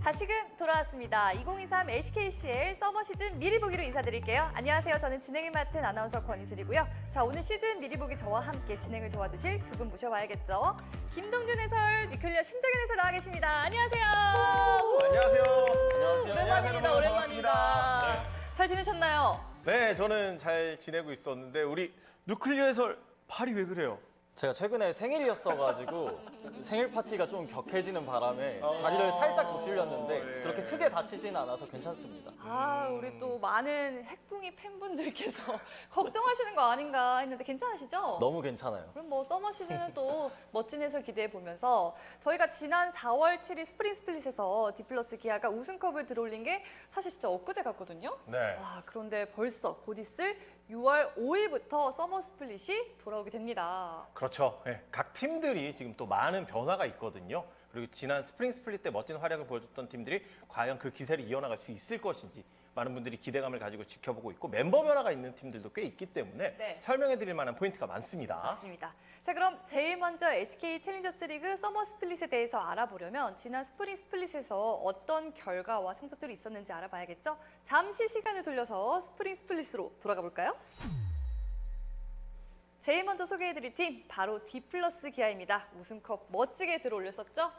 다시금 돌아왔습니다. 2023 LCK CL 서머 시즌 미리 보기로 인사드릴게요. 안녕하세요. 저는 진행을 맡은 아나운서 권희슬이고요. 자, 오늘 시즌 미리 보기 저와 함께 진행을 도와주실 두 분 모셔봐야겠죠. 김동준 해설, 니클리어 신정현 해설 나와 계십니다. 안녕하세요. 안녕하세요. 오랜만입니다. 오랜만입니다. 네. 잘 지내셨나요? 네, 저는 잘 지내고 있었는데 우리 누클리어 해설 팔이 왜 그래요? 제가 최근에 생일이었어가지고 생일 파티가 좀 격해지는 바람에 다리를 살짝 접질렸는데 그렇게 크게 다치지는 않아서 괜찮습니다. 우리 또 많은 핵붕이 팬분들께서 걱정하시는 거 아닌가 했는데 괜찮으시죠? 너무 괜찮아요. 그럼 뭐 서머 시즌은 또 멋진 해설 기대해 보면서 저희가 지난 4월 7일 스프링 스플릿에서 디플러스 기아가 우승컵을 들어올린 게 사실 진짜 엊그제 같거든요. 네. 그런데 벌써 곧 있을 6월 5일부터 서머 스플릿이 돌아오게 됩니다. 그렇죠. 네, 각 팀들이 지금 또 많은 변화가 있거든요. 그리고 지난 스프링 스플릿 때 멋진 활약을 보여줬던 팀들이 과연 그 기세를 이어나갈 수 있을 것인지 많은 분들이 기대감을 가지고 지켜보고 있고 멤버 변화가 있는 팀들도 꽤 있기 때문에 네. 설명해드릴 만한 포인트가 많습니다. 맞습니다. 자, 그럼 제일 먼저 LCK 챌린저스 리그 서머 스플릿에 대해서 알아보려면 지난 스프링 스플릿에서 어떤 결과와 성적들이 있었는지 알아봐야겠죠? 잠시 시간을 돌려서 스프링 스플릿으로 돌아가 볼까요? 제일 먼저 소개해드릴 팀 바로 디플러스 기아입니다. 우승컵 멋지게 들어올렸었죠?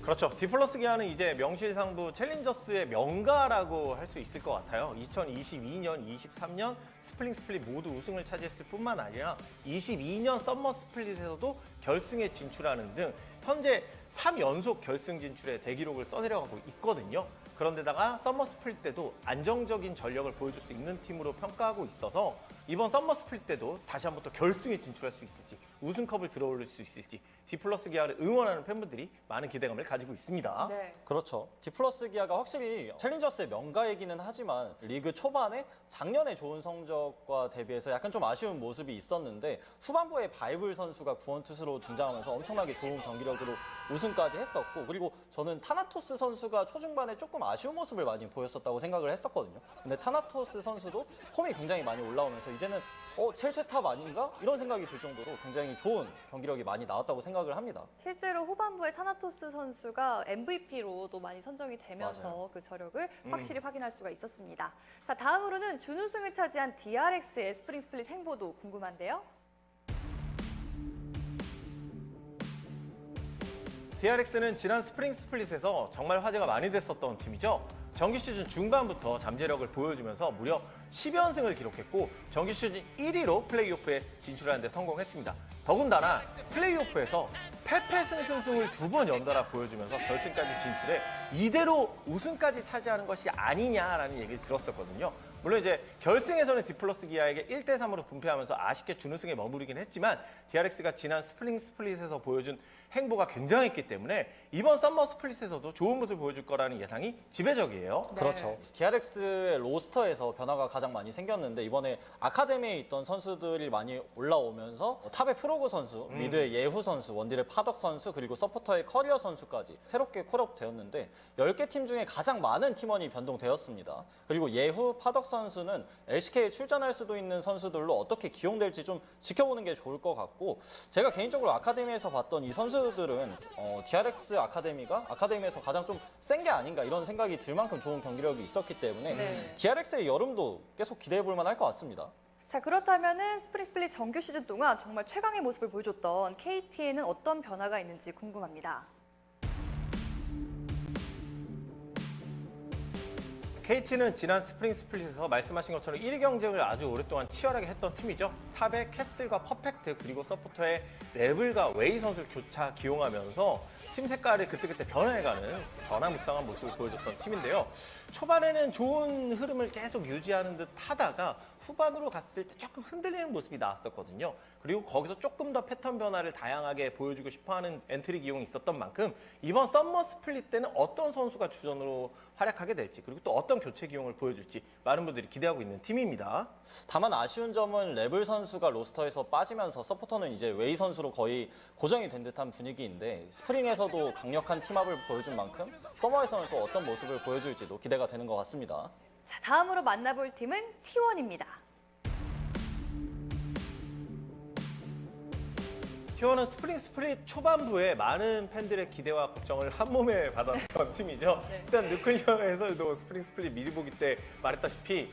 그렇죠. 디플러스 기아는 이제 명실상부 챌린저스의 명가라고 할 수 있을 것 같아요. 2022년, 23년 스프링 스플릿 모두 우승을 차지했을 뿐만 아니라 22년 썸머 스플릿에서도 결승에 진출하는 등 현재 3연속 결승 진출의 대기록을 써내려가고 있거든요. 그런데다가 썸머 스플릿 때도 안정적인 전력을 보여줄 수 있는 팀으로 평가하고 있어서 이번 썸머 스플릿 때도 다시 한번 또 결승에 진출할 수 있을지 우승컵을 들어올릴 수 있을지 디플러스 기아를 응원하는 팬분들이 많은 기대감을 가지고 있습니다. 네. 그렇죠. 디플러스 기아가 확실히 챌린저스의 명가이기는 하지만 리그 초반에 작년에 좋은 성적과 대비해서 약간 좀 아쉬운 모습이 있었는데 후반부에 바이블 선수가 구원투수로 등장하면서 엄청나게 좋은 경기력으로 우승까지 했었고 그리고 저는 타나토스 선수가 초중반에 조금 아쉬운 모습을 많이 보였었다고 생각을 했었거든요. 근데 타나토스 선수도 폼이 굉장히 많이 올라오면서 이제는 첼체탑 아닌가? 이런 생각이 들 정도로 굉장히 좋은 경기력이 많이 나왔다고 생각을 합니다. 실제로 후반부에 타나토스 선수가 MVP로도 많이 선정이 되면서 맞아요. 그 저력을 확실히 확인할 수가 있었습니다. 자, 다음으로는 준우승을 차지한 DRX의 스프링 스플릿 행보도 궁금한데요. DRX는 지난 스프링 스플릿에서 정말 화제가 많이 됐었던 팀이죠. 정규 시즌 중반부터 잠재력을 보여주면서 무려 10연승을 기록했고 정규 시즌 1위로 플레이오프에 진출하는 데 성공했습니다. 더군다나 플레이오프에서 패패승승승을 2번 연달아 보여주면서 결승까지 진출해 이대로 우승까지 차지하는 것이 아니냐라는 얘기를 들었었거든요. 물론 이제 결승에서는 디플러스 기아에게 1대3으로 분패하면서 아쉽게 준우승에 머무르긴 했지만 DRX가 지난 스프링 스플릿에서 보여준 행보가 굉장했기 때문에 이번 썸머 스플릿에서도 좋은 모습을 보여줄 거라는 예상이 지배적이에요. 네. 그렇죠. DRX의 로스터에서 변화가 가장 많이 생겼는데 이번에 아카데미에 있던 선수들이 많이 올라오면서 탑의 프로그 선수, 미드의 예후 선수, 원딜의 파덕 선수, 그리고 서포터의 커리어 선수까지 새롭게 콜업되었는데 10개 팀 중에 가장 많은 팀원이 변동되었습니다. 그리고 예후, 파덕 선수는 LCK에 출전할 수도 있는 선수들로 어떻게 기용될지 좀 지켜보는 게 좋을 것 같고 제가 개인적으로 아카데미에서 봤던 이 선수들은 DRX 아카데미에서 가장 좀 센 게 아닌가 이런 생각이 들 만큼 좋은 경기력이 있었기 때문에 네. DRX의 여름도 계속 기대해 볼 만할 것 같습니다. 자, 그렇다면은 스프링 스플릿 정규 시즌 동안 정말 최강의 모습을 보여줬던 KT에는 어떤 변화가 있는지 궁금합니다. KT는 지난 스프링 스플릿에서 말씀하신 것처럼 1위 경쟁을 아주 오랫동안 치열하게 했던 팀이죠. 탑의 캐슬과 퍼펙트 그리고 서포터의 레블과 웨이 선수를 교차 기용하면서 팀 색깔을 그때그때 변해가는 변화무쌍한 모습을 보여줬던 팀인데요. 초반에는 좋은 흐름을 계속 유지하는 듯 하다가 후반으로 갔을 때 조금 흔들리는 모습이 나왔었거든요. 그리고 거기서 조금 더 패턴 변화를 다양하게 보여주고 싶어하는 엔트리 기용이 있었던 만큼 이번 썸머 스플릿 때는 어떤 선수가 주전으로 활약하게 될지 그리고 또 어떤 교체 기용을 보여줄지 많은 분들이 기대하고 있는 팀입니다. 다만 아쉬운 점은 레블 선수가 로스터에서 빠지면서 서포터는 이제 웨이 선수로 거의 고정이 된 듯한 분위기인데 스프링에서도 강력한 팀업을 보여준 만큼 서머에서는 또 어떤 모습을 보여줄지도 기대가 되는 것 같습니다. 자, 다음으로 만나볼 팀은 T1입니다. T1은 스프링 스플릿 초반부에 많은 팬들의 기대와 걱정을 한 몸에 받았던 팀이죠. 일단 누클리어에서도 스프링 스플릿 미리 보기 때 말했다시피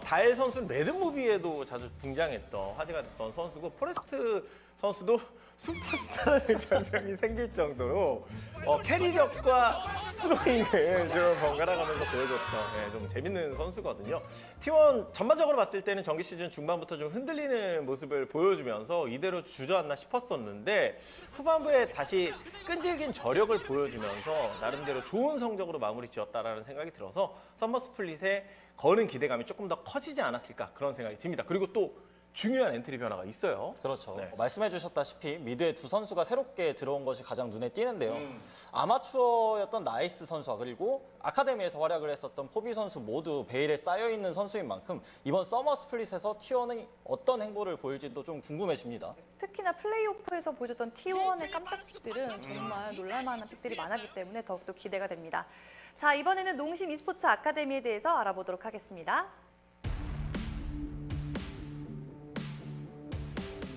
달 선수는 매듭무비에도 자주 등장했던 화제가 됐던 선수고 포레스트 선수도 슈퍼스타라는 별명이 생길 정도로 캐리력과 스로잉을 좀 번갈아가면서 보여줬던 좀 재밌는 선수거든요. T1 전반적으로 봤을 때는 정기 시즌 중반부터 좀 흔들리는 모습을 보여주면서 이대로 주저앉나 싶었었는데 후반부에 다시 끈질긴 저력을 보여주면서 나름대로 좋은 성적으로 마무리 지었다라는 생각이 들어서 썸머 스플릿에 거는 기대감이 조금 더 커지지 않았을까 그런 생각이 듭니다. 그리고 또 중요한 엔트리 변화가 있어요. 그렇죠. 네. 말씀해 주셨다시피 미드에 두 선수가 새롭게 들어온 것이 가장 눈에 띄는데요. 아마추어였던 나이스 선수와 그리고 아카데미에서 활약을 했었던 포비 선수 모두 베일에 쌓여있는 선수인 만큼 이번 서머 스플릿에서 T1이 어떤 행보를 보일지도 좀 궁금해집니다. 특히나 플레이오프에서 보여줬던 T1의 깜짝 픽들은 정말 놀랄만한 픽들이 많았기 때문에 더욱더 기대가 됩니다. 자, 이번에는 농심 e스포츠 아카데미에 대해서 알아보도록 하겠습니다.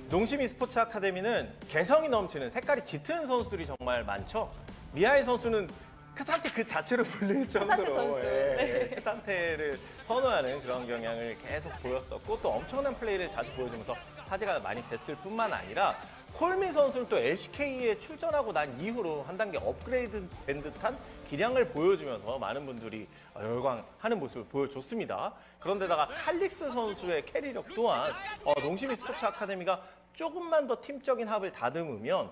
농심 e스포츠 아카데미는 개성이 넘치는 색깔이 짙은 선수들이 정말 많죠. 미하일 선수는 크산테 그 자체로 불릴 정도로 선수. 크산테를 선호하는 그런 경향을 계속 보였었고 또 엄청난 플레이를 자주 보여주면서 화제가 많이 됐을 뿐만 아니라 콜미 선수는 또 LCK에 출전하고 난 이후로 한 단계 업그레이드 된 듯한 기량을 보여주면서 많은 분들이 열광하는 모습을 보여줬습니다. 그런데다가 칼릭스 선수의 캐리력 또한 농심 e스포츠 아카데미가 조금만 더 팀적인 합을 다듬으면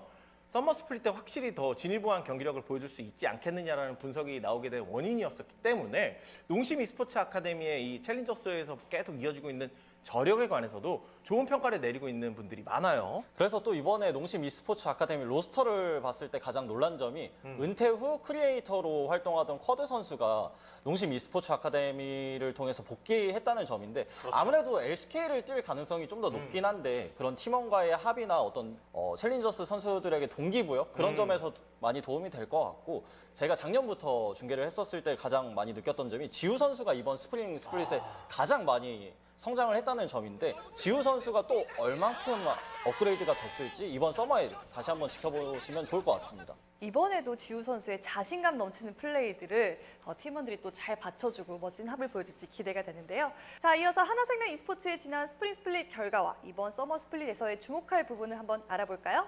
서머 스플릿 때 확실히 더 진일보한 경기력을 보여줄 수 있지 않겠느냐라는 분석이 나오게 된 원인이었기 때문에 농심 e스포츠 아카데미의 이 챌린저스에서 계속 이어지고 있는 저력에 관해서도 좋은 평가를 내리고 있는 분들이 많아요. 그래서 또 이번에 농심 e스포츠 아카데미 로스터를 봤을 때 가장 놀란 점이 은퇴 후 크리에이터로 활동하던 쿼드 선수가 농심 e스포츠 아카데미를 통해서 복귀했다는 점인데 아무래도 LCK를 뛸 가능성이 좀 더 높긴 한데 그런 팀원과의 합의나 어떤 챌린저스 선수들에게 동기부여 그런 점에서 많이 도움이 될 것 같고 제가 작년부터 중계를 했었을 때 가장 많이 느꼈던 점이 지우 선수가 이번 스프링 스플릿에 가장 많이 성장을 했다는 점인데 지우 선수가 또 얼만큼 업그레이드가 됐을지 이번 서머에 다시 한번 지켜보시면 좋을 것 같습니다. 이번에도 지우 선수의 자신감 넘치는 플레이들을 팀원들이 또 잘 받쳐주고 멋진 합을 보여줄지 기대가 되는데요. 자, 이어서 하나생명 e스포츠의 지난 스프링 스플릿 결과와 이번 서머 스플릿에서의 주목할 부분을 한번 알아볼까요?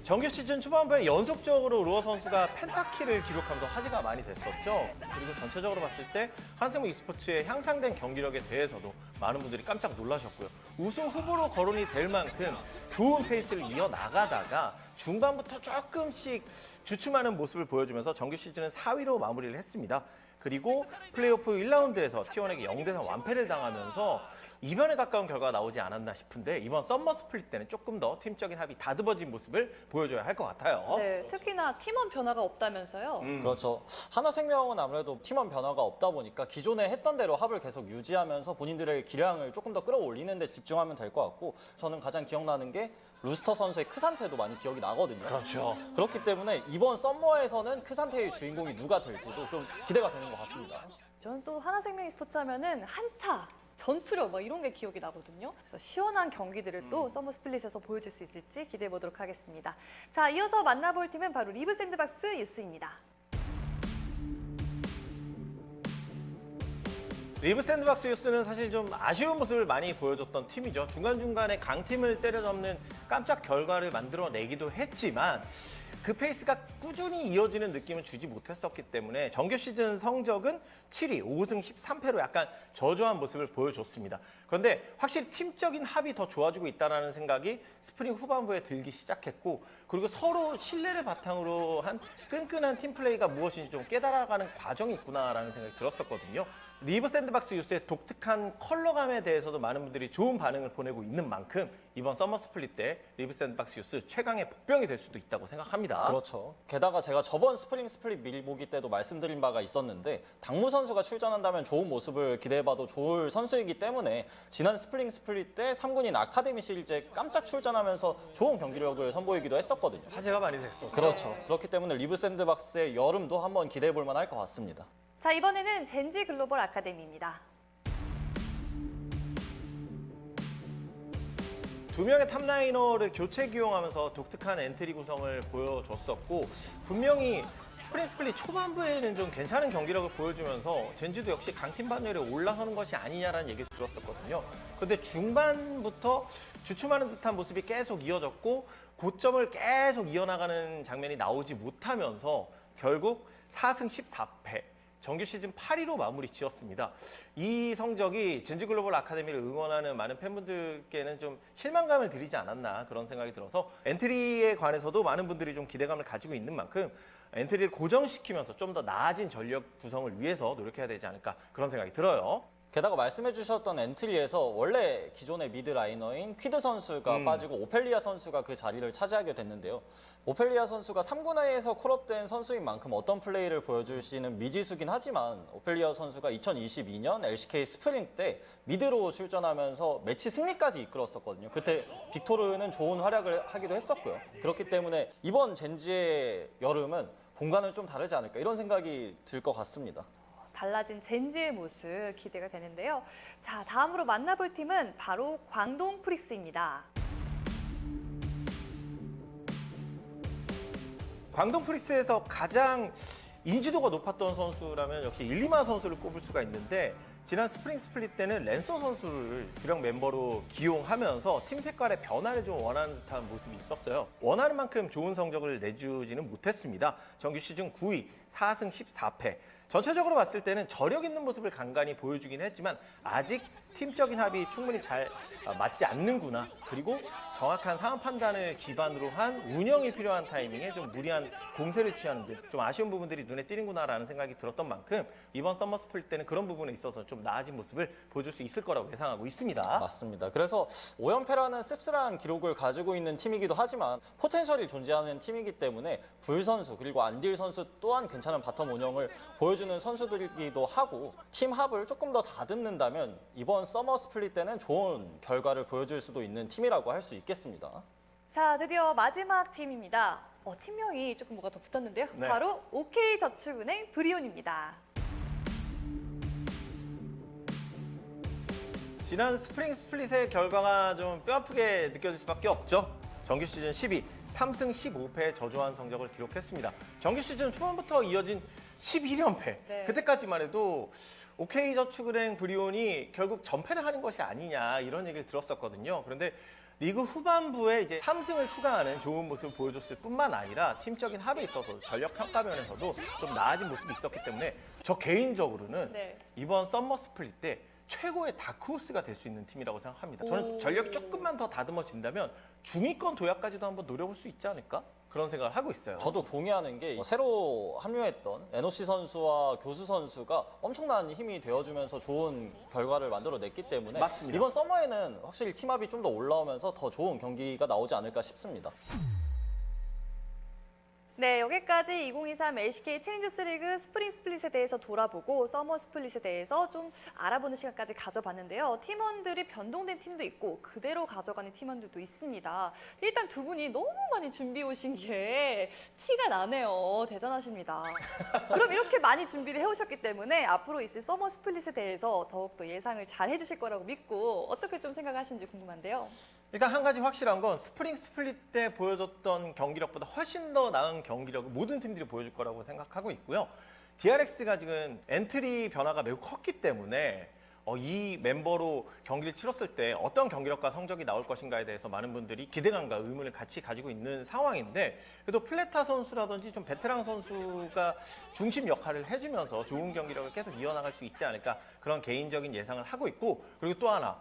정규 시즌 초반부에 연속적으로 루어 선수가 펜타킬을 기록하면서 화제가 많이 됐었죠. 그리고 전체적으로 봤을 때 하나생명 e스포츠의 향상된 경기력에 대해서도 많은 분들이 깜짝 놀라셨고요. 우승 후보로 거론이 될 만큼 좋은 페이스를 이어나가다가 중반부터 조금씩 주춤하는 모습을 보여주면서 정규 시즌은 4위로 마무리를 했습니다. 그리고 플레이오프 1라운드에서 T1에게 0대3 완패를 당하면서 이변에 가까운 결과가 나오지 않았나 싶은데 이번 썸머 스플릿 때는 조금 더 팀적인 합이 다듬어진 모습을 보여줘야 할 것 같아요. 네, 특히나 팀원 변화가 없다면서요. 그렇죠. 하나생명은 아무래도 팀원 변화가 없다 보니까 기존에 했던 대로 합을 계속 유지하면서 본인들의 기량을 조금 더 끌어올리는 데 집중하면 될 것 같고 저는 가장 기억나는 게 루스터 선수의 크산테도 많이 기억이 나거든요. 그렇죠. 그렇기 때문에 이번 썸머에서는 크산테의 주인공이 누가 될지도 좀 기대가 되는 것 같습니다. 저는 또 하나생명 e스포츠 하면은 한타, 전투력 막 이런 게 기억이 나거든요. 그래서 시원한 경기들을 또 서머 스플릿에서 보여줄 수 있을지 기대해 보도록 하겠습니다. 자, 이어서 만나볼 팀은 바로 리브 샌드박스 유스입니다. 리브 샌드박스 유스는 사실 좀 아쉬운 모습을 많이 보여줬던 팀이죠. 중간중간에 강팀을 때려잡는 깜짝 결과를 만들어내기도 했지만 그 페이스가 꾸준히 이어지는 느낌을 주지 못했었기 때문에 정규 시즌 성적은 7위, 5승 13패로 약간 저조한 모습을 보여줬습니다. 그런데 확실히 팀적인 합이 더 좋아지고 있다는 생각이 스프링 후반부에 들기 시작했고 그리고 서로 신뢰를 바탕으로 한 끈끈한 팀플레이가 무엇인지 좀 깨달아가는 과정이 있구나라는 생각이 들었었거든요. 리브 샌드박스 유스의 독특한 컬러감에 대해서도 많은 분들이 좋은 반응을 보내고 있는 만큼 이번 서머 스플릿 때 리브 샌드박스 유스 최강의 복병이 될 수도 있다고 생각합니다. 그렇죠. 게다가 제가 저번 스프링 스플릿 미리 보기 때도 말씀드린 바가 있었는데 당무 선수가 출전한다면 좋은 모습을 기대해봐도 좋을 선수이기 때문에 지난 스프링 스플릿 때 3군인 아카데미 시리즈에 깜짝 출전하면서 좋은 경기력을 선보이기도 했었거든요. 화제가 많이 됐었죠. 그렇죠. 그렇기 때문에 리브 샌드박스의 여름도 한번 기대해볼 만할 것 같습니다. 자, 이번에는 젠지 글로벌 아카데미입니다. 두 명의 탑라이너를 교체 기용하면서 독특한 엔트리 구성을 보여줬었고 분명히 스프링 스플릿 초반부에는 좀 괜찮은 경기력을 보여주면서 젠지도 역시 강팀 반열에 올라서는 것이 아니냐라는 얘기를 들었었거든요. 그런데 중반부터 주춤하는 듯한 모습이 계속 이어졌고 고점을 계속 이어나가는 장면이 나오지 못하면서 결국 4승 14패. 정규 시즌 8위로 마무리 지었습니다. 이 성적이 젠지 글로벌 아카데미를 응원하는 많은 팬분들께는 좀 실망감을 드리지 않았나 그런 생각이 들어서 엔트리에 관해서도 많은 분들이 좀 기대감을 가지고 있는 만큼 엔트리를 고정시키면서 좀 더 나아진 전력 구성을 위해서 노력해야 되지 않을까 그런 생각이 들어요. 게다가 말씀해 주셨던 엔트리에서 원래 기존의 미드 라이너인 퀴드 선수가 빠지고 오펠리아 선수가 그 자리를 차지하게 됐는데요. 오펠리아 선수가 3군에서 콜업된 선수인 만큼 어떤 플레이를 보여줄지는 미지수긴 하지만 오펠리아 선수가 2022년 LCK 스프링 때 미드로 출전하면서 매치 승리까지 이끌었었거든요. 그때 빅토르는 좋은 활약을 하기도 했었고요. 그렇기 때문에 이번 젠지의 여름은 공간은 좀 다르지 않을까 이런 생각이 들 것 같습니다. 달라진 젠지의 모습 기대가 되는데요. 자, 다음으로 만나볼 팀은 바로 광동 프릭스입니다. 광동 프리스에서 가장 인지도가 높았던 선수라면 역시 일리마 선수를 꼽을 수가 있는데 지난 스프링 스플릿 때는 랜서 선수를 주력 멤버로 기용하면서 팀 색깔의 변화를 좀 원하는 듯한 모습이 있었어요. 원하는 만큼 좋은 성적을 내주지는 못했습니다. 정규 시즌 9위, 4승 14패. 전체적으로 봤을 때는 저력 있는 모습을 간간히 보여주긴 했지만 아직 팀적인 합이 충분히 잘 맞지 않는구나. 그리고 정확한 상황 판단을 기반으로 한 운영이 필요한 타이밍에 좀 무리한 공세를 취하는 등 좀 아쉬운 부분들이 눈에 띄는구나라는 생각이 들었던 만큼 이번 서머 스플릿 때는 그런 부분에 있어서 좀 나아진 모습을 보여줄 수 있을 거라고 예상하고 있습니다. 맞습니다. 그래서 5연패라는 씁쓸한 기록을 가지고 있는 팀이기도 하지만 포텐셜이 존재하는 팀이기 때문에 불 선수 그리고 안딜 선수 또한 괜찮은 바텀 운영을 보여주는 선수들이기도 하고 팀 합을 조금 더 다듬는다면 이번 서머 스플릿 때는 좋은 결과를 보여줄 수도 있는 팀이라고 할 수 있겠습니다. 자, 드디어 마지막 팀입니다. 팀명이 조금 뭐가 더 붙었는데요. 네. 바로 OK저축은행 브리온입니다. 지난 스프링 스플릿의 결과가 좀 뼈아프게 느껴질 수밖에 없죠. 정규 시즌 10위, 3승 15패의 저조한 성적을 기록했습니다. 정규 시즌 초반부터 이어진 11연패. 네. 그때까지만 해도 OK저축은행 브리온이 결국 전패를 하는 것이 아니냐 이런 얘기를 들었었거든요. 그런데 리그 후반부에 이제 3승을 추가하는 좋은 모습을 보여줬을 뿐만 아니라 팀적인 합에 있어서 전력 평가 면에서도 좀 나아진 모습이 있었기 때문에 저 개인적으로는 네. 이번 썸머 스플릿 때 최고의 다크호스가 될 수 있는 팀이라고 생각합니다. 저는 전력이 조금만 더 다듬어진다면 중위권 도약까지도 한번 노려볼 수 있지 않을까? 그런 생각을 하고 있어요. 저도 동의하는 게 새로 합류했던 NOC 선수와 교수 선수가 엄청난 힘이 되어주면서 좋은 결과를 만들어냈기 때문에 맞습니다. 이번 서머에는 확실히 팀합이 좀 더 올라오면서 더 좋은 경기가 나오지 않을까 싶습니다. 네, 여기까지 2023 LCK 챌린저스 리그 스프링 스플릿에 대해서 돌아보고 서머 스플릿에 대해서 좀 알아보는 시간까지 가져봤는데요. 팀원들이 변동된 팀도 있고 그대로 가져가는 팀원들도 있습니다. 일단 두 분이 너무 많이 준비해 오신 게 티가 나네요. 대단하십니다. 그럼 이렇게 많이 준비를 해오셨기 때문에 앞으로 있을 서머 스플릿에 대해서 더욱더 예상을 잘 해주실 거라고 믿고 어떻게 좀 생각하시는지 궁금한데요. 일단 한 가지 확실한 건 스프링 스플릿 때 보여줬던 경기력보다 훨씬 더 나은 경기력을 모든 팀들이 보여줄 거라고 생각하고 있고요. DRX가 지금 엔트리 변화가 매우 컸기 때문에 이 멤버로 경기를 치렀을 때 어떤 경기력과 성적이 나올 것인가에 대해서 많은 분들이 기대감과 의문을 같이 가지고 있는 상황인데 그래도 플레타 선수라든지 좀 베테랑 선수가 중심 역할을 해주면서 좋은 경기력을 계속 이어나갈 수 있지 않을까 그런 개인적인 예상을 하고 있고 그리고 또 하나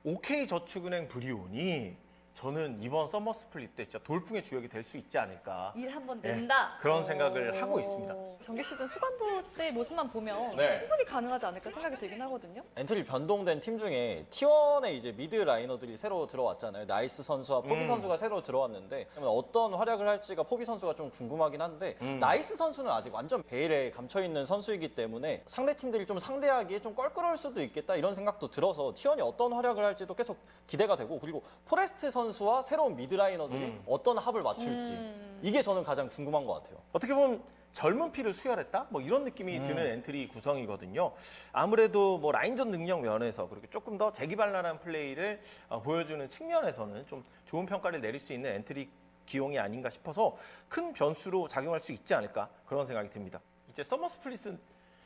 OK저축은행 브리온이 저는 이번 서머 스플릿 때 진짜 돌풍의 주역이 될 수 있지 않을까. 일 한번 낸다. 그런 생각을 하고 있습니다. 정규 시즌 후반부 때 모습만 보면 네. 충분히 가능하지 않을까 생각이 들긴 하거든요. 엔트리 변동된 팀 중에 T1에 이제 미드 라이너들이 새로 들어왔잖아요. 나이스 선수와 포비 선수가 새로 들어왔는데 어떤 활약을 할지가 포비 선수가 좀 궁금하긴 한데 나이스 선수는 아직 완전 베일에 감춰 있는 선수이기 때문에 상대 팀들이 좀 상대하기에 좀 껄끄러울 수도 있겠다 이런 생각도 들어서 T1이 어떤 활약을 할지도 계속 기대가 되고 그리고 포레스트 선수와 새로운 미드 라이너들이 어떤 합을 맞출지 이게 저는 가장 궁금한 것 같아요. 어떻게 보면 젊은 피를 수혈했다? 뭐 이런 느낌이 드는 엔트리 구성이거든요. 아무래도 뭐 라인전 능력 면에서 그리고 조금 더 재기발랄한 플레이를 보여주는 측면에서는 좀 좋은 평가를 내릴 수 있는 엔트리 기용이 아닌가 싶어서 큰 변수로 작용할 수 있지 않을까 그런 생각이 듭니다. 이제 서머 스플릿은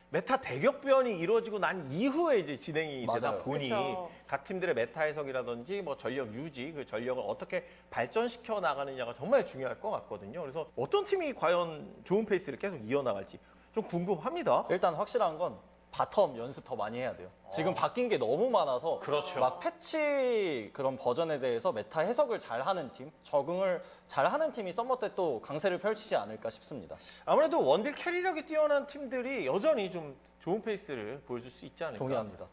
메타 대격변이 이루어지고 난 이후에 이제 진행이 되다 맞아요. 보니 그쵸. 각 팀들의 메타 해석이라든지 뭐 전력 유지, 그 전력을 어떻게 발전시켜 나가느냐가 정말 중요할 것 같거든요. 그래서 어떤 팀이 과연 좋은 페이스를 계속 이어나갈지 좀 궁금합니다. 일단 확실한 건 바텀 연습 더 많이 해야 돼요. 지금 바뀐 게 너무 많아서 그렇죠. 막 패치 그런 버전에 대해서 메타 해석을 잘하는 팀, 적응을 잘하는 팀이 썸머 때 또 강세를 펼치지 않을까 싶습니다. 아무래도 원딜 캐리력이 뛰어난 팀들이 여전히 좀 좋은 페이스를 보여줄 수 있지 않을까. 동의합니다.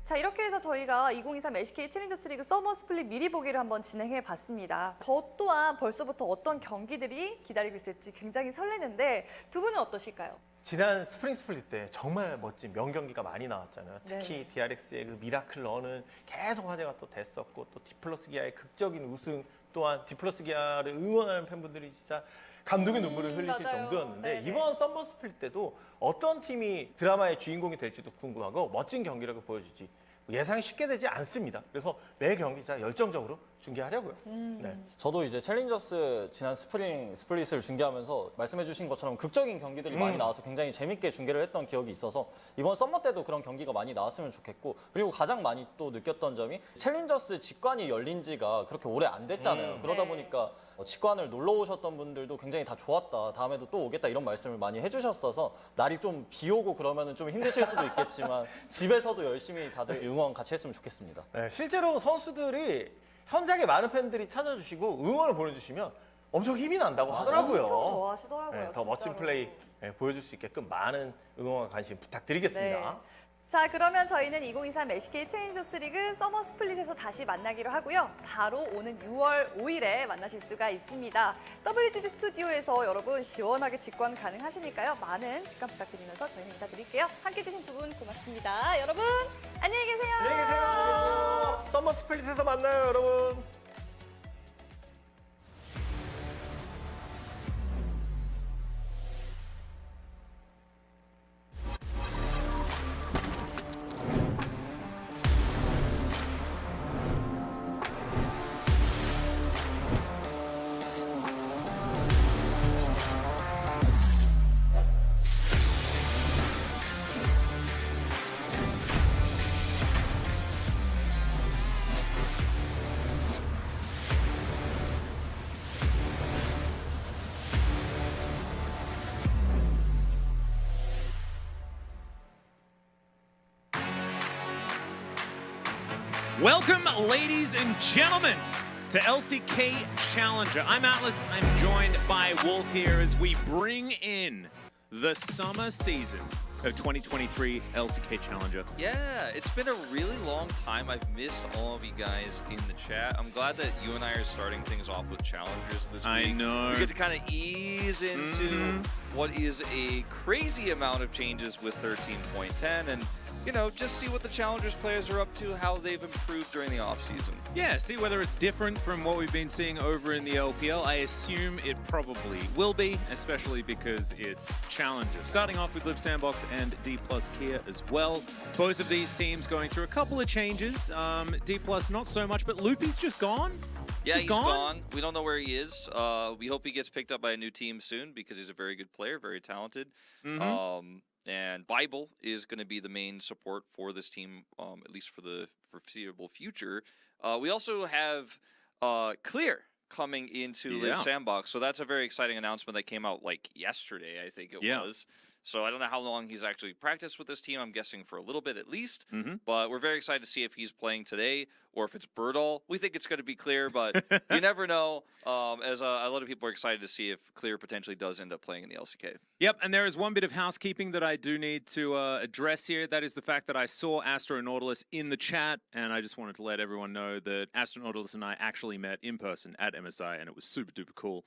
자, 이렇게 해서 저희가 2023 LCK 챌린저스 리그 서머 스플릿 미리 보기를 한번 진행해 봤습니다. 저 또한 벌써부터 어떤 경기들이 기다리고 있을지 굉장히 설레는데 두 분은 어떠실까요? 지난 스프링 스플릿 때 정말 멋진 명경기가 많이 나왔잖아요. 특히 DRX의 그 미라클 런은 계속 화제가 또 됐었고 또 디플러스 기아의 극적인 우승 또한 디플러스 기아를 응원하는 팬분들이 진짜 감동의 눈물을 흘리실 맞아요. 정도였는데 네네. 이번 썸머 스플릿 때도 어떤 팀이 드라마의 주인공이 될지도 궁금하고 멋진 경기력을 보여줄지 예상이 쉽게 되지 않습니다. 그래서 매 경기 진짜 열정적으로 중계하려고요. 네. 저도 이제 챌린저스 지난 스프링 스플릿을 중계하면서 말씀해주신 것처럼 극적인 경기들이 많이 나와서 굉장히 재밌게 중계를 했던 기억이 있어서 이번 썸머 때도 그런 경기가 많이 나왔으면 좋겠고 그리고 가장 많이 또 느꼈던 점이 챌린저스 직관이 열린 지가 그렇게 오래 안 됐잖아요. 그러다 네. 보니까 직관을 놀러 오셨던 분들도 굉장히 다 좋았다. 다음에도 또 오겠다 이런 말씀을 많이 해주셨어서 날이 좀 비 오고 그러면은 좀 힘드실 수도 있겠지만 집에서도 열심히 다들 응원 같이 했으면 좋겠습니다. 네, 실제로 선수들이 현장에 많은 팬들이 찾아주시고 응원을 보내주시면 엄청 힘이 난다고 하더라고요. 엄청 좋아하시더라고요. 네, 더 멋진 진짜로. 플레이 보여줄 수 있게끔 많은 응원과 관심 부탁드리겠습니다. 네. 자, 그러면 저희는 2023 LCK 챌린저스 리그 서머 스플릿에서 다시 만나기로 하고요. 바로 오는 6월 5일에 만나실 수가 있습니다. WDG 스튜디오에서 여러분 시원하게 직관 가능하시니까요. 많은 직관 부탁드리면서 저희는 인사드릴게요. 함께해 주신 두 분 고맙습니다. 여러분 안녕히 계세요. 안녕히 계세요. 서머 스플릿에서 만나요, 여러분. Welcome, ladies and gentlemen, to LCK Challenger. I'm Atlas. I'm joined by Wolf here as we bring in the summer season of 2023 LCK Challenger. Yeah, it's been a really long time. I've missed all of you guys in the chat. I'm glad that you and I are starting things off with challengers this week. I know. We get to kind of ease into what is a crazy amount of changes with 13.10 and, you know, just see what the challengers players are up to, how they've improved during the offseason. Yeah, see whether it's different from what we've been seeing over in the LPL. I assume it probably will be, especially because it's Challenger. Starting off with Live Sandbox and D+ Kia as well. Both of these teams going through a couple of changes. D+ not so much, but Loopy's just gone. Yeah, Just he's gone. We don't know where he is. We hope he gets picked up by a new team soon because he's a very good player, very talented. And Bible is going to be the main support for this team, at least for the foreseeable future. We also have Clear coming into Live Yeah. Sandbox, so that's a very exciting announcement that came out like yesterday, I think it was. So I don't know how long he's actually practiced with this team. I'm guessing for a little bit at least. But we're very excited to see if he's playing today or if it's Birdall. We think it's going to be Clear, but you never know. As a lot of people are excited to see if Clear potentially does end up playing in the LCK. Yep, and there is one bit of housekeeping that I do need to address here. That is the fact that I saw Astro Nautilus in the chat, and I just wanted to let everyone know that Astro Nautilus and I actually met in person at MSI, and it was super duper cool.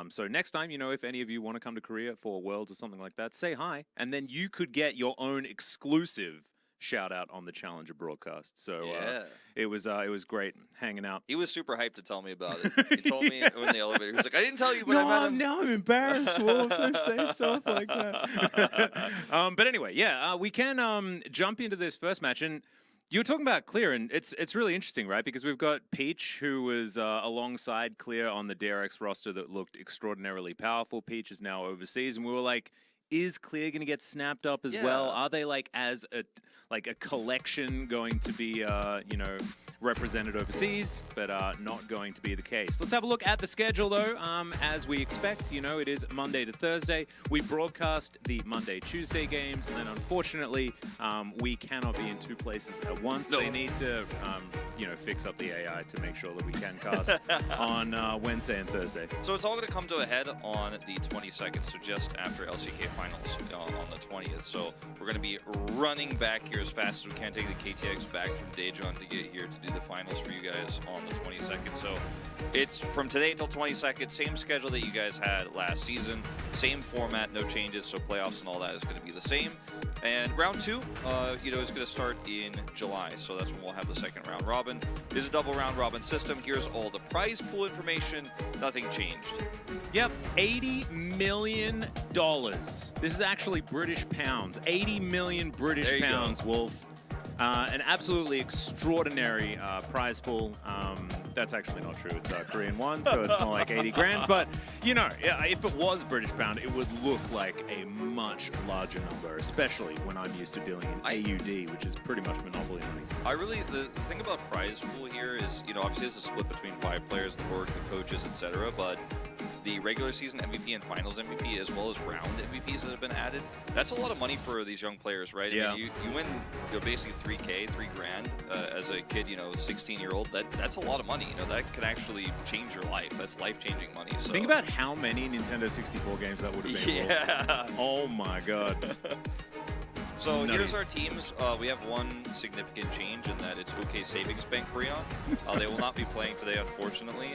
So next time, you know, if any of you want to come to Korea for Worlds or something like that, say hi, and then you could get your own exclusive shout out on the Challenger broadcast. So Yeah. it was great hanging out. He was super hyped to tell me about it. He told me in the elevator. He was like, I didn't tell you, but I met him. Now I'm embarrassed, Wolf. Don't say stuff like that. But anyway, yeah, we can jump into this first match. And you were talking about Clear, and it's really interesting, right? Because we've got Peach, who was alongside Clear on the DRX roster that looked extraordinarily powerful. Peach is now overseas, and we were like, is Clear going to get snapped up as well? Are they like as a collection going to be represented overseas, but not going to be the case? Let's have a look at the schedule though. As we expect, it is Monday to Thursday. We broadcast the Monday-Tuesday games, and then unfortunately, we cannot be in two places at once. No. They need to, fix up the AI to make sure that we can cast on Wednesday and Thursday. So it's all going to come to a head on the 22nd, so just after LCK Finals on the 20th. So we're going to be running back here as fast as we can, taking the KTX back from Daejeon to get here to do the finals for you guys on the 22nd. So it's from today till 22nd, same schedule that you guys had last season, same format, no changes, so playoffs and all that is going to be the same. And round 2, is going to start in July, so that's when we'll have the second round robin. It is a double round robin system. Here's all the prize pool information. Nothing changed. Yep, $80 million. This is actually British pounds. 80 million British pounds, Wolf. An absolutely extraordinary prize pool. That's actually not true. It's Korean won, so it's more like 80 grand. But, if it was British pound, it would look like a much larger number, especially when I'm used to dealing in AUD, which is pretty much monopoly money. The thing about prize pool here is, obviously it's a split between 5 players, the board, the coaches, etc. But the regular season MVP and finals MVP, as well as round MVPs that have been added, that's a lot of money for these young players, right? Yeah. I mean, you win basically 3K, 3 grand as a kid, 16-year-old. That's a lot of money. That can actually change your life. That's life-changing money. So think about how many Nintendo 64 games that would have been. Yeah. Oh my god. So here's our teams. We have one significant change in that it's OK Savings Bank Breon. They will not be playing today, unfortunately.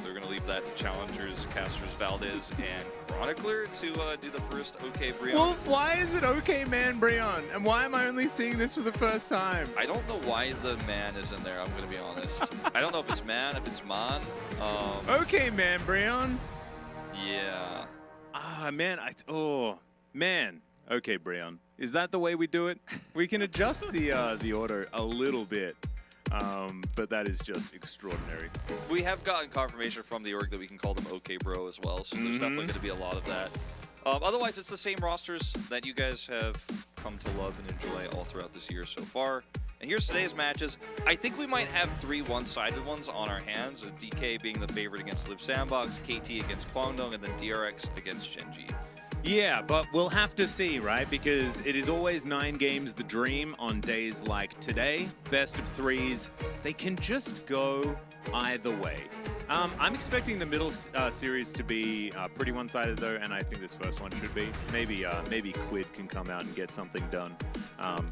They're going to leave that to challengers Casters Valdez and Chronicler to do the first OK Breon. Wolf, why is it OK Man Breon? And why am I only seeing this for the first time? I don't know why the man is in there, I'm going to be honest. I don't know if it's man, if it's man. OK Man Breon? Yeah. Man. Okay, Breon. Is that the way we do it? We can adjust the order a little bit, but that is just extraordinary. We have gotten confirmation from the org that we can call them OK Bro as well, so there's definitely going to be a lot of that. Otherwise, it's the same rosters that you guys have come to love and enjoy all throughout this year so far. And here's today's matches. I think we might have 3 one-sided ones on our hands, with DK being the favorite against Live Sandbox, KT against Kwangdong, and then DRX against Gen.G. Yeah, but we'll have to see, right? Because it is always 9 games the dream on days like today. Best of 3s. They can just go either way. I'm expecting the middle series to be pretty one-sided though, and I think this first one should be. Maybe Quid can come out and get something done,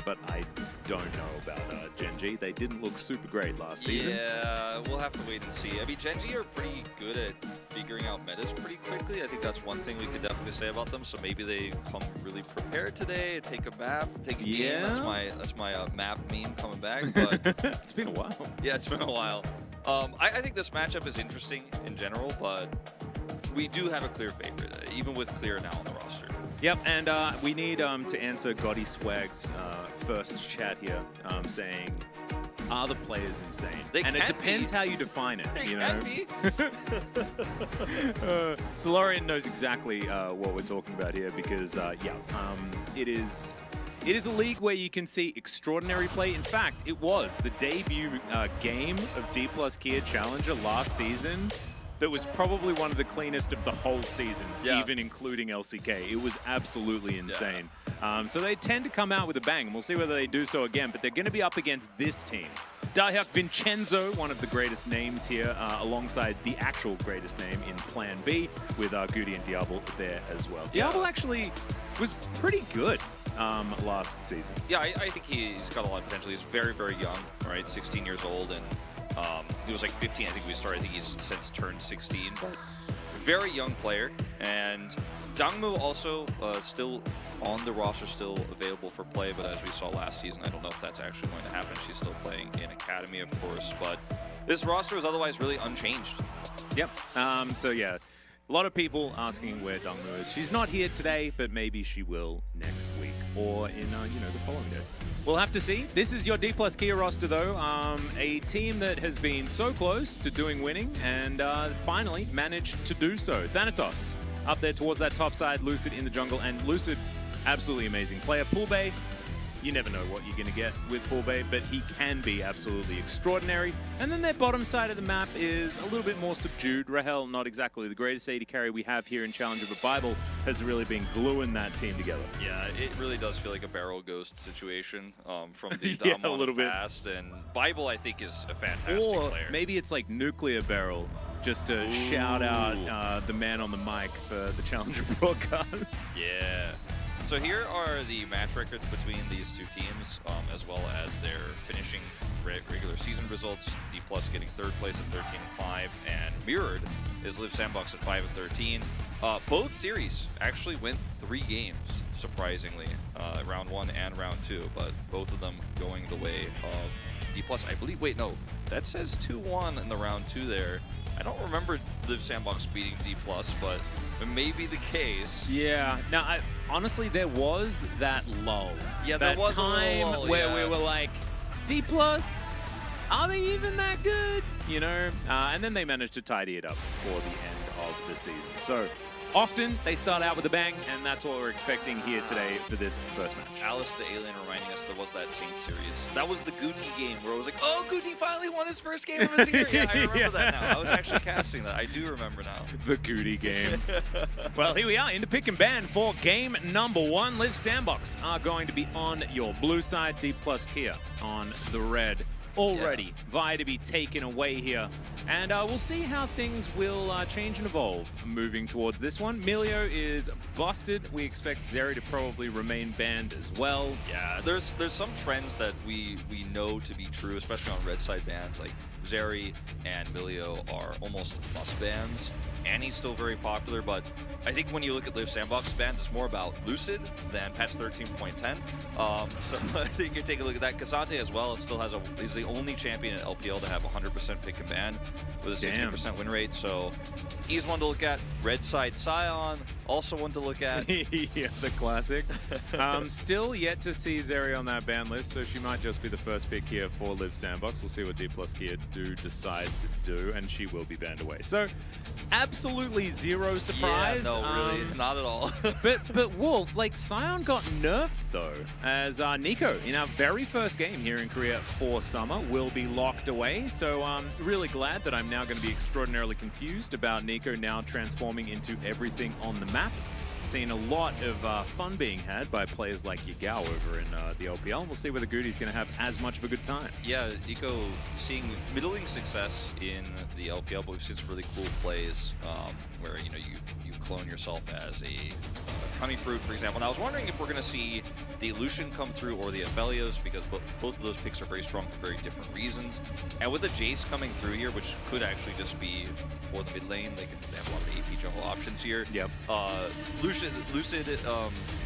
but I don't know about Gen.G. They didn't look super great last season. Yeah, we'll have to wait and see. I mean, Gen.G are pretty good at figuring out metas pretty quickly. I think that's one thing we could definitely say about them. So maybe they come really prepared today, take a map, take a game. That's my map meme coming back. But it's been a while. Yeah, it's been a while. I think this matchup is interesting in general, but we do have a clear favorite, even with Clear now on the roster. Yep, and we need to answer Gotti Swag's first chat here, saying, are the players insane? And it depends how you define it. They you can know? be. Solarian knows exactly what we're talking about here because, it is a league where you can see extraordinary play. In fact, it was the debut game of D+ Kia Challenger last season that was probably one of the cleanest of the whole season, even including LCK. It was absolutely insane. So they tend to come out with a bang, and we'll see whether they do so again, but they're going to be up against this team. Dahyuk Vincenzo, one of the greatest names here, alongside the actual greatest name in Plan B, with Goody and Diablo there as well. Diablo actually was pretty good last season. Yeah, I think he's got a lot of potential. He's very, very young, right? 16 years old, and he was like 15. I think we started. I think he's since turned 16, but very young player, and Dangmu also still on the roster, still available for play, but as we saw last season, I don't know if that's actually going to happen. She's still playing in Academy, of course, but this roster is otherwise really unchanged. Yep. So yeah, a lot of people asking where Dongmu is. She's not here today, but maybe she will next week or in the following days. We'll have to see. This is your D+ Kia roster though. A team that has been so close to winning and finally managed to do so. Thanatos up there towards that top side, Lucid in the jungle, and Lucid, absolutely amazing player. Poolbay, you never know what you're going to get with Poolbay, but he can be absolutely extraordinary. And then their bottom side of the map is a little bit more subdued. Rahel, not exactly the greatest AD carry we have here in Challenger, but Bible has really been gluing that team together. Yeah, it really does feel like a barrel ghost situation from the Yeah, Dom a little bit. past. And Bible, I think, is a fantastic Or player. maybe it's like Nuclear Barrel, just to shout out the man on the mic for the Challenger broadcast. Yeah. So here are the match records between these two teams, as well as their finishing regular season results. D+ getting 3rd place at 13-5, and mirrored is Live Sandbox at 5-13. Both series actually went 3 games, surprisingly, round 1 and round 2, but both of them going the way of D+. I believe, wait, no, that says 2-1 in the round 2 there. I don't remember Live Sandbox beating D+, but it may be the case. Yeah. Now, honestly, there was that lull. Yeah, there that was a time lull, where yeah. we were like, D+, are they even that good? You know? And then they managed to tidy it up for the end of the season. So often they start out with a bang, and that's what we're expecting here today for this first match. Alice the Alien reminding us there was that Saint series. That was the Guti game where it was like, oh, Guti finally won his first game of his year. Yeah, I remember that now. I was actually casting that. I do remember now. The Goody game. Well, here we are into pick and ban for game number 1. Live Sandbox are going to be on your blue side, D+ Kia on the red. Already Vi to be taken away here, and we'll see how things will change and evolve moving towards this one. Milio is busted. We expect Zeri to probably remain banned as well. Yeah, there's some trends that we know to be true, especially on red side bans. Like Zeri and Milio are almost must bans. Annie's still very popular, but I think when you look at Live Sandbox bans, it's more about Lucid than patch 13.10. So I think you take a look at that. Kazante as well still has is the only champion in LPL to have 100% pick and ban with a 60% win rate. So he's one to look at. Red side Scion, also one to look at. Yeah, the classic. Still yet to see Zeri on that ban list, so she might just be the first pick here for Live Sandbox. We'll see what D+ Kia do decide to do, and she will be banned away. So absolutely zero surprise. Yeah, no, really, not at all. but Wolf, like Scion got nerfed though, as Nico in our very first game here in Korea for Summer will be locked away. So I'm really glad that I'm now going to be extraordinarily confused about Nico now transforming into everything on the map. Seen a lot of fun being had by players like Yagao over in the LPL, and we'll see whether Goody's going to have as much of a good time. Yeah, Nico seeing middling success in the LPL, but we've seen some really cool plays where you clone yourself as a honey fruit, for example. And I was wondering if we're going to see the Lucian come through or the Aphelios, because both of those picks are very strong for very different reasons. And with the Jace coming through here, which could actually just be for the mid lane, they have a lot of AP jungle options here. Yep. Lucid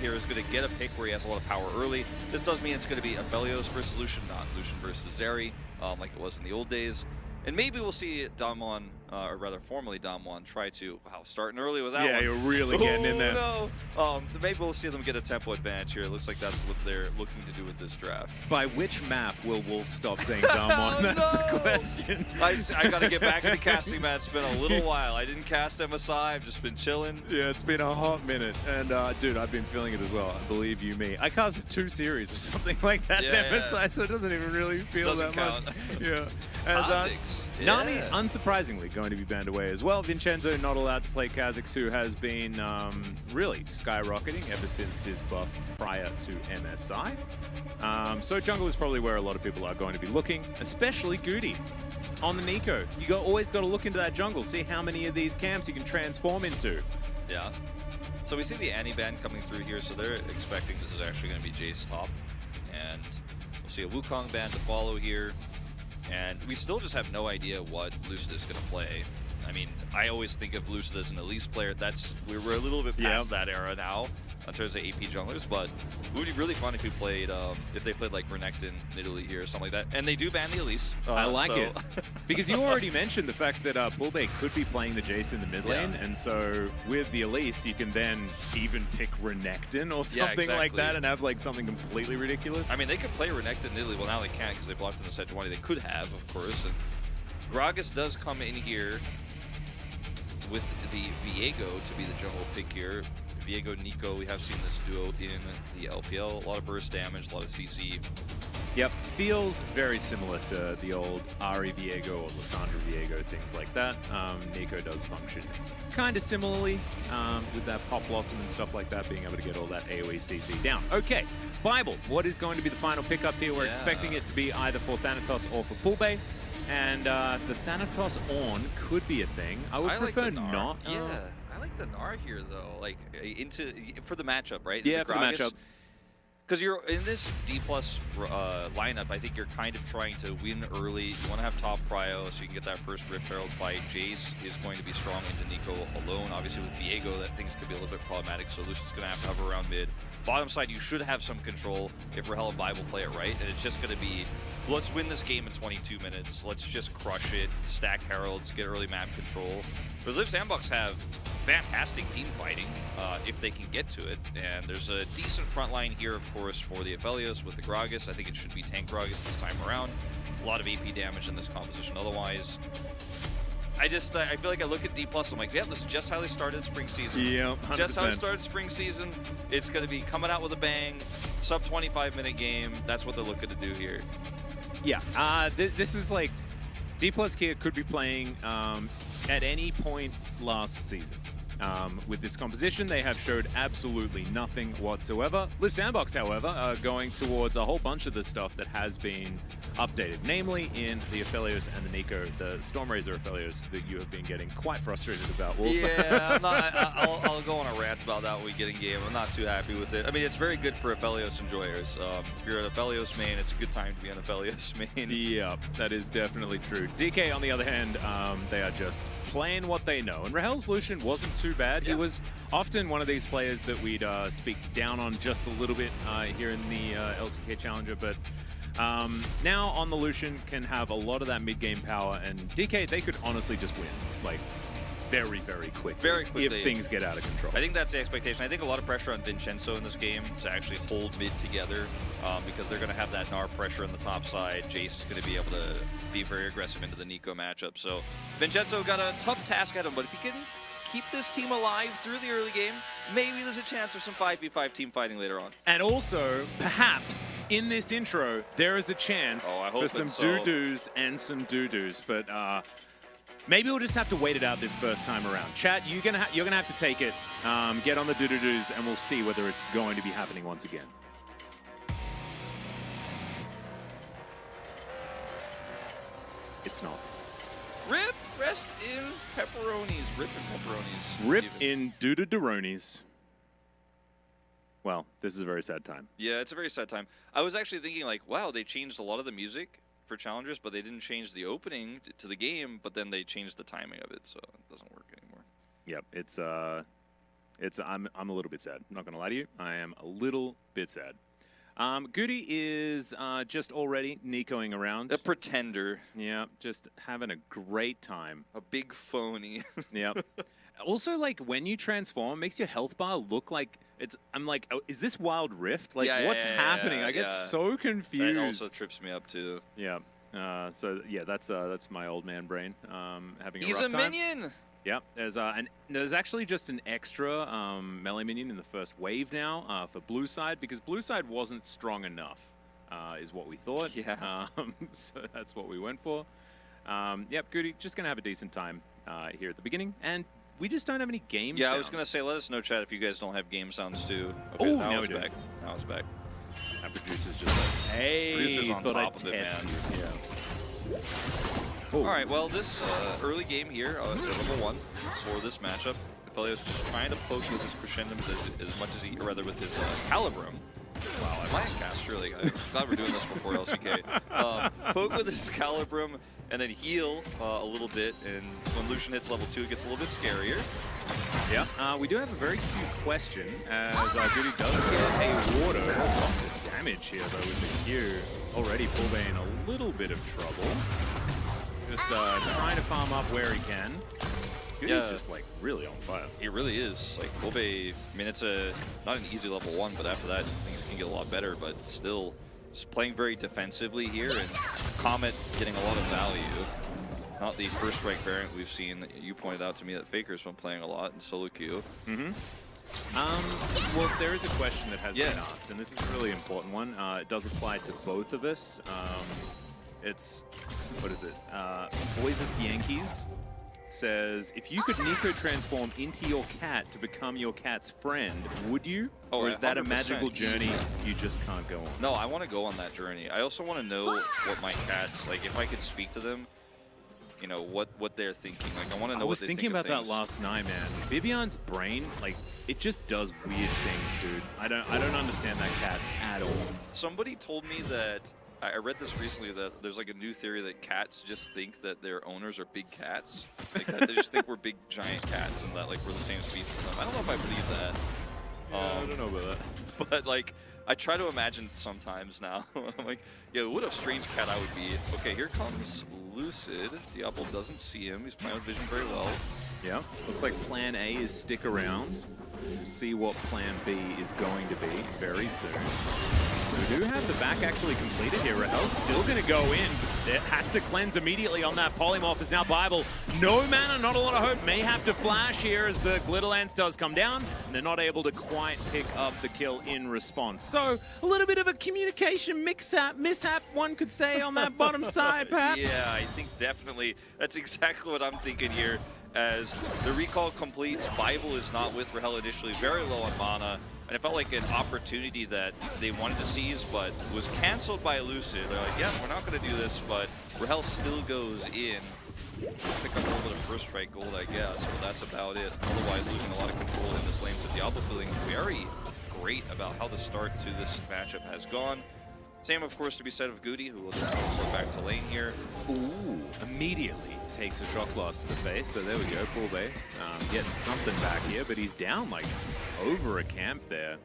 here is going to get a pick where he has a lot of power early. This does mean it's going to be Aphelios versus Lucian, not Lucian versus Zeri, like it was in the old days. And maybe we'll see Damwon, or rather formerly Damwon, try to, starting early with that one. Yeah, you're really getting in there. No. Maybe we'll see them get a tempo advantage here. It looks like that's what they're looking to do with this draft. By which map will Wolf stop saying Damwon? That's the question. I got to get back into casting, man. It's been a little while. I didn't cast MSI. I've just been chilling. Yeah, it's been a hot minute. And, dude, I've been feeling it as well. Believe you me. I casted 2 series or something like that in MSI, so it doesn't even really feel Doesn't that count. much. Yeah. As Nami, unsurprisingly, going to be banned away as well. Vincenzo not allowed to play Kha'Zix, who has been really skyrocketing ever since his buff prior to MSI. So jungle is probably where a lot of people are going to be looking, especially Goody on the Nico. You always got to look into that jungle, see how many of these camps you can transform into. Yeah. So we see the Annie ban coming through here, so they're expecting this is actually going to be Jace top. And we'll see a Wukong ban to follow here. And we still just have no idea what Lucid is going to play. I mean, I always think of Lucid as an Elise player. We're a little bit past that era now in terms of AP junglers, but it would be really fun if we played, if they played like Renekton, Nidalee here or something like that. And they do ban the Elise. I like it. Because you already mentioned the fact that Bulbay could be playing the Jace in the mid lane, and so with the Elise, you can then even pick Renekton or something like that and have like something completely ridiculous. I mean, they could play Renekton, Nidalee. Well, now they can't because they blocked in the Sejuani. They could have, of course. And Gragas does come in here with the Viego to be the jungle pick here. Viego, Nico, we have seen this duo in the LPL. A lot of burst damage, a lot of CC. Yep, feels very similar to the old Ari Viego or Lissandra Viego, things like that. Nico does function kind of similarly with that Pop Blossom and stuff like that, being able to get all that AoE CC down. Okay, Bible, what is going to be the final pickup here? We're expecting it to be either for Thanatos or for Pulbay. And the Thanatos on could be a thing. I would prefer not. Yeah, I like the Gnar here though. Like for the matchup, right? Yeah, for the matchup. Because you're in this D+ lineup, I think you're kind of trying to win early. You want to have top prio so you can get that first Rift Herald fight. Jace is going to be strong into Nico alone. Obviously with Viego, that things could be a little bit problematic. So Lucian's going to have to hover around mid. Bottom side, you should have some control if Rahel and Bible play it right. And it's just going to be, let's win this game in 22 minutes. Let's just crush it, stack Heralds, get early map control. Because Liv Sandbox have fantastic team fighting if they can get to it. And there's a decent front line here, of course, for the Aphelios with the Gragas. I think it should be tank Gragas this time around. A lot of AP damage in this composition otherwise. I feel like I look at D+, I'm like, yeah, this is just how they started spring season. Yeah, 100%. Just how they started spring season. It's going to be coming out with a bang, sub 25-minute game. That's what they're looking to do here. Yeah, this is like, D+ Kia could be playing at any point last season. With this composition, they have showed absolutely nothing whatsoever. Liv Sandbox, however, are going towards a whole bunch of the stuff that has been updated, namely in the Aphelios and the Nico, the Stormrazor Aphelios that you have been getting quite frustrated about, Wolf. Yeah, I'll go on a rant about that when we get in game. I'm not too happy with it. I mean, it's very good for Aphelios enjoyers. If you're an Aphelios main, it's a good time to be an Aphelios main. Yeah, that is definitely true. DK, on the other hand, they are just playing what they know. And Rahel's Lucian wasn't too bad. He was often one of these players that we'd speak down on just a little bit here in the LCK Challenger, but now on the Lucian can have a lot of that mid-game power, and DK, they could honestly just win, like, very, very quickly. Very quickly. If things get out of control. I think that's the expectation. I think a lot of pressure on Vincenzo in this game to actually hold mid together because they're going to have that Gnar pressure on the top side. Jace is going to be able to be very aggressive into the Nico matchup. So Vincenzo got a tough task at him, but if he can keep this team alive through the early game, maybe there's a chance of some 5v5 team fighting later on. And also, perhaps, in this intro, there is a chance for some doo-doos and some doo-doos, but maybe we'll just have to wait it out this first time around. Chat, you're gonna have to take it, get on the doo-doo-doos, and we'll see whether it's going to be happening once again. It's not. Rip, rest in pepperonis. Rip in pepperonis. Rip in doo-doo-doo-ronis. Well, this is a very sad time. Yeah, it's a very sad time. I was actually thinking, like, wow, they changed a lot of the music for challengers, but they didn't change the opening to the game, but then they changed the timing of it, so it doesn't work anymore. Yep, I'm a little bit sad. I'm not gonna lie to you. I am a little bit sad. Goody is just already Nicoing around. A pretender. Yeah, just having a great time. A big phony. Yep. Also, like, when you transform, it makes your health bar look like I'm like, oh, is this Wild Rift? Like, what's happening? I get so confused. That also trips me up, too. Yeah. So, yeah, that's my old man brain having a He's rough a time. minion! Yep, there's actually just an extra melee minion in the first wave now for blue side, because blue side wasn't strong enough, is what we thought. Yeah. So that's what we went for. Yep, Goody, just going to have a decent time here at the beginning, and we just don't have any game sounds. I was going to say, let us know, chat, if you guys don't have game sounds, too. Okay, now it's back. Now it's back. That producer's just like, hey, Producer's on thought top I'd of it, test man. you. Yeah. All right, well, this early game here, level 1 for this matchup, Aphelios just trying to poke with his Crescendum as much as he, or rather with his Calibrum. Wow, I might cast, really. I'm glad we're doing this before LCK. Poke with his Calibrum and then heal a little bit. And when Lucian hits level 2, it gets a little bit scarier. Yeah, we do have a very cute question, as Goody does get a water. Lots of damage here, though, with the Q. Already Pulbe in a little bit of trouble. Just trying to farm up where he can. Goody's just, like, really on fire. He really is. Like, Pulbe, I mean, it's not an easy level 1, but after that, things can get a lot better, but still just playing very defensively here, and Comet getting a lot of value. Not the first strike variant we've seen. You pointed out to me that Faker's been playing a lot in solo queue. Well, there is a question that has been asked, and this is a really important one. It does apply to both of us. It's, what is it? Boys' Yankees says, if you could Nico transform into your cat to become your cat's friend, would you? Oh, or is that a 100% magical journey you just can't go on? No, I want to go on that journey. I also want to know what my cats, like, if I could speak to them, you know, what they're thinking. Like, I want to know what they think thinking about of things. that last night, man. Bibion's brain, like, it just does weird things, dude. I don't understand that cat at all. Somebody told me that, I read this recently, that there's like a new theory that cats just think that their owners are big cats. Like, that they just think we're big giant cats and that, like, we're the same species as them. I don't know if I believe that. I don't know about that. But, like, I try to imagine sometimes now. I'm like, yeah, what a strange cat I would be. Okay, here comes Lucid. Diablo doesn't see him. He's playing with vision very well. Yeah, looks like plan A is stick around. We'll see what plan B is going to be very soon. So we do have the back actually completed here. Rahel's still going to go in. It has to cleanse immediately on that polymorph as now Bible. No mana, not a lot of hope. May have to flash here as the Glitter Lance does come down. And they're not able to quite pick up the kill in response. So a little bit of a communication mishap, one could say, on that bottom side, perhaps. Yeah, I think definitely that's exactly what I'm thinking here. As the recall completes, Bible is not with Rahel initially, very low on mana. And it felt like an opportunity that they wanted to seize, but was canceled by Lucid. They're like, yeah, we're not going to do this, but Rahel still goes in. Pick up a little bit of first strike gold, I guess, but that's about it. Otherwise, losing a lot of control in this lane. So Diablo feeling very great about how the start to this matchup has gone. Same, of course, to be said of Goody, who will just go back to lane here. Ooh, immediately takes a shock blast to the face. So there we go, Pulbe getting something back here, but he's down like over a camp there.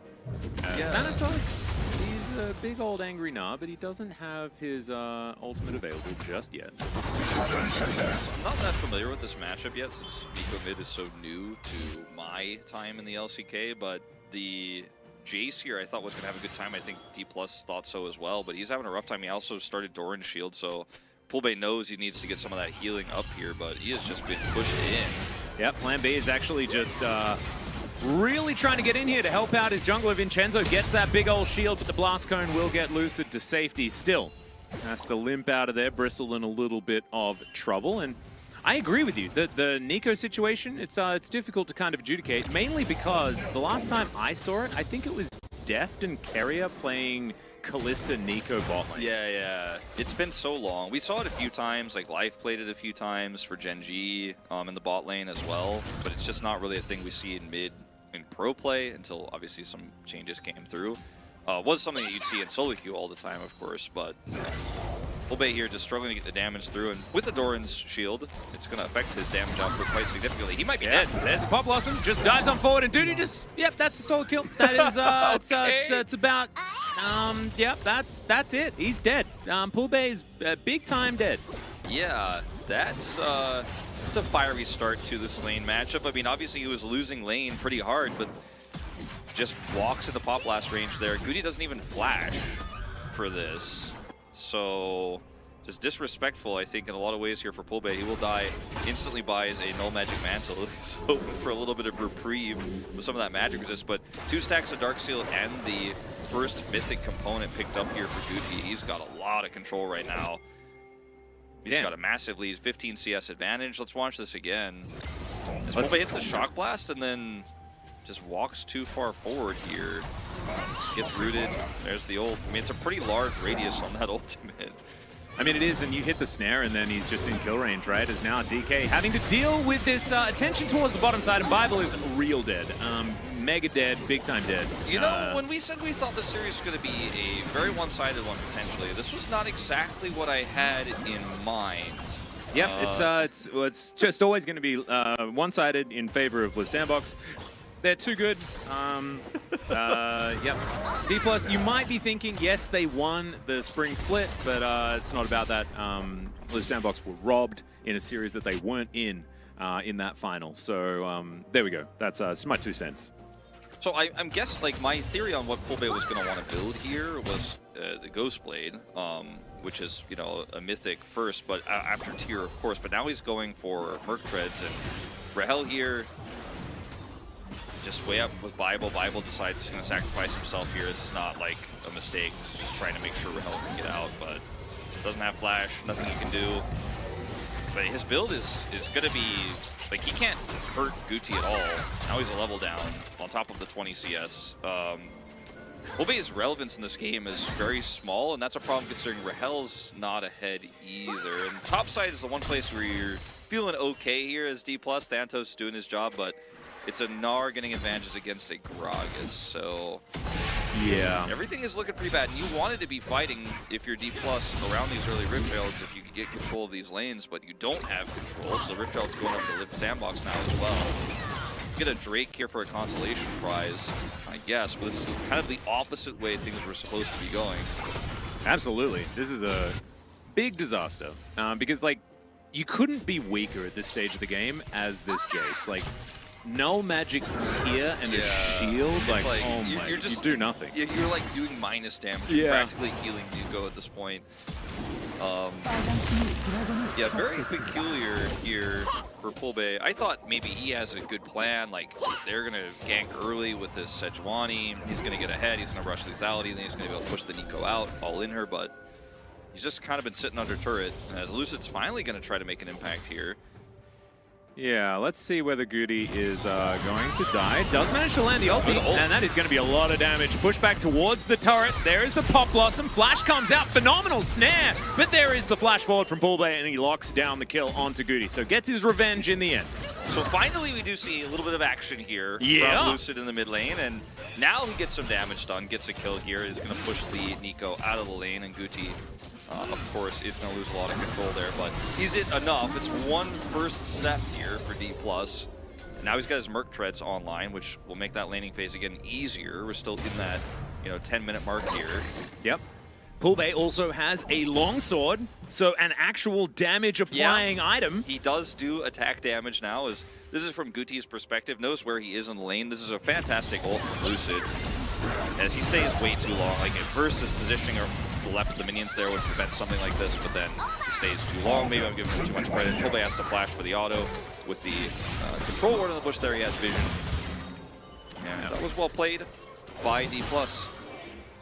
Thanatos, he's a big old angry knob, but he doesn't have his ultimate available just yet. I'm not that familiar with this matchup yet, since Miko Mid is so new to my time in the LCK, but the Jace here I thought was going to have a good time. I think D+ thought so as well, but he's having a rough time. He also started Doran's shield, so Pulbe knows he needs to get some of that healing up here, but he has just been pushed in. Yeah, plan B is actually just really trying to get in here to help out his jungler. Vincenzo gets that big old shield, but the blast cone will get Lucid to safety. Still has to limp out of there. Bristle in a little bit of trouble, and I agree with you. The Nico situation, it's difficult to kind of adjudicate, mainly because the last time I saw it, I think it was Deft and Keria playing Kalista Nico bot lane. Yeah. It's been so long. We saw it a few times, like Life played it a few times for Gen.G in the bot lane as well, but it's just not really a thing we see in mid and pro play until obviously some changes came through. Was something that you'd see in solo queue all the time, of course, but Pulbe here just struggling to get the damage through, and with the Doran's shield, it's going to affect his damage output quite significantly. He might be dead. There's the Pop Blossom, just dives on forward, and Duty just, yep, that's a solo kill. That is, it's about, yep, that's it. He's dead. Pulbe's big time dead. Yeah, that's a fiery start to this lane matchup. I mean, obviously he was losing lane pretty hard, but just walks in the Pop Blast range there. Goody doesn't even flash for this. So just disrespectful, I think, in a lot of ways here for Pulbe. He will die, instantly buys a Null Magic Mantle. He's hoping for a little bit of reprieve with some of that magic resist, but 2 stacks of Dark Seal and the first Mythic component picked up here for Guti. He's got a lot of control right now. He's got a massive lead, 15 CS advantage. Let's watch this again. As Pulbe hits the Shock Blast and then just walks too far forward here. Gets rooted. There's the ult. I mean, it's a pretty large radius on that ultimate. I mean, it is, and you hit the snare, and then he's just in kill range, right? As now DK having to deal with this attention towards the bottom side, and Bible is real dead. Mega dead, big time dead. You know, when we said we thought this series was going to be a very one-sided one, potentially, this was not exactly what I had in mind. Yep, it's just always going to be one-sided in favor of Live Sandbox. They're too good. Yep. D+, you might be thinking, yes, they won the spring split, but it's not about that. Live Sandbox were robbed in a series that they weren't in that final. So there we go. That's my 2 cents. So I'm guessing, like, my theory on what Poolbay was going to want to build here was the Ghost Blade, which is, you know, a mythic first, but after tier, of course. But now he's going for Merc Treads, and Rahel here just way up with Bible. Bible decides he's going to sacrifice himself here. This is not, like, a mistake. This is just trying to make sure Rahel can get out, but doesn't have flash, nothing he can do. But his build is going to be, like, he can't hurt Guti at all. Now he's a level down on top of the 20 CS. Poolbay's relevance in this game is very small, and that's a problem considering Rahel's not ahead either. And top side is the one place where you're feeling okay here as D+. Thantos doing his job, but it's a Gnar getting advantages against a Gragas, so yeah, everything is looking pretty bad. And you wanted to be fighting, if you're D+, around these early Rift Heralds if you could get control of these lanes, but you don't have control, so Rift Herald's going up to Live Sandbox now as well. Get a Drake here for a consolation prize, I guess, but this is kind of the opposite way things were supposed to be going. Absolutely. This is a big disaster because, like, you couldn't be weaker at this stage of the game as this Jace. Like, no magic tier and a shield, like oh my, you do nothing. You're like doing minus damage, you're practically healing Nico at this point. Yeah, very peculiar here for Poolbay. I thought maybe he has a good plan, like they're gonna gank early with this Sejuani, he's gonna get ahead, he's gonna rush lethality, then he's gonna be able to push the Nico out, all in her, but he's just kind of been sitting under turret, as Lucid's finally gonna try to make an impact here. Yeah, let's see whether Goody is going to die. Does manage to land the ulti, and that is going to be a lot of damage. Push back towards the turret. There is the Pop Blossom. Flash comes out. Phenomenal snare. But there is the flash forward from Poolbay, and he locks down the kill onto Goody. So gets his revenge in the end. So finally we do see a little bit of action here from Lucid in the mid lane, and now he gets some damage done, gets a kill here, is going to push the Nico out of the lane, and Guti of course, is going to lose a lot of control there, but is it enough? It's one first step here for D+. And now he's got his Merc Treads online, which will make that laning phase again easier. We're still in that, 10-minute mark here. Yep. Poolbay also has a longsword, so an actual damage-applying item. He does do attack damage now. This is from Guti's perspective. Notice where he is in the lane. This is a fantastic ult from Lucid, as he stays way too long. Like, at first, his positioning to the left of the minions there would prevent something like this, but then he stays too long. Maybe I'm giving him too much credit. Poolbay has to flash for the auto. With the control ward in the bush there, he has vision. And that was well played by D+.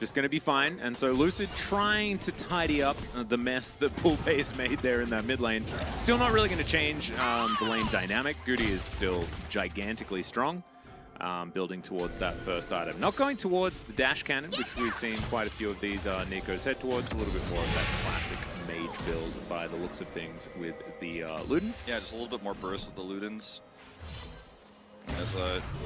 Just going to be fine. And so Lucid trying to tidy up the mess that Poolbay has made there in that mid lane. Still not really going to change the lane dynamic. Goody is still gigantically strong. Building towards that first item. Not going towards the dash cannon, which we've seen quite a few of these Nikos head towards. A little bit more of that classic mage build by the looks of things with the Ludens. Yeah, just a little bit more burst with the Ludens. As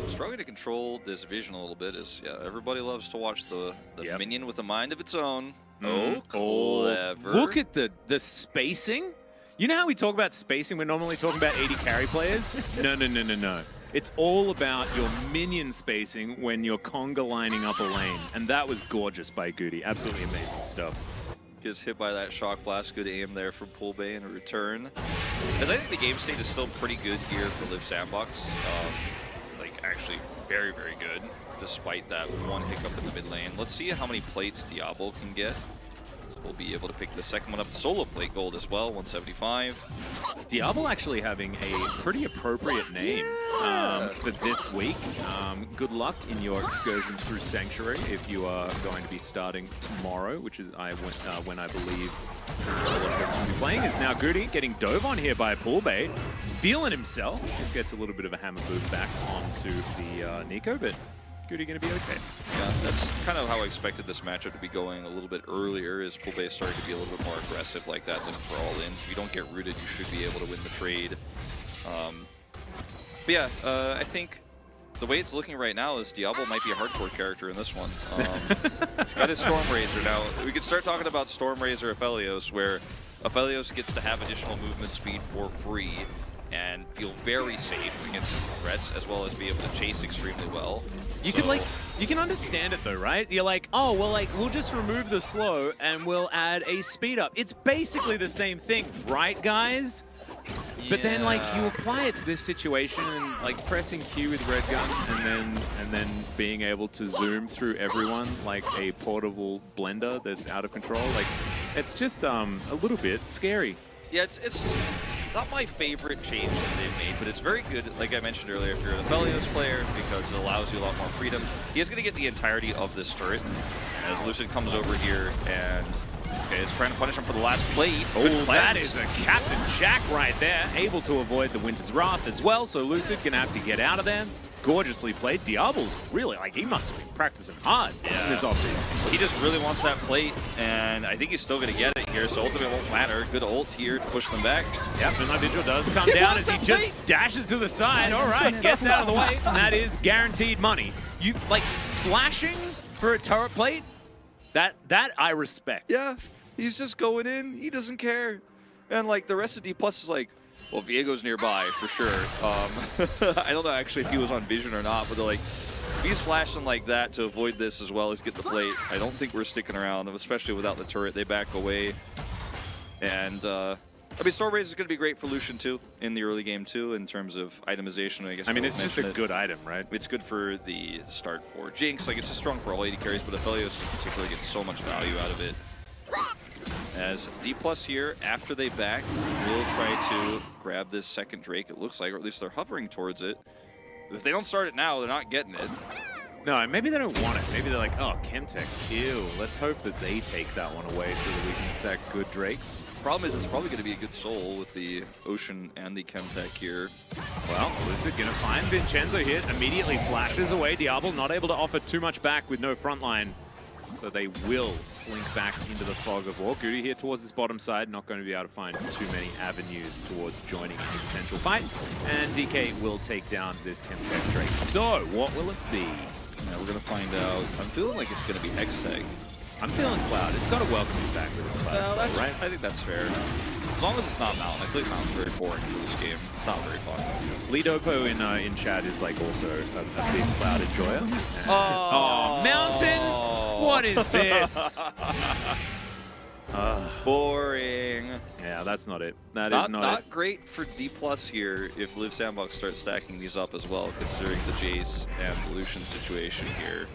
struggling to control this vision a little bit, as everybody loves to watch the minion with a mind of its own. Oh, clever. Look at the spacing. You know how we talk about spacing? We're normally talking about 80 carry players. No. It's all about your minion spacing when you're conga lining up a lane, and that was gorgeous by Goody. Absolutely amazing stuff. Gets hit by that shock blast. Good aim there from Poolbay in return. As I think the game state is still pretty good here for Live Sandbox. Like, actually very, very good, despite that one hiccup in the mid lane. Let's see how many plates Diablo can get. So we'll be able to pick the second one up. Solo plate gold as well, 175. Diablo actually having a pretty appropriate name for this week. Good luck in your excursion through Sanctuary if you are going to be starting tomorrow, which is when I believe will be playing. Is now Goody getting dove on here by Poolbay. Feeling himself. Just gets a little bit of a hammer boot back onto the Nico, but Goody going to be okay. Yeah, that's kind of how I expected this matchup to be going a little bit earlier, is Poolbay started to be a little bit more aggressive like that than for all ins. If you don't get rooted, you should be able to win the trade. But yeah, I think the way it's looking right now is Diablo might be a hardcore character in this one. He's got his Stormrazor now. We could start talking about Stormrazor Aphelios, where Aphelios gets to have additional movement speed for free and feel very safe against threats, as well as be able to chase extremely well. You can understand it though, right? You're like, oh, well, like, we'll just remove the slow and we'll add a speed up. It's basically the same thing, right, guys? But then, like, you apply it to this situation and, like, pressing Q with red gun and then being able to zoom through everyone like a portable blender that's out of control. Like, it's just a little bit scary. Yeah, it's not my favorite change that they've made, but it's very good, like I mentioned earlier, if you're an Aphelios player, because it allows you a lot more freedom. He is going to get the entirety of this turret as Lucid comes over here and is trying to punish him for the last plate. Oh, that is a Captain Jack right there, able to avoid the Winter's Wrath as well, so Lucid gonna have to get out of there. Gorgeously played. Diablo's really, like, he must have been practicing hard in this offseason. He just really wants that plate, and I think he's still going to get it here, so ultimately it won't matter. Good ult here to push them back. Yep, and that Vigil does come down as he just dashes to the side. All right, gets out of the way, and that is guaranteed money. You, like, flashing for a turret plate? That I respect. Yeah, he's just going in. He doesn't care. And, like, the rest of D+ is like, well, Viego's nearby, for sure. I don't know, actually, if he was on vision or not, but they're like, if he's flashing like that to avoid this as well as get the plate, I don't think we're sticking around, especially without the turret. They back away. And, I mean, Stormraze is going to be great for Lucian, too, in the early game, too, in terms of itemization, I guess. I mean, it's just a good item, right? It's good for the start for Jinx. Like, it's just strong for all AD carries, but Aphelios in particular gets so much value out of it. As D+ here, after they back, will try to grab this second Drake, it looks like, or at least they're hovering towards it. If they don't start it now, they're not getting it. No, maybe they don't want it. Maybe they're like, oh, Chemtech, ew. Let's hope that they take that one away so that we can stack good Drakes. Problem is, it's probably going to be a good soul with the Ocean and the Chemtech here. Well, Lucid gonna find Vincenzo here, immediately flashes away. Diablo not able to offer too much back with no front line. So they will slink back into the fog of war. Goody here towards this bottom side, not going to be able to find too many avenues towards joining any potential fight. And DK will take down this Chemtech Drake. So, what will it be? Yeah, we're going to find out. I'm feeling like it's going to be Hextech. I'm feeling Cloud. It's got to welcome you back with a Cloud, Well, right? I think that's fair. As long as it's not Mountain. I feel like Mountain's very boring for this game. It's not very fun. Lidopo in chat is like also a big Cloud enjoyer. Oh, Mountain! What is this? Boring. Yeah, that's not it. That is not it. Great for D+ here if Live Sandbox starts stacking these up as well, considering the Jace and the Lucian situation here.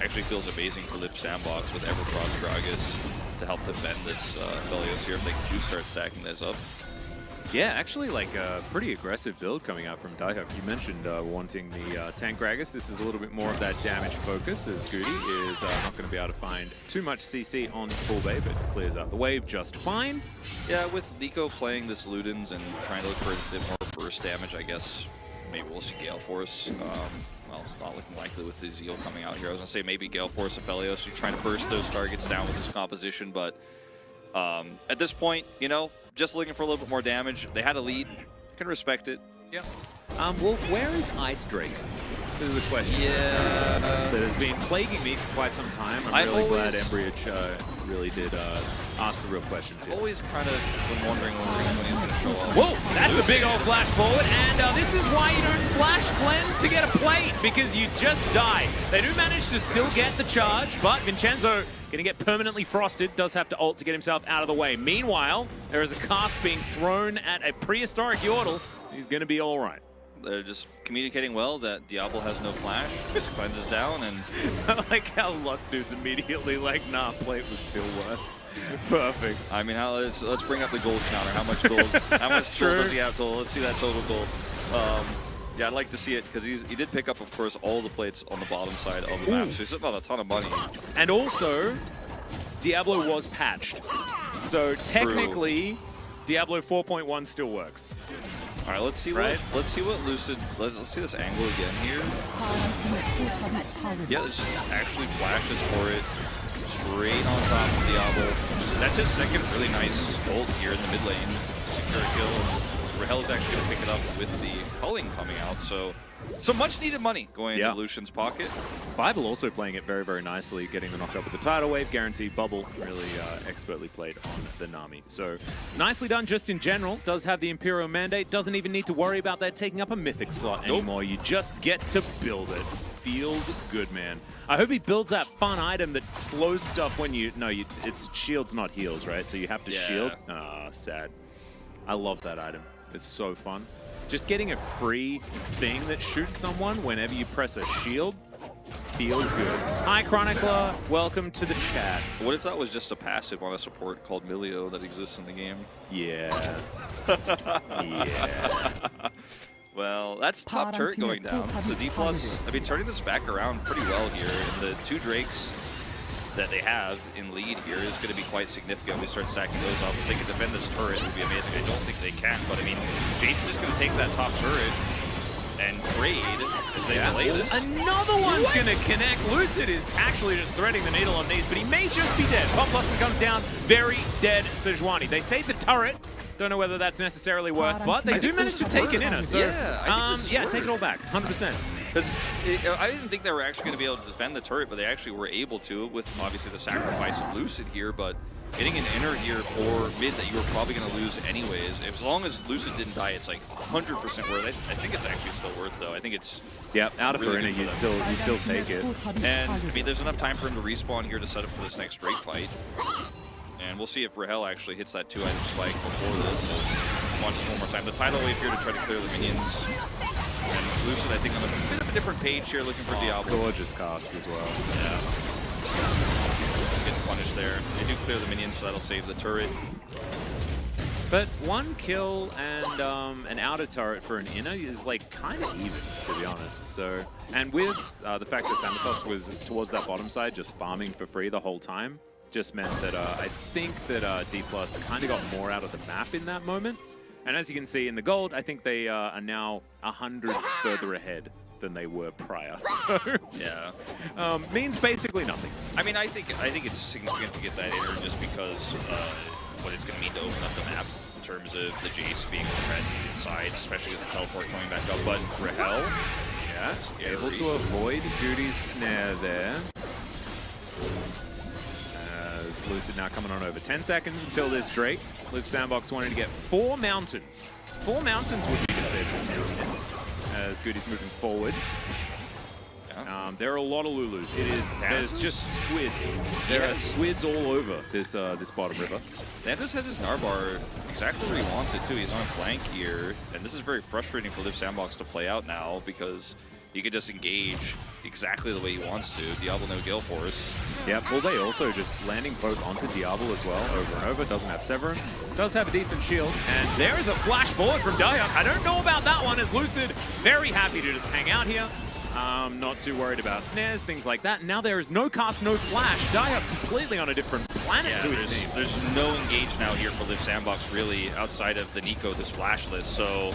Actually feels amazing for Live Sandbox with Everfrost Gragas to help defend this Aphelios here if they do start stacking this up. Yeah, actually, like a pretty aggressive build coming out from Daihuck. You mentioned wanting the tank Gragas. This is a little bit more of that damage focus, as Goody is not going to be able to find too much CC on full bay, but clears out the wave just fine. Yeah, with Nico playing this Ludens and trying to look for a bit more burst damage, I guess maybe we'll see Gale Force. Well, not looking likely with the Zeal coming out here. I was going to say maybe Gale Force, Aphelios, you're trying to burst those targets down with this composition, but at this point, you know, just looking for a little bit more damage. They had a lead. Can respect it. Yeah. Well, where is Ice Drake? This is a question that has been plaguing me for quite some time. I'm really glad Embryage really did ask the real questions here. I've always kind of been wondering when he's going to show up. Whoa, that's a big old flash forward, and this is why you don't flash cleanse to get a plate, because you just die. They do manage to still get the charge, but Vincenzo gonna get permanently frosted, does have to ult to get himself out of the way. Meanwhile, there is a cask being thrown at a prehistoric Yordle. He's gonna be all right. They're just communicating well that Diablo has no flash, gets cleanses down, and I like how Luck Dude's immediately like, nah, plate was still worth. Perfect. I mean, let's bring up the gold counter. How much gold? How much gold does he have total? Let's see that total gold. Yeah, I'd like to see it because he did pick up, of course, all the plates on the bottom side of the map, so he's sitting on a ton of money. And also, Diablo was patched, so technically, Diablo 4.1 still works. All right, let's see what Lucid. Let's see this angle again here. Yeah, this actually flashes for it straight on top of Diablo. That's his second really nice ult here in the mid lane. Secure kill. Rahel's actually going to pick it up with the culling coming out. So some much needed money going into Lucian's pocket. Bible also playing it very, very nicely, getting the knockup with the tidal wave, guaranteed bubble, really expertly played on the Nami. So nicely done just in general, does have the Imperial Mandate, doesn't even need to worry about that taking up a Mythic slot anymore. You just get to build it. Feels good, man. I hope he builds that fun item that slows stuff when you, it's shields, not heals, right? So you have to shield. Ah, sad. I love that item. It's so fun. Just getting a free thing that shoots someone whenever you press a shield feels good. Hi, Chronicler. Welcome to the chat. What if that was just a passive on a support called Milio that exists in the game? Yeah. Yeah. Well, that's top turret going down. So D+, I mean, turning this back around pretty well here. And the 2 Drakes that they have in lead here is going to be quite significant. We start stacking those up. If they can defend this turret, it would be amazing. I don't think they can, but I mean, Jason's just going to take that top turret and trade as they delay this. Another one's going to connect. Lucid is actually just threading the needle on these, but he may just be dead. Pop Blossom comes down, very dead Sejuani. They save the turret. Don't know whether that's necessarily worth, but they do manage to take it in us. So, yeah, take it all back, 100%. Because I didn't think they were actually going to be able to defend the turret, but they actually were able to with obviously the sacrifice of Lucid here. But hitting an inner here for mid that you were probably going to lose anyways. As long as Lucid didn't die, it's like 100% worth it. I think it's actually still worth though. I think it's out of really arena, you still take it. And I mean, there's enough time for him to respawn here to set up for this next Drake fight. And we'll see if Rahel actually hits that 2-item spike before this. Launches one more time. The tidal wave here to try to clear the minions. And Lucid, I think, on a bit of a different page here, looking for Diablo. Gorgeous cast as well. Yeah. Getting punished there. They do clear the minions, so that'll save the turret. But 1 kill and an outer turret for an inner is like kind of even, to be honest. So, and with the fact that Thanatos was towards that bottom side, just farming for free the whole time, just meant that I think that D+ kind of got more out of the map in that moment. And as you can see in the gold, I think they are now 100 further ahead than they were prior. So yeah, means basically nothing. I mean, I think it's significant to get that inner just because what it's going to mean to open up the map in terms of the Jace being a threat inside, especially with the teleport coming back up. But Rahel, able to avoid Goody's snare there. Lucid now coming on over 10 seconds until this Drake. Luke Sandbox wanting to get 4 mountains. 4 mountains would be the favourites down this, as Goody's moving forward. There are a lot of Lulus. There's just squids. There are squids all over this this bottom river. Thanatos has his Narbar exactly where he wants it too. He's on flank here, and this is very frustrating for Liv Sandbox to play out now because he could just engage exactly the way he wants to. Diablo no Gale Force. Yeah, well, they also just landing poke onto Diablo as well, over and over. Doesn't have Severin. Does have a decent shield. And there is a flash forward from Diak. I don't know about that one, as Lucid very happy to just hang out here. Not too worried about snares, things like that. Now there is no cast, no flash. Diak completely on a different planet to his team. There's no engage now here for Liv Sandbox, really, outside of the Nico, this flashless. So,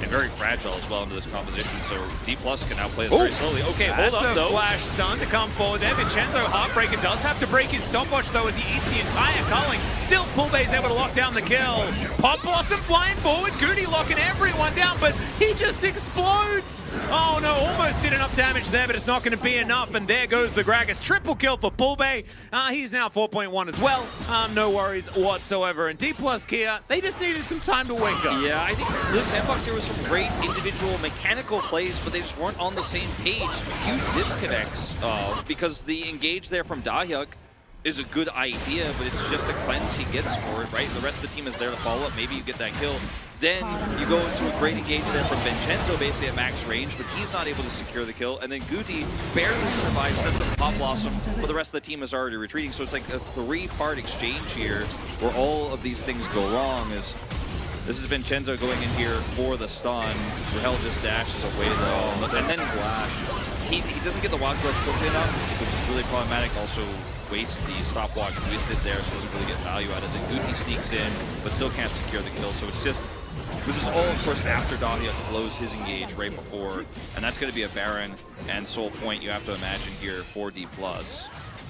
and very fragile as well into this composition. So D+ can now play this very slowly. Okay, hold up though. That's a flash stun to come forward there. Vincenzo Heartbreaker does have to break his stopwatch though as he eats the entire culling. Still, Pulbe's able to lock down the kill. Pop Blossom flying forward. Goody locking everyone down, but he just explodes. Oh no, almost did enough damage there, but it's not going to be enough. And there goes the Gragas. Triple kill for Pulbe. He's now 4.1 as well. No worries whatsoever. And D+ Kia, they just needed some time to wake up. Yeah, I think Liv Sandbox here was some great individual mechanical plays, but they just weren't on the same page. Huge disconnects because the engage there from Dahyuk is a good idea, but it's just a cleanse he gets for it, right? The rest of the team is there to follow up. Maybe you get that kill. Then you go into a great engage there from Vincenzo, basically at max range, but he's not able to secure the kill. And then Guti barely survives, sets up Pop Blossom, but the rest of the team is already retreating. So it's like a 3-part exchange here where all of these things go wrong. This is Vincenzo going in here for the stun. Rahel just dashes away though. And then he doesn't get the wild growth quickly enough, which is really problematic. Also wastes the stopwatch with it there, so doesn't really get value out of it. Guti sneaks in, but still can't secure the kill. So it's just, this is all, of course, after Dahyuk blows his engage right before. And that's going to be a Baron and Soul Point, you have to imagine, here for D+.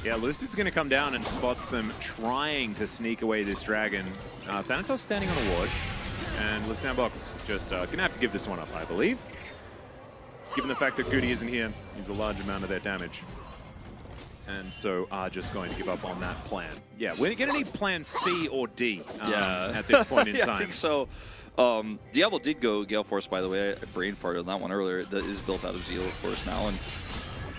Yeah, Lucid's going to come down and spots them trying to sneak away this dragon. Thanatos standing on a ward. And Liv Sandbox just gonna have to give this one up, I believe. Given the fact that Goody isn't here, he's a large amount of their damage. And so are just going to give up on that plan. Yeah, we're gonna need plan C or D at this point in yeah, time. I think so. Diablo did go Gale Force, by the way. I brain farted on that one earlier. That is built out of Zeal, of course, now. And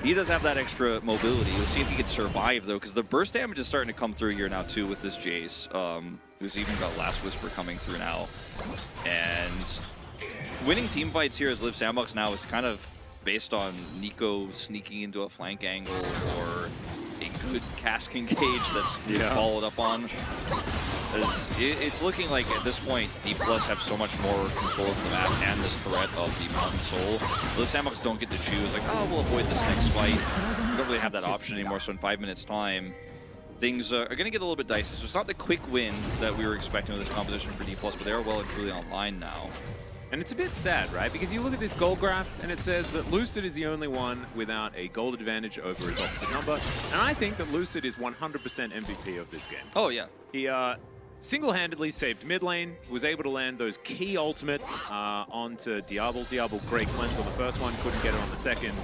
he does have that extra mobility. We'll see if he can survive, though, because the burst damage is starting to come through here now, too, with this Jace. Who's even got Last Whisper coming through now. And winning team fights here as Liv Sandbox now is kind of based on Nico sneaking into a flank angle or a good cask engage that's followed up on. It's looking like at this point, D+ have so much more control of the map and this threat of the Mountain Soul. The Sandbox don't get to choose, like, oh, we'll avoid this next fight. We don't really have that option anymore, so in 5 minutes' time, things are going to get a little bit dicey. So it's not the quick win that we were expecting with this composition for D+, but they are well and truly online now. And it's a bit sad, right? Because you look at this gold graph and it says that Lucid is the only one without a gold advantage over his opposite number. And I think that Lucid is 100% MVP of this game. Oh, yeah. He single-handedly saved mid lane, was able to land those key ultimates onto Diablo. Diablo, great cleanse on the first one, couldn't get it on the second.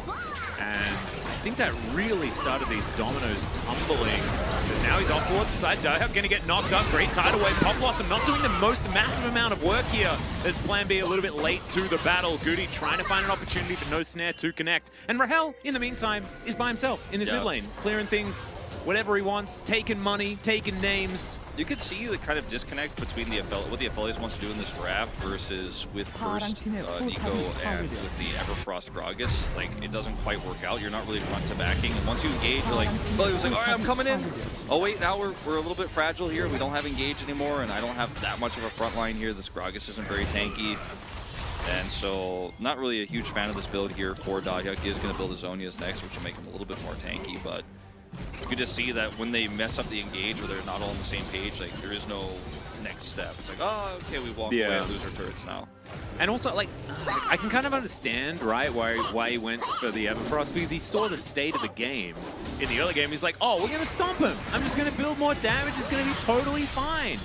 And I think that really started these dominoes tumbling. Because now he's off towards the side. Dihub going to get knocked up. Great tidal wave. Pop Blossom not doing the most massive amount of work here. There's Plan B a little bit late to the battle. Goody trying to find an opportunity, but no snare to connect. And Rahel, in the meantime, is by himself in this mid lane, clearing things, whatever he wants, taking money, taking names. You could see the kind of disconnect between what the Affiliates wants to do in this draft versus with Burst, Nico, and with the Everfrost Gragas. Like, it doesn't quite work out. You're not really front to backing. And once you engage, you're like, well, he was like, all right, I'm coming in. Oh, wait, now we're a little bit fragile here. We don't have engage anymore, and I don't have that much of a front line here. This Gragas isn't very tanky. And so, not really a huge fan of this build here for Dahyuk. He is going to build his Zonias next, which will make him a little bit more tanky, but you can just see that when they mess up the engage where they're not all on the same page, like, there is no next step. It's like, oh, okay, we walk away and lose our turrets now. And also, like, I can kind of understand, right, why he went for the Everfrost, because he saw the state of the game. In the early game, he's like, oh, we're going to stomp him. I'm just going to build more damage. It's going to be totally fine.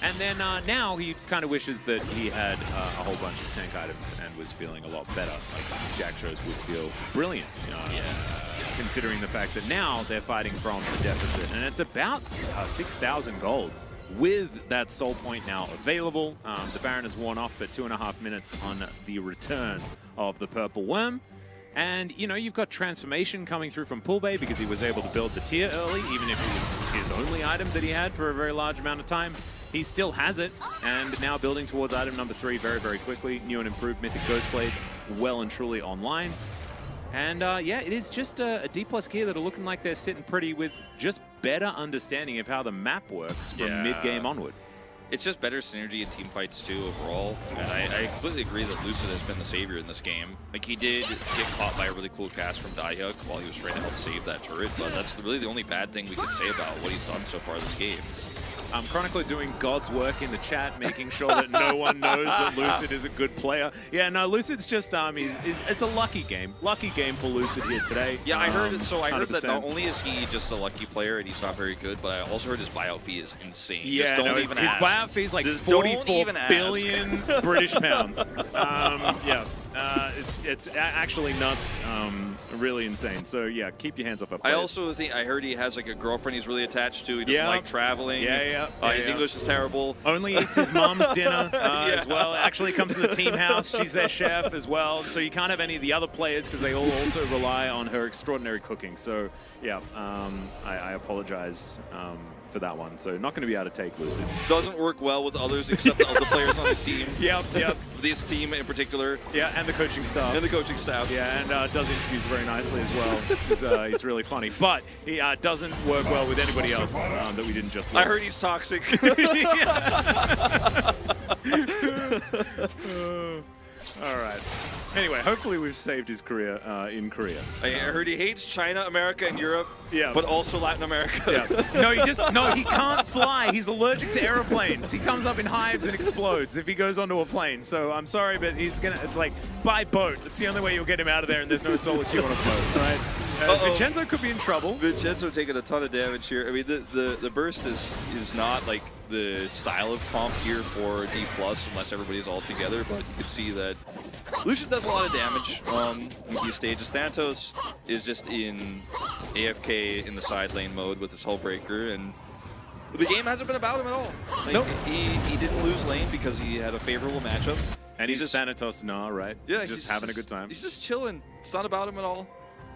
And then now he kind of wishes that he had a whole bunch of tank items and was feeling a lot better. Like, Jack Shows would feel brilliant. Considering the fact that now they're fighting from a deficit. And it's about 6,000 gold with that soul point now available. The Baron has worn off, but 2.5 minutes on the return of the Purple Worm. And, you know, you've got Transformation coming through from Poolbay because he was able to build the tier early, even if it was his only item that he had for a very large amount of time. He still has it, and now building towards item number 3 very, very quickly. New and improved Mythic Ghostblade well and truly online. And yeah, it is just a D+ gear that are looking like they're sitting pretty with just better understanding of how the map works from mid-game onward. It's just better synergy in team fights too overall. And I completely agree that Lucid has been the savior in this game. Like, he did get caught by a really cool cast from Dahyuk while he was trying to help save that turret, but that's really the only bad thing we can say about what he's done so far this game. Chronicler doing God's work in the chat, making sure that no one knows that Lucid is a good player. Yeah, no, Lucid's just it's a lucky game for Lucid here today. Yeah, I heard it. So I heard that not only is he just a lucky player and he's not very good, but I also heard his buyout fee is insane. Yeah, just don't his even ask. buyout fee is like Just 44 don't even billion British pounds. Yeah. It's actually nuts, really insane. So yeah, keep your hands off up. I also think I heard he has like a girlfriend he's really attached to. He doesn't like traveling. His English is terrible. Only eats his mom's dinner as well. Actually comes to the team house. She's their chef as well. So you can't have any of the other players because they all also rely on her extraordinary cooking. So yeah, I apologize for that one. So not going to be able to take Lucid. Doesn't work well with others except the other players on his team. Yep. This team in particular. Yeah, and the coaching staff. Yeah, and does interviews very nicely as well. He's really funny. But he doesn't work well with anybody else that we didn't just list. I heard he's toxic. All right. Anyway, hopefully we've saved his career in Korea. I heard he hates China, America, and Europe. Yeah. But also Latin America. Yeah. He can't fly. He's allergic to airplanes. He comes up in hives and explodes if he goes onto a plane. So I'm sorry, but it's like by boat. That's the only way you'll get him out of there, and there's no solo queue on a boat, right? as Vincenzo could be in trouble. Vincenzo taking a ton of damage here. I mean, the burst is not like the style of comp here for D+ unless everybody's all together, but you can see that Lucian does a lot of damage in these stages. Thanatos is just in AFK in the side lane mode with his Hullbreaker, and the game hasn't been about him at all. Like, Nope. He didn't lose lane because he had a favorable matchup. And he's Thanatos now, right? Yeah, he's just having a good time. He's just chilling. It's not about him at all.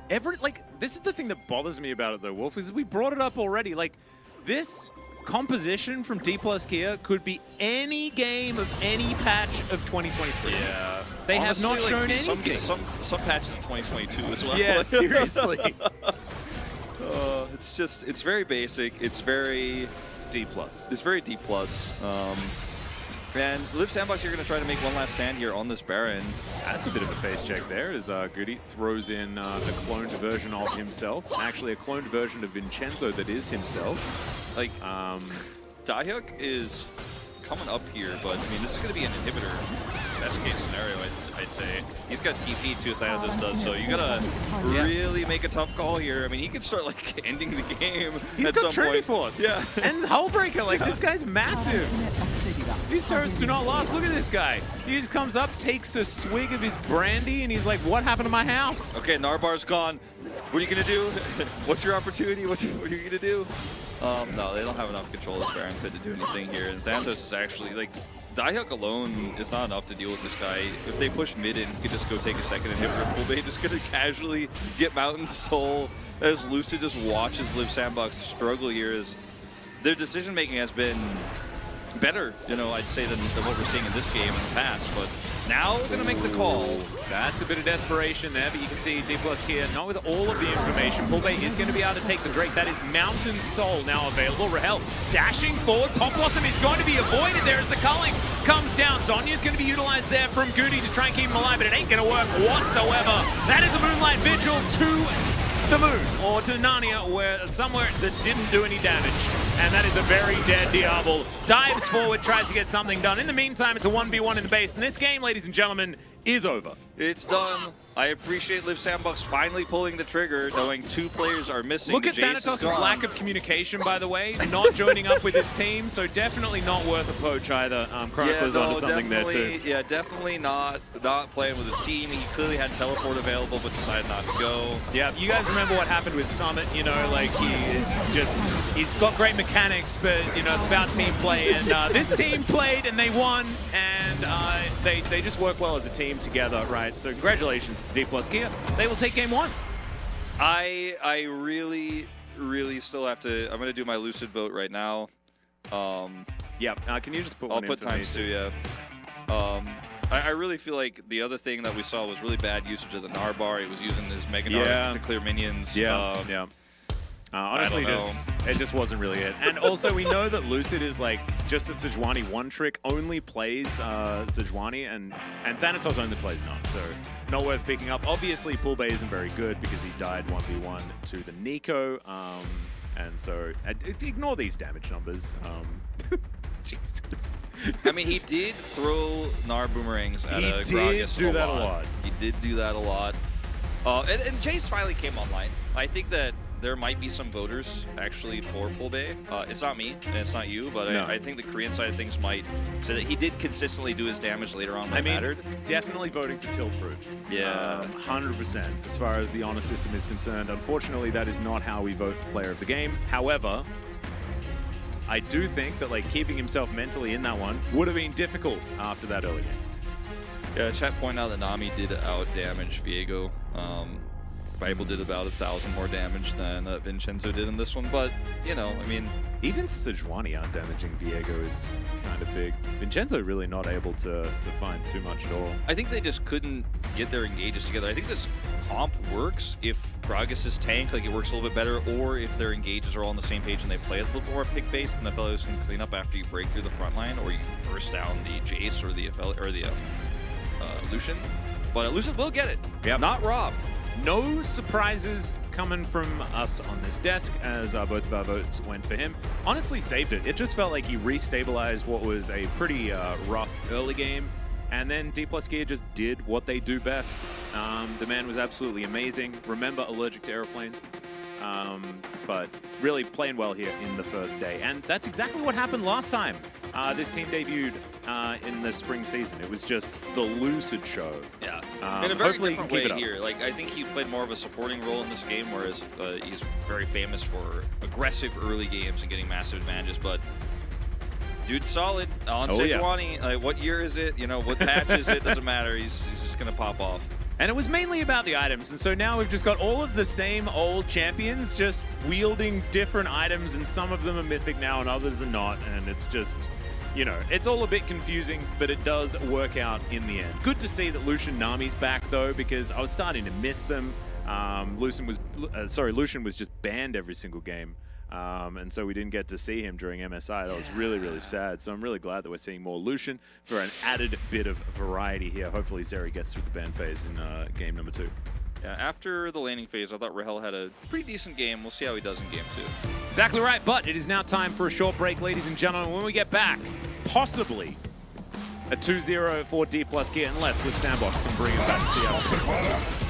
This is the thing that bothers me about it though, Wolf, is we brought it up already. Like, this composition from D+ Kia could be any game of any patch of 2023. Yeah. They Honestly, have not shown like, anything. Some patches of 2022 as well. Yeah, seriously. It's very basic. It's very D+. It's very D+. And Live Sandbox, you're going to try to make one last stand here on this Baron. That's a bit of a face check there as Goody throws in a cloned version of himself. Actually, a cloned version of Vincenzo that is himself. Like, Dahyuk is coming up here, but I mean, this is going to be an inhibitor. Best case scenario, I'd say. He's got TP too, Thanatos does, so you gotta really make a tough call here. I mean, he could start like ending the game He's at got some Trinity point. Force. Yeah. And Hullbreaker, like, this guy's massive. These turrets do not last. Look at this guy. He just comes up, takes a swig of his brandy, and he's like, what happened to my house? Okay, Narbar's gone. What are you gonna do? What's your opportunity? What are you gonna do? No, they don't have enough control as Baron Pit to do anything here. And Thanatos is actually, like, Dahyuk alone is not enough to deal with this guy. If they push mid in, he could just go take a second inhibitor. Pulbay just gonna casually get Mountain Soul as Lucid just watches Live Sandbox struggle here. As their decision making has been better, you know, I'd say, than what we're seeing in this game in the past. But now we're gonna make the call. That's a bit of desperation there, but you can see D+ Kia not with all of the information. Pulbay is going to be able to take the Drake. That is Mountain Soul now available. Rahel dashing forward. Pop Blossom is going to be avoided there as the culling comes down. Zonya's going to be utilized there from Goody to try and keep him alive, but it ain't going to work whatsoever. That is a Moonlight Vigil to the moon, or to Narnia, where somewhere that didn't do any damage. And that is a very dead Diablo. Dives forward, tries to get something done. In the meantime, it's a 1v1 in the base. And this game, ladies and gentlemen, is over. It's done. I appreciate Live Sandbox finally pulling the trigger, knowing two players are missing. Look at Jace is Thanatos' gone. lack of communication, by the way, not joining up with his team, so definitely not worth a poach either. Chronicler's onto something there too. Yeah, definitely not playing with his team. He clearly had teleport available, but decided not to go. Yeah, you guys remember what happened with Summit, you know, like he's got great mechanics, but, you know, it's about team play, and this team played and they won, and they just work well as a team together, right? So congratulations to D+ Kia. They will take game one. I really still have to. I'm gonna do my Lucid vote right now. Yeah, can you just put I'll one in put for me times two, yeah. I really feel like the other thing that we saw was really bad usage of the Narbar. He was using his Mega Narb to clear minions. Yeah. Honestly, it just wasn't really it. And also, we know that Lucid is like just a Sejuani one trick, only plays Sejuani, and Thanatos only plays none, so not worth picking up. Obviously, Pulbay isn't very good because he died 1v1 to the Nico, and so ignore these damage numbers. Jesus. I mean, he did throw Nar boomerangs at a Gragas He did do that a lot. He did do that a lot. And Jace finally came online. I think that there might be some voters actually for Pulbay. It's not me and it's not you, but No. I think the Korean side of things might say that he did consistently do his damage later on that mattered. Definitely voting for Tilt Proof. Yeah. 100% as far as the honor system is concerned. Unfortunately, that is not how we vote for player of the game. However, I do think that like keeping himself mentally in that one would have been difficult after that early game. Yeah, chat pointed out that Nami did out damage Viego. Bible did about 1,000 more damage than Vincenzo did in this one, but you know, I mean, even Sejuani out damaging Viego is kind of big. Vincenzo really not able to find too much at all. I think they just couldn't get their engages together. I think this comp works if Gragas' tank, like it works a little bit better, or if their engages are all on the same page and they play a little more pick-based, and the fellows can clean up after you break through the front line, or you burst down the Jace or the Lucian. But Lucian will get it. Yep. Not robbed. No surprises coming from us on this desk as both of our votes went for him. Honestly, saved it. It just felt like he restabilized what was a pretty rough early game And then D plus Gear just did what they do best. The man was absolutely amazing. Remember, allergic to airplanes. But really playing well here in the first day. And that's exactly what happened last time this team debuted in the spring season. It was just the Lucid show. Yeah, in a very hopefully different he can way keep it up. here. Like, I think he played more of a supporting role in this game, whereas he's very famous for aggressive early games and getting massive advantages. But dude's solid on Sejuani. Like, what year is it? You know, what patch is it? Doesn't matter. He's just gonna pop off. And it was mainly about the items, and so now we've just got all of the same old champions just wielding different items, and some of them are mythic now and others are not, and it's just, you know, it's all a bit confusing, but it does work out in the end. Good to see that Lucian Nami's back though, because I was starting to miss them. Lucian was just banned every single game. And so we didn't get to see him during MSI. That was really, really sad. So I'm really glad that we're seeing more Lucian for an added bit of variety here. Hopefully Zeri gets through the ban phase in game number 2. Yeah, after the laning phase, I thought Rahel had a pretty decent game. We'll see how he does in game 2. Exactly right, but it is now time for a short break, ladies and gentlemen. When we get back, possibly a 2-0 for D plus Gear, unless Liv Sandbox can bring it back to Seattle.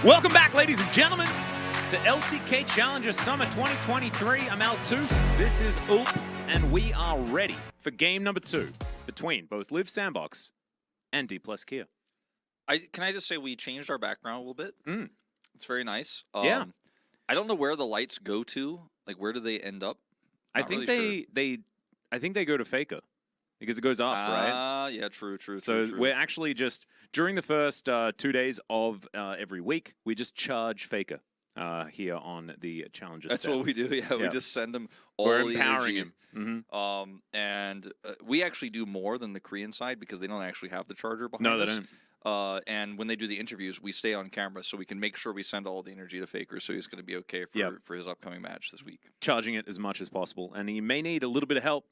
Welcome back, ladies and gentlemen, to LCK Challenger Summer 2023. I'm Altus, this is Ulp, and we are ready for game number 2 between both Live Sandbox and D+ Kia. Can I just say we changed our background a little bit? It's very nice. Yeah. I don't know where the lights go to. Like, where do they end up? I think they go to Faker because it goes up, right? Yeah, true. So true. we're actually just during the first 2 days of every week, we just charge Faker here on the Challenger. That's set. what we do. Yeah, we just send them all We're the empowering energy. him. And we actually do more than the Korean side because they don't actually have the charger behind No, us. they don't. And when they do the interviews, we stay on camera so we can make sure we send all the energy to Faker so he's going to be okay for his upcoming match this week. Charging it as much as possible, and he may need a little bit of help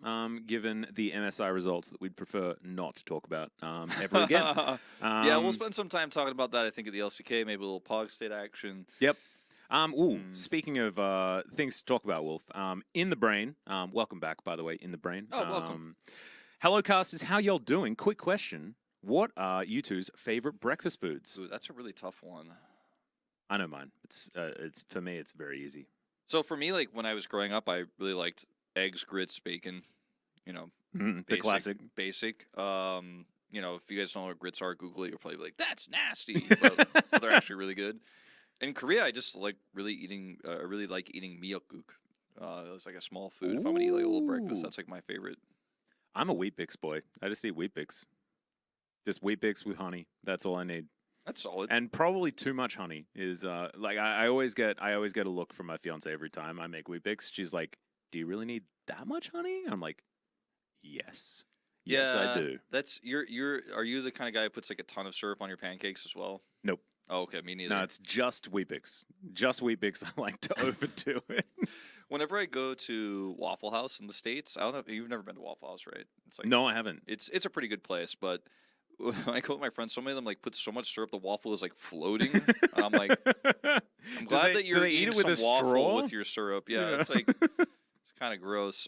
given the MSI results that we'd prefer not to talk about ever again. Yeah, we'll spend some time talking about that, I think, at the LCK, maybe a little Pog State action. Yep. Speaking of things to talk about, Wolf, In the Brain, welcome back, by the way, In the Brain. Oh, welcome. Hello, casters, how y'all doing? Quick question. What are you two's favorite breakfast foods? Ooh, that's a really tough one. I know mine. It's for me, it's very easy. So for me, like when I was growing up, I really liked eggs, grits, bacon. You know, the classic. Basic. You know, if you guys don't know what grits are, Google it. You'll probably be like, "That's nasty," but they're actually really good. In Korea, I just like really eating. I really like eating myeokguk. It's like a small food. If I'm gonna eat like a little breakfast, that's like my favorite. I'm a Wheat Bix boy. I just eat Wheat Bix. Just Wheat Bix with honey. That's all I need. That's solid. And probably too much honey is like I always get a look from my fiance every time I make Wheat Bix. She's like, "Do you really need that much honey?" I'm like, "Yes, yes, I do." That's Are you the kind of guy who puts like a ton of syrup on your pancakes as well? Nope. Oh, okay, me neither. No, it's just Wheat Bix. Just Wheat Bix. I like to overdo it. Whenever I go to Waffle House in the States, I don't know. You've never been to Waffle House, right? It's like, No, I haven't. It's a pretty good place, but when I go with my friends, so many of them like put so much syrup the waffle is like floating. And I'm like, I'm glad that you're eating some waffle with your syrup. Yeah, it's like it's kind of gross.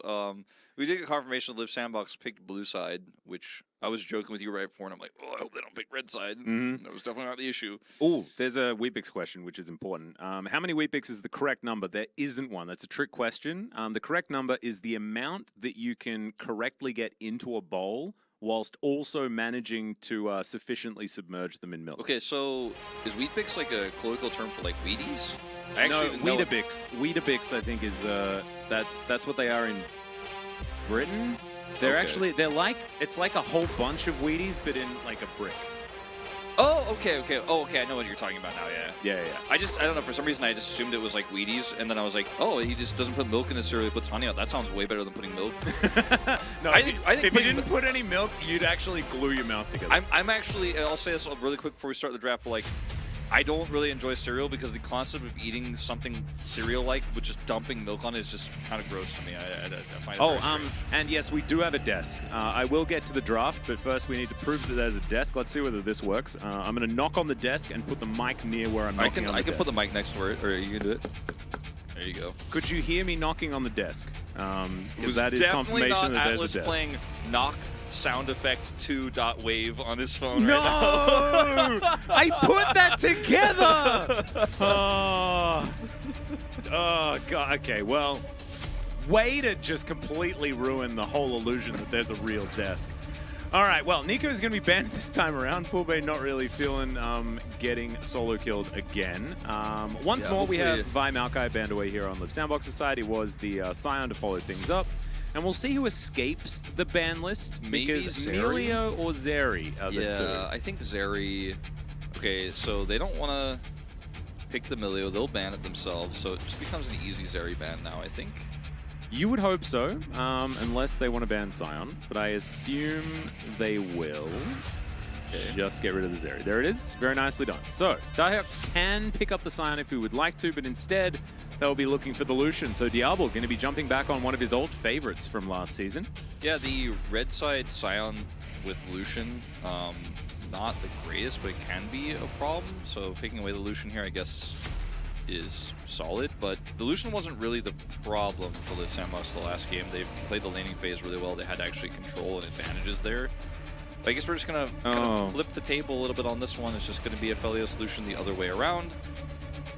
We did get confirmation Live Sandbox picked blue side, which I was joking with you right before, and I'm like, oh, I hope they don't pick red side. That was definitely not the issue. Oh, there's a Wheat Bix question, which is important. How many Wheat Bix is the correct number? There isn't one. That's a trick question. The correct number is the amount that you can correctly get into a bowl whilst also managing to sufficiently submerge them in milk. Okay, so is Wheat Bix like a colloquial term for like Wheaties? No, Weetabix. Weetabix, I think, is that's what they are in Britain. They're actually it's like a whole bunch of Wheaties, but in like a brick. Oh, okay. Oh, okay. I know what you're talking about now. Yeah. Yeah. I don't know. For some reason, I just assumed it was like Wheaties, and then I was like, oh, he just doesn't put milk in his cereal. He puts honey out. That sounds way better than putting milk. No, I think if you didn't put any milk, you'd actually glue your mouth together. I'm actually. I'll say this really quick before we start the draft. But like, I don't really enjoy cereal because the concept of eating something cereal-like with just dumping milk on it is just kind of gross to me. I find it very strange. And yes, we do have a desk. I will get to the draft, but first we need to prove that there's a desk. Let's see whether this works. I'm going to knock on the desk and put the mic near where I'm knocking on the desk. I can put the mic next to it, or you can do it. There you go. Could you hear me knocking on the desk? Because that is confirmation that there's a desk. Playing knock sound effect 2.wave on his phone No! right now. I put that together! Oh, God. Okay, well, way to just completely ruin the whole illusion that there's a real desk. All right, well, Nico is going to be banned this time around. Poolbay not really feeling getting solo killed again. Once more, we have Vi Maokai banned away here on Live Sandbox Society. Was the Scion to follow things up. And we'll see who escapes the ban list, because Emilio or Zeri are the two. Yeah, I think Zeri... Okay, so they don't want to pick the Emilio. They'll ban it themselves, so it just becomes an easy Zeri ban now, I think. You would hope so, unless they want to ban Scion, but I assume they will. Okay. Just get rid of the Zeri. There it is. Very nicely done. So, Daihyuk can pick up the Scion if he would like to, but instead, they'll be looking for the Lucian. So Diablo going to be jumping back on one of his old favorites from last season. Yeah, the red side Scion with Lucian, not the greatest, but it can be a problem. So picking away the Lucian here, I guess, is solid. But the Lucian wasn't really the problem for the Sandbox the last game. They played the laning phase really well. They had actually control and advantages there. I guess we're just going to kind of flip the table a little bit on this one. It's just going to be a Felio solution the other way around.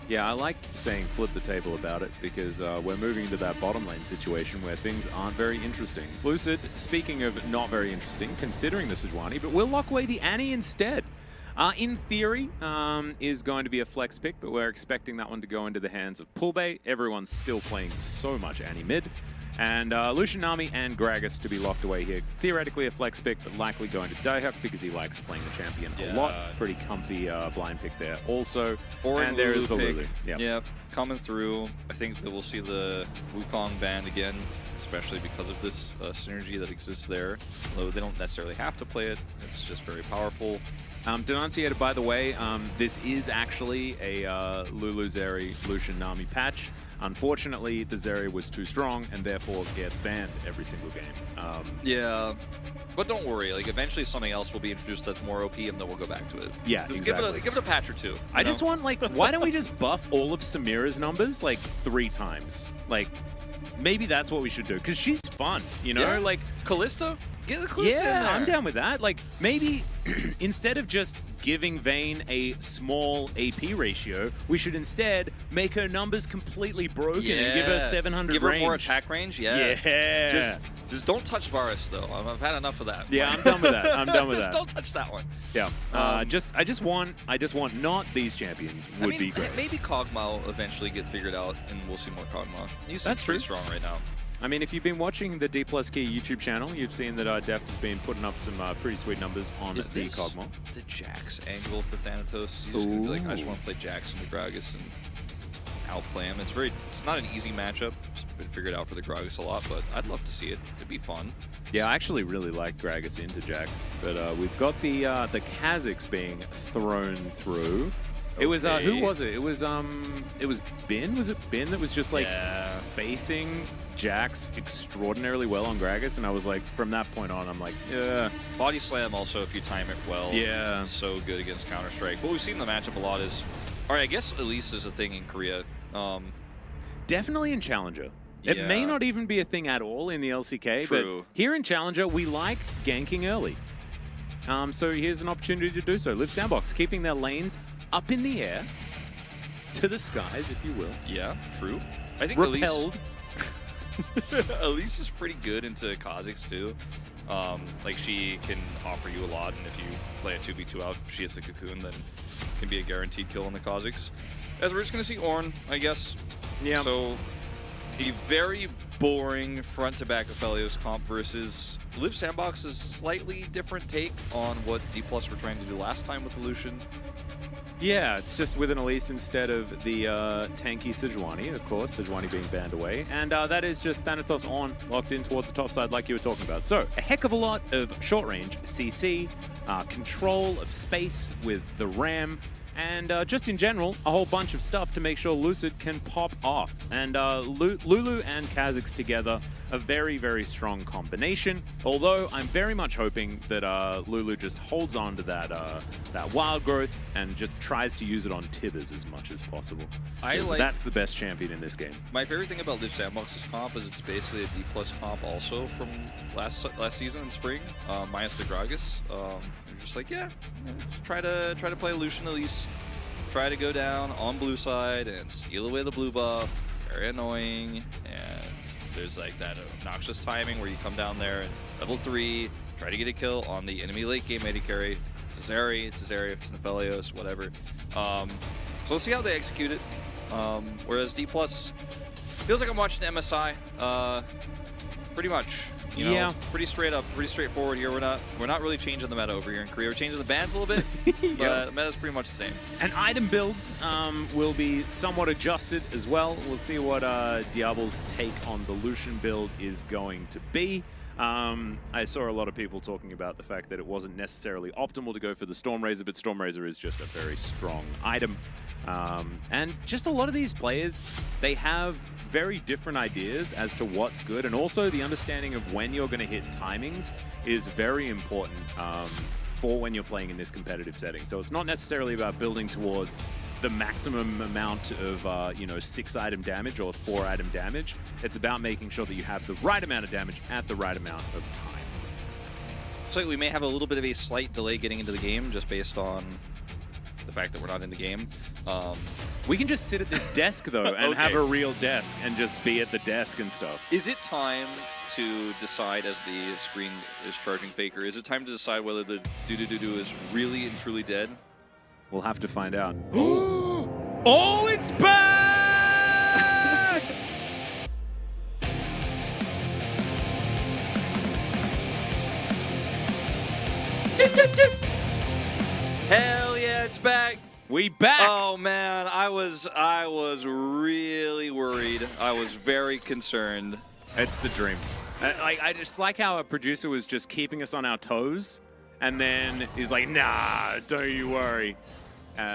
Yeah, I like saying flip the table about it because we're moving into that bottom lane situation where things aren't very interesting. Lucid, speaking of not very interesting, considering the Sejuani, but we'll lock away the Annie instead. In theory, is going to be a flex pick, but we're expecting that one to go into the hands of Poolbay. Everyone's still playing so much Annie mid. And Lucian Nami and Gragas to be locked away here. Theoretically a flex pick, but likely going to Daihyuk because he likes playing the champion a lot. Pretty comfy blind pick there also. And there is the Lulu. Yep, coming through. I think that we'll see the Wukong banned again, especially because of this synergy that exists there. Although they don't necessarily have to play it, it's just very powerful. Denunciated, by the way, this is actually a Lulu Zeri Lucian Nami patch. Unfortunately, the Zeri was too strong and therefore gets banned every single game. Yeah, but don't worry. Like eventually, something else will be introduced that's more OP, and then we'll go back to it. Yeah, just exactly. give it a patch or two. I just want why don't we just buff all of Samira's numbers like 3 times? Like, maybe that's what we should do because she's fun. You know, like Kalista. Get the Kalista in there. I'm down with that. Like maybe instead of just giving Vayne a small AP ratio, we should instead make her numbers completely broken and give her 700 Give range. her more attack range. Yeah. Just don't touch Varus though. I've had enough of that. Yeah, I'm done with that. I'm done with just that. Don't touch that one. Yeah. I just want not these champions would be great. Maybe Kog'Maw will eventually get figured out, and we'll see more Kog'Maw. He's That's pretty true. strong right now. I mean, if you've been watching the D+K YouTube channel, you've seen that Deft has been putting up some pretty sweet numbers on the Kog'Maw. The Jax angle for Thanatos? He's just gonna be like, I just want to play Jax into Gragas and outplay him. It's not an easy matchup. It's been figured out for the Gragas a lot, but I'd love to see it. It'd be fun. Yeah, I actually really like Gragas into Jax, but we've got the Kazakhs being thrown through. It was who was it? It was Bin. Was it Bin that was just like spacing Jax extraordinarily well on Gragas? And I was like, from that point on, I'm like, yeah. Body slam also, if you time it well. Yeah. So good against Counter-Strike. What we've seen in the matchup a lot is, all right, I guess Elise is a thing in Korea. Definitely in Challenger. It may not even be a thing at all in the LCK, True. but here in Challenger, we like ganking early. So here's an opportunity to do so. Live Sandbox, keeping their lanes up in the air, to the skies, if you will. Yeah, true. I think Repelled. Elise is pretty good into Kazakhs too. Like she can offer you a lot, and if you play a 2v2 out, if she hits the cocoon, then it can be a guaranteed kill on the Kazakhs. As we're just gonna see Ornn, I guess. Yeah. So a very boring front to back of Felio's comp versus Live Sandbox's slightly different take on what D+ were trying to do last time with Lucian. Yeah, it's just with an Elise instead of the tanky Sejuani, of course, Sejuani being banned away. And that is just Thanatos on, locked in towards the top side like you were talking about. So, a heck of a lot of short-range CC, control of space with the Ram, and just in general, a whole bunch of stuff to make sure Lucid can pop off. And Lulu and Kazakhs together, a very, very strong combination. Although I'm very much hoping that Lulu just holds on to that wild growth and just tries to use it on Tibbers as much as possible. That's the best champion in this game. My favorite thing about Live Sandbox's comp is it's basically a D+ comp also from last season in spring, minus the Gragas. You're just like, yeah, let's try to play Lucian Elise. Try to go down on blue side and steal away the blue buff. Very annoying. And there's like that obnoxious timing where you come down there at level 3, try to get a kill on the enemy late game AD carry. It's a Zeri, it's Nefelios, whatever. So we'll see how they execute it. Whereas D+ feels like I'm watching MSI. Pretty much. You know, pretty straight up, pretty straightforward here. We're not really changing the meta over here in Korea. We're changing the bans a little bit, but the meta's pretty much the same. And item builds will be somewhat adjusted as well. We'll see what Diablo's take on the Lucian build is going to be. I saw a lot of people talking about the fact that it wasn't necessarily optimal to go for the Stormrazor, but Stormrazor is just a very strong item. And just a lot of these players, they have very different ideas as to what's good, and also the understanding of when you're going to hit timings is very important for when you're playing in this competitive setting. So it's not necessarily about building towards the maximum amount of 6-item damage or 4-item damage. It's about making sure that you have the right amount of damage at the right amount of time. Looks like we may have a little bit of a slight delay getting into the game just based on the fact that we're not in the game. We can just sit at this desk, though, and Okay. have a real desk and just be at the desk and stuff. Is it time to decide, as the screen is charging Faker, is it time to decide whether the do-do-do-do is really and truly dead? We'll have to find out. Oh, it's back! Hell yeah, it's back! We back! Oh man, I was really worried. I was very concerned. It's the dream. I just like how a producer was just keeping us on our toes, and then he's like, nah, don't you worry.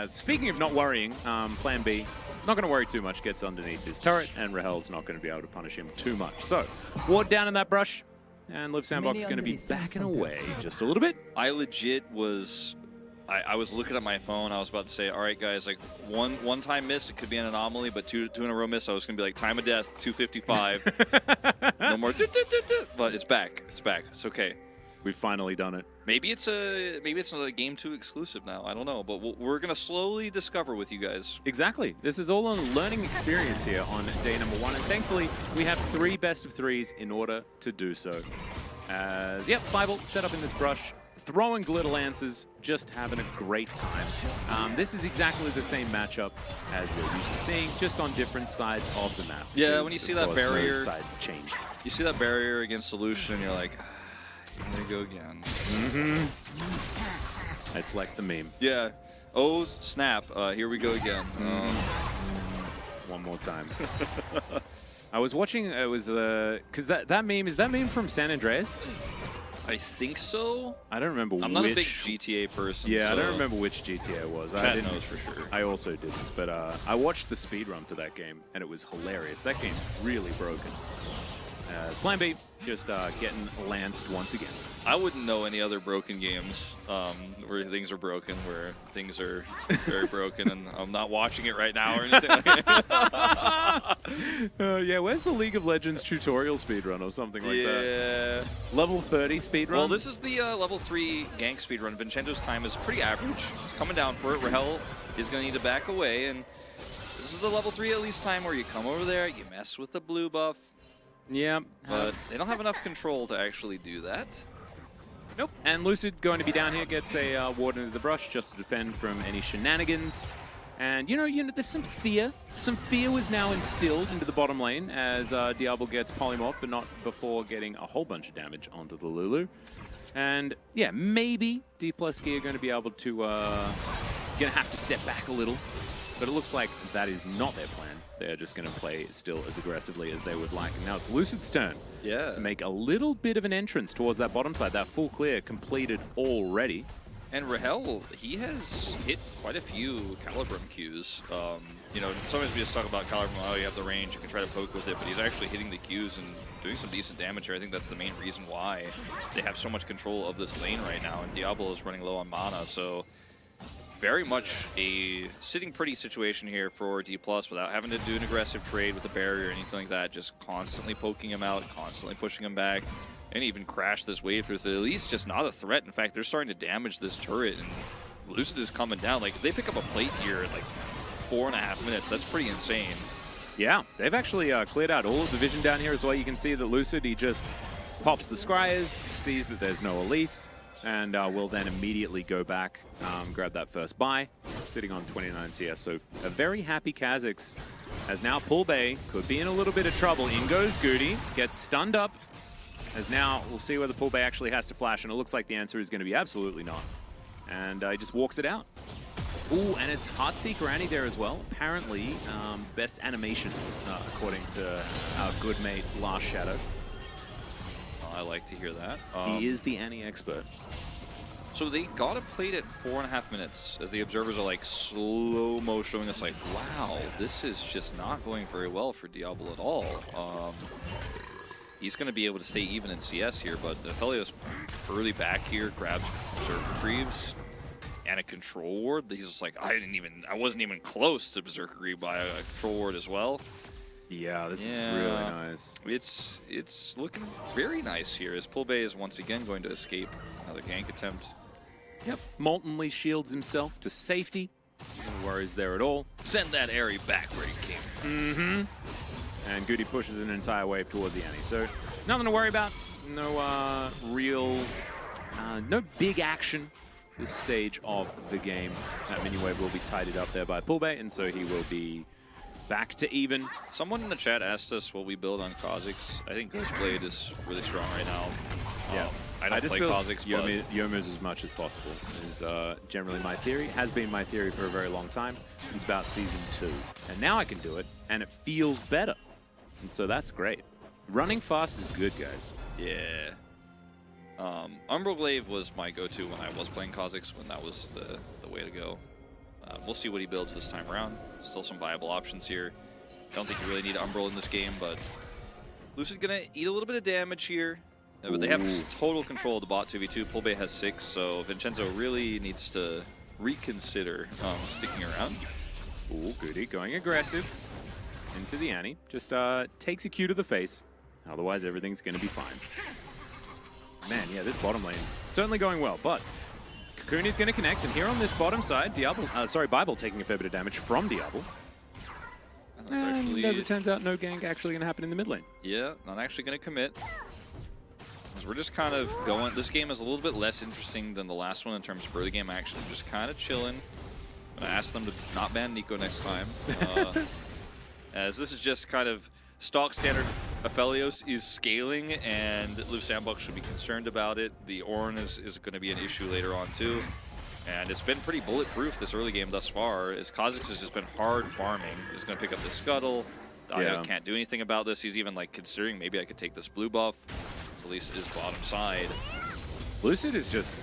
Speaking of not worrying, Plan B, not going to worry too much, gets underneath his turret, and Rahel's not going to be able to punish him too much. So, Ward down in that brush, and Live Sandbox is going to be backing away just a little bit. I legit was... I was looking at my phone. I was about to say, all right, guys, like one time miss, it could be an anomaly, but two in a row miss, I was going to be like, time of death, 255. No more. But it's back. It's back. It's okay. We've finally done it. Maybe it's another Game 2 exclusive now. I don't know, but we're going to slowly discover with you guys. Exactly. This is all a learning experience here on day number 1, and thankfully, we have 3 best of 3s in order to do so. Yep, Bible set up in this brush. Throwing glitter lances, just having a great time. This is exactly the same matchup as you're used to seeing, just on different sides of the map. Yeah, Because, when you see of that course, no barrier- side change. You see that barrier against Solution, and you're like, here we go again. It's like the meme. Yeah. Oh, snap. Here we go again. One more time. I was watching, it was, because that meme, is that meme from San Andreas? I think so. I don't remember I'm not a big GTA person. Yeah, I so don't remember which GTA it was. I Chat didn't knows for sure. I also didn't, but I watched the speedrun for that game, and it was hilarious. That game's really broken. As Plan B, just getting lanced once again. I wouldn't know any other broken games where things are broken, where things are very broken, and I'm not watching it right now or anything. Yeah, where's the League of Legends tutorial speedrun or something like that? Yeah. Level 30 speedrun? Well, this is the level 3 gank speedrun. Vincenzo's time is pretty average. He's coming down for it. Rahel is going to need to back away, and this is the level 3 at least time where you come over there, you mess with the blue buff, Yeah. but they don't have enough control to actually do that. Nope. And Lucid going to be down here, gets a ward into the brush just to defend from any shenanigans. And, you know, there's some fear. Some fear was now instilled into the bottom lane as Diablo gets polymorphed, but not before getting a whole bunch of damage onto the Lulu. And, yeah, maybe D+ Ski are going to be able to, going to have to step back a little. But it looks like that is not their plan. They're just going to play still as aggressively as they would like. And now it's Lucid's turn to make a little bit of an entrance towards that bottom side. That full clear completed already. And Rahel, he has hit quite a few Calibrum Qs. You know, sometimes we just talk about Calibrum, oh, you have the range, you can try to poke with it, but he's actually hitting the Qs and doing some decent damage here. I think that's the main reason why they have so much control of this lane right now, and Diablo is running low on mana, so very much a sitting pretty situation here for D+, without having to do an aggressive trade with a barrier or anything like that, just constantly poking him out, constantly pushing him back, and even crash this wave through. So at least just not a threat. In fact, they're starting to damage this turret, and Lucid is coming down. Like, if they pick up a plate here in like 4.5 minutes, that's pretty insane. Yeah, they've actually cleared out all of the vision down here as well. You can see that Lucid, he just pops the Scryers, sees that there's no Elise, and will then immediately go back, grab that first buy, sitting on 29 CS. So a very happy Kha'Zix, as now Poolbay could be in a little bit of trouble. In goes Goody, gets stunned up, as now we'll see whether Poolbay actually has to flash, and it looks like the answer is going to be absolutely not. And he just walks it out. Ooh, and it's Heartseeker Annie there as well. Apparently, best animations, according to our good mate Last Shadow. I like to hear that. He is the Annie expert. So they got a plate at 4.5 minutes, as the observers are like slow-mo showing us like, wow, this is just not going very well for Diablo at all. He's going to be able to stay even in CS here, but Aphelios early back here grabs Berserk Retrieves and a control ward. He's just like, I wasn't even close to Berserk Retrieve by a control ward as well. Yeah, this is really nice. It's looking very nice here as Pulbe is once again going to escape another gank attempt. Yep, Moltenly shields himself to safety. No worries there at all. Send that Airy back where he came from. Mm-hmm. And Goody pushes an entire wave towards the Annie. So nothing to worry about. No no big action this stage of the game. That mini wave will be tidied up there by Pulbe, and so he will be back to even. Someone in the chat asked us what we build on Kha'Zix. I think Ghostblade is really strong right now. Yeah. I don't play Kha'Zix, but Youmu's as much as possible is generally my theory. Has been my theory for a very long time, since about Season 2. And now I can do it, and it feels better. And so that's great. Running fast is good, guys. yeah. Umbral was my go-to when I was playing Kha'Zix, when that was the way to go. We'll see what he builds this time around. Still some viable options here. Don't think you really need Umbral in this game, but Lucid gonna eat a little bit of damage here. But they have total control of the bot 2v2. Pulbe has 6, so Vincenzo really needs to reconsider sticking around. Ooh, Goody going aggressive into the Annie. Just takes a cue to the face. Otherwise, everything's going to be fine. Man, yeah, this bottom lane certainly going well, but Cocoon is going to connect, and here on this bottom side, Bible taking a fair bit of damage from Diablo. That's actually, as it turns out, no gank actually going to happen in the mid lane. Yeah, not actually going to commit. We're just kind of going. This game is a little bit less interesting than the last one in terms of early game action. Just kind of chilling. I'm going to ask them to not ban Nico next time. As this is just kind of stock standard. Aphelios is scaling, and Live Sandbox should be concerned about it. The Ornn is going to be an issue later on, too. And it's been pretty bulletproof this early game thus far, as Kha'Zix has just been hard farming. He's going to pick up the Scuttle. Daya can't do anything about this. He's even like considering maybe I could take this blue buff. So at least his bottom side. Lucid is just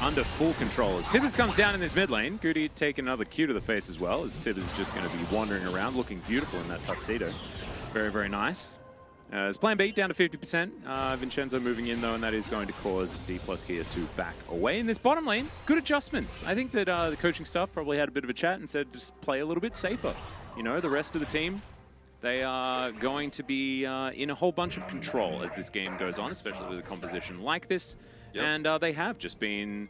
under full control. As Tibbers comes down in this mid lane, Goody take another cue to the face as well, as Tibbers is just going to be wandering around looking beautiful in that tuxedo. Very, very nice. As plan B down to 50%. Vincenzo moving in though, and that is going to cause D+ Kia to back away in this bottom lane. Good adjustments. I think that the coaching staff probably had a bit of a chat and said just play a little bit safer. You know, the rest of the team, they are going to be in a whole bunch of control as this game goes on, especially with a composition like this. Yep. And they have just been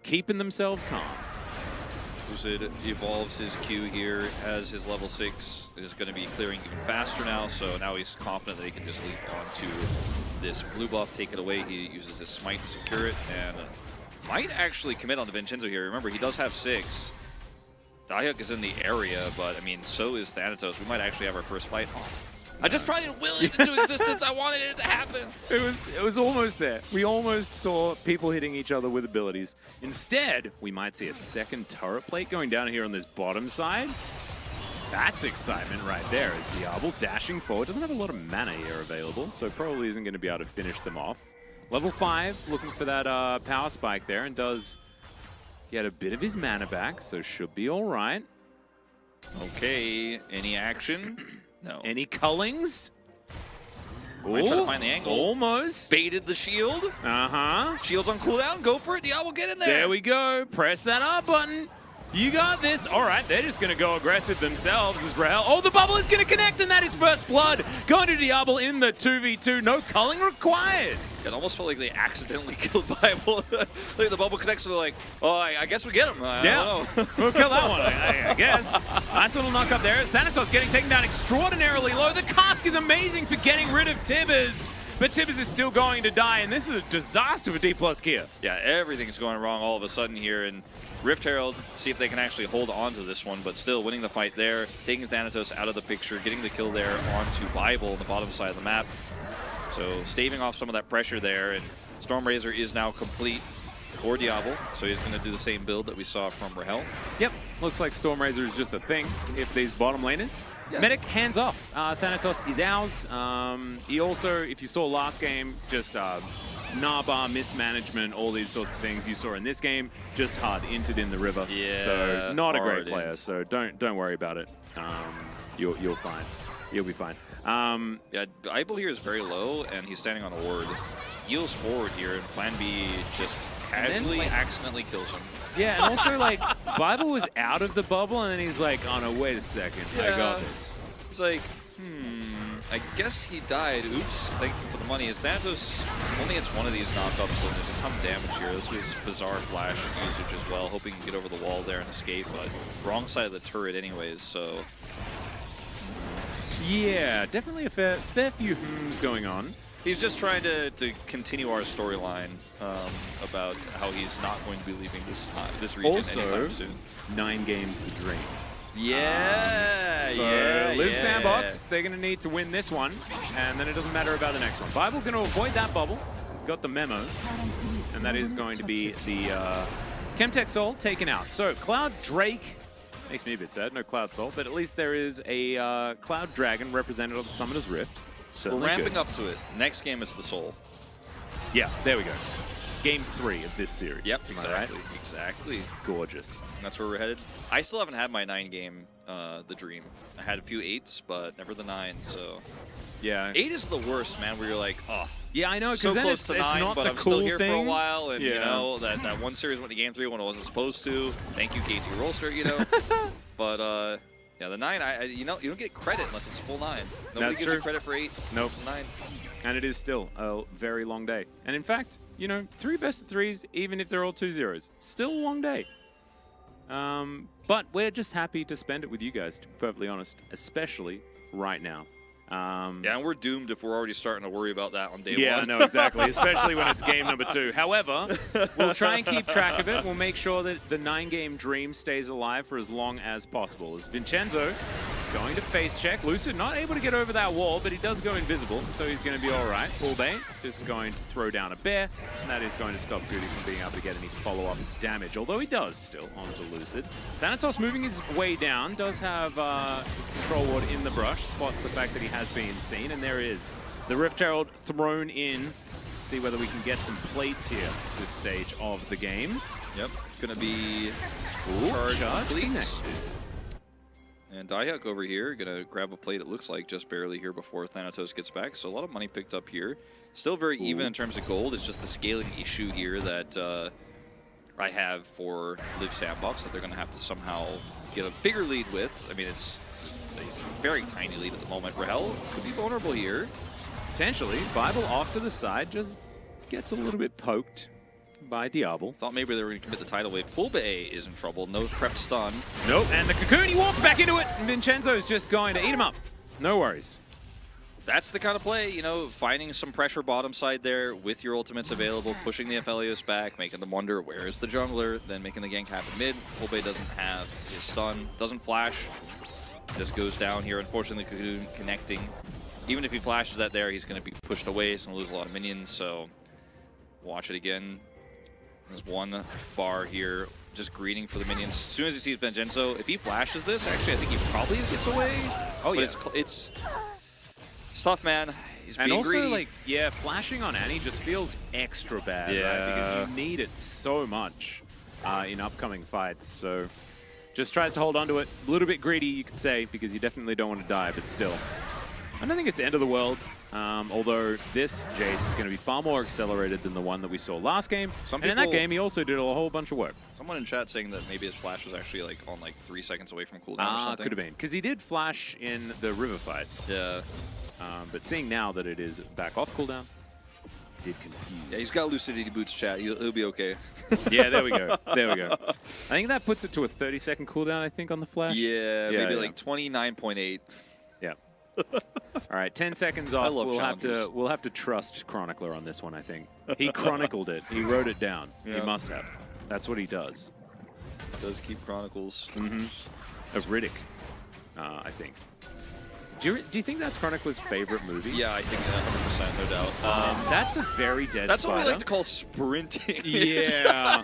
keeping themselves calm. Lucid evolves his Q here as his level 6 is going to be clearing even faster now, so now he's confident that he can just leap onto this blue buff, take it away. He uses his smite to secure it, and might actually commit on the Vincenzo here. Remember, he does have 6. Dahyuk is in the area, but I mean, so is Thanatos. We might actually have our first fight. I just tried to will it into existence. I wanted it to happen. It was almost there. We almost saw people hitting each other with abilities. Instead, we might see a second turret plate going down here on this bottom side. That's excitement right there as Diablo dashing forward. Doesn't have a lot of mana here available, so probably isn't going to be able to finish them off. Level 5, looking for that power spike there, and does get a bit of his mana back, so should be all right. Okay, any action? No. Any cullings? Might try to find the angle. Almost. Baited the shield. Uh-huh. Shield's on cooldown. Go for it. Diablo, get in there. There we go. Press that R button. You got this. All right, they're just going to go aggressive themselves as Rahel. Oh, the bubble is going to connect, and that is first blood. Going to Diablo in the 2v2. No culling required. It almost felt like they accidentally killed Bible. Like the bubble connects, so they're like, oh, I guess we get him. I don't know. We'll kill that one, I guess. Nice little knock up there. Thanatos getting taken down extraordinarily low. The cask is amazing for getting rid of Tibbers. But Tibbers is still going to die, and this is a disaster for D+ Kia. Yeah, everything's going wrong all of a sudden here, and Rift Herald, see if they can actually hold on to this one, but still winning the fight there, taking Thanatos out of the picture, getting the kill there onto Bible on the bottom side of the map. So staving off some of that pressure there, and Stormrazor is now complete for Diablo, so he's going to do the same build that we saw from Rahel. Yep, looks like Stormrazor is just a thing if these bottom laners. Yeah. Medic, hands off. Thanatos is ours. He also, if you saw last game, just Naba, mismanagement, all these sorts of things you saw in this game, just hard entered in the river. Yeah, so not a great player, so don't worry about it. You're fine. You'll be fine. Yeah, Bible here is very low, and he's standing on a ward. Heals forward here, and Plan B just casually accidentally kills him. Yeah, and also, like, Bible was out of the bubble, and then he's like, oh no, wait a second, I got this. It's like, I guess he died. Oops. Thank you for the money. As Thanatos only gets one of these knockups, so there's a ton of damage here. This was bizarre flash usage as well, hoping to get over the wall there and escape, but wrong side of the turret anyways, so... Yeah, definitely a fair few hmms going on. He's just trying to continue our storyline about how he's not going to be leaving this region anytime soon. 9 games the dream. Yeah, so Live Sandbox, they're going to need to win this one, and then it doesn't matter about the next one. Bible going to avoid that bubble, got the memo, and that is going to be the Chemtech Soul taken out. So Cloud Drake, makes me a bit sad, no Cloud Soul, but at least there is a Cloud Dragon represented on the Summoner's Rift. We're ramping up to it. Next game is the Soul. Yeah, there we go. Game 3 of this series. Yep, exactly. Right? Exactly. Gorgeous. That's where we're headed. I still haven't had my 9 game, the Dream. I had a few 8s, but never the 9, so... Yeah. 8 is the worst, man, where you're like, oh... Yeah, I know, because so then close it's to 9, not but the I'm cool still here thing. for a while, and, yeah. you know, that one series went to Game 3 when it wasn't supposed to. Thank you, KT Rollster, you know. But, yeah, the 9, you know, you don't get credit unless it's full 9. Nobody gives you credit for 8. Nope. 9. And it is still a very long day. And in fact, you know, 3 best of 3s, even if they're all 2-0s, still a long day. But we're just happy to spend it with you guys, to be perfectly honest, especially right now. Yeah, and we're doomed if we're already starting to worry about that on day 1. Yeah, no, exactly, especially when it's game number 2. However, we'll try and keep track of it. We'll make sure that the 9-game dream stays alive for as long as possible. As Vincenzo going to face check. Lucid not able to get over that wall, but he does go invisible, so he's going to be all right. Full bait, just going to throw down a bear, and that is going to stop Goody from being able to get any follow-up damage, although he does still onto Lucid. Thanatos moving his way down, does have his control ward in the brush, spots the fact that he has been seen, and there is the Rift Herald thrown in. See whether we can get some plates here at this stage of the game. Yep, it's going to be charge complete. Connected. And Dahyuk over here, going to grab a plate, it looks like, just barely here before Thanatos gets back. So a lot of money picked up here. Still very even in terms of gold. It's just the scaling issue here that I have for Live Sandbox that they're going to have to somehow get a bigger lead with. I mean, it's a very tiny lead at the moment. Rahel could be vulnerable here. Potentially. Bible off to the side, just gets a little bit poked by Diablo. Thought maybe they were going to commit the tidal wave. Pulbe is in trouble. No prep stun. Nope, and the Cocoon, he walks back into it, and Vincenzo's just going to eat him up. No worries. That's the kind of play, you know, finding some pressure bottom side there with your ultimates available, pushing the Aphelios back, making them wonder where is the jungler, then making the gank happen mid. Pulbe doesn't have his stun, doesn't flash, just goes down here. Unfortunately, Cocoon connecting. Even if he flashes that there, he's going to be pushed away, he's going to lose a lot of minions, so watch it again. There's one bar here, just greeting for the minions. As soon as he sees Vincenzo, if he flashes this, actually, I think he probably gets away. Oh, but yeah. It's tough, man. He's being and also, greedy. like, yeah, flashing on Annie just feels extra bad, right? Because you need it so much in upcoming fights. So just tries to hold on to it. A little bit greedy, you could say, because you definitely don't want to die, but still. I don't think it's the end of the world. Although this Jace is going to be far more accelerated than the one that we saw last game. And in that game, he also did a whole bunch of work. Someone in chat saying that maybe his flash was actually like on like 3 seconds away from cooldown or something. Could have been. Because he did flash in the river fight. Yeah. But seeing now that it is back off cooldown, did confuse. Yeah, he's got Lucidity Boots chat. He'll be okay. Yeah, there we go. There we go. I think that puts it to a 30-second cooldown, I think, on the flash. Yeah, maybe like 29.8. Yeah. All right, 10 seconds off. We'll We'll have to trust Chronicler on this one, I think. He chronicled it. He wrote it down. Yeah. He must have. That's what he does. Does keep Chronicles. Of Riddick, I think. Do you think that's Chronicler's favorite movie? Yeah, I think 100%, no doubt. That's a very dead That's spider. what we like to call sprinting. Yeah.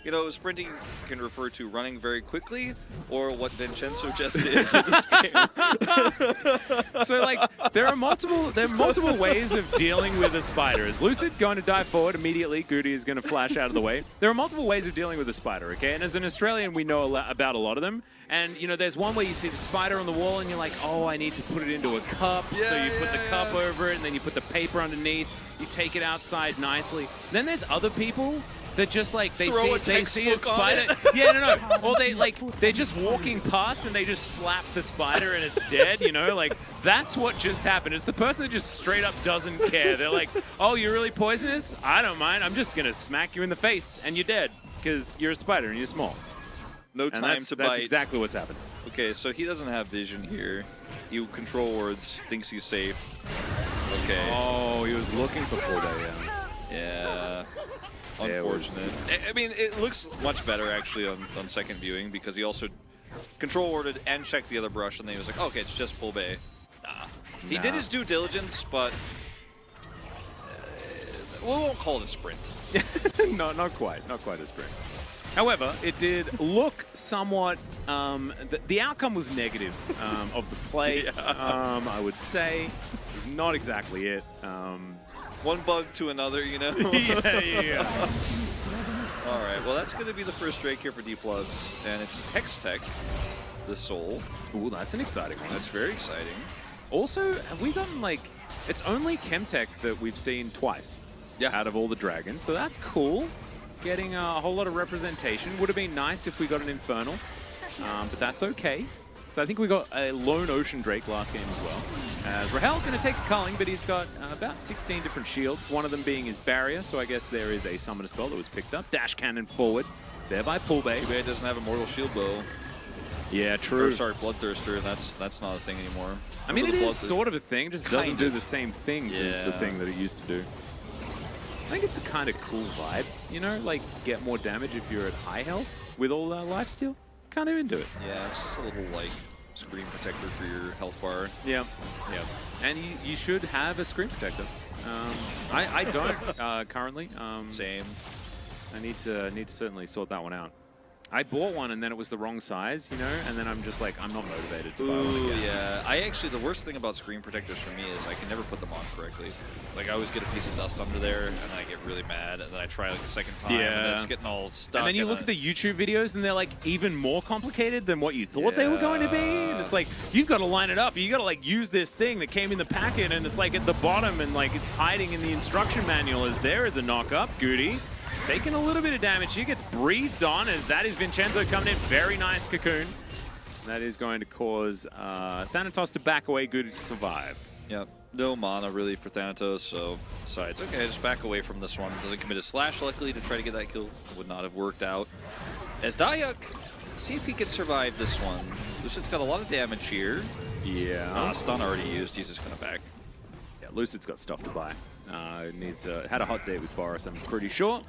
You know, sprinting can refer to running very quickly, or what Vincenzo just did in this game. So, like, there are multiple ways of dealing with a spider. Is Lucid going to dive forward immediately? Goody is going to flash out of the way. There are multiple ways of dealing with a spider, okay? And as an Australian, we know about a lot of them. And, you know, there's one where you see the spider on the wall and you're like, oh, I need to put it into a cup. So you put the cup over it and then you put the paper underneath. You take it outside nicely. Then there's other people They're just like they Throw see a textbook on spider. Yeah, no. Or they're just walking past and they just slap the spider and it's dead. You know, like that's what just happened. It's the person that just straight up doesn't care. They're like, oh, you're really poisonous? I don't mind. I'm just gonna smack you in the face and you're dead because you're a spider and you're small. No And time that's, to that's bite. exactly what's happened. Okay, so he doesn't have vision here. He control wards, thinks he's safe. Okay. Oh, he was looking for 4-day. Yeah. There was- Unfortunate. I mean, it looks much better actually on second viewing because he also control warded and checked the other brush, and then he was like, oh, okay, it's just pull bay. Nah. He did his due diligence, but we won't call it a sprint. No, not quite a sprint. However, it did look somewhat. The outcome was negative of the play. I would say, it was not exactly it. One bug to another, you know. yeah. All right, well that's going to be the first Drake here for D+, and it's Hextech, the Soul. Ooh, that's an exciting one. That's very exciting. Also, have we gotten like? It's only Chemtech that we've seen twice. Yeah. Out of all the dragons, so that's cool. Getting a whole lot of representation. Would have been nice if we got an Infernal, but that's okay. So I think we got a Lone Ocean Drake last game as well. As Rahel's going to take a culling, but he's got about 16 different shields, one of them being his barrier, so I guess there is a summoner spell that was picked up. Dash Cannon forward, thereby pull bay. Too bad it doesn't have a Mortal Shield Bow. Yeah, true. Or, sorry, Bloodthirster, that's not a thing anymore. I mean, it Remember the is sort of a thing, just doesn't Kind do of. the same things as the Yeah. thing that it used to do. I think it's a kind of cool vibe, you know, like get more damage if you're at high health with all that lifesteal. Kind of into it. Yeah, it's just a little like screen protector for your health bar. Yeah, yeah. And you should have a screen protector. I don't currently. Same. I need to certainly sort that one out. I bought one and then it was the wrong size, you know, and then I'm just like, I'm not motivated to buy one Ooh, again. yeah. I actually, the worst thing about screen protectors for me is I can never put them on correctly. Like, I always get a piece of dust under there, and then I get really mad, and then I try like a second time, and then it's getting all stuck. And then you look at the YouTube videos and they're like even more complicated than what you thought they were going to be. And it's like, you've got to line it up. You got to like use this thing that came in the packet and it's like at the bottom and like it's hiding in the instruction manual as there is a knock up. Goody. Taking a little bit of damage here, gets breathed on as that is Vincenzo coming in. Very nice cocoon. That is going to cause Thanatos to back away, Goody to survive. Yep. No mana really for Thanatos, so decides, okay, just back away from this one. Doesn't commit a slash, luckily, to try to get that kill. Would not have worked out. As Dayak, see if he can survive this one. Lucid's got a lot of damage here. Yeah. Stun already used, he's just gonna back. Yeah, Lucid's got stuff to buy. Needs had a hot date with Boris, I'm pretty sure.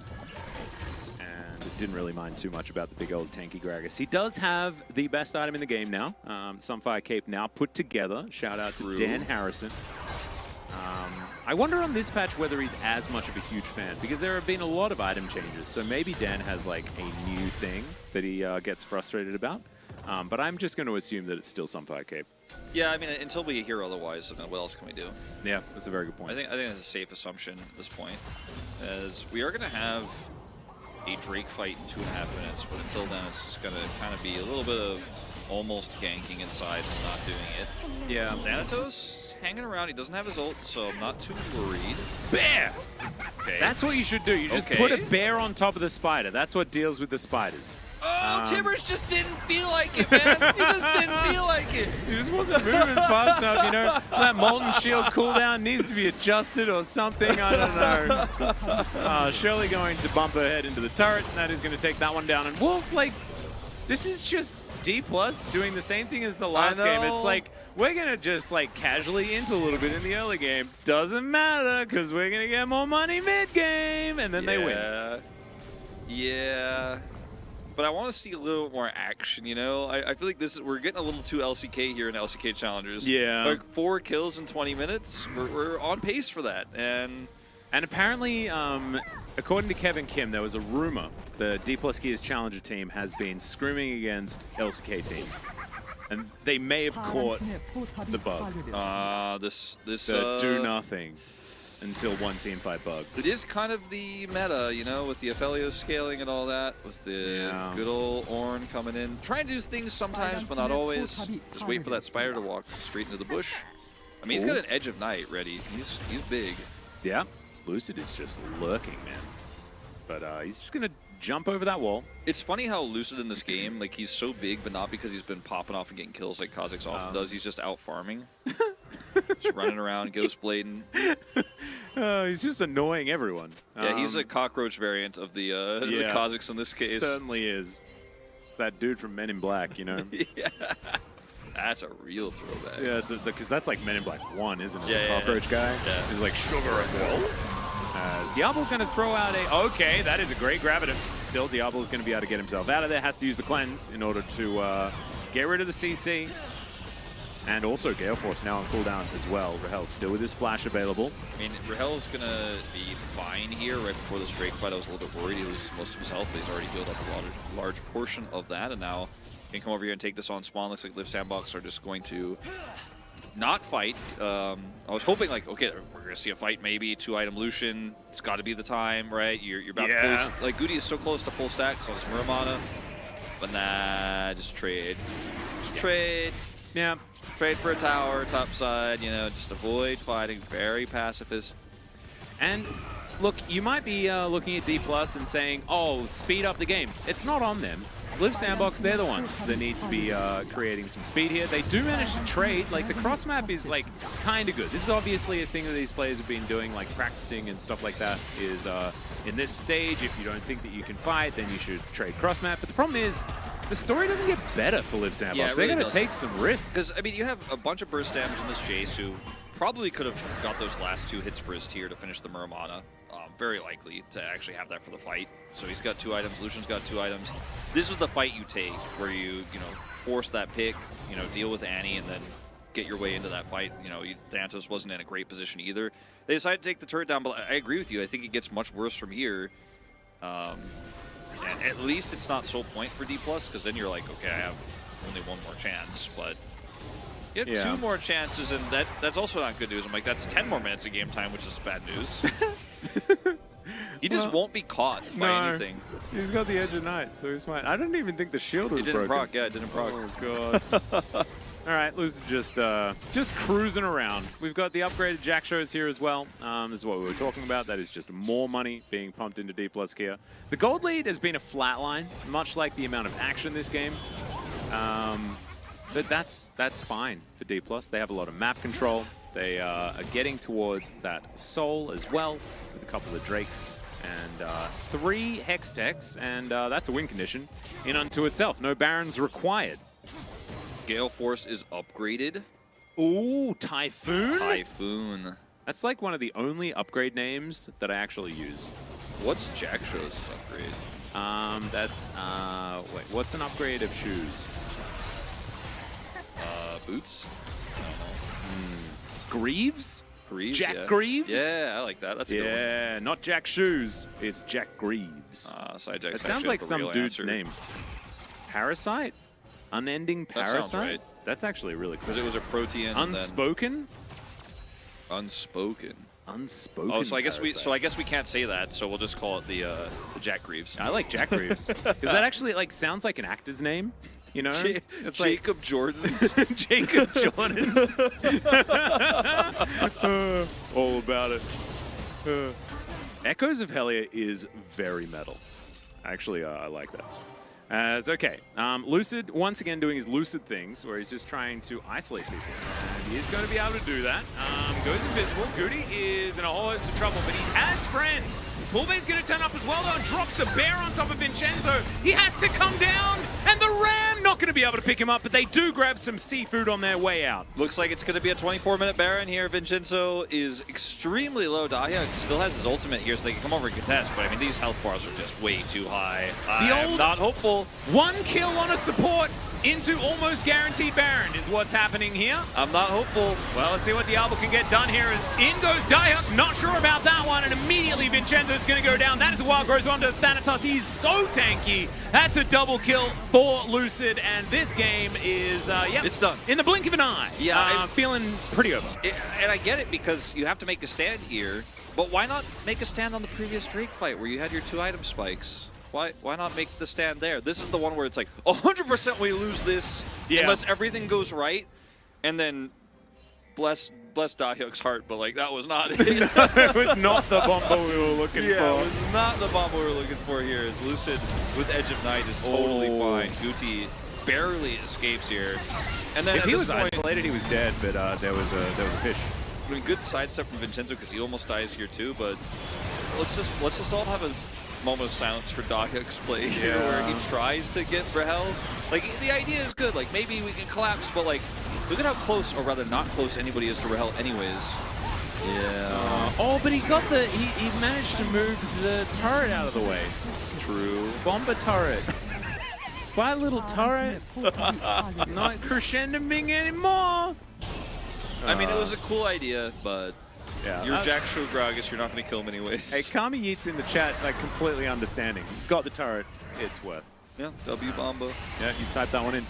And didn't really mind too much about the big old tanky Gragas. He does have the best item in the game now. Sunfire Cape now put together. Shout out to Dan Harrison. I wonder on this patch whether he's as much of a huge fan, because there have been a lot of item changes. So maybe Dan has like a new thing that he gets frustrated about. But I'm just going to assume that it's still Sunfire Cape. Yeah, I mean, until we hear otherwise, I mean, what else can we do? Yeah, that's a very good point. I think that's a safe assumption at this point, as we are going to have a Drake fight in 2.5 minutes, but until then it's just going to kind of be a little bit of almost ganking inside and not doing it. Yeah. Thanatos hanging around, he doesn't have his ult, so I'm not too worried. Bear! Okay. That's what you should do. You just put a bear on top of the spider. That's what deals with the spiders. Oh, Tibbers just didn't feel like it, man. He just didn't feel like it. He just wasn't moving fast enough, you know. That Molten Shield cooldown needs to be adjusted or something. I don't know. Shirley going to bump her head into the turret, and that is going to take that one down. And Wolf, like, this is just D+ doing the same thing as the last game. It's like, we're going to just, like, casually int a little bit in the early game. Doesn't matter, because we're going to get more money mid-game. And then they win. Yeah. But I want to see a little more action, you know? I feel like we're getting a little too LCK here in LCK Challengers. Yeah. Like 4 kills in 20 minutes. We're on pace for that. And apparently, according to Kevin Kim, there was a rumor the D+ Gears Challenger team has been scrimming against LCK teams. And they may have caught the bug. this Do nothing until one team fight bug. It is kind of the meta, you know, with the Aphelios scaling and all that, with the good old Ornn coming in. Trying to do things sometimes, but not always. Just wait for that spider to walk straight into the bush. I mean, he's got an Edge of Night ready. He's big. Yeah, Lucid is just lurking, man. But he's just going to jump over that wall. It's funny how Lucid in this game, like he's so big, but not because he's been popping off and getting kills like Kha'Zix often does. He's just out farming. Just running around, ghost blading. He's just annoying everyone. Yeah, he's a cockroach variant of the Kha'Zix in this case. Certainly is. That dude from Men in Black, you know? Yeah. That's a real throwback. Yeah, because that's like Men in Black 1, isn't it? Yeah, the cockroach guy? Yeah. He's like, sugar and wool. Is Diablo going to throw out a... Okay, that is a great grab at him. Still, Diablo's going to be able to get himself out of there. Has to use the cleanse in order to get rid of the CC. And also Gale Force now on cooldown as well. Rahel's still with his flash available. I mean, Rahel's going to be fine here. Right before this Drake fight, I was a little bit worried he loses most of his health, but he's already healed up a large portion of that. And now he can come over here and take this on spawn. Looks like Liv Sandbox are just going to not fight. I was hoping, like, okay, we're going to see a fight maybe. 2-item Lucian. It's got to be the time, right? You're about to full... Like, Goody is so close to full stack, so it's Muramana. But nah, just trade. Just trade. Yeah. Trade for a tower, top side, you know, just avoid fighting. Very pacifist. And look, you might be looking at D+ and saying, oh, speed up the game. It's not on them. Liv Sandbox, they're the ones that need to be creating some speed here. They do manage to trade. Like, the cross map is, like, kind of good. This is obviously a thing that these players have been doing, like, practicing and stuff like that, is in this stage, if you don't think that you can fight, then you should trade cross map. But the problem is, the story doesn't get better for Liv Sandbox. Yeah, They're really going to take some risks. Because, I mean, you have a bunch of burst damage in this Jace who probably could have got those last 2 hits for his tier to finish the Muramana. Very likely to actually have that for the fight. So he's got 2 items, Lucian's got 2 items. This is the fight you take, where you know, force that pick, you know, deal with Annie, and then get your way into that fight. You know, Thanatos wasn't in a great position either. They decided to take the turret down, but I agree with you. I think it gets much worse from here. And at least it's not soul point for D+, because then you're like, okay, I have only 1 more chance, but you have 2 more chances, and that's also not good news. I'm like, that's 10 more minutes of game time, which is bad news. He just won't be caught by anything. He's got the Edge of Night, so he's fine. I didn't even think the shield was It didn't broken. proc, yeah, it didn't proc. Oh, God. All right, Lucid just cruising around. We've got the upgraded Jack shows here as well. This is what we were talking about. That is just more money being pumped into D+ Kia. The gold lead has been a flat line, much like the amount of action this game. But that's fine for D+. They have a lot of map control. They are getting towards that soul as well, with a couple of Drakes and 3 Hextechs, and that's a win condition in unto itself. No Barons required. Gale Force is upgraded. Ooh, Typhoon? Typhoon. That's like one of the only upgrade names that I actually use. What's Jack Show's upgrade? Wait, what's an upgrade of shoes? Boots? Greaves? Greaves, Jack yeah. Greaves? Yeah, I like that. That's a good one. Yeah, not Jack Shoes. It's Jack Greaves. Side It sounds like some dude's name. Parasite? Unending Parasite? That sounds right. That's actually really cool. Because it was a Protean. Unspoken? Unspoken. Unspoken. Oh, so I guess Parasite. we can't say that. So we'll just call it the Jack Greaves. I like Jack Greaves. Because that actually like sounds like an actor's name. You know? It's Jacob Jordans. Jacob Jordans. All about it. Echoes of Hellier is very metal. Actually, I like that. It's okay. Lucid, once again, doing his Lucid things, where he's just trying to isolate people. And he's going to be able to do that. Goes invisible. Goody is in a whole host of trouble, but he has friends. Pulve's going to turn up as well, though, and drops a bear on top of Vincenzo. He has to come down, and the Ram not going to be able to pick him up, but they do grab some seafood on their way out. Looks like it's going to be a 24-minute Baron here. Vincenzo is extremely low. Dahlia still has his ultimate here, so they can come over and contest, but I mean, these health bars are just way too high. I'm not hopeful. 1 kill on a support into almost guaranteed Baron is what's happening here. I'm not hopeful. Well, let's see what Diablo can get done here as in goes Diehuck. Not sure about that one, and immediately Vincenzo's going to go down. That is a wild growth onto Thanatos. He's so tanky. That's a double kill for Lucid, and this game is, it's done. In the blink of an eye. Yeah. Feeling pretty over. And I get it because you have to make a stand here, but why not make a stand on the previous Drake fight where you had your 2-item spikes? Why not make the stand there? This is the one where it's like 100% we lose this unless everything goes right, and then Bless bless Dahyuk's heart, but like that was not it. It was not the bomber we were looking Yeah, for. it was not the bomb we were looking for here. As Lucid with Edge of Night is totally fine. Guti barely escapes here. And then If at he this was point, isolated, he was dead, but there was a fish. I mean, good sidestep from Vincenzo because he almost dies here too. But let's just all have a moment of silence for Dahyuk's play here, where he tries to get Rahel. Like the idea is good. Like maybe we can collapse, but like look at how close, or rather not close, anybody is to Rahel anyways. Yeah. Oh, but he got he managed to move the turret out of the way. True. Bomber turret. By little turret. Not crescendoing anymore. I mean, it was a cool idea, but Yeah. you're Jack Shogragus, you're not going to kill him anyways. Hey, Kami Yeats in the chat, like completely understanding. Got the turret. It's worth. Yeah, W Bombo. Yeah, you typed that one in.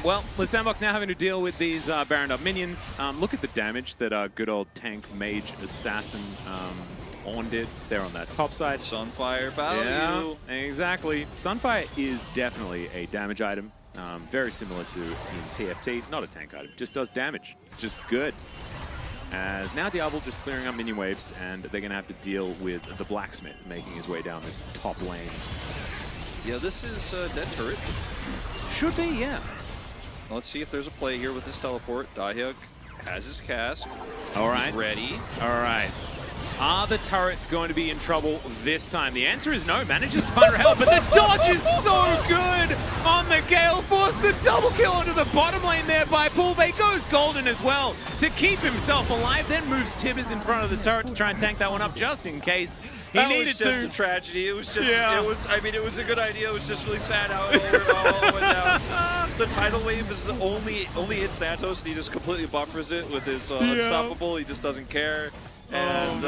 Well, Live Sandbox now having to deal with these Baroned Up minions. Look at the damage that good old tank mage assassin on did there on that top side. Sunfire value. Yeah, exactly. Sunfire is definitely a damage item. Very similar to in TFT. Not a tank item, just does damage. It's just good. As now Diablo just clearing up minion waves, and they're going to have to deal with the Blacksmith making his way down this top lane. Yeah, this is dead turret. Should be, yeah. Let's see if there's a play here with this teleport. Dahyuk has his cask. All right. He's ready. All right. Are the turrets going to be in trouble this time? The answer is no. Manages to find Rahel, but the dodge is so good on the Gale Force. The double kill onto the bottom lane there by Poolbay. Goes golden as well to keep himself alive. Then moves Tibbers in front of the turret to try and tank that one up just in case he That needed was just to. a tragedy. It was just, Yeah. it was, I mean, it was a good idea. It was just really sad how it all went down. The tidal wave is only hits Thanatos, and he just completely buffers it with his Unstoppable. He just doesn't care. And,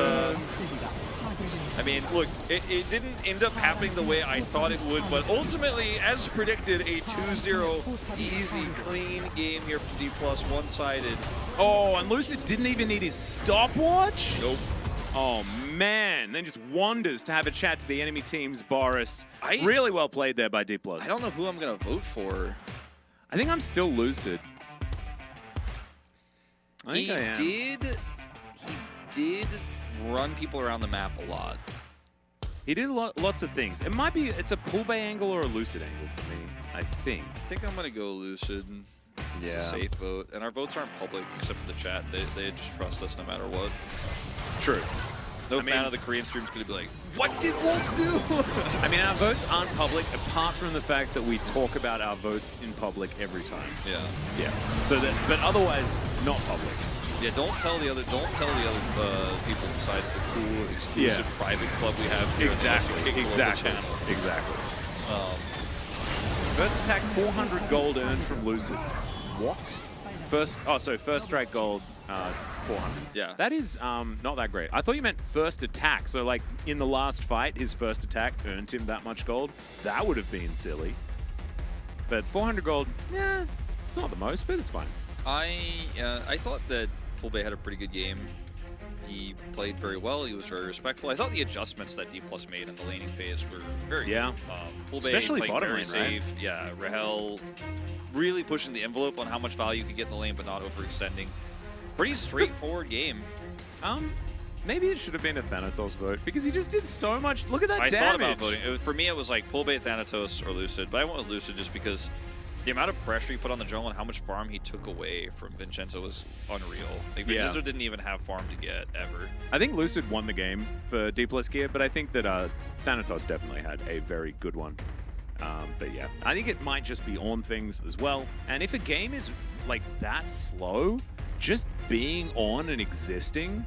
I mean, look, it didn't end up happening the way I thought it would, but ultimately, as predicted, a 2-0 easy, clean game here from D+, one-sided. Oh, and Lucid didn't even need his stopwatch? Nope. Oh, man. Then just wanders to have a chat to the enemy team's Boris. I- Really well played there by D+. I don't know who I'm going to vote for. I think I'm still Lucid. I think I am. He did run people around the map a lot. He did lots of things. It might be, it's a Poolbay angle or a Lucid angle for me, I think. I think I'm going to go Lucid. It's Yeah. a safe vote. And our votes aren't public except for the chat. They just trust us no matter what. True. No I mean- fan of the Korean stream's going to be like, what did Wolf do? I mean, our votes aren't public apart from the fact that we talk about our votes in public every time. Yeah. Yeah. So that, but otherwise, not public. Yeah, don't tell the other people besides the cool, exclusive Yeah. private club we have here. Exactly. Unless you kick Exactly. the channel. Exactly. First attack, 400 gold earned from Lucid. What? First strike gold, 400. Yeah. That is not that great. I thought you meant first attack. So like in the last fight, his first attack earned him that much gold. That would have been silly. But 400 gold, yeah, it's not the most, but it's fine. I thought that Poolbay had a pretty good game. He played very well. He was very respectful. I thought the adjustments that D+ made in the laning phase were very good. Poolbay Especially playing bottom very lane, right? safe. Yeah, Rahel really pushing the envelope on how much value you could get in the lane, but not overextending. Pretty straightforward game. Maybe it should have been a Thanatos vote because he just did so much. Look at that I damage. thought about voting. For me, it was like Poolbay, Thanatos, or Lucid, but I went with Lucid just because the amount of pressure he put on the jungle and how much farm he took away from Vincenzo was unreal. Like, Vincenzo didn't even have farm to get, ever. I think Lucid won the game for D+ gear, but I think that Thanatos definitely had a very good one. But yeah, I think it might just be on things as well. And if a game is like that slow, just being on and existing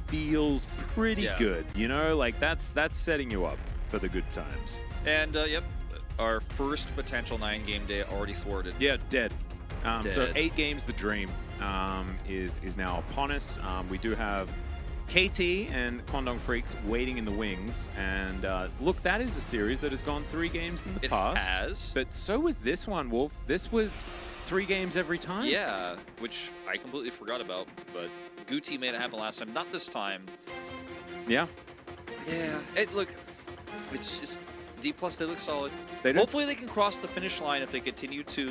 feels pretty good. You know, like that's setting you up for the good times. And, yep, our first potential 9-game day already thwarted. Yeah, dead. So Dead. 8 games the dream is now upon us. We do have KT and Condong Freaks waiting in the wings. And look, that is a series that has gone 3 games in the past. It has. But so was this one, Wolf. This was 3 games every time. Yeah, which I completely forgot about, but Guti made it happen last time. Not this time. Yeah. Yeah. Look, it's just D plus, they look solid. They do. Hopefully they can cross the finish line if they continue to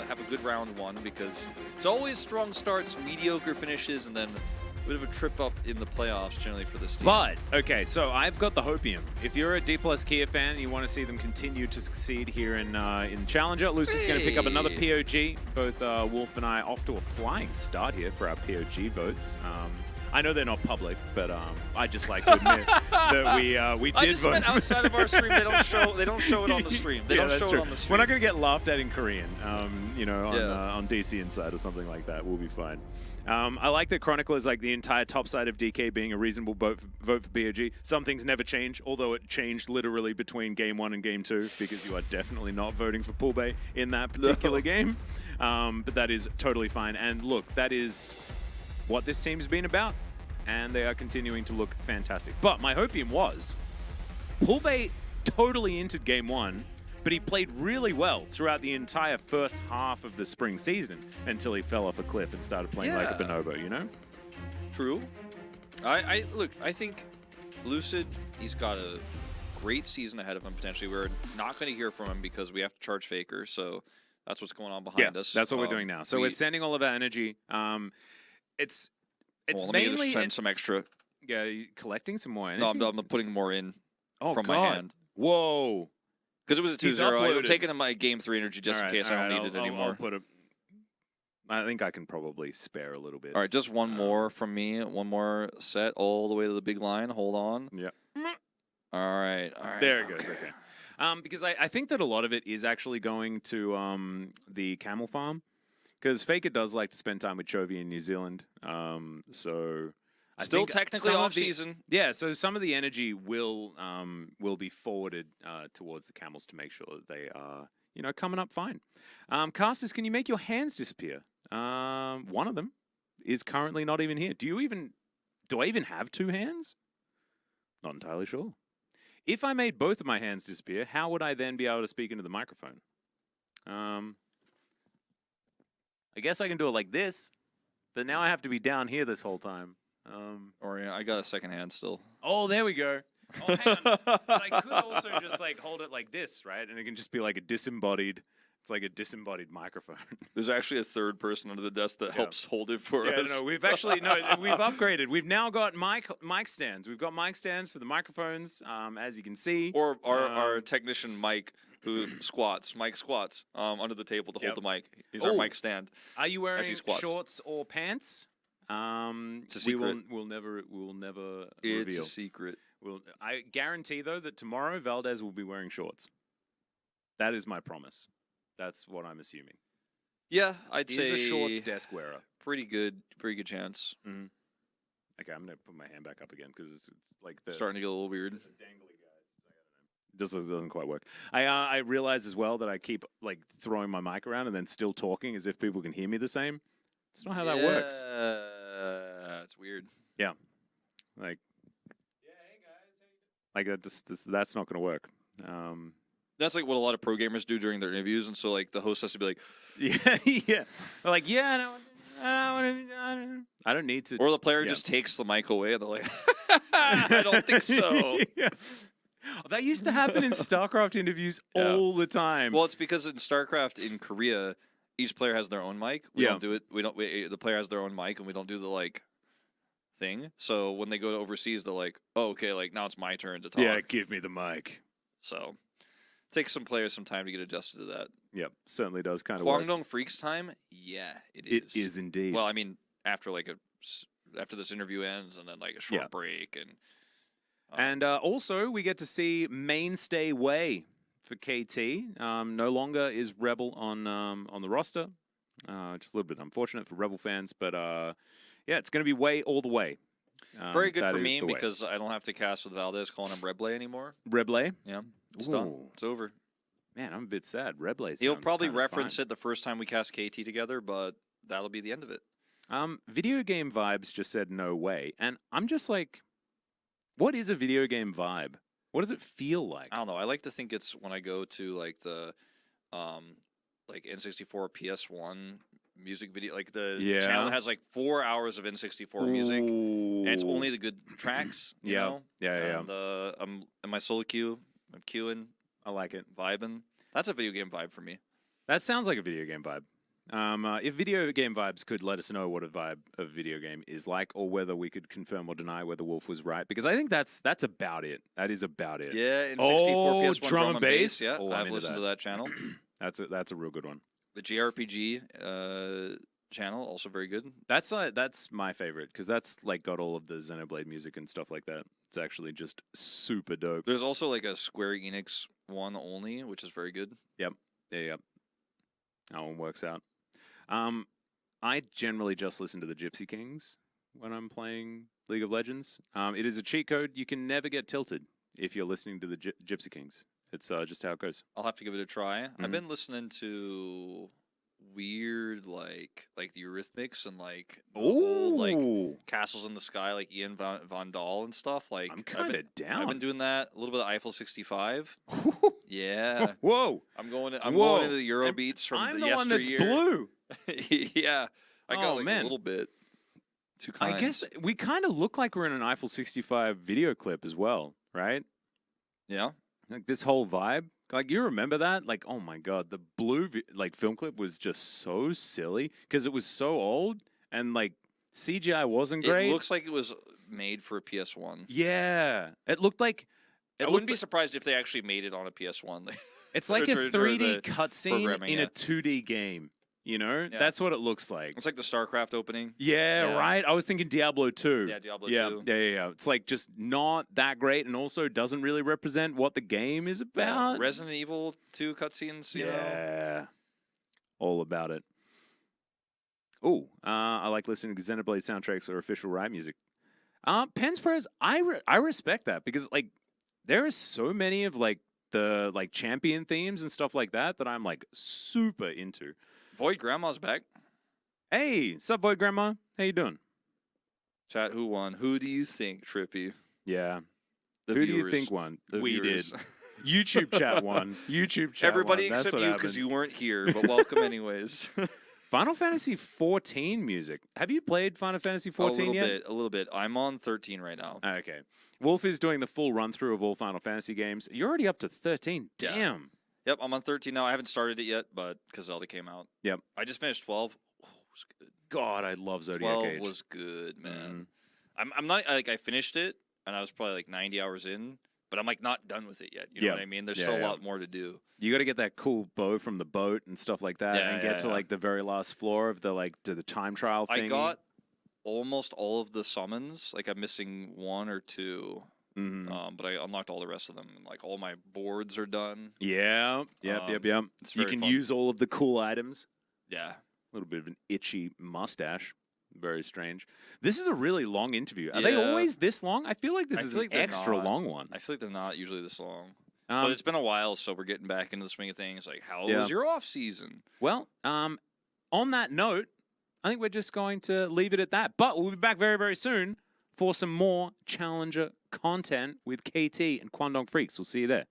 have a good round one, because it's always strong starts, mediocre finishes, and then a bit of a trip up in the playoffs generally for this team. But, okay, so I've got the hopium. If you're a D plus Kia fan and you want to see them continue to succeed here in Challenger, Lucid's going to pick up another POG. Both Wolf and I off to a flying start here for our POG votes. I know they're not public, but I just like to admit that we did I just vote. meant outside of our stream, they don't show it on the stream. They don't that's show true. it on the stream. We're not going to get laughed at in Korean, you know, Yeah. on DC Inside or something like that. We'll be fine. I like that Chronicle is like the entire top side of DK being a reasonable vote for POG. Some things never change, although it changed literally between Game 1 and Game 2, because you are definitely not voting for Pool Bay in that particular game. But that is totally fine. And look, that is what this team's been about, and they are continuing to look fantastic. But my hopium was, Pool Bay totally entered Game 1, but he played really well throughout the entire first half of the spring season until he fell off a cliff and started playing like a bonobo, you know? True. Look, I think Lucid, he's got a great season ahead of him potentially. We're not going to hear from him because we have to charge Faker, so that's what's going on behind us. That's what we're doing now. So we're sending all of our energy. It's let me mainly just send some extra. Yeah, you collecting some more energy. No, I'm putting more in from my God. hand. Whoa. Because it was a He's 2-0. I'm uploaded. taking my Game 3 energy just in case I don't need it anymore. I think I can probably spare a little bit. All right, just one more from me. One more set all the way to the big line. Hold on. Yeah. All right. There it goes. Okay. Because I think that a lot of it is actually going to the camel farm, because Faker does like to spend time with Chovy in New Zealand. So I Still think technically some of off season. Yeah, so some of the energy will be forwarded towards the camels to make sure that they are, you know, coming up fine. Casters, can you make your hands disappear? One of them is currently not even here. Do I even have two hands? Not entirely sure. If I made both of my hands disappear, how would I then be able to speak into the microphone? I guess I can do it like this, but now I have to be down here this whole time. Or yeah, I got a second hand still. Oh, there we go. Oh, hang on. But I could also just like hold it like this, right? And it can just be like a disembodied. It's like a disembodied microphone. There's actually a third person under the desk that helps hold it for us. No, we've actually we've upgraded. We've now got mic stands. We've got mic stands for the microphones, as you can see. Or our technician Mike, who Mike squats under the table to hold the mic. He's our mic stand. Are you wearing shorts or pants? It's a secret. We'll never reveal. It's a secret. I guarantee though that tomorrow Valdez will be wearing shorts. That is my promise. That's what I'm assuming. Yeah, I'd say he's a shorts desk wearer. Pretty good chance. Mm-hmm. Okay, I'm gonna put my hand back up again because it's like starting to get a little weird. Dangly guys. Just doesn't quite work. I realize as well that I keep like throwing my mic around and then still talking as if people can hear me the same. It's not how that works. It's weird. Yeah, like hey guys, like that's not gonna work. That's like what a lot of pro gamers do during their interviews, and so like the host has to be like, yeah, They're like I don't need to. Or the player just takes the mic away, and they're like, I don't think so. Yeah. That used to happen in StarCraft interviews all the time. Well, it's because in StarCraft in Korea, each player has their own mic. We don't do it. The player has their own mic, and we don't do the like thing. So when they go to overseas, they're like, oh, okay, like now it's my turn to talk. Yeah, give me the mic. So takes some players some time to get adjusted to that. Yep, certainly does kind of work. Guangdong Freaks time? Yeah, it is. It is indeed. Well, I mean, after this interview ends and then like a short break and also we get to see mainstay Wei for KT. No longer is Rebel on the roster. Just a little bit unfortunate for Rebel fans, but yeah, it's going to be Wei all the way. Very good for me because I don't have to cast with Valdez calling him Reble anymore. Reble? Yeah, it's done. It's over. Man, I'm a bit sad. Reble. He'll probably reference it the first time we cast KT together, but that'll be the end of it. Video game vibes just said no way, and I'm just like, what is a video game vibe? What does it feel like? I don't know. I like to think it's when I go to like the like N64 PS1 music video, like the channel has like 4 hours of N64 music, and it's only the good tracks. You know? Yeah. And I'm in my solo queue. I'm queuing. I like it. Vibing. That's a video game vibe for me. That sounds like a video game vibe. If video game vibes could let us know what a vibe of video game is like, or whether we could confirm or deny whether Wolf was right, because I think that's about it. That is about it. Yeah, in 64 Oh, PS1 drum and bass? Yeah, Oh, I'm I've into listened that. to that channel. That's a real good one. The JRPG channel, also very good. That's my favorite, because that's like got all of the Xenoblade music and stuff like that. It's actually just super dope. There's also like a Square Enix one only, which is very good. Yep. Yeah. That one works out. I generally just listen to the Gypsy Kings when I'm playing League of Legends. It is a cheat code. You can never get tilted if you're listening to the Gypsy Kings. It's just how it goes. I'll have to give it a try. Mm-hmm. I've been listening to weird like the Eurythmics and like the old, like Castles in the Sky, like Ian Von Dahl and stuff. Like I'm kind of down. I've been doing that a little bit of Eiffel 65. Yeah. Whoa! I'm going into the And Eurobeats from I'm the the one that's yesteryear. blue. Yeah. I got Oh, like man. a little bit too I kind. guess we kind of look like we're in an Eiffel 65 video clip as well, right? Yeah. Like this whole vibe. Like you remember that? Like, oh my god, the blue like film clip was just so silly because it was so old and like CGI wasn't great. It looks like it was made for a PS1. Yeah, it looked like. I wouldn't be surprised if they actually made it on a PS1. It's like a or 3D the cutscene programming, in yeah. a 2D game. You know, Yeah. that's what it looks like. It's like the StarCraft opening. Yeah, Yeah. right. I was thinking Diablo 2. Yeah, Diablo yeah, 2. Yeah. It's like just not that great, and also doesn't really represent what the game is about. Resident Evil 2 cutscenes, you know? Yeah, all about it. Oh, I like listening to Xenoblade soundtracks or official rap music. Pens Press, I respect that because like there are so many of like the like champion themes and stuff like that that I'm like super into. Void Grandma's back. Hey, sup, boy, grandma? How you doing? Chat, who won? Who do you think, Trippy? Yeah. The Who viewers. do you think won? The We viewers. did. YouTube chat won. YouTube chat Everybody won. That's except what you happened. because you weren't here, but welcome anyways. Final Fantasy 14 music. Have you played Final Fantasy 14 yet? A little bit. I'm on 13 right now. Okay. Wolf is doing the full run through of all Final Fantasy games. You're already up to 13. Yeah. Damn. Yep, I'm on 13 now. I haven't started it yet, but because Zelda came out. Yep. I just finished 12. Oh, it was good. God, I love Zodiac 12 Age. was good, man. Mm. I'm not like I finished it and I was probably like 90 hours in, but I'm like not done with it yet. You know Yeah. what I mean? There's Yeah, still a yeah. lot more to do. You got to get that cool bow from the boat and stuff like that, Yeah, and get yeah, to yeah. like the very last floor of the like to the time trial thing. I got almost all of the summons. Like I'm missing one or two, but I unlocked all the rest of them. Like all my boards are done. Yeah. Yep. It's You very can fun. use all of the cool items. Yeah. A little bit of an itchy mustache. Very strange. This is a really long interview. Are they Yeah. always this long? I feel like this I is feel an like they're extra not. long one. I feel like they're not usually this long. But it's been a while, so we're getting back into the swing of things. Like, how Yeah. was your off season? Well, on that note, I think we're just going to leave it at that. But we'll be back very, very soon for some more Challenger content with KT and Kwandong Freaks. We'll see you there.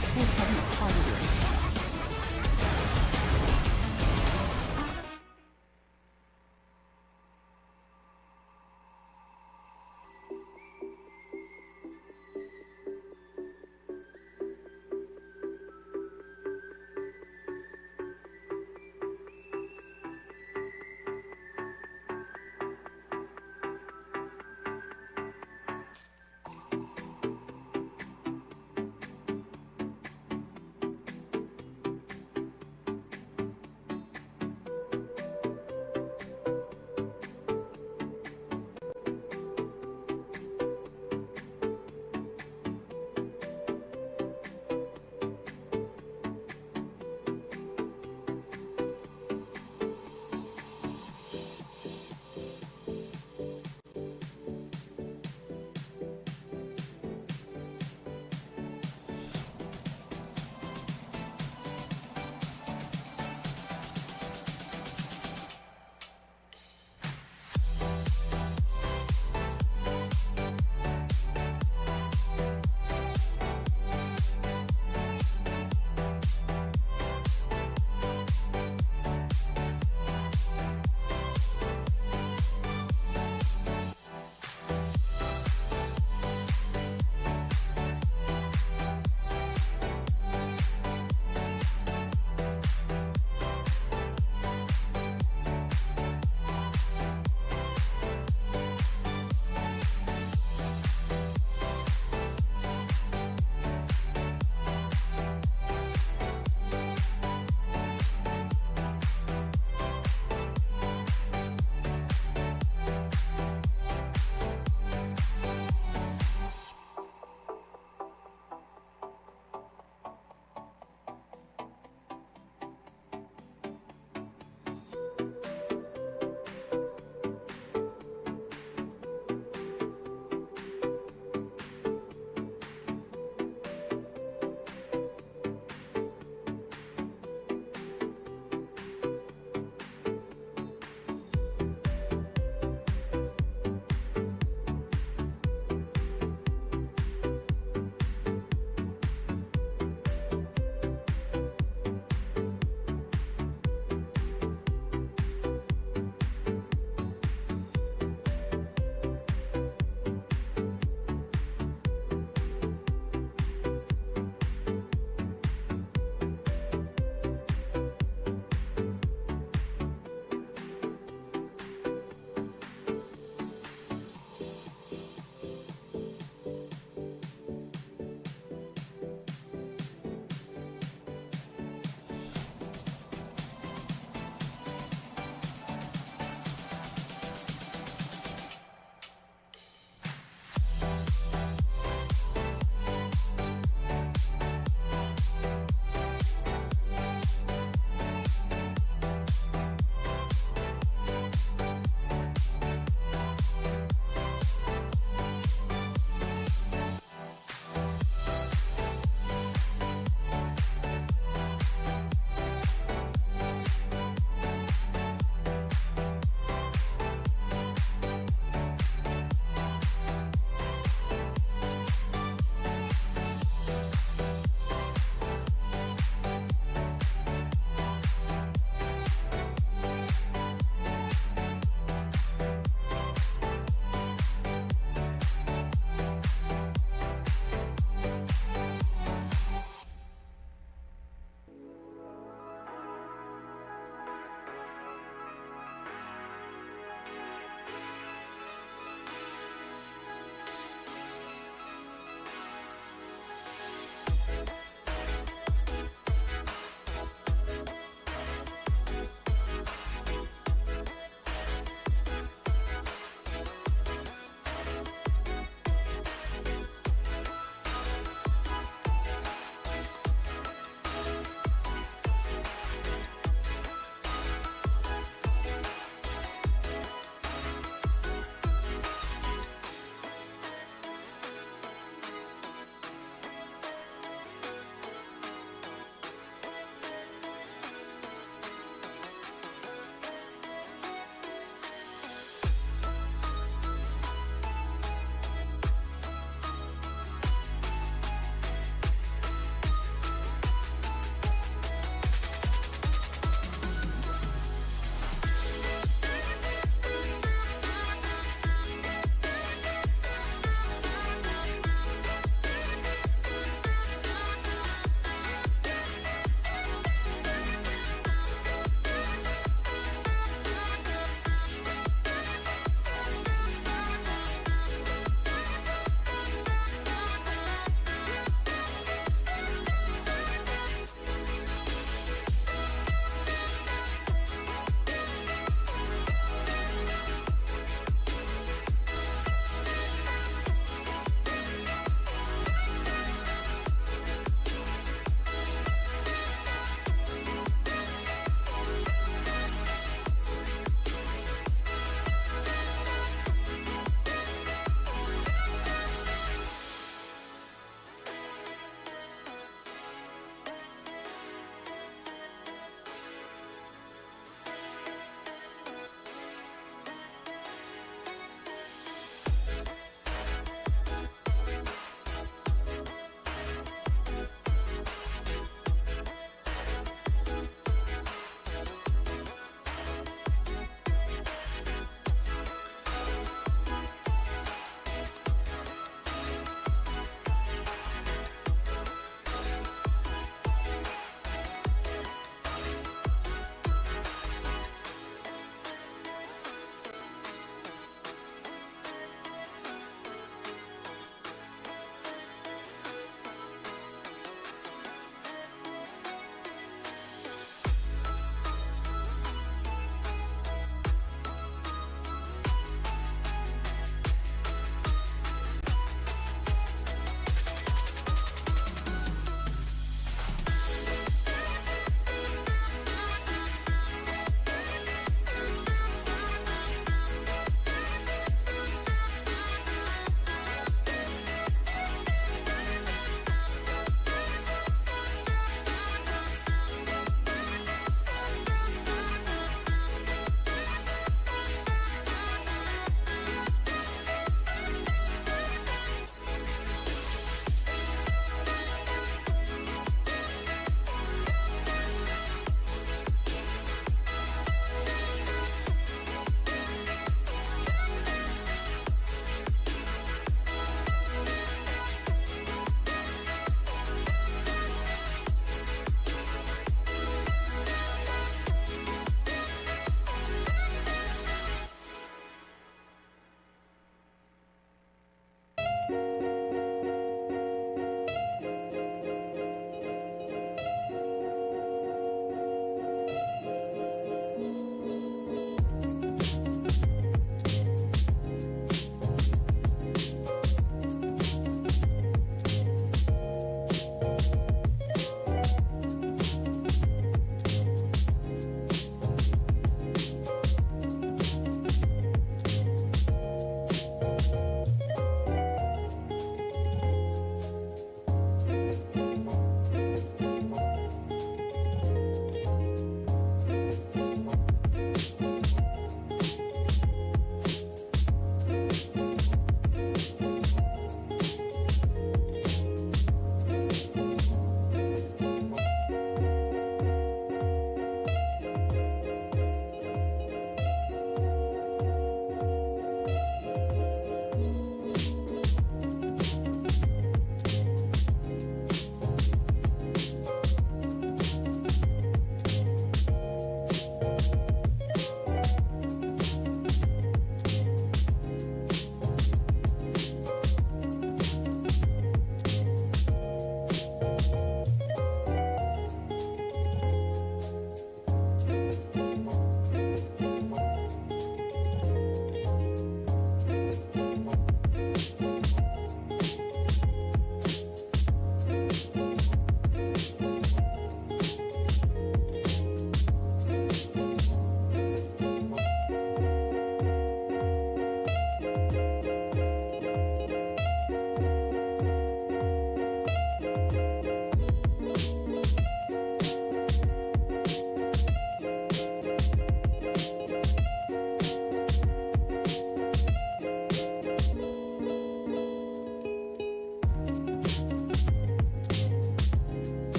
포탑이 파괴되었습니다.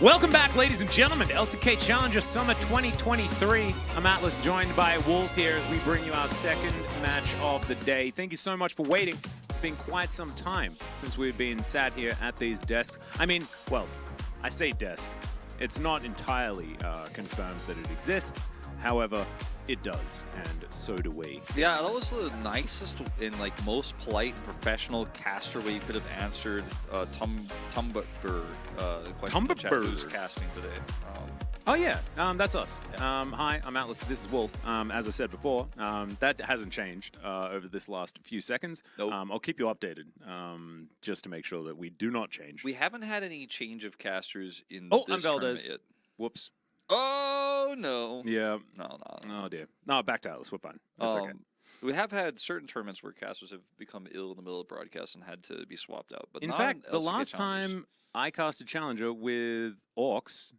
Welcome back, ladies and gentlemen, to LCK Challenger Summer 2023. I'm Atlas, joined by Wolf here as we bring you our second match of the day. Thank you so much for waiting. It's been quite some time since we've been sat here at these desks. I mean, well, I say desk. It's not entirely confirmed that it exists. However, it does, and so do we. Yeah, that was the nicest and like most polite and professional caster way you could have answered Tumber question in chat who's casting today. Oh yeah, that's us. Hi, I'm Atlas. This is Wolf. As I said before, that hasn't changed over this last few seconds. Nope. I'll keep you updated just to make sure that we do not change. We haven't had any change of casters in I'm this tournament Valdez. yet. Whoops. Oh no. Yeah. No. Oh dear. No, back to Atlas. We're fine. That's okay. We have had certain tournaments where casters have become ill in the middle of broadcast and had to be swapped out. But In not fact, the LCK last challengers. time I cast a challenger with Orcs,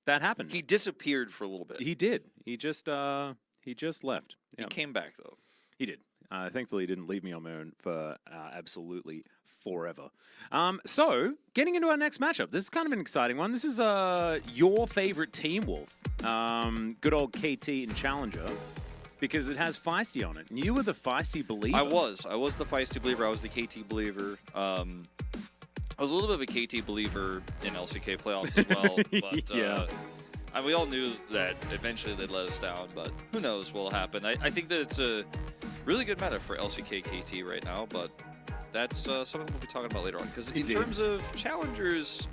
that happened. He disappeared for a little bit. He did. He just left. He Yeah. came back though. He did. Thankfully, he didn't leave me on my own for absolutely forever. So, getting into our next matchup. This is kind of an exciting one. This is your favorite team, Wolf. Good old KT and Challenger, because it has Feisty on it. And you were the Feisty believer. I was the feisty believer. I was the KT believer. I was a little bit of a KT believer in LCK playoffs as well. But Yeah. and we all knew that eventually they'd let us down. But who knows what will happen. I think that it's a really good meta for LCK KT right now. But that's something we'll be talking about later on. Because in terms of challengers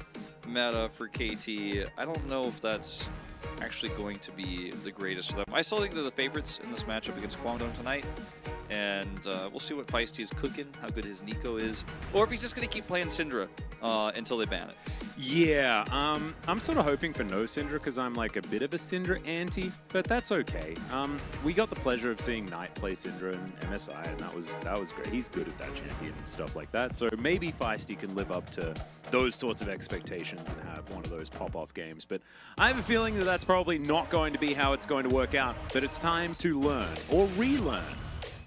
meta for KT, I don't know if that's actually going to be the greatest for them. I still think they're the favorites in this matchup against Guangdong tonight. And we'll see what Feisty is cooking, how good his Nico is, or if he's just going to keep playing Syndra until they ban it. Yeah, I'm sort of hoping for no Syndra because I'm like a bit of a Syndra anti, but that's okay. We got the pleasure of seeing Knight play Syndra in MSI, and that was great. He's good at that champion and stuff like that. So maybe Feisty can live up to those sorts of expectations and have one of those pop-off games. But I have a feeling that that's probably not going to be how it's going to work out. But it's time to learn or relearn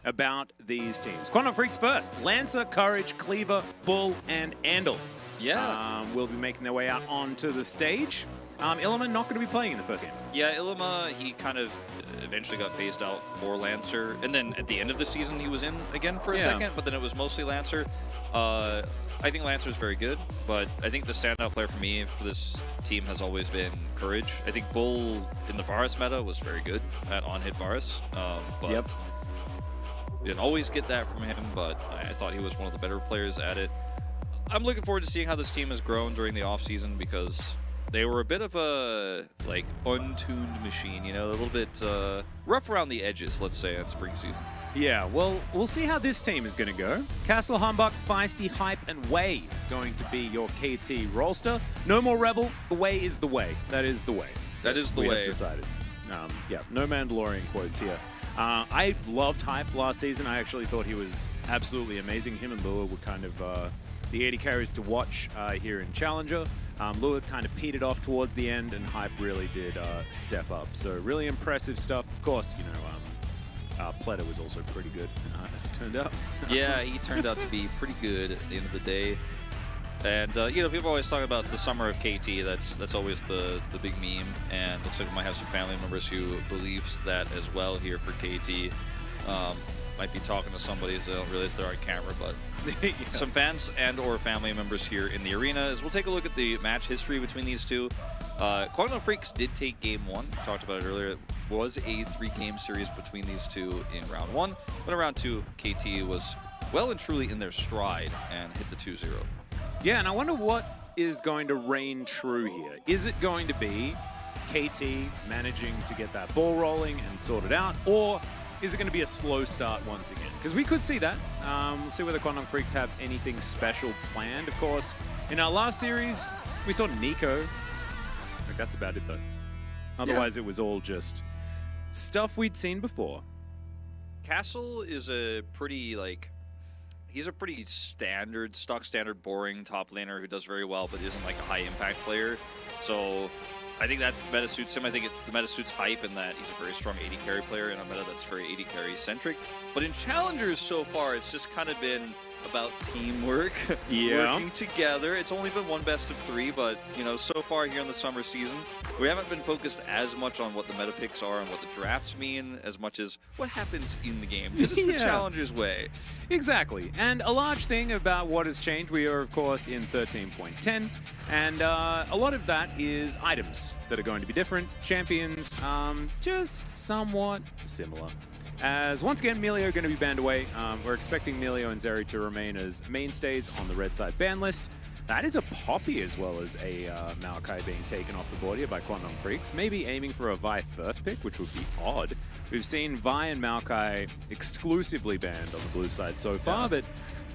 about these teams. Quantum Freaks first. Lancer, Courage, Cleaver, Bull, and Andal. Yeah. Will be making their way out onto the stage. Illiman not going to be playing in the first game. Yeah, Illima, he kind of eventually got phased out for Lancer. And then at the end of the season, he was in again for a second, but then it was mostly Lancer. I think Lancer is very good, but I think the standout player for me for this team has always been Courage. I think Bull in the Varus meta was very good at on-hit Varus. But didn't always get that from him, but I thought he was one of the better players at it. I'm looking forward to seeing how this team has grown during the offseason because they were a bit of a like untuned machine, you know, a little bit rough around the edges, let's say, in spring season. Yeah, well, we'll see how this team is going to go. Castle, Humbug, Feisty, Hype, and Way is going to be your KT roster. No more Rebel. The way is the way. That is the way. That is the we way. have decided. Yeah, no Mandalorian quotes here. I loved Hype last season. I actually thought he was absolutely amazing. Him and Lua were kind of the 80 carries to watch here in Challenger. Lua kind of petered off towards the end, and Hype really did step up. So really impressive stuff. Of course, you know, Pleta was also pretty good, as it turned out. Yeah, he turned out to be pretty good at the end of the day. And, you know, people always talk about the summer of KT. That's always the big meme. And looks like we might have some family members who believes that as well here for KT. Might be talking to somebody so they don't realize they're on camera, but Yeah. some fans and or family members here in the arena. As we'll take a look at the match history between these two. Quantum Freaks did take game one. We talked about it earlier. It was a 3-game series between these two in round one. But in round two, KT was well and truly in their stride and hit the 2-0. Yeah, and I wonder what is going to reign true here. Is it going to be KT managing to get that ball rolling and sort it out, or is it going to be a slow start once again? Because we could see that. We'll see whether Quantum Freaks have anything special planned. Of course, in our last series, we saw Nico. Like, that's about it, though. Otherwise, it was all just stuff we'd seen before. Castle is a pretty, like, he's a pretty standard, stock standard, boring top laner who does very well, but isn't like a high impact player. So I think that's meta suits him. I think it's the meta suits Hype in that he's a very strong 80 carry player in a meta that's very 80 carry centric. But in challengers so far, it's just kind of been about teamwork, Yeah. working together. It's only been one best of 3, but you know, so far here in the summer season, we haven't been focused as much on what the meta picks are and what the drafts mean, as much as what happens in the game. Because it's the Yeah. challenger's way. Exactly. And a large thing about what has changed, we are, of course, in 13.10. And a lot of that is items that are going to be different. Champions, just somewhat similar. As once again, Melio going to be banned away. We're expecting Melio and Zeri to remain as mainstays on the red side ban list. That is a Poppy as well as a Maokai being taken off the board here by Quantum Freaks. Maybe aiming for a Vi first pick, which would be odd. We've seen Vi and Maokai exclusively banned on the blue side so far, but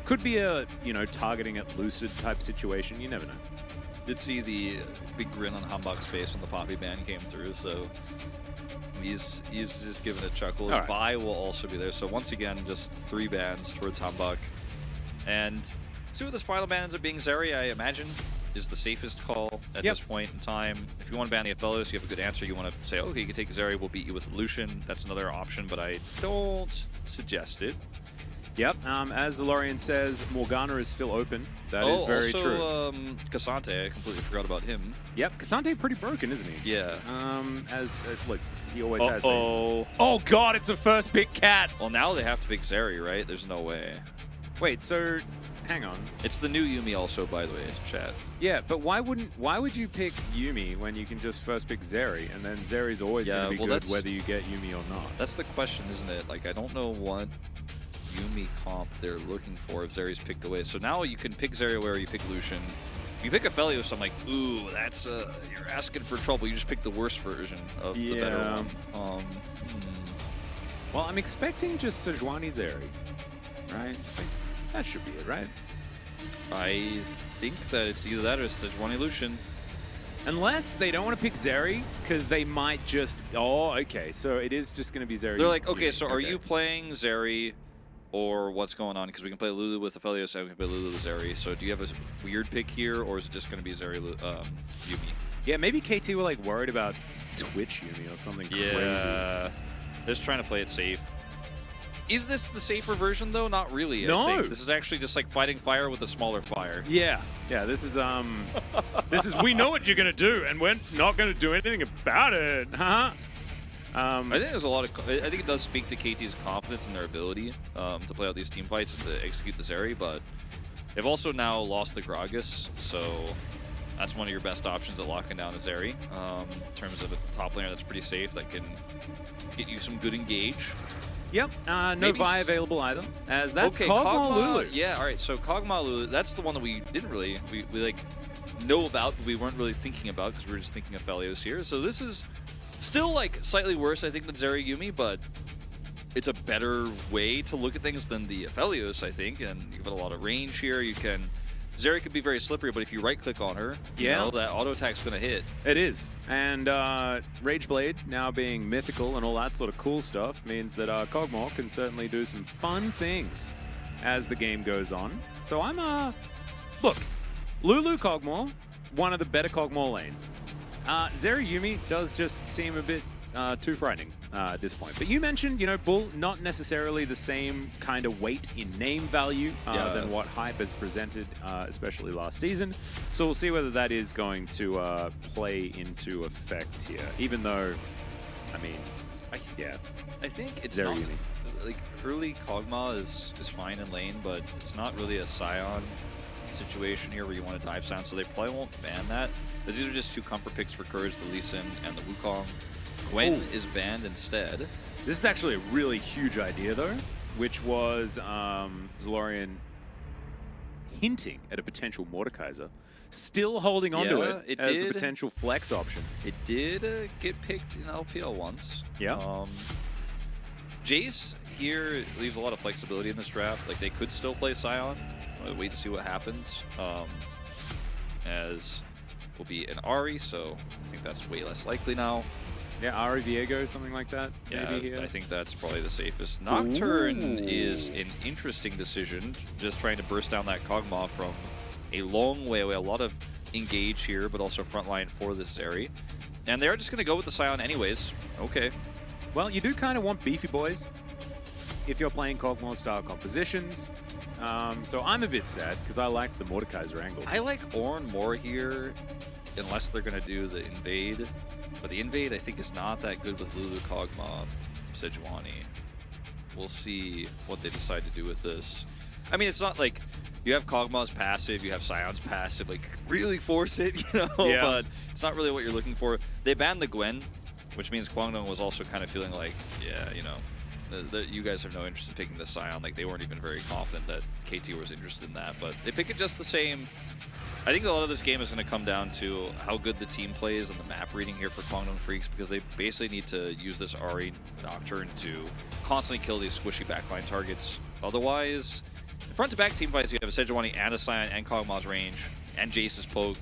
could be a, you know, targeting at Lucid type situation. You never know. Did see the big grin on Hambach's face when the Poppy ban came through, so he's just giving a chuckle. All right. Vi will also be there, so once again, just 3 bans towards Hambach. And see what this final ban ends up being. Zeri, I imagine, is the safest call at this point in time. If you want to ban the Aphelios, you have a good answer. You want to say, okay, you can take Zeri, we'll beat you with Lucian. That's another option, but I don't suggest it. Yep, as Zalorian says, Morgana is still open. That is very true. Also, Cassante, I completely forgot about him. Yep, Cassante pretty broken, isn't he? Yeah. Look, he always has been. Oh god, it's a first pick cat! Well, now they have to pick Zeri, right? There's no way. Wait, so hang on. It's the new Yuumi also, by the way, chat. Yeah, but why would you pick Yuumi when you can just first pick Zeri, and then Zeri's always going to be good that's- whether you get Yuumi or not? That's the question, isn't it? Like, I don't know what Yuumi comp they're looking for if Zeri's picked away. So now you can pick Zeri where you pick Lucian. If you pick Aphelios, I'm like, ooh, that's you're asking for trouble. You just pick the worst version of the better one. Well, I'm expecting just Sejuani Zeri, right? That should be it, right? I think that it's either that or Sejuani Lucian. Unless they don't want to pick Zeri, because they might just... Oh, okay, so it is just going to be Zeri. They're like, okay, so are you playing Zeri or what's going on? Because we can play Lulu with Aphelios and we can play Lulu with Zeri. So do you have a weird pick here, or is it just going to be Zeri Yuumi? Yeah, maybe KT were like worried about Twitch Yuumi or something crazy. They're just trying to play it safe. Is this the safer version though? Not really. No. I think. This is actually just like fighting fire with a smaller fire. Yeah, this is we know what you're gonna do, and we're not gonna do anything about it, huh? I think there's a lot of. I think it does speak to KT's confidence in their ability to play out these team fights and to execute the Zeri, but they've also now lost the Gragas, so that's one of your best options at locking down the Zeri. In terms of a top laner that's pretty safe, that can get you some good engage. Yep, no Maybe Vi available either, as that's okay, Kog'Maw Lulu. Yeah, all right, so Kog'Maw Lulu, that's the one that we didn't really, we like know about, but we weren't really thinking about because we were just thinking of Aphelios here. So this is still like slightly worse, I think, than Zeri Yuumi, but it's a better way to look at things than the Aphelios, I think, and you've got a lot of range here. You can, Zeri could be very slippery, but if you right-click on her, you know, that auto attack's gonna hit. It is, and Rage Blade now being mythical and all that sort of cool stuff means that Kog'Maw can certainly do some fun things as the game goes on. So I'm look, Lulu Kog'Maw, one of the better Kog'Maw lanes. Zeri Yuumi does just seem a bit too frightening at this point. But you mentioned, you know, Bull, not necessarily the same kind of weight in name value than what Hype has presented, especially last season. So we'll see whether that is going to play into effect here. Even though, I mean, I think it's Zeri not, Yuumi. like, early Kog'Maw is fine in lane, but it's not really a Scion situation here where you want to dive Scion, so they probably won't ban that. Because these are just 2 comfort picks for Courage, the Lee Sin, and the Wukong. Gwen is banned instead. This is actually a really huge idea, though, which was Zalorian hinting at a potential Mordekaiser, still holding onto it as the potential flex option. It did get picked in LPL once. Yeah. Jace here leaves a lot of flexibility in this draft. Like, they could still play Scion. Wait to see what happens. As will be an Ahri, so I think that's way less likely now. Yeah, Ahri Viego, something like that. Yeah, maybe here. I think that's probably the safest. Nocturne is an interesting decision, just trying to burst down that Kog'Maw from a long way away. A lot of engage here, but also frontline for this Zeri. And they're just going to go with the Scion anyways. Okay. Well, you do kind of want beefy boys. if you're playing Kog'Maw style compositions. So I'm a bit sad because I like the Mordekaiser angle. I like Ornn more here, unless they're going to do the invade. But the invade, I think, is not that good with Lulu, Kog'Maw, Sejuani. We'll see what they decide to do with this. I mean, it's not like you have Kog'Maw's passive, you have Sion's passive, like really force it, you know, Yeah. but it's not really what you're looking for. They banned the Gwen, which means Kwangdong was also kind of feeling like, yeah, you know, you guys have no interest in picking the Sion. Like, they weren't even very confident that KT was interested in that, but they pick it just the same. I think a lot of this game is going to come down to how good the team plays and the map reading here for Kwangdong Freaks, because they basically need to use this Ahri Nocturne to constantly kill these squishy backline targets. Otherwise, in front-to-back team fights, you have a Sejuani and a Sion and Kog'Maw's range and Jace's poke.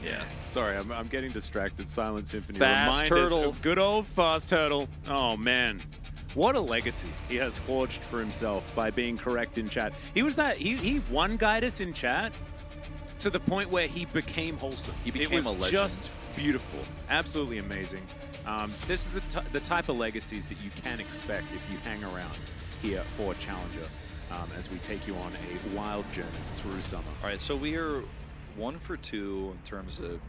Yeah. Sorry, I'm getting distracted. Silent Symphony. Fast Remind us Turtle. of good old Fast Turtle. Oh, man. What a legacy he has forged for himself by being correct in chat. He was that, he one-guyed us in chat to the point where he became wholesome. He became it was a legend. just beautiful. Absolutely amazing. This is the type of legacies that you can expect if you hang around here for Challenger as we take you on a wild journey through summer. All right, so we are 1 for 2 in terms of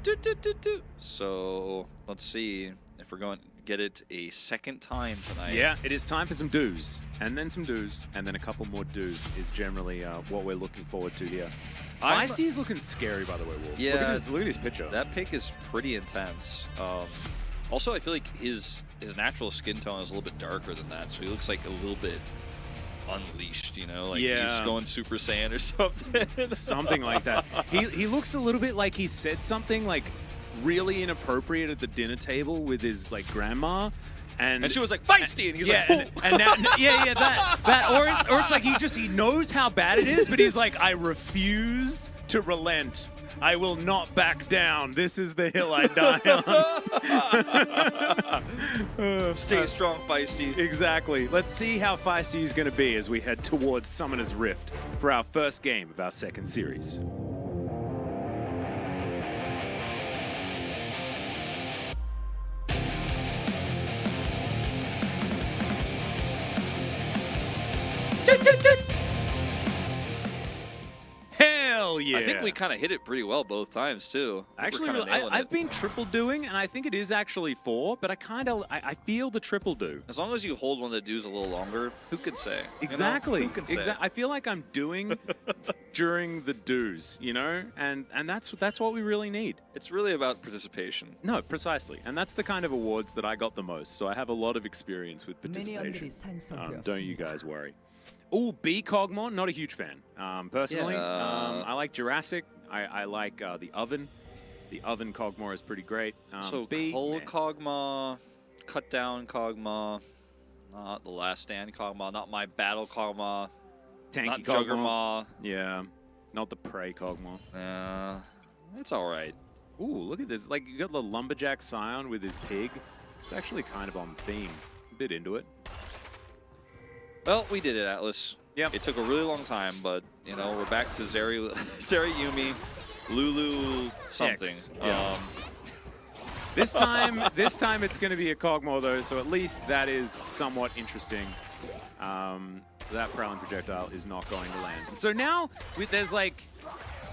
So let's see if we're going to get it a second time tonight. Yeah, it is time for some do's, and then some do's, and then a couple more do's is generally what we're looking forward to here. Feisty is looking scary, by the way, Wolf. Yeah, Look at his picture. That pick is pretty intense. Also, I feel like his natural skin tone is a little bit darker than that, so he looks like a little bit unleashed, you know? Like he's going Super Saiyan or something. Something like that. He looks a little bit like he said something like really inappropriate at the dinner table with his like grandma. And she was like, feisty! And he's like, and now, that, or it's like he knows how bad it is, but he's like, I refuse to relent. I will not back down. This is the hill I die on. Stay strong, feisty. Exactly. Let's see how feisty he's going to be as we head towards Summoner's Rift for our first game of our second series. Hell yeah. I think we kind of hit it pretty well both times, too. Actually, I've been triple doing, and I think it is actually 4, but I feel the triple do. As long as you hold one of the do's a little longer, who could say? Exactly. You know? Who can say? I feel like I'm doing during the do's, you know? And that's what we really need. It's really about participation. No, precisely. And that's the kind of awards that I got the most, so I have a lot of experience with participation. Don't you guys worry. Ooh, B Kog'Maw, not a huge fan. Personally, Yeah. I like Jurassic. I like the Oven. The Oven Kog'Maw is pretty great. So B, Cold Kog'Maw, Cut Down Kog'Maw, not the Last Stand Kog'Maw, not My Battle Kog'Maw, Tanky not Kog'Maw. Juggermaw. Yeah, not the Prey Kog'Maw. It's all right. Ooh, look at this. Like, you got the Lumberjack Scion with his pig. It's actually kind of on theme. A bit into it. Well, we did it, Atlas. Yep. It took a really long time, but, you know, we're back to Zeri Yumi, Lulu something. X, yeah. This time it's going to be a Kog'Maw, though, so at least that is somewhat interesting. That Prowling Projectile is not going to land. And so now, there's like,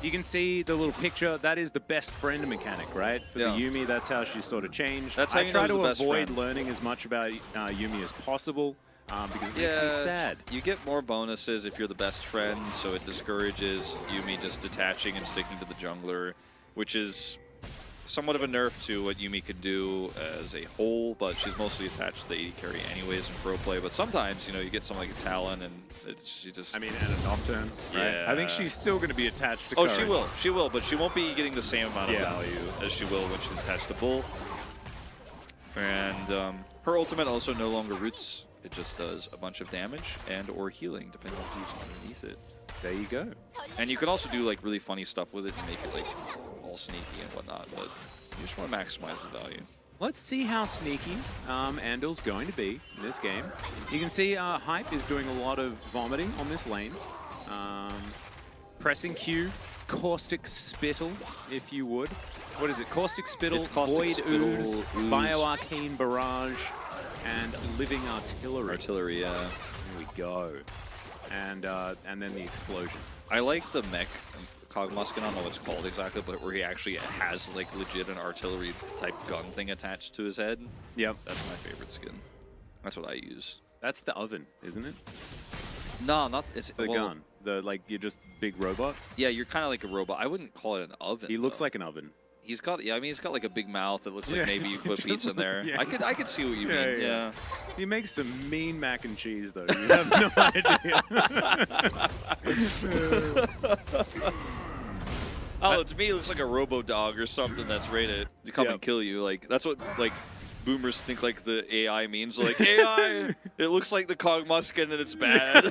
you can see the little picture. That is the best friend mechanic, right? For the Yumi, that's how she's sort of changed. That's how I you try know to who's the best avoid friend. learning as much about Yumi as possible because it makes me sad. You get more bonuses if you're the best friend, so it discourages Yumi just detaching and sticking to the jungler, which is somewhat of a nerf to what Yumi could do as a whole, but she's mostly attached to the AD carry anyways in pro play. But sometimes, you know, you get something like a Talon and she just... I mean, and a Nocturne, right? Yeah. I think she's still going to be attached to Oh, Courage. she will, but she won't be getting the same amount of Yeah. value as she will when she's attached to Bull. And her ultimate also no longer roots. It just does a bunch of damage and or healing, depending on who's underneath it. There you go. And you can also do like really funny stuff with it and make it like all sneaky and whatnot, but you just want to maximize the value. Let's see how sneaky Andal's going to be in this game. You can see Hype is doing a lot of vomiting on this lane. Pressing Q, Caustic Spittle, if you would. What is it? Caustic Spittle, It's Caustic Void Spittle, Ooze, Ooze. Bioarcane Barrage. and living artillery. Artillery, yeah. There we go. And then the explosion. I like the mech Cogmusk, I don't know what it's called exactly, but where he actually has like legit an artillery type gun thing attached to his head. Yep. That's my favorite skin. That's what I use. That's the oven, isn't it? No, not it's The gun. You're just big robot. Yeah, you're kind of like a robot. I wouldn't call it an oven. He looks though. like an oven. He's got, yeah, I mean, he's got like a big mouth that looks like maybe you put pizza in there. Yeah. I could see what you mean. Yeah. He makes some mean mac and cheese, though. You have no idea. Oh, to me, it looks like a robo dog or something that's ready to come and kill you. Like that's what like boomers think like the AI means. Like AI, it looks like the Cogmusk skin and it's bad.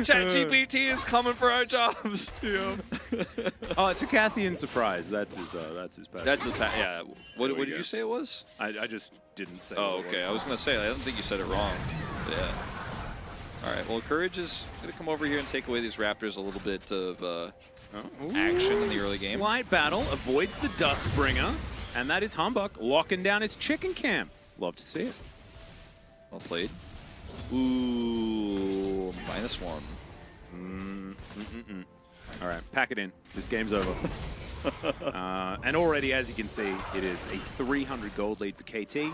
ChatGPT is coming for our jobs. Oh, it's a Cathian surprise. That's his passion. That's the yeah. What did you say it was? I just didn't say. Oh, what it okay. I was gonna say I don't think you said it wrong. But yeah. All right. Well, Courage is gonna come over here and take away these Raptors a little bit of action in the early game. Slight battle avoids the Duskbringer, and that is Humbug locking down his chicken camp. Love to see it. Well played. Ooh, -1. All right, pack it in. This game's over. And already, as you can see, it is a 300 gold lead for KT.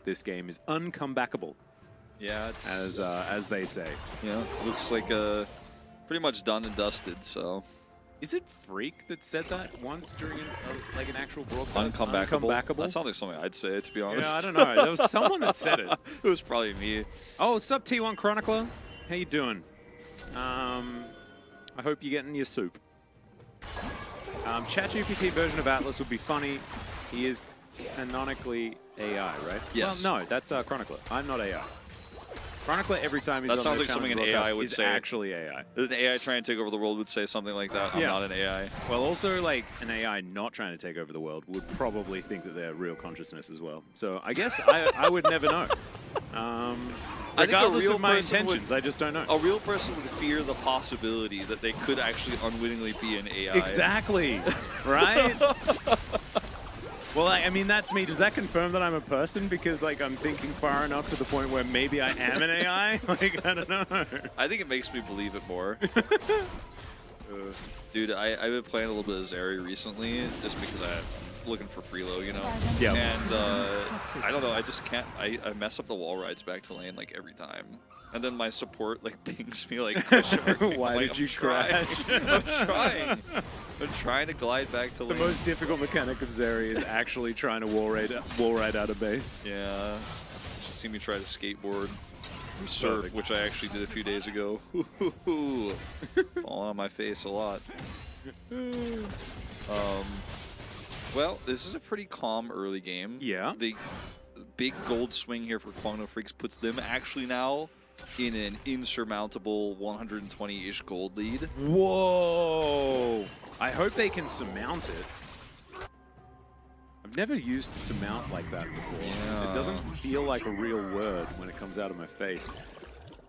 This game is uncomebackable, Yeah, it's as they say. yeah, looks like pretty much done and dusted. So Is it Freak that said that once during like an actual broadcast? uncomebackable. That sounds like something I'd say, to be honest. Yeah, I don't know. There was someone that said it. It was probably me. Oh, what's up, T1 Chronicler? How you doing? I hope you're getting your soup. ChatGPT version of Atlas would be funny. He is canonically AI, right? Yes. Well, no, that's Chronicler. I'm not AI. Chronicler, every time he's That on sounds the like something an broadcast, AI would is say. actually AI. An AI trying to take over the world would say something like that. I'm Yeah. not an AI. Well, also, like, an AI not trying to take over the world would probably think that they're real consciousness as well. So I guess I would never know. I think a Regardless real of my person intentions, I just don't know. A real person would fear the possibility that they could actually unwittingly be an AI. Exactly, right? Well, I mean, that's me. Does that confirm that I'm a person? Because, like, I'm thinking far enough to the point where maybe I am an AI? Like, I don't know. I think it makes me believe it more. Dude, I've been playing a little bit of Zeri recently, just because I'm looking for freelo, you know? Yeah. And I don't know, I just can't, I mess up the wall rides back to lane, like, every time. And then my support, like, pings me, like, Why did you crash? I'm trying to glide back to lane. The most difficult mechanic of Zeri is actually trying to wall ride out of base. Yeah. You should see me try to skateboard or surf, Perfect. which I actually did a few days ago. Falling on my face a lot. Well, this is a pretty calm early game. Yeah. The big gold swing here for Kwangno Freaks puts them actually now in an insurmountable 120-ish gold lead. Whoa! I hope they can surmount it. I've never used surmount like that before. Yeah. It doesn't feel like a real word when it comes out of my face.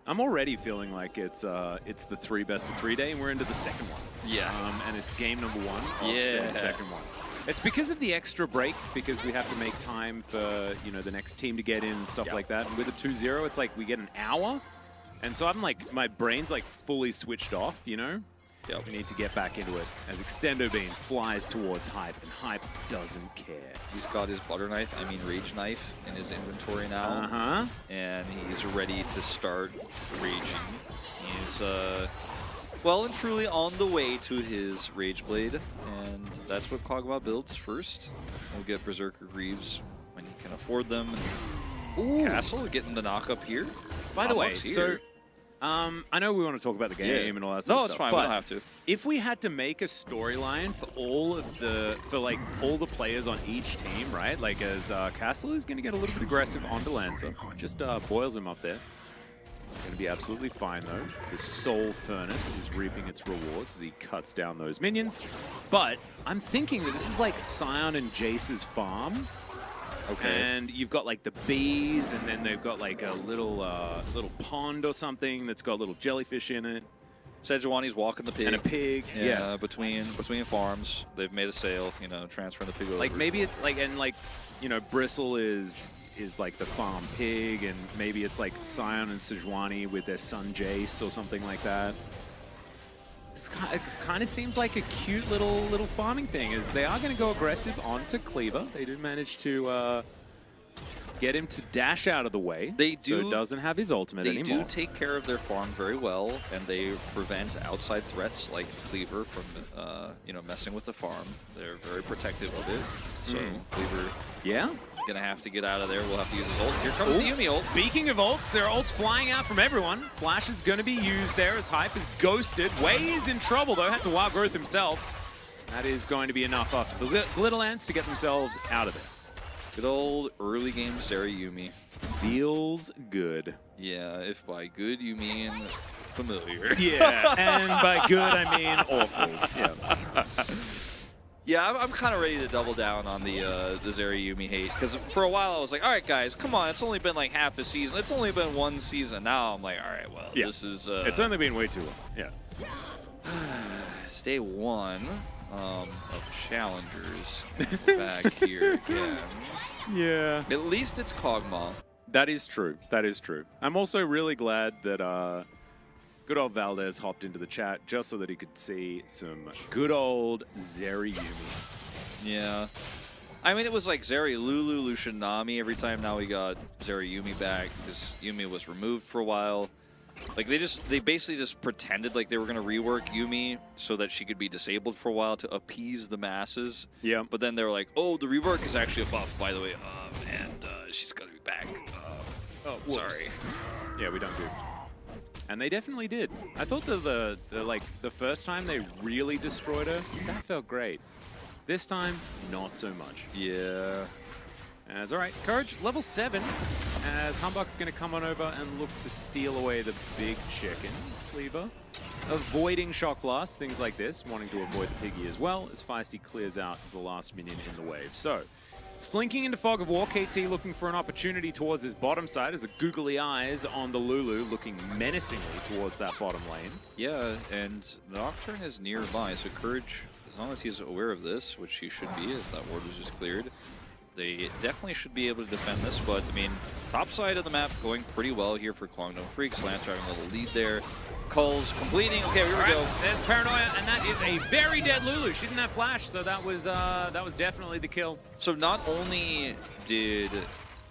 I'm already feeling like it's the 3 best of 3 day, and we're into the second one. Yeah. And it's game number 1 of Yeah. the second one. It's because of the extra break, because we have to make time for, you know, the next team to get in and stuff like that. And with a 2-0, it's like we get an hour. And so I'm like, my brain's like fully switched off, you know? Yep. We need to get back into it as Extendo Beam flies towards Hype, and Hype doesn't care. He's got his butter knife, I mean rage knife, in his inventory now. Uh-huh. And he's ready to start raging. He's well and truly on the way to his Rage Blade, and that's what Kog'Maw builds first. We'll get Berserker Greaves when he can afford them. And Castle getting the knock-up here. By the way, Humbug's so here. I know we want to talk about the game and all that sort No, of it's stuff. fine. We but don't have to. If we had to make a storyline for all the players on each team, right? Like, as Castle is going to get a little bit aggressive onto Lancer, just boils him up there. Going to be absolutely fine though. His Soul Furnace is reaping its rewards as he cuts down those minions. But I'm thinking that this is like Sion and Jace's farm. Okay. And you've got like the bees, and then they've got like a little pond or something that's got little jellyfish in it. Sejuani's walking the pig. And a pig. Yeah, between farms. They've made a sale, you know, transferring the pig over. Like maybe it's like, and like, you know, Bristle is is like the farm pig, and maybe it's like Sion and Sejuani with their son Jace or something like that. It kind of seems like a cute little farming thing, as they are going to go aggressive onto Cleaver. They do manage to get him to dash out of the way. They do, so it doesn't have his ultimate they anymore. do take care of their farm very well, and they prevent outside threats like Cleaver from messing with the farm. They're very protective of it. So Cleaver, Yeah. gonna have to get out of there. We'll have to use his ult. Here comes the Yuumi ult. Speaking of ults, there are ults flying out from everyone. Flash is going to be used there as Hype is ghosted. Wei is in trouble though, had to wild growth himself. That is going to be enough after the Glitterlands to get themselves out of there. Good old early game Zeri Yuumi. Feels good. Yeah, if by good you mean familiar. Yeah, and by good I mean awful. Yeah. Yeah, I'm kind of ready to double down on the Zeri Yuumi hate, because for a while I was like, all right, guys, come on, it's only been like half a season. It's only been one season. Now I'm like, all right, well, Yeah. this is... It's only been way too long. Yeah. It's day one of challengers. Back here again. Yeah. At least it's Kog'Maw. That is true. That is true. I'm also really glad that good old Valdez hopped into the chat just so that he could see some good old Zeri Yuumi. Yeah. I mean, it was like Zeri Lulu, Lucian Nami every time. Now we got Zeri Yuumi back because Yuumi was removed for a while. Like, they basically just pretended like they were going to rework Yuumi so that she could be disabled for a while to appease the masses. Yeah. But then they were like, oh, the rework is actually a buff, by the way, and she's going to be back. Oh, sorry. Yeah, we done goofed. And they definitely did. I thought that the first time they really destroyed her, that felt great. This time, not so much. Yeah. As all right, Courage level 7, as Humbug's going to come on over and look to steal away the big chicken, Cleaver. Avoiding Shock Blast, things like this, wanting to avoid the piggy as well, as Feisty clears out the last minion in the wave. So, slinking into Fog of War, KT looking for an opportunity towards his bottom side, as the googly eyes on the Lulu looking menacingly towards that bottom lane. Yeah, and Nocturne is nearby, so Courage, as long as he's aware of this, which he should be, as that ward was just cleared, they definitely should be able to defend this, but, I mean, top side of the map going pretty well here for Kwangdong Freaks. Lance having a little lead there. Cull's completing. Okay, here we go. There's Paranoia, and that is a very dead Lulu. She didn't have flash, so that was definitely the kill. So not only did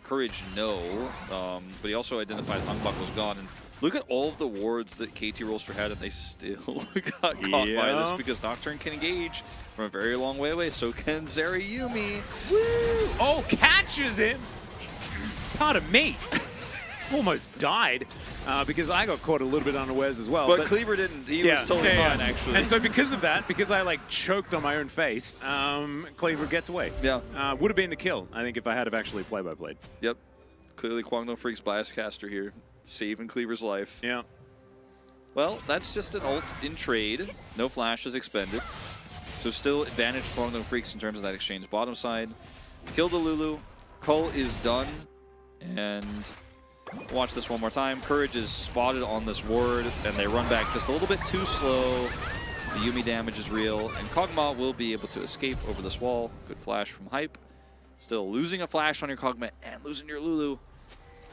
Courage know, but he also identified Hungbok was gone. And look at all of the wards that KT Rolster had, and they still got caught by this, because Nocturne can engage from a very long way away. So can Zeri Yuumi. Woo! Oh, catches him! Pardon me. Almost died. Because I got caught a little bit unawares as well. But Cleaver didn't. He was totally fine, actually. And so because of that, because I like choked on my own face, Cleaver gets away. Yeah. Would have been the kill, I think, if I had have actually play-by-played. Yep. Clearly Kwangdong Freak's bias caster here, saving Cleaver's life. Yeah. Well, that's just an ult in trade. No flash is expended. So still advantage Kwangdong Freaks in terms of that exchange. Bottom side. Kill the Lulu. Cull is done. And watch this one more time. Courage is spotted on this ward, and they run back just a little bit too slow. The Yuumi damage is real, and Kog'Maw will be able to escape over this wall. Good flash from Hype. Still losing a flash on your Kog'Maw and losing your Lulu.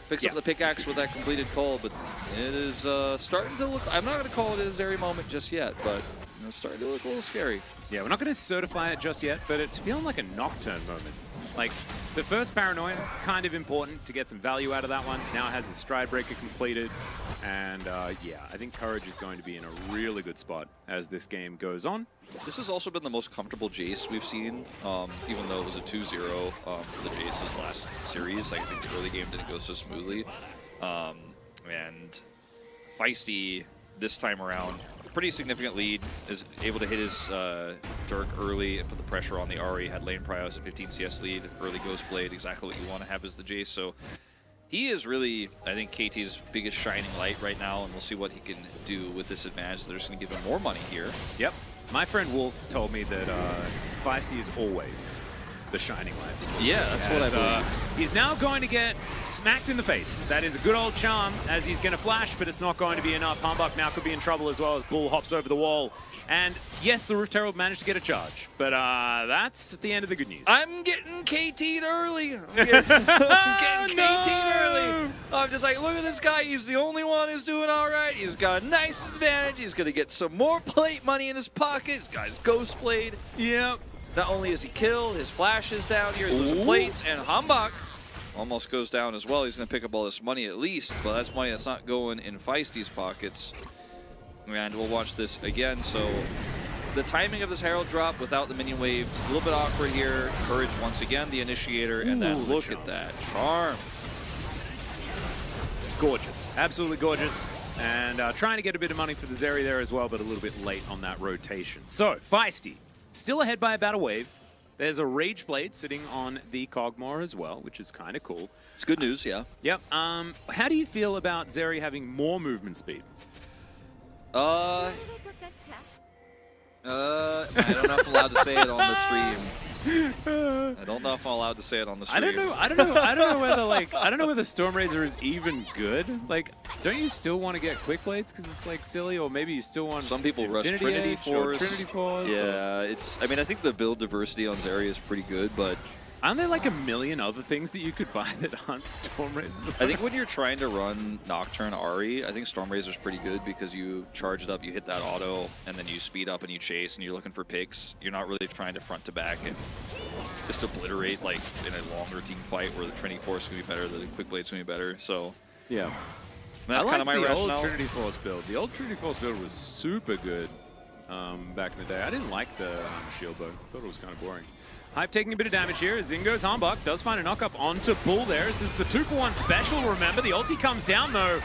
Picks up the pickaxe with that completed call, but it is starting to look... I'm not going to call it a Zeri moment just yet, but it's starting to look a little scary. Yeah, we're not going to certify it just yet, but it's feeling like a Nocturne moment. Like, the first Paranoia, kind of important to get some value out of that one. Now it has his Stride Breaker completed. And yeah, I think Courage is going to be in a really good spot as this game goes on. This has also been the most comfortable Jace we've seen, even though it was a 2-0 for the Jace's last series. I think the early game didn't go so smoothly. And Feisty, this time around, pretty significant lead, is able to hit his Dirk early and put the pressure on the Ahri. Had lane prio as a 15 CS lead, early Ghost Blade, exactly what you want to have as the Jace. So he is really, I think, KT's biggest shining light right now, and we'll see what he can do with this advantage. They're just going to give him more money here. Yep. My friend Wolf told me that Feisty is always the shining light. Yeah, that's what I believe. He's now going to get smacked in the face. That is a good old charm, as he's going to flash, but it's not going to be enough. Humbug now could be in trouble as well as Bull hops over the wall. And yes, the Rift Herald managed to get a charge, but that's the end of the good news. I'm getting KT'd early. I'm getting KT'd early. I'm just like, look at this guy. He's the only one who's doing all right. He's got a nice advantage. He's going to get some more plate money in his pocket. He's got his Ghost Blade. Yep. Not only is he killed, his flash is down here. He's losing plates, and Hambach almost goes down as well. He's going to pick up all this money at least, but that's money that's not going in Feisty's pockets. And we'll watch this again. So the timing of this Herald drop without the minion wave, a little bit awkward here. Courage once again, the initiator, and then look at that charm. Gorgeous, absolutely gorgeous. And trying to get a bit of money for the Zeri there as well, but a little bit late on that rotation. So Feisty, still ahead by about a wave. There's a Rage Blade sitting on the Cogmore as well, which is kind of cool. It's good news, yeah. Yep. How do you feel about Zeri having more movement speed? I don't know if I'm allowed to say it on the stream. I don't know if I'm allowed to say it on the stream. I don't know whether I don't know whether Stormrazor is even good. Like, don't you still want to get Quick Blades because it's like silly, or maybe you still want some people rush Infinity Trinity Edge or Force. Trinity Force. Yeah, I mean, I think the build diversity on Zeri is pretty good, but aren't there like a million other things that you could buy that aren't Stormrazor? I think when you're trying to run Nocturne Ahri, I think Stormrazor's pretty good because you charge it up, you hit that auto, and then you speed up and you chase, and you're looking for picks. You're not really trying to front to back and just obliterate like in a longer team fight where the Trinity Force is going to be better, the Quick Blade's going to be better. So yeah, that's kind of my the rationale. old Trinity Force build. The old Trinity Force build was super good back in the day. I didn't like the shield though. Thought it was kind of boring. Hype taking a bit of damage here. Zingo's Hambach does find a knock-up onto Bull there. This is the 2-for-1 special, remember. The ulti comes down, though,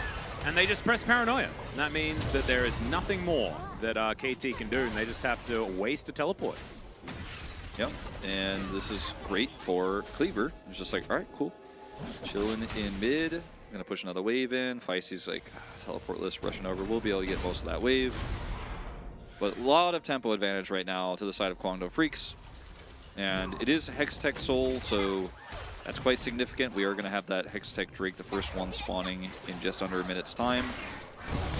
and they just press Paranoia. And that means that there is nothing more that KT can do, and they just have to waste a teleport. Yep, and this is great for Cleaver. It's just like, all right, cool. Chilling in mid. Gonna push another wave in. Feisty's like, teleportless, rushing over. We'll be able to get most of that wave. But a lot of tempo advantage right now to the side of Kwangdo Freaks. And it is Hextech Soul, so that's quite significant. We are going to have that Hextech Drake, the first one, spawning in just under a minute's time.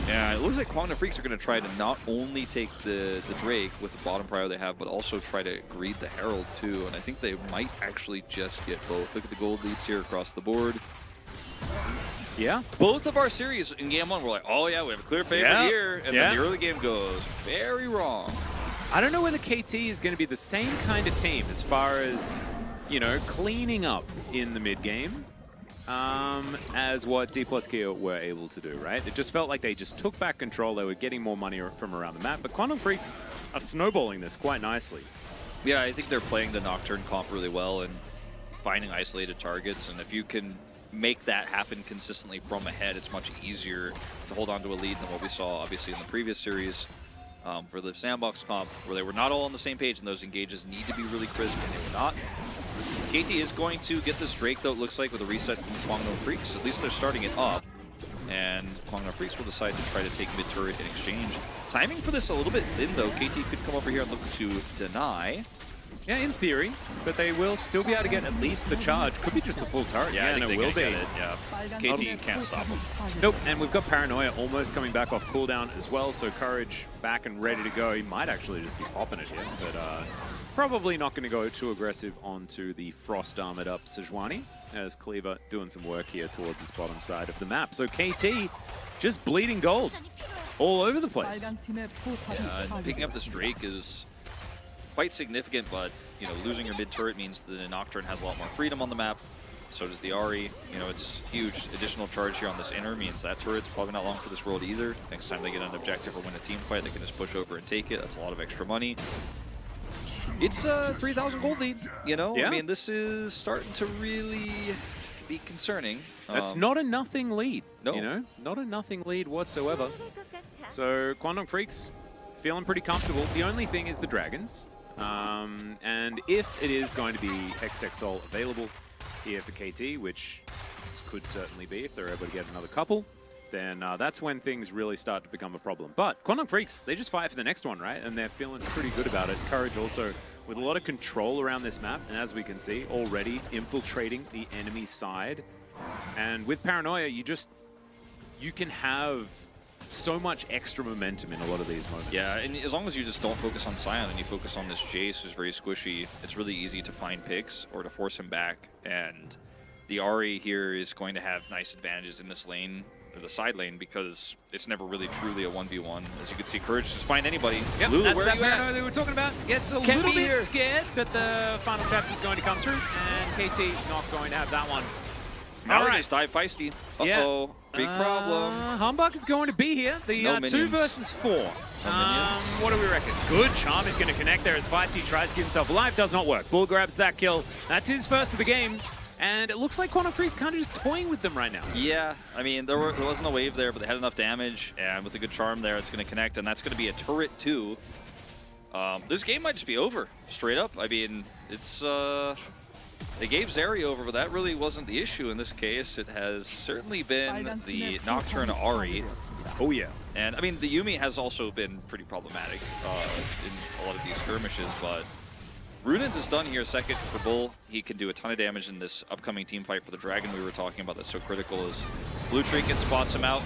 And it looks like Kwangdo Freaks are going to try to not only take the Drake with the bottom prio they have, but also try to greed the Herald too. And I think they might actually just get both. Look at the gold leads here across the board. Yeah. Both of our series in game one, we're like, oh yeah, we have a clear favorite here. And then the early game goes very wrong. I don't know whether KT is going to be the same kind of team as far as, you know, cleaning up in the mid-game as what D plus Kia were able to do, right? It just felt like they just took back control. They were getting more money from around the map. But Quantum Freaks are snowballing this quite nicely. Yeah, I think they're playing the Nocturne comp really well and finding isolated targets. And if you can make that happen consistently from ahead, it's much easier to hold on to a lead than what we saw, obviously, in the previous series. For the Sandbox comp, where they were not all on the same page, and those engages need to be really crisp, and they were not. KT is going to get this Drake, though, it looks like, with a reset from Kwangdo Freaks. At least they're starting it up, and Kwangdo Freaks will decide to try to take mid-turret in exchange. Timing for this a little bit thin, though. KT could come over here and look to deny. Yeah, in theory, but they will still be able to get at least the charge. Could be just a full turret. Yeah, I think it they will can be. get it. Yeah, KT can't stop them. Nope, and we've got Paranoia almost coming back off cooldown as well, so Courage back and ready to go. He might actually just be popping it here, but probably not going to go too aggressive onto the Frost Armored up Sejuani, as Cleaver doing some work here towards this bottom side of the map. So KT just bleeding gold all over the place. Yeah, picking up this Drake is quite significant, but you know, losing your mid turret means that the Nocturne has a lot more freedom on the map. So does the Ahri. You know, it's huge. Additional charge here on this inner means that turret's probably not long for this world either. Next time they get an objective or win a team fight, they can just push over and take it. That's a lot of extra money. It's a 3,000 gold lead, you know? Yeah. I mean, this is starting to really be concerning. That's not a nothing lead, No. you know? Not a nothing lead whatsoever. So Quantum Freaks feeling pretty comfortable. The only thing is the dragons. And if it is going to be Hextech Soul available here for KT, which could certainly be if they're able to get another couple, then that's when things really start to become a problem. But Quantum Freaks, they just fight for the next one, right? And they're feeling pretty good about it. Courage also with a lot of control around this map, and as we can see, already infiltrating the enemy side. And with Paranoia, you can have so much extra momentum in a lot of these moments. Yeah, and as long as you just don't focus on Sion and you focus on this Jace who's very squishy, it's really easy to find picks or to force him back. And the Ahri here is going to have nice advantages in this lane, or the side lane, because it's never really truly a 1v1. As you can see, Courage just find anybody. Yep, Lulu, that's where that are you Paranoia at? that we were talking about. Gets a Can't little be bit here. scared, but the final chapter is going to come through, and KT not going to have that one. Malik Alright. just died feisty. Uh-oh, big problem. Humbug is going to be here. The No 2 minions. versus 4. minions. What do we reckon? Good. Charm is going to connect there as Feisty tries to keep himself alive. Does not work. Bull grabs that kill. That's his first of the game. And it looks like Quantum Freak's kind of just toying with them right now. Yeah, I mean, there wasn't a wave there, but they had enough damage, and with a good charm there, it's going to connect, and that's going to be a turret too. This game might just be over, straight up. I mean, it's they gave Zeri over, but that really wasn't the issue in this case. It has certainly been the Nocturne Ahri. Oh, yeah. And, I mean, the Yuumi has also been pretty problematic in a lot of these skirmishes, but Runins is done here second for Bull. He can do a ton of damage in this upcoming team fight for the Dragon we were talking about that's so critical as Blue Trinket spots him out.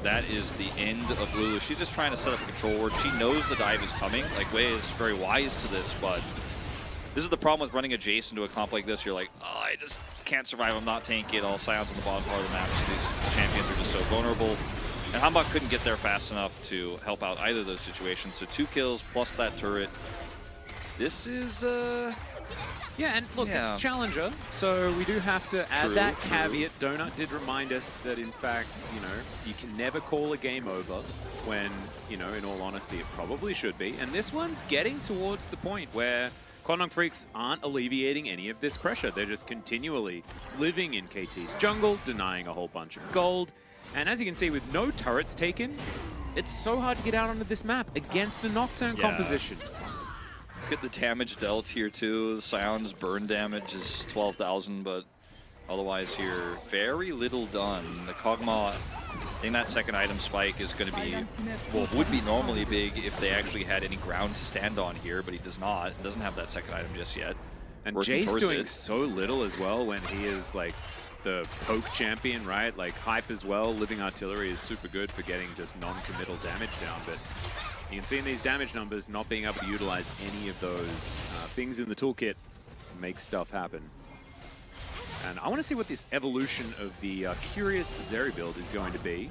That is the end of Lulu. She's just trying to set up a control ward. She knows the dive is coming. Like, Wei is very wise to this, but this is the problem with running a Jace into a comp like this. You're like, oh, I just can't survive. I'm not tanky at all. Sion's on the bottom part of the map, so these champions are just so vulnerable. And Hambak couldn't get there fast enough to help out either of those situations. So 2 kills plus that turret. This is, Yeah, and look, Yeah. it's Challenger, so we do have to add True, that true. caveat. Donut did remind us that, in fact, you can never call a game over when, in all honesty, it probably should be. And this one's getting towards the point where Quantum Freaks aren't alleviating any of this pressure. They're just continually living in KT's jungle, denying a whole bunch of gold. And as you can see, with no turrets taken, it's so hard to get out onto this map against a Nocturne Yeah. composition. Look at the damage dealt here too. The Sion's burn damage is 12,000, but otherwise here, very little done. The Kog'Maw, I think that second item spike is going to be, well, would be normally big if they actually had any ground to stand on here, but he does not. He doesn't have that second item just yet. And Working Jay's towards doing it. so little as well when he is like the poke champion, right? Like hype as well. Living artillery is super good for getting just non-committal damage down, but you can see in these damage numbers not being able to utilize any of those things in the toolkit makes stuff happen. And I want to see what this evolution of the Curious Zeri build is going to be.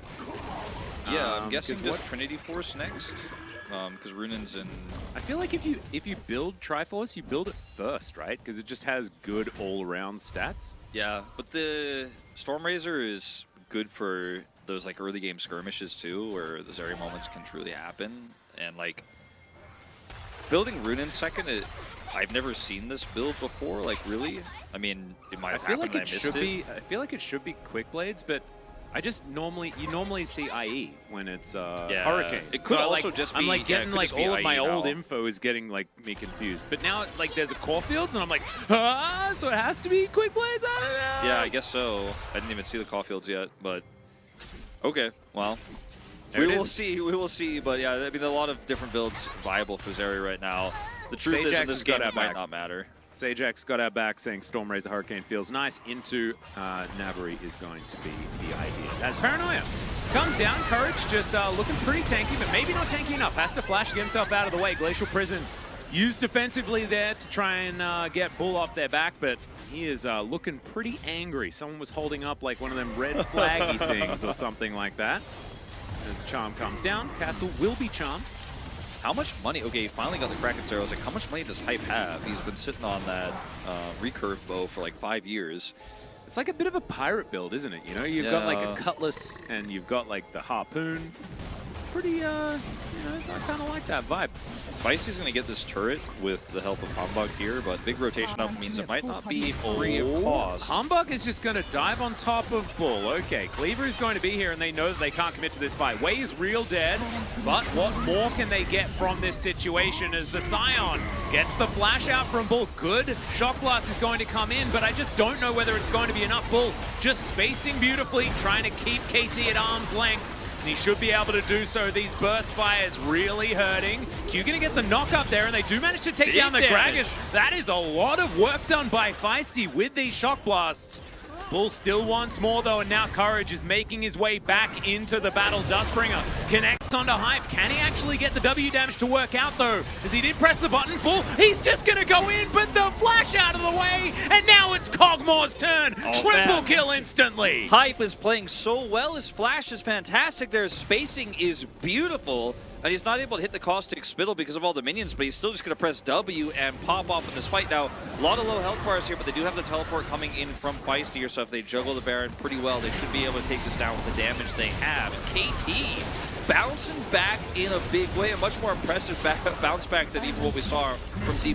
Yeah, I'm guessing 'cause just Trinity Force next, because Runin's in. I feel like if you build Triforce, you build it first, right? Because it just has good all-around stats. Yeah, but the Stormrazor is good for those like early game skirmishes too, where the Zeri moments can truly happen. And like building Runin second, I've never seen this build before. Like really, I mean, it might have I feel happened. like And it I should missed be. I feel like it should be Quick Blades, but I just you normally see IE when it's Hurricane. It could So, also like, just I'm be- like yeah, it getting could like just be all of my IE old now. info is getting like me confused. But now like there's a Caulfields and I'm like, so it has to be Quick Blades. I don't know. Yeah, I guess so. I didn't even see the Caulfields yet, but okay, well. There We it will is. see, we will see, but yeah, I mean, a lot of different builds viable for Zeri right now. The truth is, Sajax in this has got game, our it might back. not matter. Sajax got our back saying Stormrazor Hurricane feels nice. Into Nabari is going to be the idea. As Paranoia comes down, Courage just looking pretty tanky, but maybe not tanky enough. Has to flash to get himself out of the way. Glacial Prison used defensively there to try and get Bull off their back, but he is looking pretty angry. Someone was holding up like one of them red flaggy things or something like that. As Charm comes down, Castle will be charmed. How much money? Okay, he finally got the Kraken's arrow. I was like, how much money does Hype have? He's been sitting on that recurve bow for like 5 years. It's like a bit of a pirate build, isn't it? You've got like a cutlass and you've got like the harpoon. Pretty I kind of like that vibe. Feisty's going to get this turret with the help of Humbug here, but big rotation up means it might not be free of cost. Humbug is just going to dive on top of Bull. Okay, Cleaver is going to be here, and they know that they can't commit to this fight. Wei is real dead, but what more can they get from this situation as the Scion gets the flash out from Bull? Good Shock Blast is going to come in, but I just don't know whether it's going to be enough. Bull just spacing beautifully, trying to keep KT at arm's length. And he should be able to do so. These burst fires really hurting. Q gonna get the knock up there, and they do manage to take down the Gragas. That is a lot of work done by Feisty with these shock blasts. Bull still wants more though, and now Courage is making his way back into the battle. Dustbringer connects onto Hype. Can he actually get the W damage to work out though? As he did press the button, Bull, he's just gonna go in, but the flash out of the way, and now it's Cogmore's turn. Triple kill instantly. Hype is playing so well. His flash is fantastic. Their spacing is beautiful. And he's not able to hit the caustic spittle because of all the minions, but he's still just going to press W and pop off in this fight. Now, a lot of low health bars here, but they do have the teleport coming in from Feisty here, so if they juggle the Baron pretty well, they should be able to take this down with the damage they have. And KT bouncing back in a big way, a much more impressive bounce back than even what we saw from D+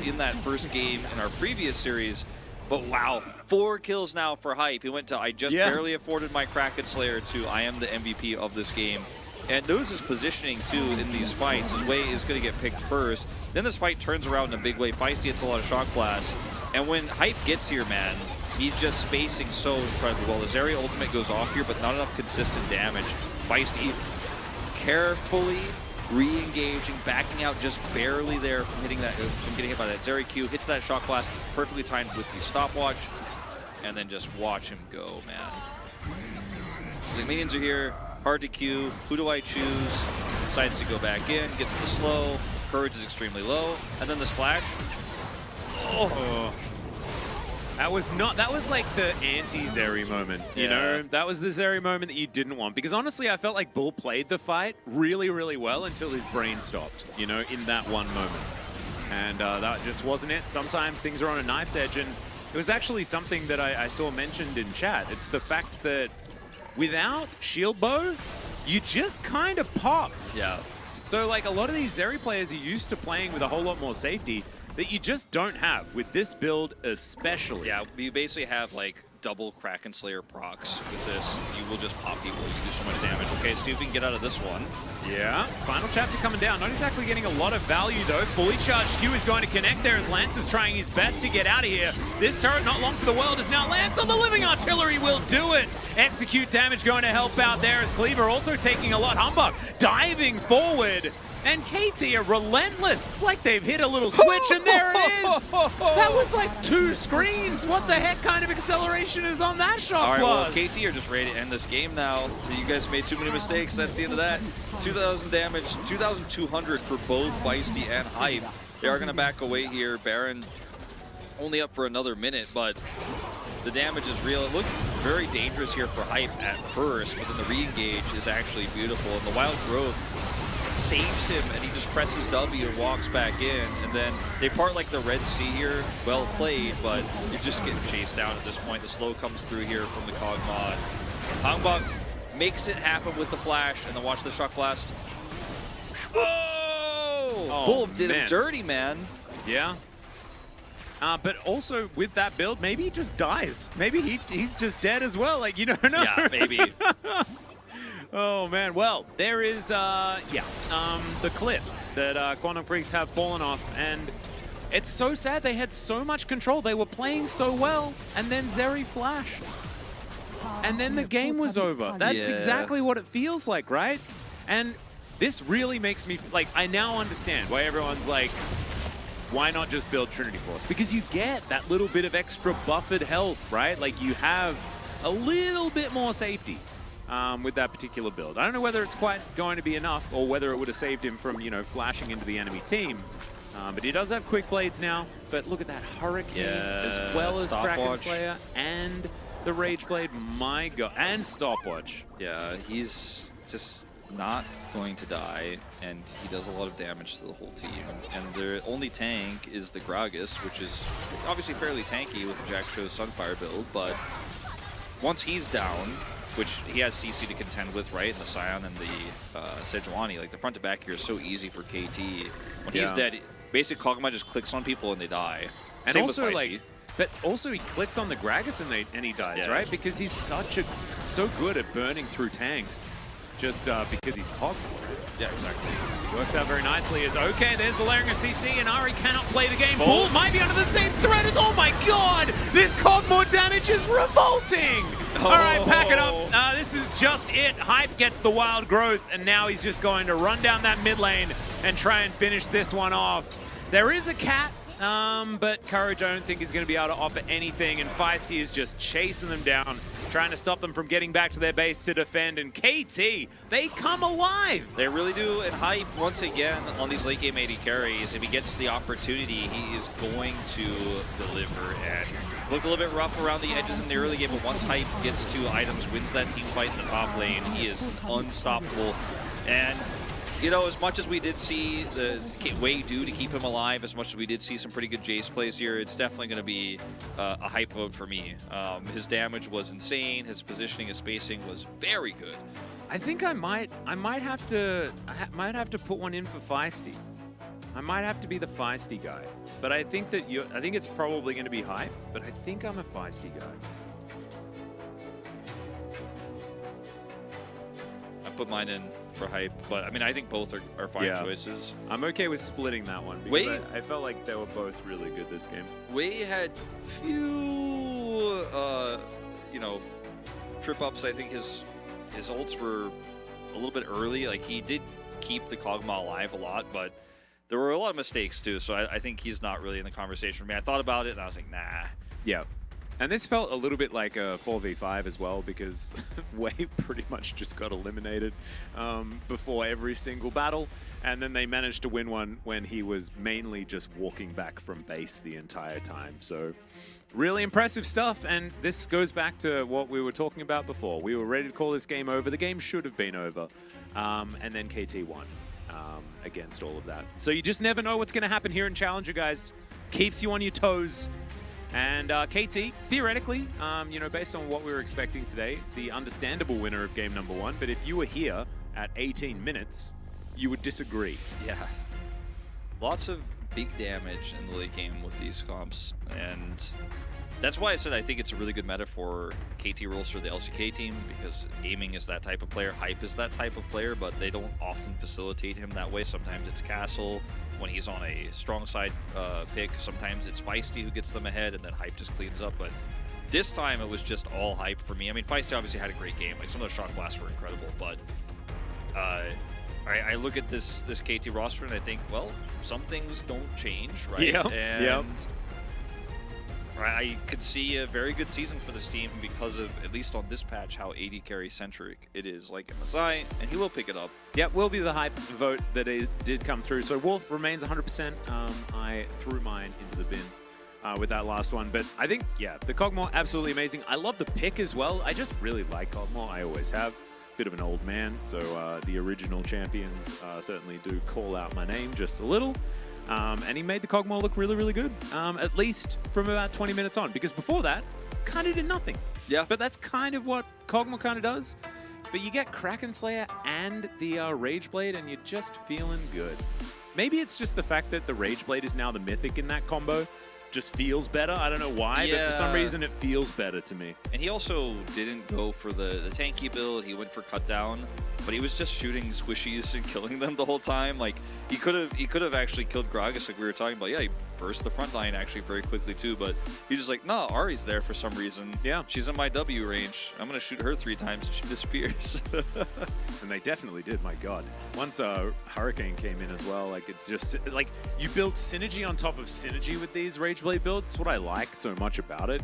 in that first game in our previous series. But wow, 4 kills now for Hype. He went to, I just barely afforded my Kraken Slayer, to I am the MVP of this game. And knows his positioning too in these fights. His Wei is going to get picked first. Then this fight turns around in a big way. Feisty hits a lot of shock blasts. And when Hype gets here, man, he's just spacing so incredibly well. The Zeri ultimate goes off here, but not enough consistent damage. Feisty carefully re-engaging, backing out just barely there from hitting that, from getting hit by that Zeri Q. Hits that shock blast perfectly timed with the stopwatch. And then just watch him go, man. The minions are here. Hard to queue. Who do I choose? Decides to go back in, gets the slow. Courage is extremely low. And then the splash. Oh. That was like the anti-Zeri moment, you know? That was the Zeri moment that you didn't want. Because honestly, I felt like Bull played the fight really, really well until his brain stopped, you know, in that one moment. And that just wasn't it. Sometimes things are on a knife's edge, and it was actually something that I saw mentioned in chat. It's the fact that without Shield Bow, you just kind of pop. Yeah. So like a lot of these Zeri players are used to playing with a whole lot more safety that you just don't have with this build especially. Yeah, you basically have like double Kraken Slayer procs with this. You will just pop people, you do so much damage. Okay, see if we can get out of this one. Yeah, final chapter coming down. Not exactly getting a lot of value though. Fully charged Q is going to connect there as Lance is trying his best to get out of here. This turret not long for the world is now Lance on the living artillery will do it. Execute damage going to help out there as Cleaver also taking a lot. Humbug diving forward. And KT are relentless. It's like they've hit a little switch and there it is. That was like 2 screens. What the heck kind of acceleration is on that shot? All right, well, KT are just ready to end this game now. You guys made too many mistakes. That's the end of that. 2,000 damage, 2,200 for both Feisty and Hype. They are going to back away here. Baron only up for another minute, but the damage is real. It looked very dangerous here for Hype at first, but then the re-engage is actually beautiful. And the Wild Growth saves him, and he just presses W and walks back in, and then they part like the Red Sea here. Well played, but you're just getting chased down at this point. The slow comes through here from the Cog mod. Hangbok makes it happen with the flash, and then watch the shock blast. Oh, Bull did him dirty, man. Yeah. But also with that build, maybe he just dies. Maybe he's just dead as well. Like, you don't know. Yeah, maybe. Oh man, well, there is, the clip that Quantum Freaks have fallen off, and it's so sad. They had so much control. They were playing so well, and then Zeri flashed. And then the game was over. That's exactly what it feels like, right? And this really makes me, like, I now understand why everyone's like, why not just build Trinity Force? Because you get that little bit of extra buffered health, right? Like, you have a little bit more safety. With that particular build. I don't know whether it's quite going to be enough or whether it would have saved him from, you know, flashing into the enemy team. But he does have quick blades now. But look at that Hurricane as well as Kraken Slayer and the Rage Blade. My God. And Stopwatch. Yeah, he's just not going to die, and he does a lot of damage to the whole team. And their only tank is the Gragas, which is obviously fairly tanky with the Jack Show's Sunfire build, but once he's down, which he has CC to contend with, right? And the Scion and the Sejuani, like the front to back here is so easy for KT. When he's dead, basically Kog'Maw just clicks on people and they die. And Same also with Feisty. like, but also he clicks on the Gragas and he dies, right? Because he's so good at burning through tanks, just because he's Kog'Maw. Yeah, exactly. Works out very nicely as, okay, there's the layering of CC, and Ari cannot play the game. Bull might be under the same threat as, oh my god! This Kog'Maw damage is revolting! All right, pack it up. This is just it. Hype gets the wild growth, and now he's just going to run down that mid lane and try and finish this one off. There is a cat, but Courage I don't think is going to be able to offer anything, and Feisty is just chasing them down, trying to stop them from getting back to their base to defend, and KT, they come alive! They really do, and Hype, once again, on these late game AD carries, if he gets the opportunity, he is going to deliver, and looked a little bit rough around the edges in the early game, but once Hype gets 2 items, wins that team fight in the top lane, he is unstoppable. And you know, as much as we did see the Wei do to keep him alive, as much as we did see some pretty good Jace plays here, it's definitely going to be a Hype vote for me. His damage was insane. His positioning, his spacing was very good. I think I might have to put one in for Feisty. I might have to be the Feisty guy, but I think that I think it's probably going to be Hype, but I think I'm a Feisty guy. I put mine in for Hype, but I mean, I think both are fine choices. I'm okay with splitting that one because Wei, I felt like they were both really good this game. Wei had few, you know, trip ups. I think his ults were a little bit early. Like he did keep the Kog'Maw alive a lot, but there were a lot of mistakes too. So I think he's not really in the conversation for me. I thought about it and I was like, nah. Yeah. And this felt a little bit like a 4v5 as well because Wei pretty much just got eliminated before every single battle. And then they managed to win one when he was mainly just walking back from base the entire time. So really impressive stuff. And this goes back to what we were talking about before. We were ready to call this game over. The game should have been over. And then KT won against all of that. So you just never know what's going to happen here in Challenger, guys. Keeps you on your toes. And KT, theoretically, you know, based on what we were expecting today, the understandable winner of game number 1. But if you were here at 18 minutes, you would disagree. Yeah. Lots of big damage in the late game with these comps. And that's why I said I think it's a really good meta for KT roles for the LCK team, because Aiming is that type of player, Hype is that type of player, but they don't often facilitate him that way. Sometimes it's Castle when he's on a strong side pick. Sometimes it's Feisty who gets them ahead, and then Hype just cleans up. But this time it was just all Hype for me. I mean, Feisty obviously had a great game. Like some of those shock blasts were incredible, but I look at this KT roster and I think, well, some things don't change, right? Yeah. And I could see a very good season for this team because of, at least on this patch, how AD carry centric it is, like MSI, and he will pick it up. Yeah, will be the Hype vote that it did come through. So Wolf remains 100%. I threw mine into the bin with that last one. But I think, yeah, the Kog'Maw, absolutely amazing. I love the pick as well. I just really like Kog'Maw. I always have. Bit of an old man, so the original champions certainly do call out my name just a little. And he made the Kog'Maw look really, really good, at least from about 20 minutes on, because before that, kind of did nothing. Yeah. But that's kind of what Kog'Maw kind of does. But you get Kraken Slayer and the Rage Blade, and you're just feeling good. Maybe it's just the fact that the Rage Blade is now the mythic in that combo. Just feels better. I don't know why, but for some reason it feels better to me. And he also didn't go for the tanky build. He went for cut down, but he was just shooting squishies and killing them the whole time. Like he could have actually killed Gragas, like we were talking about. Yeah, he burst the front line actually very quickly too, but he's just like, nah, Ari's there for some reason. Yeah, she's in my W range. I'm gonna shoot her 3 times and she disappears. And they definitely did. My God. Once Hurricane came in as well, like it's just like you build synergy on top of synergy with these Rage Blade builds. It's what I like so much about it.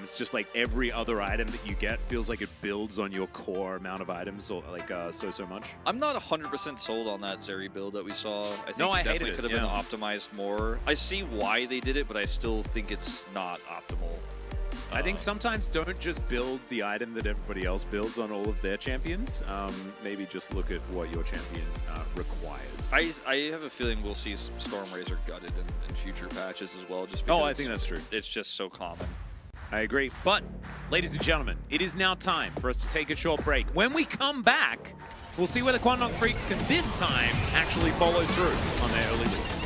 It's just like every other item that you get feels like it builds on your core amount of items, or like so much. I'm not 100% sold on that Zeri build that we saw. I think I it definitely could have been optimized more. I see why they did it, but I still think it's not optimal. I think sometimes don't just build the item that everybody else builds on all of their champions. Maybe just look at what your champion requires. I have a feeling we'll see Storm Razor gutted in future patches as well. Just because I think that's true. It's just so common. I agree. But, ladies and gentlemen, it is now time for us to take a short break. When we come back, we'll see whether Kwangdong Freaks can this time actually follow through on their early lead.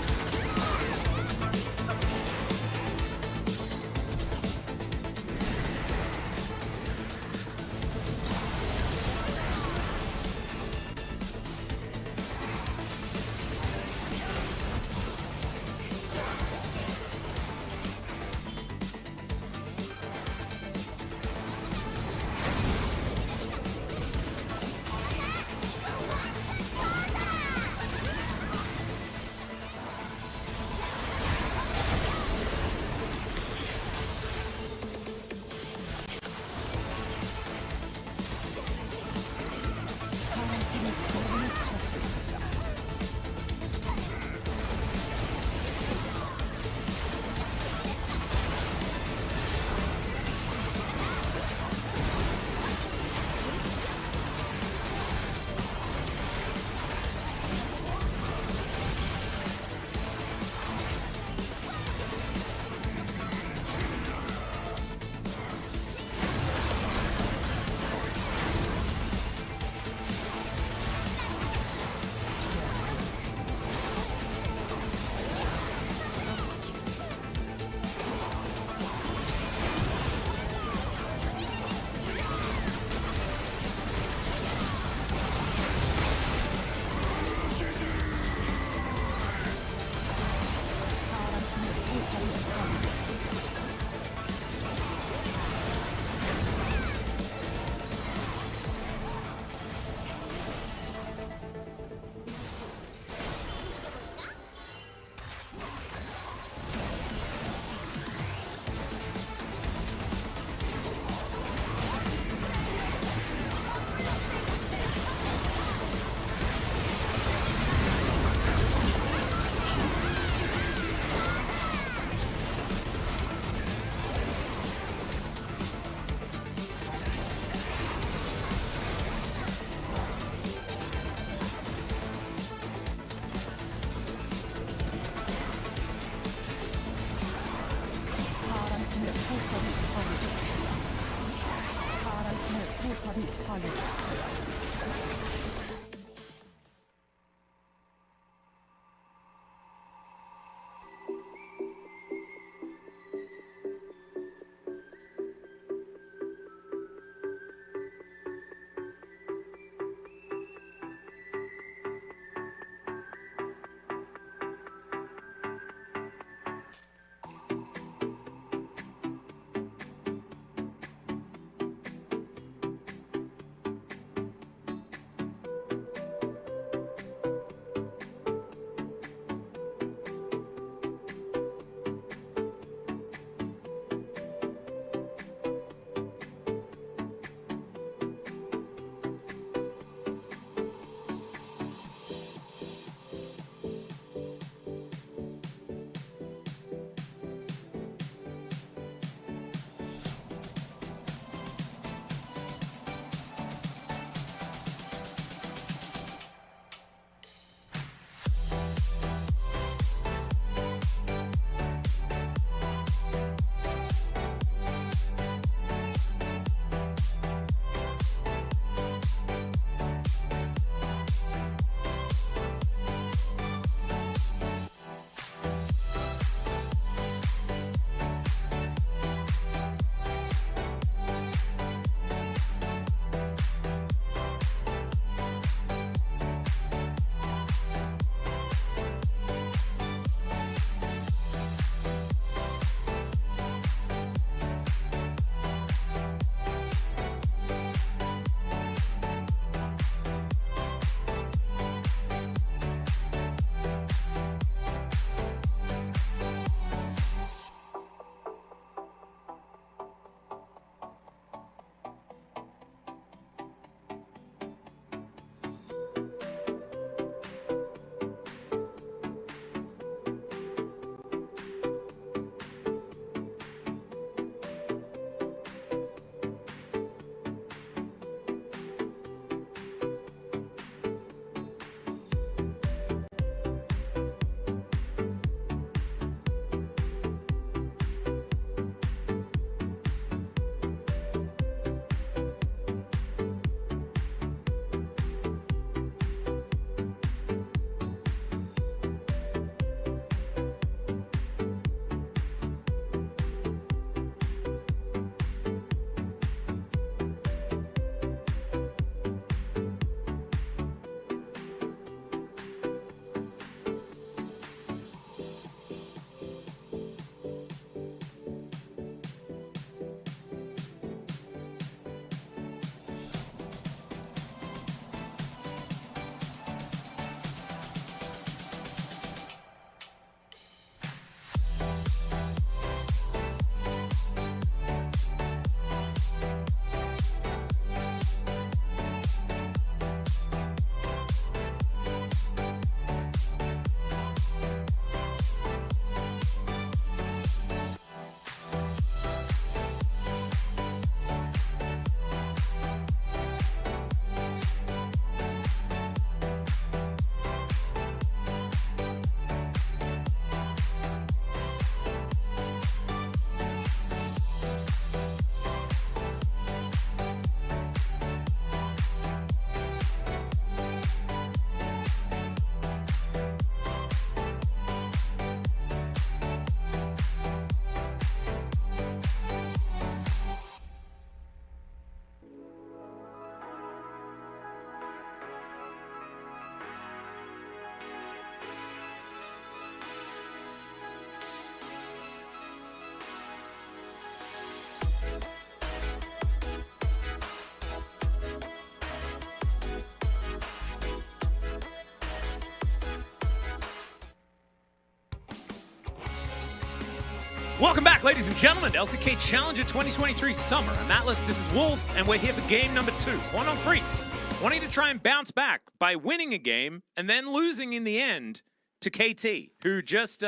Welcome back, ladies and gentlemen, to LCK Challenger 2023 Summer. I'm Atlas, this is Wolf, and we're here for game number 2. Quantum Freaks wanting to try and bounce back by winning a game and then losing in the end to KT, who just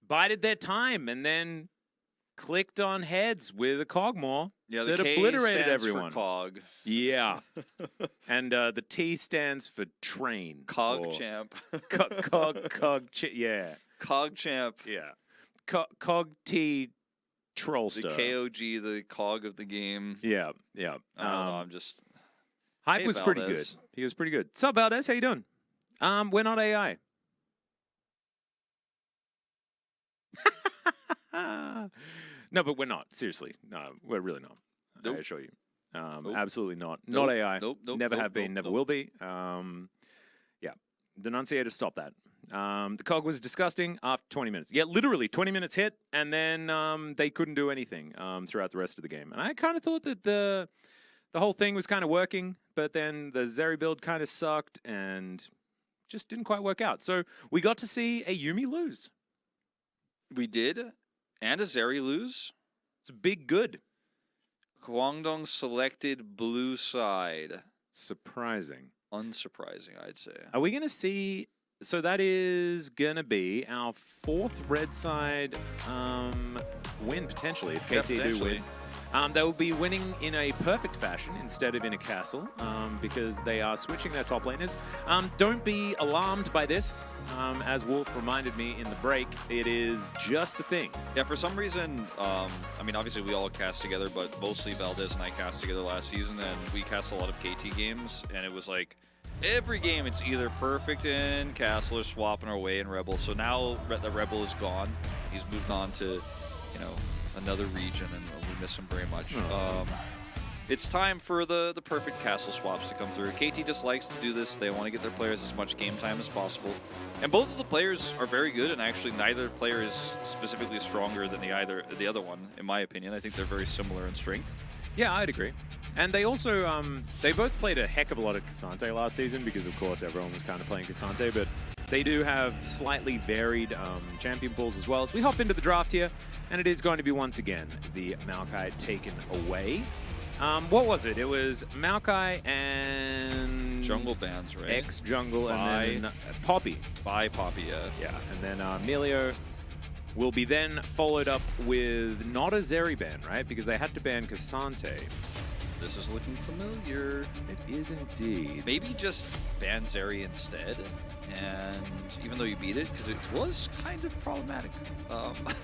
bided their time and then clicked on heads with a Cogmore that K obliterated stands everyone. For Cog. Yeah. And the T stands for train. Cog champ. Yeah. Cog champ. Yeah. Cog T Trollster. The KOG, the cog of the game. Yeah. I don't know. I'm just. Hype Hey, was pretty good. Valdez. He was pretty good. What's up, Valdez? How you doing? We're not AI. No, but we're not. Seriously. No, we're really not. Nope. I assure you. Nope. Absolutely not. Nope. Not AI. Nope. Never have been, never will be. Yeah. Denunciator, stop that. The cog was disgusting after 20 minutes. Yeah, literally 20 minutes hit, and then they couldn't do anything throughout the rest of the game. And I kind of thought that the whole thing was kind of working, but then the Zeri build kind of sucked and just didn't quite work out. So we got to see a Yuumi lose. We did, and a Zeri lose. It's a big good. Guangdong selected blue side. Surprising. Unsurprising, I'd say. Are we going to see... So that is going to be our 4th red side win, potentially, if KT do win. They will be winning in a perfect fashion instead of in a castle because they are switching their top laners. Don't be alarmed by this. As Wolf reminded me in the break, it is just a thing. Yeah, for some reason, I mean, obviously we all cast together, but mostly Valdez and I cast together last season, and we cast a lot of KT games, and it was like, every game it's either perfect in Castle or swapping our way in Rebel. So now the Rebel is gone. He's moved on to, you know, another region, and we miss him very much. It's time for the perfect Castle swaps to come through. KT just likes to do this. They want to get their players as much game time as possible. And both of the players are very good, and actually neither player is specifically stronger than the other one, in my opinion. I think they're very similar in strength. Yeah, I'd agree. And they also, they both played a heck of a lot of Cassante last season because, of course, everyone was kind of playing Cassante, but they do have slightly varied champion pools as well. As we hop into the draft here, and it is going to be, once again, the Maokai taken away. What was it? It was Maokai and... Jungle bans, right? X-Jungle and then Poppy. By Poppy, yeah. Yeah, and then Melio will be then followed up with not a Zeri ban, right? Because they had to ban Cassante. This is looking familiar. It is indeed. Maybe just ban Zeri instead, and even though you beat it, because it was kind of problematic.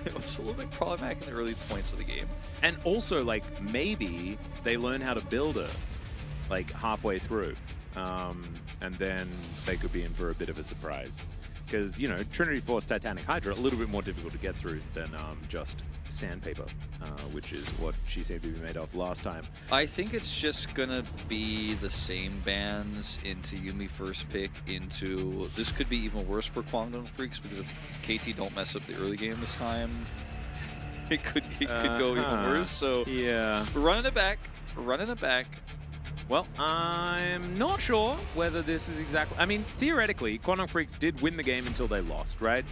It was a little bit problematic in the early points of the game. And also, like, maybe they learn how to build it, like, halfway through. And then they could be in for a bit of a surprise. Because, you know, Trinity Force Titanic Hydra, a little bit more difficult to get through than just sandpaper, which is what she seemed to be made of last time. I think it's just going to be the same bans into Yuumi first pick into... This could be even worse for Guangdong Freaks, because if KT don't mess up the early game this time, it could go even worse. So yeah, we're running it back. We're running it back. Well, I'm not sure whether this is exactly... I mean, theoretically, Quantum Freaks did win the game until they lost, right?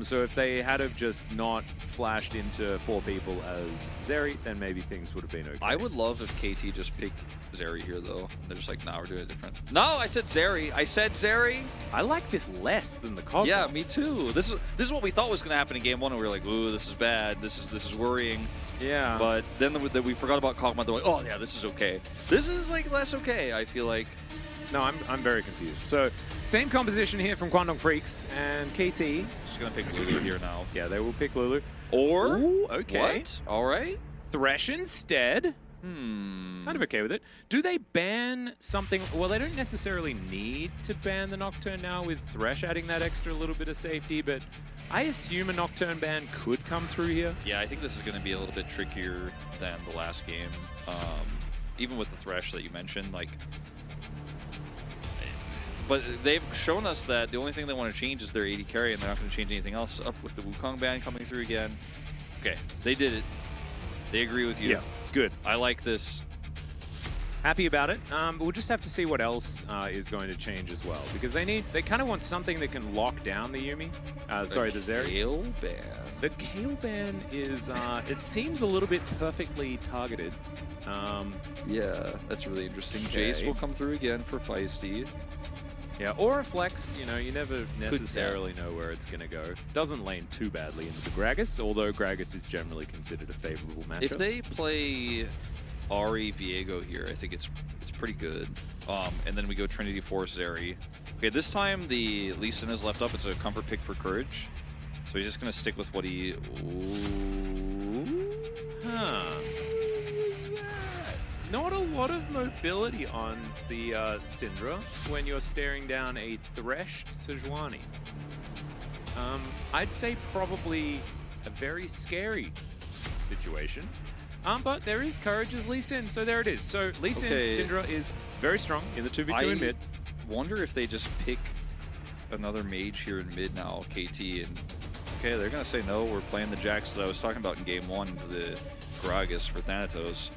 So if they had have just not flashed into 4 people as Zeri, then maybe things would have been okay. I would love if KT just picked Zeri here, though. They're just like, nah, we're doing it different. No, I said Zeri. I said Zeri. I like this less than the Cogmore. Yeah, me too. This is what we thought was going to happen in game 1, and we were like, ooh, this is bad. This is worrying. Yeah. But then we forgot about Cogmore. They're like, oh, yeah, this is okay. This is, like, less okay, I feel like. No, I'm very confused. So, same composition here from Guangdong Freaks and KT. Just going to pick Lulu here now. Yeah, they will pick Lulu. Or... Ooh, okay. What? All right. Thresh instead. Kind of okay with it. Do they ban something? Well, they don't necessarily need to ban the Nocturne now with Thresh adding that extra little bit of safety, but I assume a Nocturne ban could come through here. Yeah, I think this is going to be a little bit trickier than the last game. Even with the Thresh that you mentioned, like... But they've shown us that the only thing they want to change is their AD carry, and they're not going to change anything else. Up with the Wukong ban coming through again. Okay, they did it. They agree with you. Yeah, good. I like this. Happy about it. But we'll just have to see what else is going to change as well, because they kind of want something that can lock down the Yuumi. Sorry, the Zeri. Kale ban. The Kale ban is, it seems a little bit perfectly targeted. Yeah, that's really interesting. Okay. Jace will come through again for Feisty. Yeah, or a flex, you know, you never necessarily know where it's going to go. Doesn't lane too badly into the Gragas, although Gragas is generally considered a favorable matchup. If they play Ari Viego here, I think it's pretty good. And then we go Trinity Force Zeri. Okay, this time the Lee Sin is left up. It's a comfort pick for Courage. So he's just going to stick with what he... Ooh. Huh. Not a lot of mobility on the Syndra when you're staring down a Thresh Sejuani. I'd say probably a very scary situation. But there is Courage as Lee Sin, so there it is. So Lee Sin, Syndra is very strong in the 2v2 in mid. Wonder if they just pick another mage here in mid now, KT, and okay, they're gonna say no. We're playing the Jax that I was talking about in game 1 into the Gragas for Thanatos.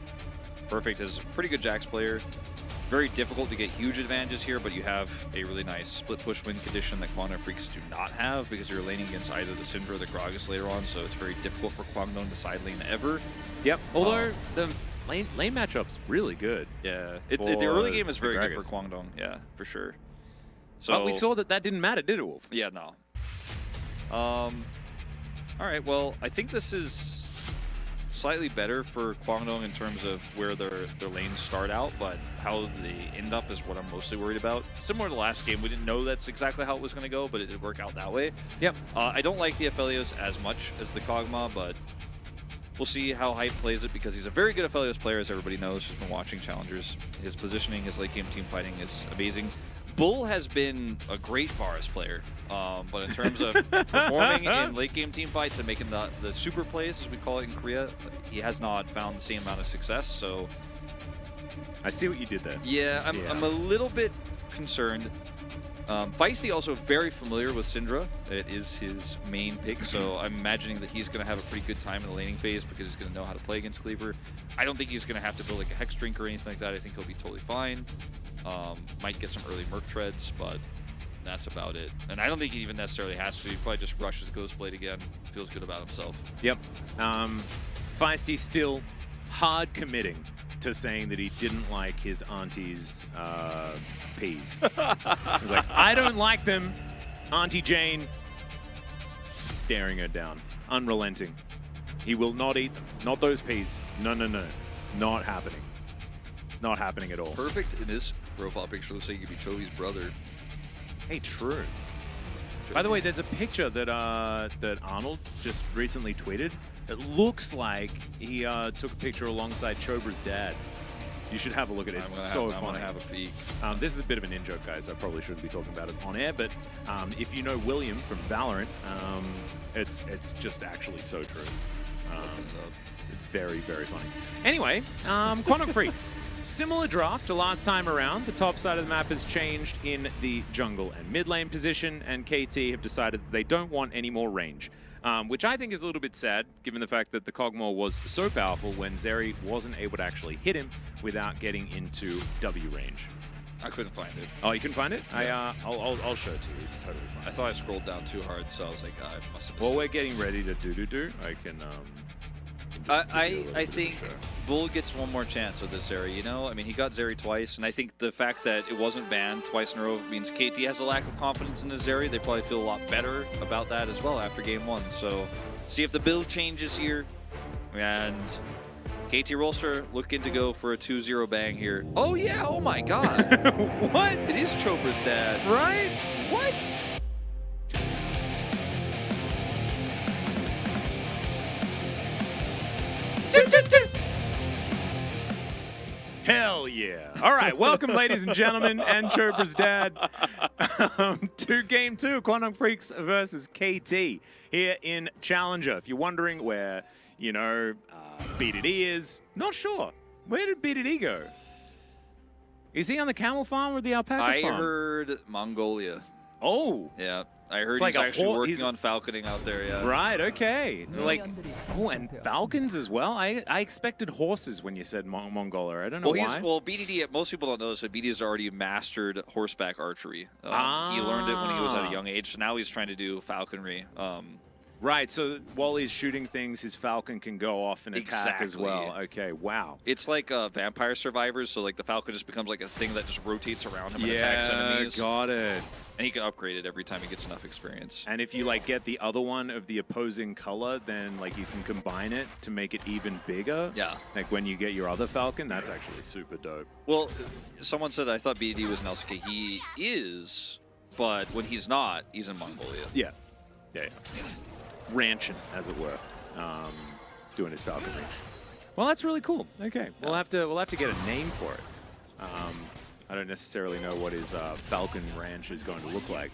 Perfect is a pretty good Jax player. Very difficult to get huge advantages here, but you have a really nice split push win condition that Quantum Freaks do not have because you're laning against either the Syndra or the Gragas later on, so it's very difficult for Kwangdong to side lane ever. Yep, although the lane matchup's really good. Yeah, the early game is very good for Kwangdong, yeah, for sure. So but we saw that didn't matter, did it, Wolf? Yeah, no. All right, well, I think this is slightly better for Kwangdong in terms of where their lanes start out, but how they end up is what I'm mostly worried about. Similar to last game, we didn't know that's exactly how it was going to go, but it did work out that way. Yep. I don't like the Aphelios as much as the Kog'Maw, but we'll see how Hype plays it because he's a very good Aphelios player, as everybody knows who's been watching Challengers. His positioning, his late game team fighting is amazing. Bull has been a great Varus player, but in terms of performing in late game team fights and making the super plays, as we call it in Korea, he has not found the same amount of success. So I see what you did there. Yeah, I'm a little bit concerned. Feisty also very familiar with Syndra. It is his main pick, so I'm imagining that he's going to have a pretty good time in the laning phase because he's going to know how to play against Cleaver. I don't think he's going to have to build like a Hex Drink or anything like that. I think he'll be totally fine. Might get some early Merc Treads, but that's about it. And I don't think he even necessarily has to. He probably just rushes Ghostblade again. Feels good about himself. Yep. Feisty still hard committing to saying that he didn't like his auntie's peas. He's like, I don't like them, Auntie Jane. Staring her down, unrelenting. He will not eat them. Not those peas. No, no, no. Not happening. Not happening at all. Perfect in this profile picture looks like he could be Chovy's brother. Hey, true. By the way, there's a picture that that Arnold just recently tweeted. It looks like he took a picture alongside Chobra's dad. You should have a look at it. It's so funny. I'm gonna have a peek. This is a bit of an in-joke, guys. I probably shouldn't be talking about it on air, but if you know William from Valorant, it's just actually so true. Very, very funny. Anyway, Quantum Freaks. Similar draft to last time around. The top side of the map has changed in the jungle and mid lane position, and KT have decided that they don't want any more range. Which I think is a little bit sad, given the fact that the Kog'Maw was so powerful when Zeri wasn't able to actually hit him without getting into W range. I couldn't find it. Oh, you couldn't find it? Yeah. I'll show it to you. It's totally fine. I thought I scrolled down too hard, so I was like, I must have missed Well, it. we're getting ready to do. I can. I think Bull gets one more chance with this Zeri, you know? I mean, he got Zeri twice, and I think the fact that it wasn't banned twice in a row means KT has a lack of confidence in his Zeri. They probably feel a lot better about that as well after game 1. So, see if the build changes here. And KT Rolster looking to go for a 2-0 bang here. Oh, yeah. Oh, my God. What? It is Chopra's dad. Right? What? Hell yeah. All right, welcome, ladies and gentlemen, and Chopra's dad, to Game 2, Quantum Freaks versus KT here in Challenger. If you're wondering where, you know, BDD is, not sure. Where did BDD go? Is he on the camel farm or the alpaca farm? I heard Mongolia. Oh, Yeah, I heard like he's a actually whole- working he's- on falconing out there. Yeah. right, okay. Like, oh, and falcons as well? I expected horses when you said Mongola. I don't know why. Well, BDD, most people don't know this, but BDD has already mastered horseback archery. He learned it when he was at a young age, so now he's trying to do falconry. Right, so while he's shooting things, his falcon can go off and attack as Exactly. well. Okay, wow. It's like Vampire Survivors, so like the falcon just becomes like a thing that just rotates around him and attacks enemies. Got it. And he can upgrade it every time he gets enough experience. And if you like get the other one of the opposing color, then like you can combine it to make it even bigger. Yeah. Like when you get your other falcon, that's actually super dope. Well, someone said I thought BDD was an LCK. He is, but when he's not, he's in Mongolia. Yeah. Yeah. Ranching, as it were, doing his falconry. Well, that's really cool. Okay, we'll have to get a name for it. I don't necessarily know what his falcon ranch is going to look like.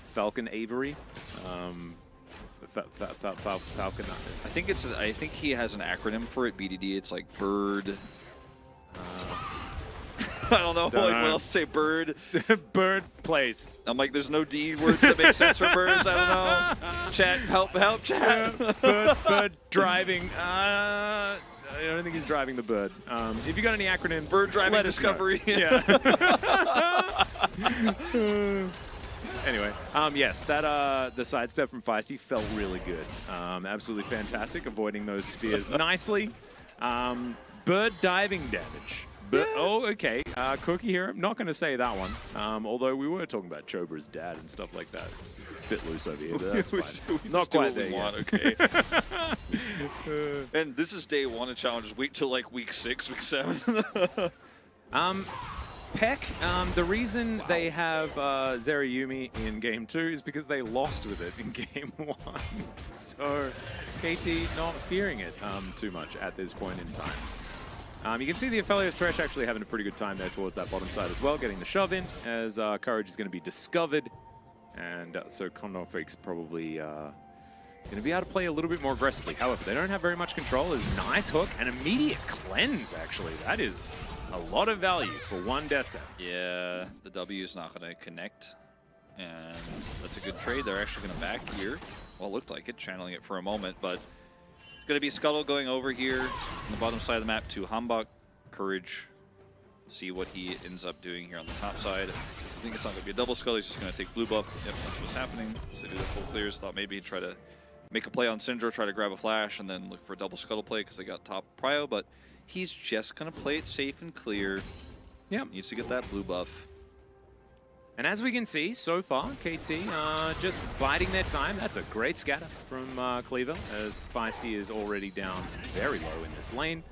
Falcon Avery, falcon. I think he has an acronym for it. BDD. It's like bird. I don't know. Like, what else to say? Bird. Bird place. I'm like, there's no D words that make sense for birds. I don't know. Chat, help, chat. Bird driving. I don't think he's driving the bird. If you got any acronyms, Bird driving let us know. discovery. Yeah. Anyway, yes, that the sidestep from Feisty felt really good. Absolutely fantastic, avoiding those spheres nicely. Bird diving damage. But, oh, okay. Cookie here. I'm not going to say that one. Although we were talking about Chobra's dad and stuff like that. It's a bit loose over here, but that's fine. Not quite there yet. Okay. And this is day one of challenges. Wait till like week 6, week 7. Peck, the reason they have Zerayumi in Game 2 is because they lost with it in Game 1. So, KT not fearing it too much at this point in time. You can see the Aphelios Thresh actually having a pretty good time there towards that bottom side as well, getting the shove in, as Courage is going to be discovered. And so Condorfreak's probably going to be able to play a little bit more aggressively. However, they don't have very much control. There's a nice hook, an immediate cleanse, actually. That is a lot of value for one death sentence. Yeah, the W is not going to connect. And that's a good trade. They're actually going to back here. Well, it looked like it, channeling it for a moment, but it's going to be Scuttle going over here on the bottom side of the map to Hambak. Courage. See what he ends up doing here on the top side. I think it's not going to be a double Scuttle. He's just going to take blue buff. Yep, that's what's happening. So they do the full clears. Thought maybe he'd try to make a play on Syndra, try to grab a flash, and then look for a double Scuttle play because they got top prio, but he's just going to play it safe and clear. Yep. Needs to get that blue buff. And as we can see, so far, KT just biding their time. That's a great scatter from Cleaver, as Feisty is already down very low in this lane.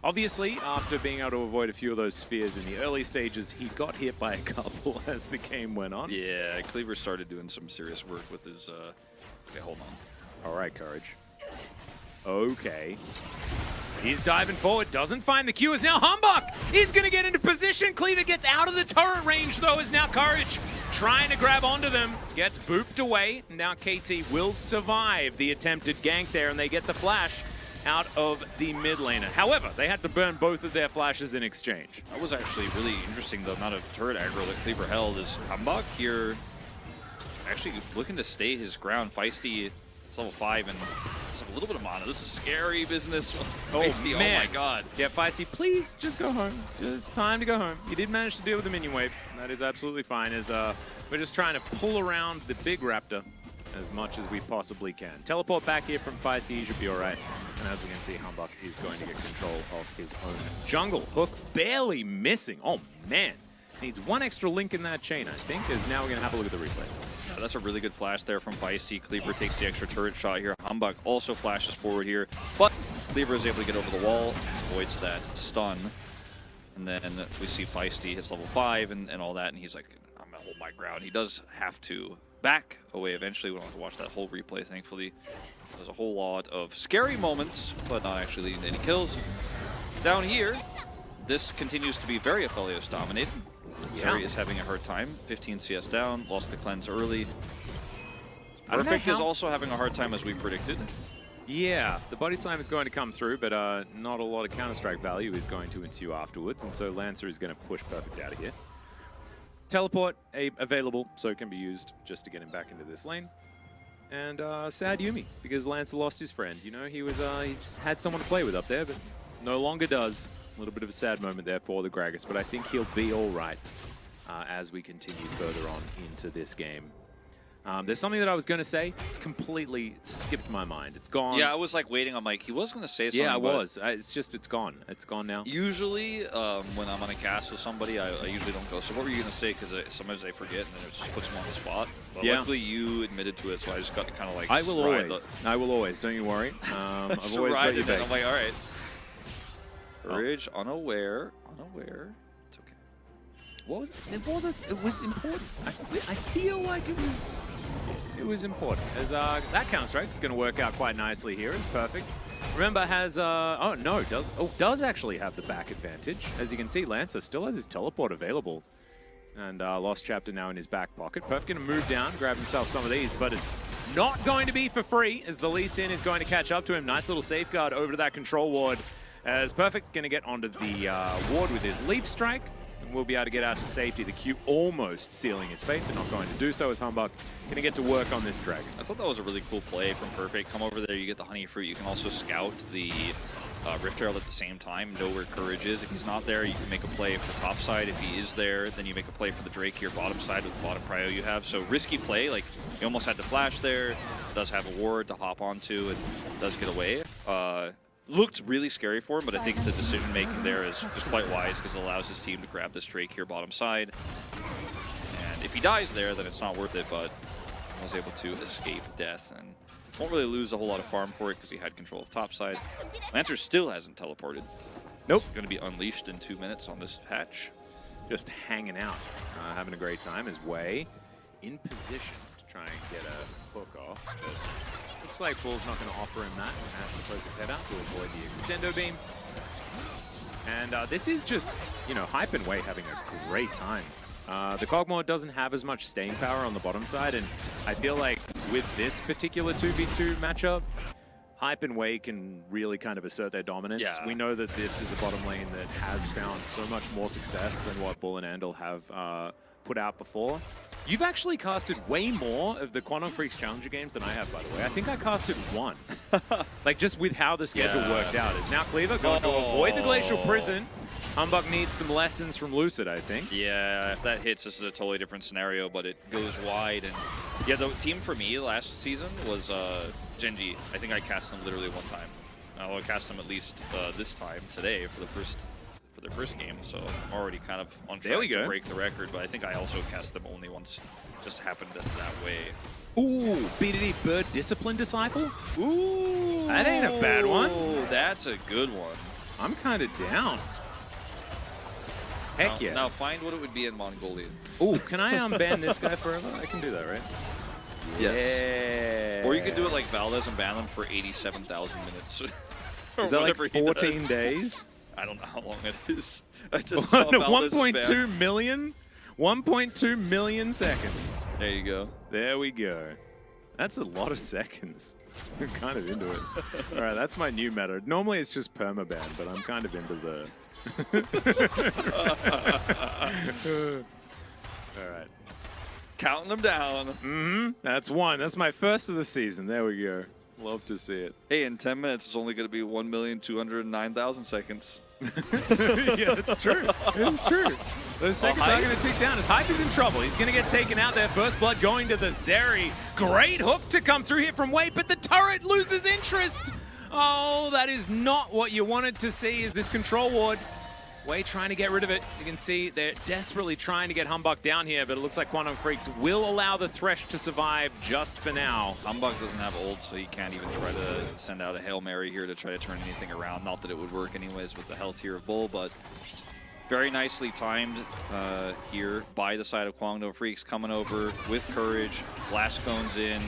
Obviously, after being able to avoid a few of those spheres in the early stages, he got hit by a couple as the game went on. Yeah, Cleaver started doing some serious work with his... Okay, hold on. All right, Courage. Okay. He's diving forward, doesn't find the Q, is now Hambak! He's gonna get into position, Cleaver gets out of the turret range though, is now Courage trying to grab onto them, gets booped away. Now KT will survive the attempted gank there, and they get the flash out of the mid laner. However, they had to burn both of their flashes in exchange. That was actually really interesting, the amount of turret aggro that Cleaver held. Is Hambak here actually looking to stay his ground. Feisty, it's level 5, and a little bit of mana. This is scary business. Feisty, man. Oh my god. Yeah, Feisty, please just go home. Just time to go home. You did manage to deal with the minion wave. That is absolutely fine, as we're just trying to pull around the big raptor as much as we possibly can. Teleport back here from Feisty, he should be all right. And as we can see, Hambak is going to get control of his own jungle. Hook barely missing. Oh man, needs one extra link in that chain, I think, as now we're gonna have a look at the replay. Yeah, that's a really good flash there from Feisty. Cleaver takes the extra turret shot here. Hambak also flashes forward here, but Cleaver is able to get over the wall, avoids that stun. And then we see Feisty hits level 5 and all that, and he's like, I'm gonna hold my ground. He does have to back away eventually. We don't have to watch that whole replay, thankfully. There's a whole lot of scary moments, but not actually leading to any kills. Down here, this continues to be very Aphelios dominated. Zeri is having a hard time. 15 CS down, lost the cleanse early. Perfect is also having a hard time, as we predicted. Yeah, the body slam is going to come through, but not a lot of counter-strike value is going to ensue afterwards, and so Lancer is going to push Perfect out of here. teleport available, so it can be used just to get him back into this lane. And sad Yuumi, because Lancer lost his friend. You know, he just had someone to play with up there, but no longer does. A little bit of a sad moment there for the Gragas, but I think he'll be all right as we continue further on into this game. There's something that I was going to say. It's completely skipped my mind. It's gone. Yeah, I was like waiting. I'm like, he was going to say something. Yeah, I was. It's gone. It's gone now. Usually, when I'm on a cast with somebody, I usually don't go, so what were you going to say? Because sometimes they forget, and then it just puts them on the spot. But yeah. luckily, you admitted to it, so I just got to kind of like I will always. Don't you worry. I've always got your back. I'm like, all right. Courage, unaware. It's okay. What was it? It was important. I feel like it was important. As that Counter-Strike is going to work out quite nicely here. It's perfect. Remember has does actually have the back advantage. As you can see, Lancer still has his teleport available. And Lost Chapter now in his back pocket. Perfect going to move down, grab himself some of these, but it's not going to be for free as the Lee Sin is going to catch up to him. Nice little safeguard over to that control ward. As Perfect going to get onto the ward with his leap strike. And we'll be able to get out to safety. The Q almost sealing his fate. They're not going to do so as Humbug going to get to work on this dragon. I thought that was a really cool play from Perfect. Come over there, you get the honey fruit. You can also scout the Rift Herald at the same time, know where Courage is. If he's not there, you can make a play for top side. If he is there, then you make a play for the Drake here, bottom side with the bottom prio you have. So risky play, like you almost had to flash there. Does have a ward to hop onto and does get away. Looked really scary for him, but I think the decision making there is quite wise because it allows his team to grab this Drake here bottom side. And if he dies there, then it's not worth it, but I was able to escape death and won't really lose a whole lot of farm for it because he had control of top side. Lancer still hasn't teleported. Nope. It's going to be unleashed in 2 minutes on this hatch. Just hanging out, having a great time. His way in position to try and get a hook off. But looks like Bull's not going to offer him that. Has to poke his head out to avoid the extendo beam. And this is just, you know, Hype and Wei having a great time. The Kog'Maw doesn't have as much staying power on the bottom side, and I feel like with this particular 2v2 matchup, Hype and Wei can really kind of assert their dominance. Yeah. We know that this is a bottom lane that has found so much more success than what Bull and Andal have put out before. You've actually casted way more of the Quantum Freaks Challenger games than I have, by the way. I think I casted 1. Like, just with how the schedule worked out. Is now Cleaver going to avoid the Glacial Prison? Humbug needs some lessons from Lucid, I think. Yeah, if that hits, this is a totally different scenario, but it goes wide. And yeah, the team for me last season was Gen.G. I think I cast them literally 1 time. I'll cast them at least this time, today, for their first game, so I'm already kind of on track to break the record, but I think I also cast them only once. Just happened that way. Ooh, BDD Bird Discipline Disciple? Ooh! That ain't a bad one. That's a good one. I'm kind of down. Heck yeah. Now find what it would be in Mongolian. Ooh, can I ban this guy forever? I can do that, right? Yes. Yeah. Or you could do it like Valdez and ban them for 87,000 minutes. Is that like 14 days? I don't know how long it is. I just saw Valdez's 1.2 million? 1.2 million seconds. There you go. There we go. That's a lot of seconds. I'm kind of into it. All right, that's my new meta. Normally it's just permaban, but I'm kind of into the... All right. Counting them down. Mm-hmm. That's 1. That's my first of the season. There we go. Love to see it. Hey, in 10 minutes, it's only going to be 1,209,000 seconds. Yeah, that's true. It's true. Those seconds are going to tick down. His Hype is in trouble. He's going to get taken out there. First blood going to the Zeri. Great hook to come through here from Wei, but the turret loses interest. Oh, that is not what you wanted to see, is this control ward. Wei trying to get rid of it. You can see they're desperately trying to get Humbug down here, but it looks like Quantum Freaks will allow the Thresh to survive just for now. Humbug doesn't have ult, so he can't even try to send out a Hail Mary here to try to turn anything around. Not that it would work anyways with the health here of Bull, but very nicely timed here by the side of Quantum Freaks, coming over with Courage. Blast Cone's in.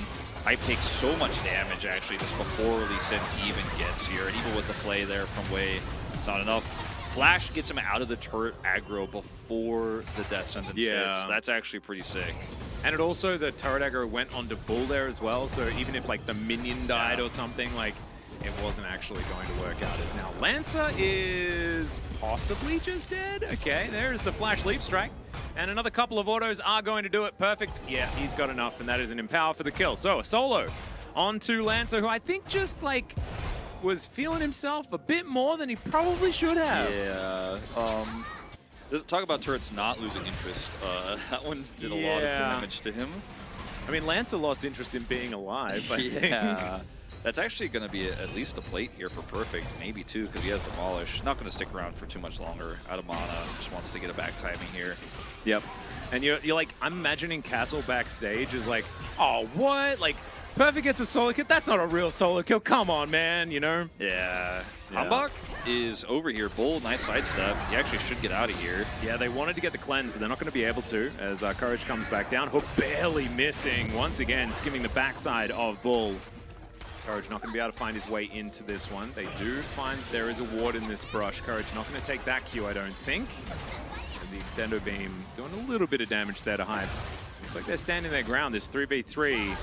Hype takes so much damage, actually, just before Lee Sin even gets here. And even with the play there from Wei, it's not enough. Flash gets him out of the turret aggro before the death sentence hits. That's actually pretty sick. And it also, the turret aggro went onto Bull there as well, so even if like the minion died or something, like it wasn't actually going to work out. As now Lancer is possibly just dead. Okay, there's the flash leap strike. And another couple of autos are going to do it. Perfect. Yeah, he's got enough, and that is an empower for the kill. So a solo onto Lancer, who I think just like was feeling himself a bit more than he probably should have. Yeah. Talk about turrets not losing interest. That one did a lot of damage to him. I mean, Lancer lost interest in being alive, I think. Yeah. That's actually going to be at least a plate here for Perfect, maybe two, because he has Demolish. Not going to stick around for too much longer. Out of mana, just wants to get a back timing here. Yep. And you're like, I'm imagining Castle backstage is like, oh, what? Like, Perfect gets a solo kill? That's not a real solo kill. Come on, man, you know? Yeah. Hambach is over here. Bull, nice sidestep. He actually should get out of here. Yeah, they wanted to get the cleanse, but they're not going to be able to as Courage comes back down. Hook barely missing. Once again, skimming the backside of Bull. Courage not going to be able to find his way into this one. They do find there is a ward in this brush. Courage not going to take that Q, I don't think. As the Extendo Beam doing a little bit of damage there to Hype. Looks like they're standing their ground. This 3v3.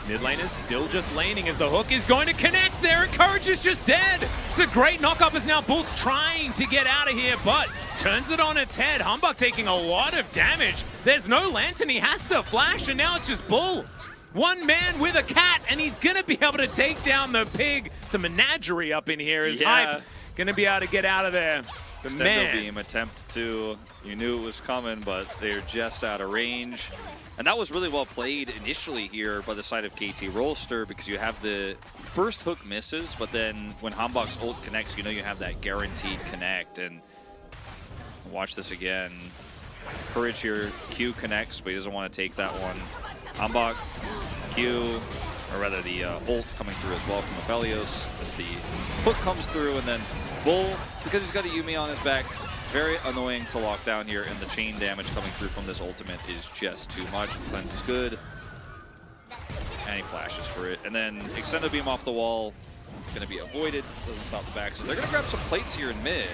Mid lane is still just laning as the hook is going to connect there, and Courage is just dead. It's a great knock-up as now Bull's trying to get out of here, but turns it on its head. Humbug taking a lot of damage. There's no Lantern, he has to flash, and now it's just Bull. One man with a cat, and he's going to be able to take down the pig. It's a menagerie up in here. Is Hype going to be able to get out of there? The Extendo Beam attempt to, you knew it was coming, but they're just out of range. And that was really well played initially here by the side of KT Rolster, because you have the first hook misses, but then when Hambach's ult connects, you know you have that guaranteed connect. And watch this again. Courage here, Q connects, but he doesn't want to take that one. Hambach, Q, or rather the ult coming through as well from Aphelios as the hook comes through, and then Bull, because he's got a Yuumi on his back, very annoying to lock down here, and the chain damage coming through from this ultimate is just too much. Cleanse is good, and he flashes for it. And then Extendo Beam off the wall, going to be avoided, doesn't stop the back, so they're going to grab some plates here in mid.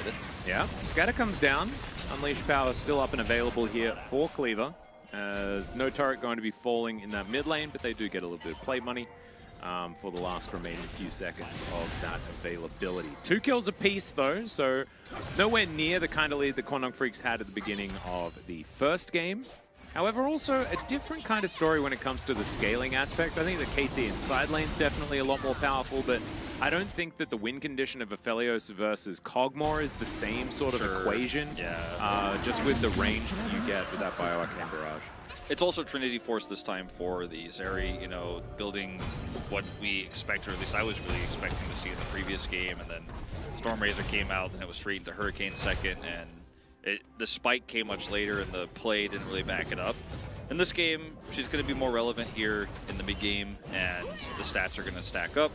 Yeah, Scatter comes down. Unleashed Power still up and available here for Cleaver. As no turret going to be falling in that mid lane, but they do get a little bit of plate money for the last remaining few seconds of that availability. 2 kills apiece though, so nowhere near the kind of lead that Quandong Freaks had at the beginning of the first game. However, also a different kind of story when it comes to the scaling aspect. I think the KT in side lane is definitely a lot more powerful, but I don't think that the win condition of Aphelios versus Kog'Maw is the same sort of equation. Yeah. Just with the range that you get with that Bioarcane Barrage. It's also Trinity Force this time for the Zeri, you know, building what we expect, or at least I was really expecting to see in the previous game, and then Storm Razor came out, and it was straight into Hurricane second, and the spike came much later, and the play didn't really back it up. In this game, she's going to be more relevant here in the mid-game, and the stats are going to stack up.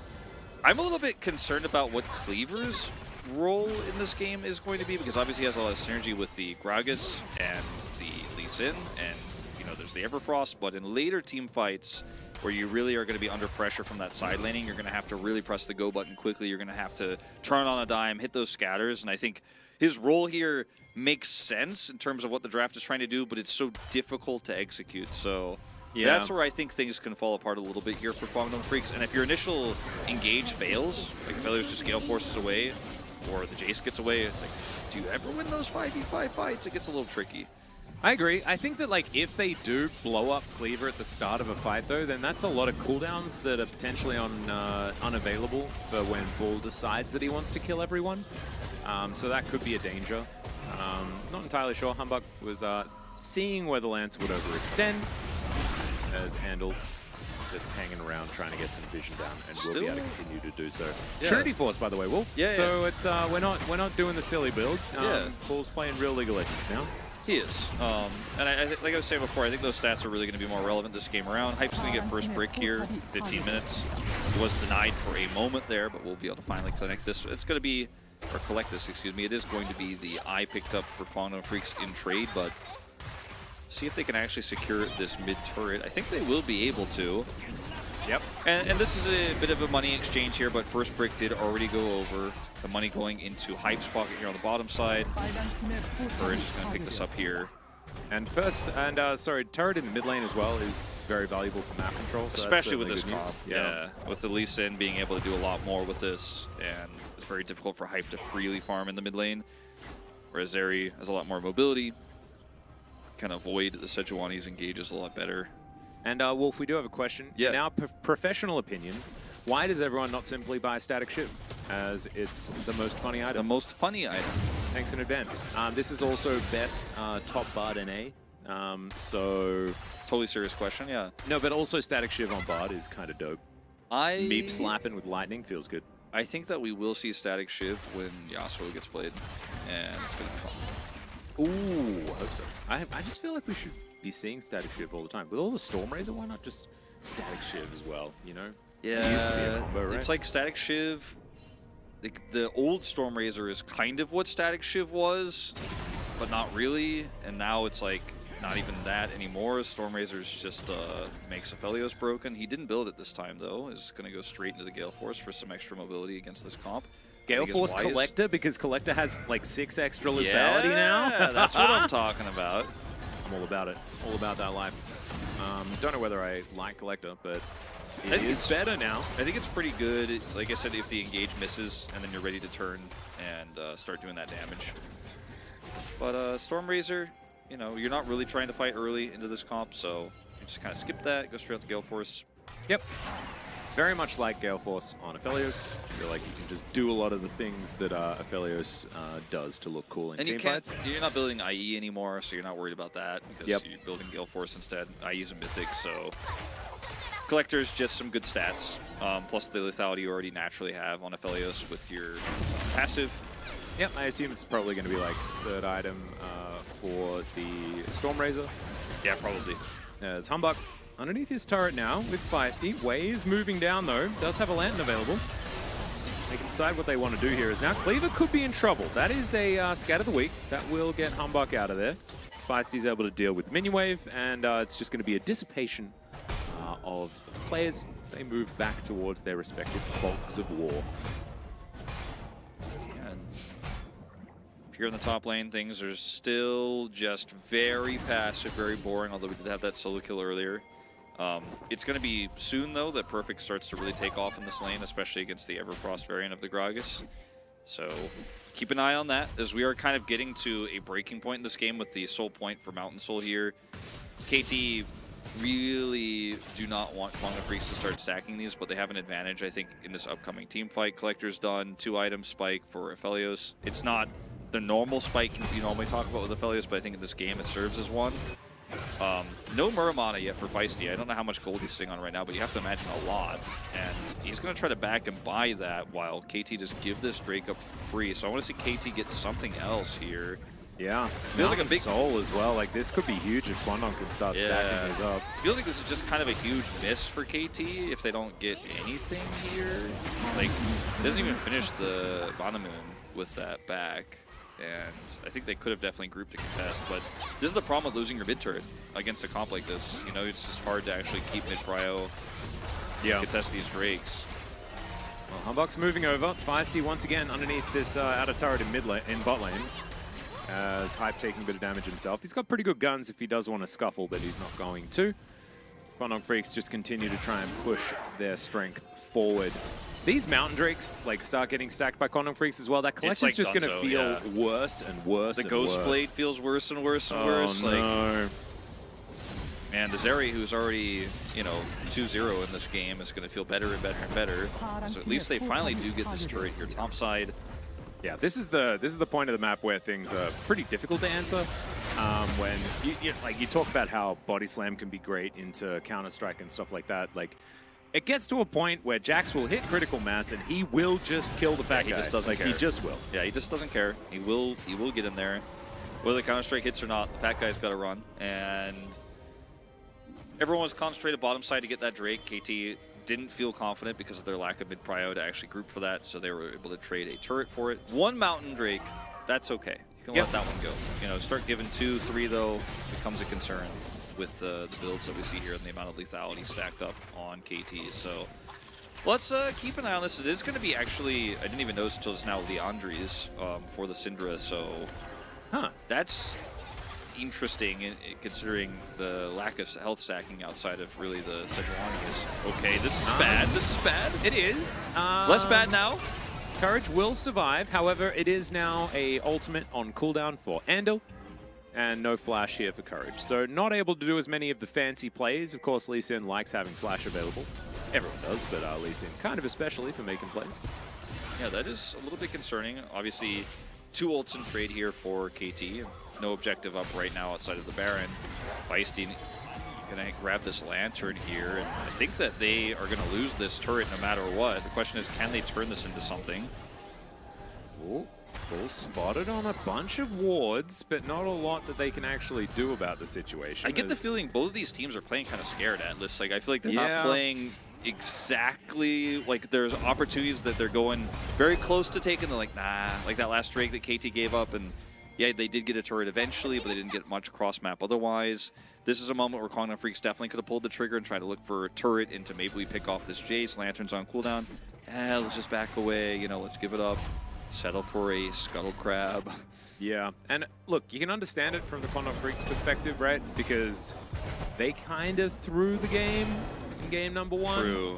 I'm a little bit concerned about what Cleaver's role in this game is going to be, because obviously he has a lot of synergy with the Gragas and the Lee Sin, and you know, there's the Everfrost, but in later team fights where you really are going to be under pressure from that side laning, you're going to have to really press the go button quickly. You're going to have to turn on a dime, hit those scatters, and I think his role here makes sense in terms of what the draft is trying to do, but it's so difficult to execute. So that's where I think things can fall apart a little bit here for Quandong Freaks. And if your initial engage fails, like failures to scale forces away, or the Jace gets away, it's like, do you ever win those 5v5 fights? It gets a little tricky. I agree. I think that like if they do blow up Cleaver at the start of a fight though, then that's a lot of cooldowns that are potentially unavailable for when Bull decides that he wants to kill everyone. So that could be a danger. Not entirely sure. Humbug was seeing where the Lance would overextend as Andal just hanging around trying to get some vision down, and will be able to continue to do so. Trinity Force, by the way, Wolf. So it's we're not doing the silly build. Bull's playing real League of Legends now. He is. And like I was saying before, I think those stats are really going to be more relevant this game around. Hype's going to get first brick here, 15 minutes. He was denied for a moment there, but we'll be able to finally connect this. It's going to be, or collect this, excuse me. It is going to be the eye picked up for Quandong Freaks in trade, but see if they can actually secure this mid turret. I think they will be able to. Yep. And this is a bit of a money exchange here, but first brick did already go over. The money going into Hype's pocket here on the bottom side. Courage is going to pick this up here. And turret in the mid lane as well is very valuable for map control. So Especially with that's this certainly comp. good news. Yeah. With the Lee Sin being able to do a lot more with this, and it's very difficult for Hype to freely farm in the mid lane. Whereas Zeri has a lot more mobility, can avoid the Sejuani's engages a lot better. And Wolf, we do have a question. Yeah. In our professional opinion, why does everyone not simply buy Static Shiv, as it's the most funny The item? most funny item. Thanks in advance. This is also best top Bard NA. So Totally serious question, yeah. no, but also Static Shiv on Bard is kind of dope. Meep slapping with lightning feels good. I think that we will see Static Shiv when Yasuo gets played, and it's going to be fun. Ooh, I hope so. I just feel like we should be seeing Static Shiv all the time. With all the Storm Razor, why not just Static Shiv as well, you know? It used to be a combo, right? It's like Static Shiv. The old Storm Razor is kind of what Static Shiv was, but not really. And now it's like not even that anymore. Storm Razor's just makes Aphelios broken. He didn't build it this time though. He's going to go straight into the Gale Force for some extra mobility against this comp. Gale Force wise. Collector, because Collector has like 6 extra lethality now. That's what I'm talking about. I'm all about it. All about that life. Don't know whether I like Collector, but I think it's better now. I think it's pretty good. Like I said, if the engage misses and then you're ready to turn and start doing that damage. But Storm Razor, you know, you're not really trying to fight early into this comp, so you just kind of skip that, go straight out to Gale Force. Yep. Very much like Gale Force on Aphelios. I feel like you can just do a lot of the things that Aphelios does to look cool in And team fights. you're not building IE anymore, so you're not worried about that because Yep. you're building Gale Force instead. IE's a mythic, so Collector's just some good stats. Plus the lethality you already naturally have on Aphelios with your passive. Yep, I assume it's probably going to be like third item for the Storm Razor. Yeah, probably. There's Humbug underneath his turret now with Feisty. Wei is moving down though, does have a lantern available. They can decide what they want to do here. Is now Cleaver could be in trouble. That is a scat of the week. That will get Humbug out of there. Feisty's able to deal with the minion wave, and it's just going to be a dissipation of players as they move back towards their respective fogs of war. And here in the top lane, things are still just very passive, very boring, although we did have that solo kill earlier. It's going to be soon, though, that Perfect starts to really take off in this lane, especially against the Everfrost variant of the Gragas. So keep an eye on that, as we are kind of getting to a breaking point in this game with the soul point for Mountain Soul here. KT really do not want Quantum Freaks to start stacking these, but they have an advantage, I think, in this upcoming team fight. Collector's done 2-item spike for Aphelios. It's not the normal spike you normally talk about with Aphelios, but I think in this game it serves as one. No Muramana yet for Feisty. I don't know how much gold he's sitting on right now, but you have to imagine a lot. And he's going to try to back and buy that while KT just give this Drake up for free. So I want to see KT get something else here. Yeah, Feels like a big soul as well. Like this could be huge if Quandong can start stacking these up. Feels like this is just kind of a huge miss for KT if they don't get anything here. Like, it doesn't even finish the Banamoon with that back. And I think they could have definitely grouped to contest, but this is the problem with losing your mid turret against a comp like this. You know, it's just hard to actually keep mid prio, contest these Drakes. Well, Humbug's moving over. Feisty once again underneath this outer turret in bot lane. As Hype taking a bit of damage himself. He's got pretty good guns if he does want to scuffle, but he's not going to. Quandong Freaks just continue to try and push their strength forward. These Mountain Drakes like start getting stacked by Quandong Freaks as well. That Collector's like just going to Dunzo, feel worse and worse The and Ghost worse. Blade feels worse and worse and Oh, worse. no. Like, and the Zeri, who's already, you know, 2-0 in this game, is going to feel better and better and better. So at least they finally do get this turret here topside. Yeah, this is the point of the map where things are pretty difficult to answer. When you talk about how Body Slam can be great into Counter-Strike and stuff like that. Like, it gets to a point where Jax will hit critical mass and he will just kill the fat guy. He just doesn't care. He just will. Yeah, he just doesn't care. He will get in there. Whether the Counter-Strike hits or not, the fat guy's got to run. And everyone was concentrated bottom side to get that Drake. KT didn't feel confident because of their lack of mid-prio to actually group for that, so they were able to trade a turret for it. One Mountain Drake, that's okay. You can let that one go. You know, start giving 2, 3, though, becomes a concern with the builds that we see here and the amount of lethality stacked up on KT. So let's keep an eye on this. It is going to be actually, I didn't even notice until just now, Leandri's for the Syndra. So that's interesting considering the lack of health stacking outside of really the Sejuani is. Okay, this is bad. This is bad. It is. Less bad now. Courage will survive. However, it is now a ultimate on cooldown for Andal. And no flash here for Courage. So not able to do as many of the fancy plays. Of course, Lee Sin likes having flash available. Everyone does, but Lee Sin kind of especially for making plays. Yeah, that is a little bit concerning. Obviously, 2 ults in trade here for KT. No objective up right now outside of the Baron. Feisty gonna grab this Lantern here, and I think that they are gonna lose this turret no matter what. The question is, can they turn this into something? Ooh. Bull spotted on a bunch of wards, but not a lot that they can actually do about the situation. I get the feeling both of these teams are playing kind of scared, Atlas. Like, I feel like they're not playing exactly, like there's opportunities that they're going very close to taking. They're like, nah, like that last Drake that KT gave up, and yeah, they did get a turret eventually, but they didn't get much cross map otherwise. This is a moment where Kongnam Freaks definitely could have pulled the trigger and tried to look for a turret into maybe we pick off this Jace. Lantern's on cooldown. Let's just back away, you know, let's give it up. Settle for a Scuttle Crab. Yeah, and look, you can understand it from the Kongnam Freaks perspective, right? Because they kind of threw the game in game number 1. True.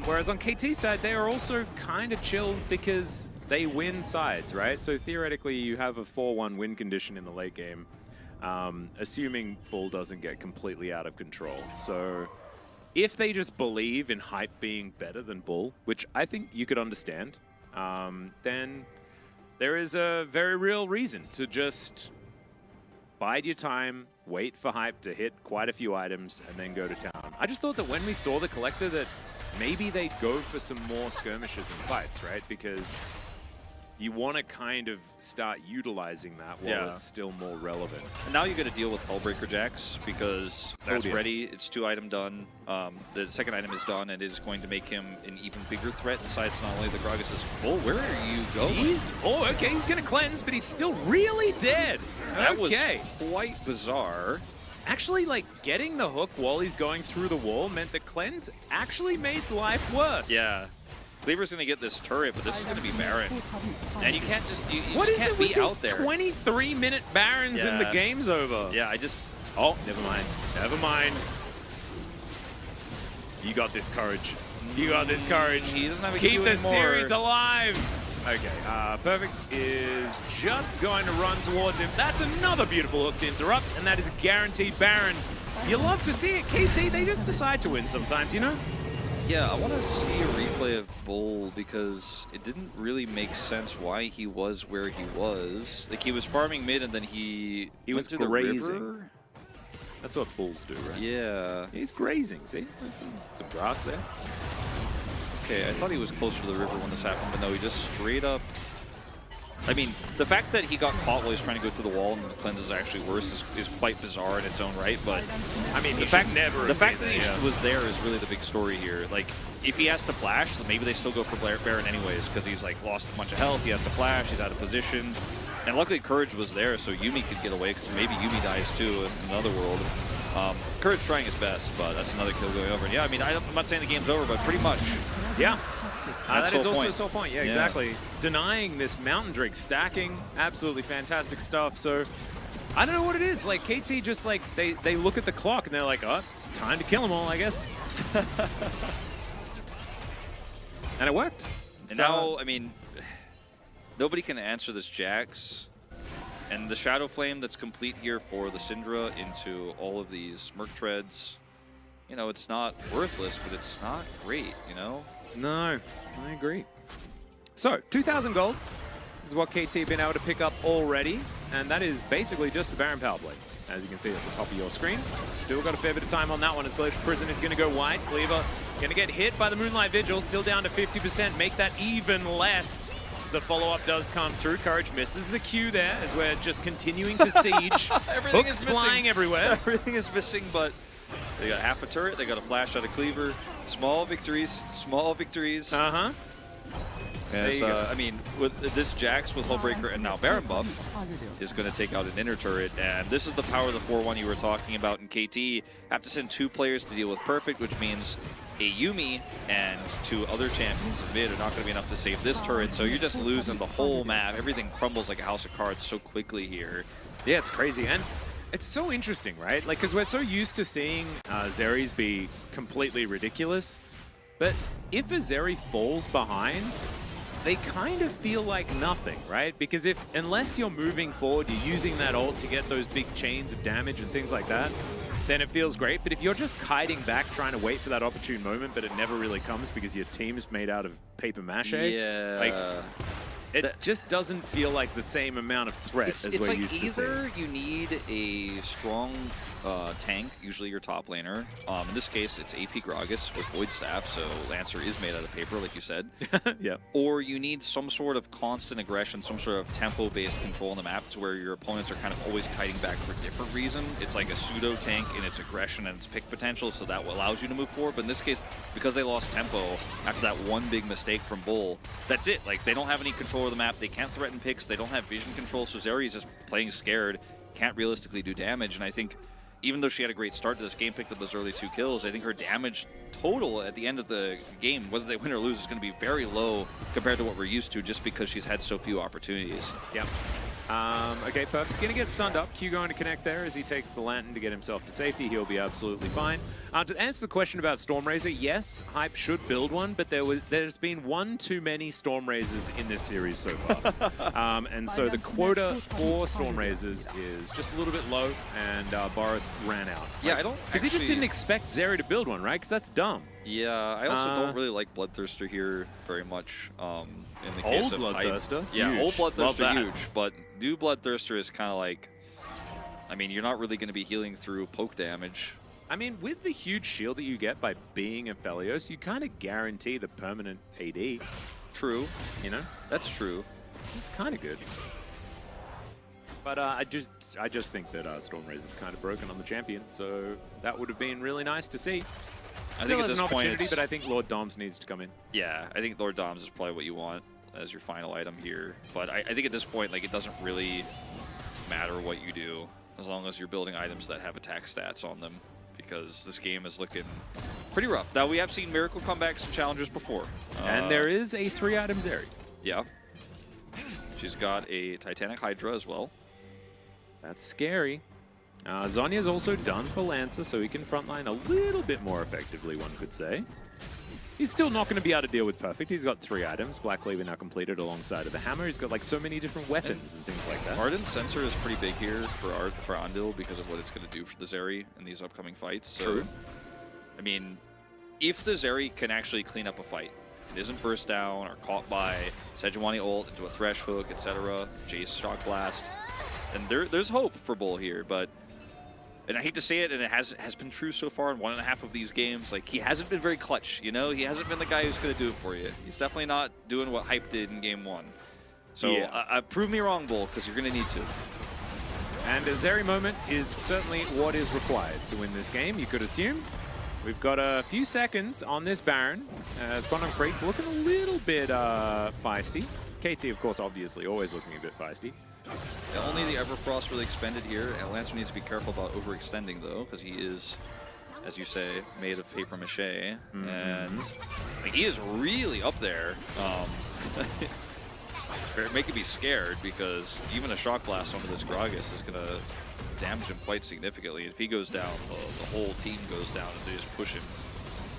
Whereas on KT's side, they are also kind of chilled because they win sides, right? So theoretically, you have a 4-1 win condition in the late game, assuming Bull doesn't get completely out of control. So if they just believe in Hype being better than Bull, which I think you could understand, then there is a very real reason to just bide your time, wait for Hype to hit quite a few items, and then go to town. I just thought that when we saw the Collector that maybe they'd go for some more skirmishes and fights, right? Because you want to kind of start utilizing that while it's still more relevant. And now you got to deal with Hullbreaker Jax because that's ready. It's 2 item done. The second item is done and is going to make him an even bigger threat. Besides, not only the Gragas is full. Where are you going? Okay, he's going to cleanse, but he's still really dead. That was quite bizarre. Actually, like, getting the hook while he's going through the wall meant that cleanse actually made life worse. Yeah. Cleaver's going to get this turret, but this is going to be Baron. And you can't just, you what just is can't it with be out these there. 23-minute Barons and the game's over? Yeah, I just... Oh, never mind. Never mind. You got this, Courage. You got this, Courage. He doesn't have a Keep Q the anymore. series alive. Okay, Perfect is just going to run towards him. That's another beautiful hook to interrupt, and that is a guaranteed Baron. You love to see it. KT, they just decide to win sometimes, you know? Yeah, I want to see a replay of Bull because it didn't really make sense why he was where he was. Like, he was farming mid and then he went was through the grazing. river. That's what bulls do, right? Yeah. He's grazing, see? There's some grass there. Okay, I thought he was closer to the river when this happened, but no, he just straight up... I mean, the fact that he got caught while he was trying to go through the wall and the cleanse is actually worse is quite bizarre in its own right, but... I mean, the fact that he was there is really the big story here. Like, if he has to flash, then maybe they still go for Baron anyways, because he's, like, lost a bunch of health, he has to flash, he's out of position. And luckily Courage was there, so Yuumi could get away, because maybe Yuumi dies too in another world. Courage trying his best, but that's another kill going over. And yeah, I mean, I'm not saying the game's over, but pretty much. Yeah. That's that is Soul also Point. a Soul Point, yeah, exactly. Denying this Mountain Drake stacking, absolutely fantastic stuff. So, I don't know what it is. Like, KT just, like, they look at the clock and they're like, oh, it's time to kill them all, I guess. And it worked. And now, I mean, nobody can answer this Jax. And the Shadow Flame that's complete here for the Syndra into all of these Merc Treads, you know, it's not worthless, but it's not great, you know? No, I agree. So, 2,000 gold is what KT been able to pick up already, and that is basically just the Baron Power Blade, as you can see at the top of your screen. Still got a fair bit of time on that one as Glacial Prison is going to go wide. Cleaver going to get hit by the Moonlight Vigil, still down to 50%, make that even less. As the follow-up does come through. Courage misses the Q there as we're just continuing to siege. Everything Hooks is missing. flying everywhere. Everything is missing, but they got half a turret, they got a flash out of Cleaver. Small victories, small victories. Uh-huh. Yes, I mean, with this Jax with Hullbreaker and now Baron buff is going to take out an inner turret, and this is the power of the 4-1 you were talking about in KT. Have to send 2 players to deal with Perfect, which means a Yuumi and 2 other champions in mid are not going to be enough to save this turret, so you're just losing the whole map. Everything crumbles like a house of cards so quickly here. Yeah, it's crazy. And it's so interesting, right? Like, because we're so used to seeing Zeris be completely ridiculous. But if a Zeri falls behind, they kind of feel like nothing, right? Because unless you're moving forward, you're using that ult to get those big chains of damage and things like that, then it feels great. But if you're just kiting back, trying to wait for that opportune moment, but it never really comes because your team's made out of paper mache, like, it just doesn't feel like the same amount of threat as we're like used to seeing. either you need a strong tank, usually your top laner. In this case, it's AP Gragas with Void Staff, so Lancer is made out of paper, like you said. Yeah. Or you need some sort of constant aggression, some sort of tempo-based control on the map to where your opponents are kind of always kiting back for a different reason. It's like a pseudo tank in its aggression and its pick potential, so that allows you to move forward. But in this case, because they lost tempo after that one big mistake from Bull, that's it. Like, they don't have any control of the map. They can't threaten picks. They don't have vision control. So Zeri is just playing scared, can't realistically do damage. And I think even though she had a great start to this game, picked up those early 2 kills, I think her damage total at the end of the game, whether they win or lose, is going to be very low compared to what we're used to just because she's had so few opportunities. Yep. Okay, perfect. Gonna get stunned up. Q going to connect there as he takes the lantern to get himself to safety. He'll be absolutely fine. To answer the question about Stormrazor, yes, Hype should build one, but there's been one too many Stormrazors in this series so far. And so the quota for Stormrazors is just a little bit low, and Boris ran out. Yeah, I don't Because he just didn't expect Zeri to build one, right? Because that's dumb. Yeah, I also don't really like Bloodthirster here very much. In the case of Bloodthirster? Hype. Yeah, Huge. old Love Bloodthirster, that. huge. But new Bloodthirster is kind of like, I mean, you're not really going to be healing through poke damage. I mean, with the huge shield that you get by being a Phelios, you kind of guarantee the permanent AD. True. You know? That's true. It's kind of good. But I just think that Stormrazor is kind of broken on the champion, so that would have been really nice to see. I Still think at has this an point, opportunity, but I think Lord Doms needs to come in. yeah, I think Lord Doms is probably what you want as your final item here. But I think at this point, like, it doesn't really matter what you do as long as you're building items that have attack stats on them, because this game is looking pretty rough. Now, we have seen Miracle comebacks and challengers before. And there is a 3-item Zeri. Yeah. She's got a Titanic Hydra as well. That's scary. Zhonya's also done for Lancer, so he can frontline a little bit more effectively, one could say. He's still not going to be able to deal with Perfect. He's got 3 items. Black Cleaver now completed alongside of the hammer. He's got like so many different weapons and things like that. Ardent Sensor is pretty big here for Andil because of what it's going to do for the Zeri in these upcoming fights. So, True. I mean, if the Zeri can actually clean up a fight, it isn't burst down or caught by Sejuani ult into a Thresh hook, etc., Jace Shock Blast, and there's hope for Bull here, but... And I hate to say it, and it has been true so far in 1.5 of these games. Like, he hasn't been very clutch, you know? He hasn't been the guy who's going to do it for you. He's definitely not doing what Hype did in Game 1. So, yeah. Prove me wrong, Bull, because you're going to need to. And a Zeri moment is certainly what is required to win this game, you could assume. We've got a few seconds on this Baron. Spondon Freak's looking a little bit feisty. KT, of course, obviously, always looking a bit feisty. Yeah, only the Everfrost really expended here, and Lancer needs to be careful about overextending, though, because he is, as you say, made of paper mache, and like, he is really up there. Making me scared, because even a Shock Blast onto this Gragas is going to damage him quite significantly. If he goes down, the whole team goes down as they just push him.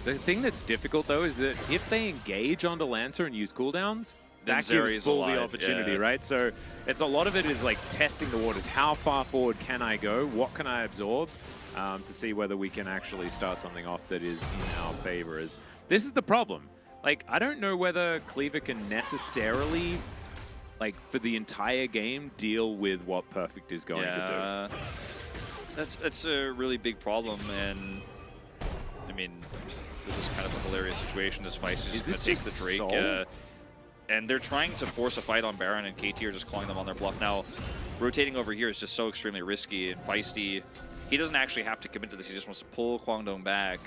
The thing that's difficult, though, is that if they engage onto Lancer and use cooldowns, Then that gives Zeri's Bull alive, the opportunity, yeah. right? So it's a lot of it is like testing the waters. How far forward can I go? What can I absorb? To see whether we can actually start something off that is in our favor. This is the problem. Like, I don't know whether Cleaver can necessarily, like, for the entire game, deal with what Perfect is going to do. That's a really big problem, and I mean, this is kind of a hilarious situation. This Feist is just going to take the Drake. Sol? And they're trying to force a fight on Baron, and KT are just calling them on their bluff. Now, rotating over here is just so extremely risky, and Feisty, he doesn't actually have to commit to this. He just wants to pull Kwangdong back.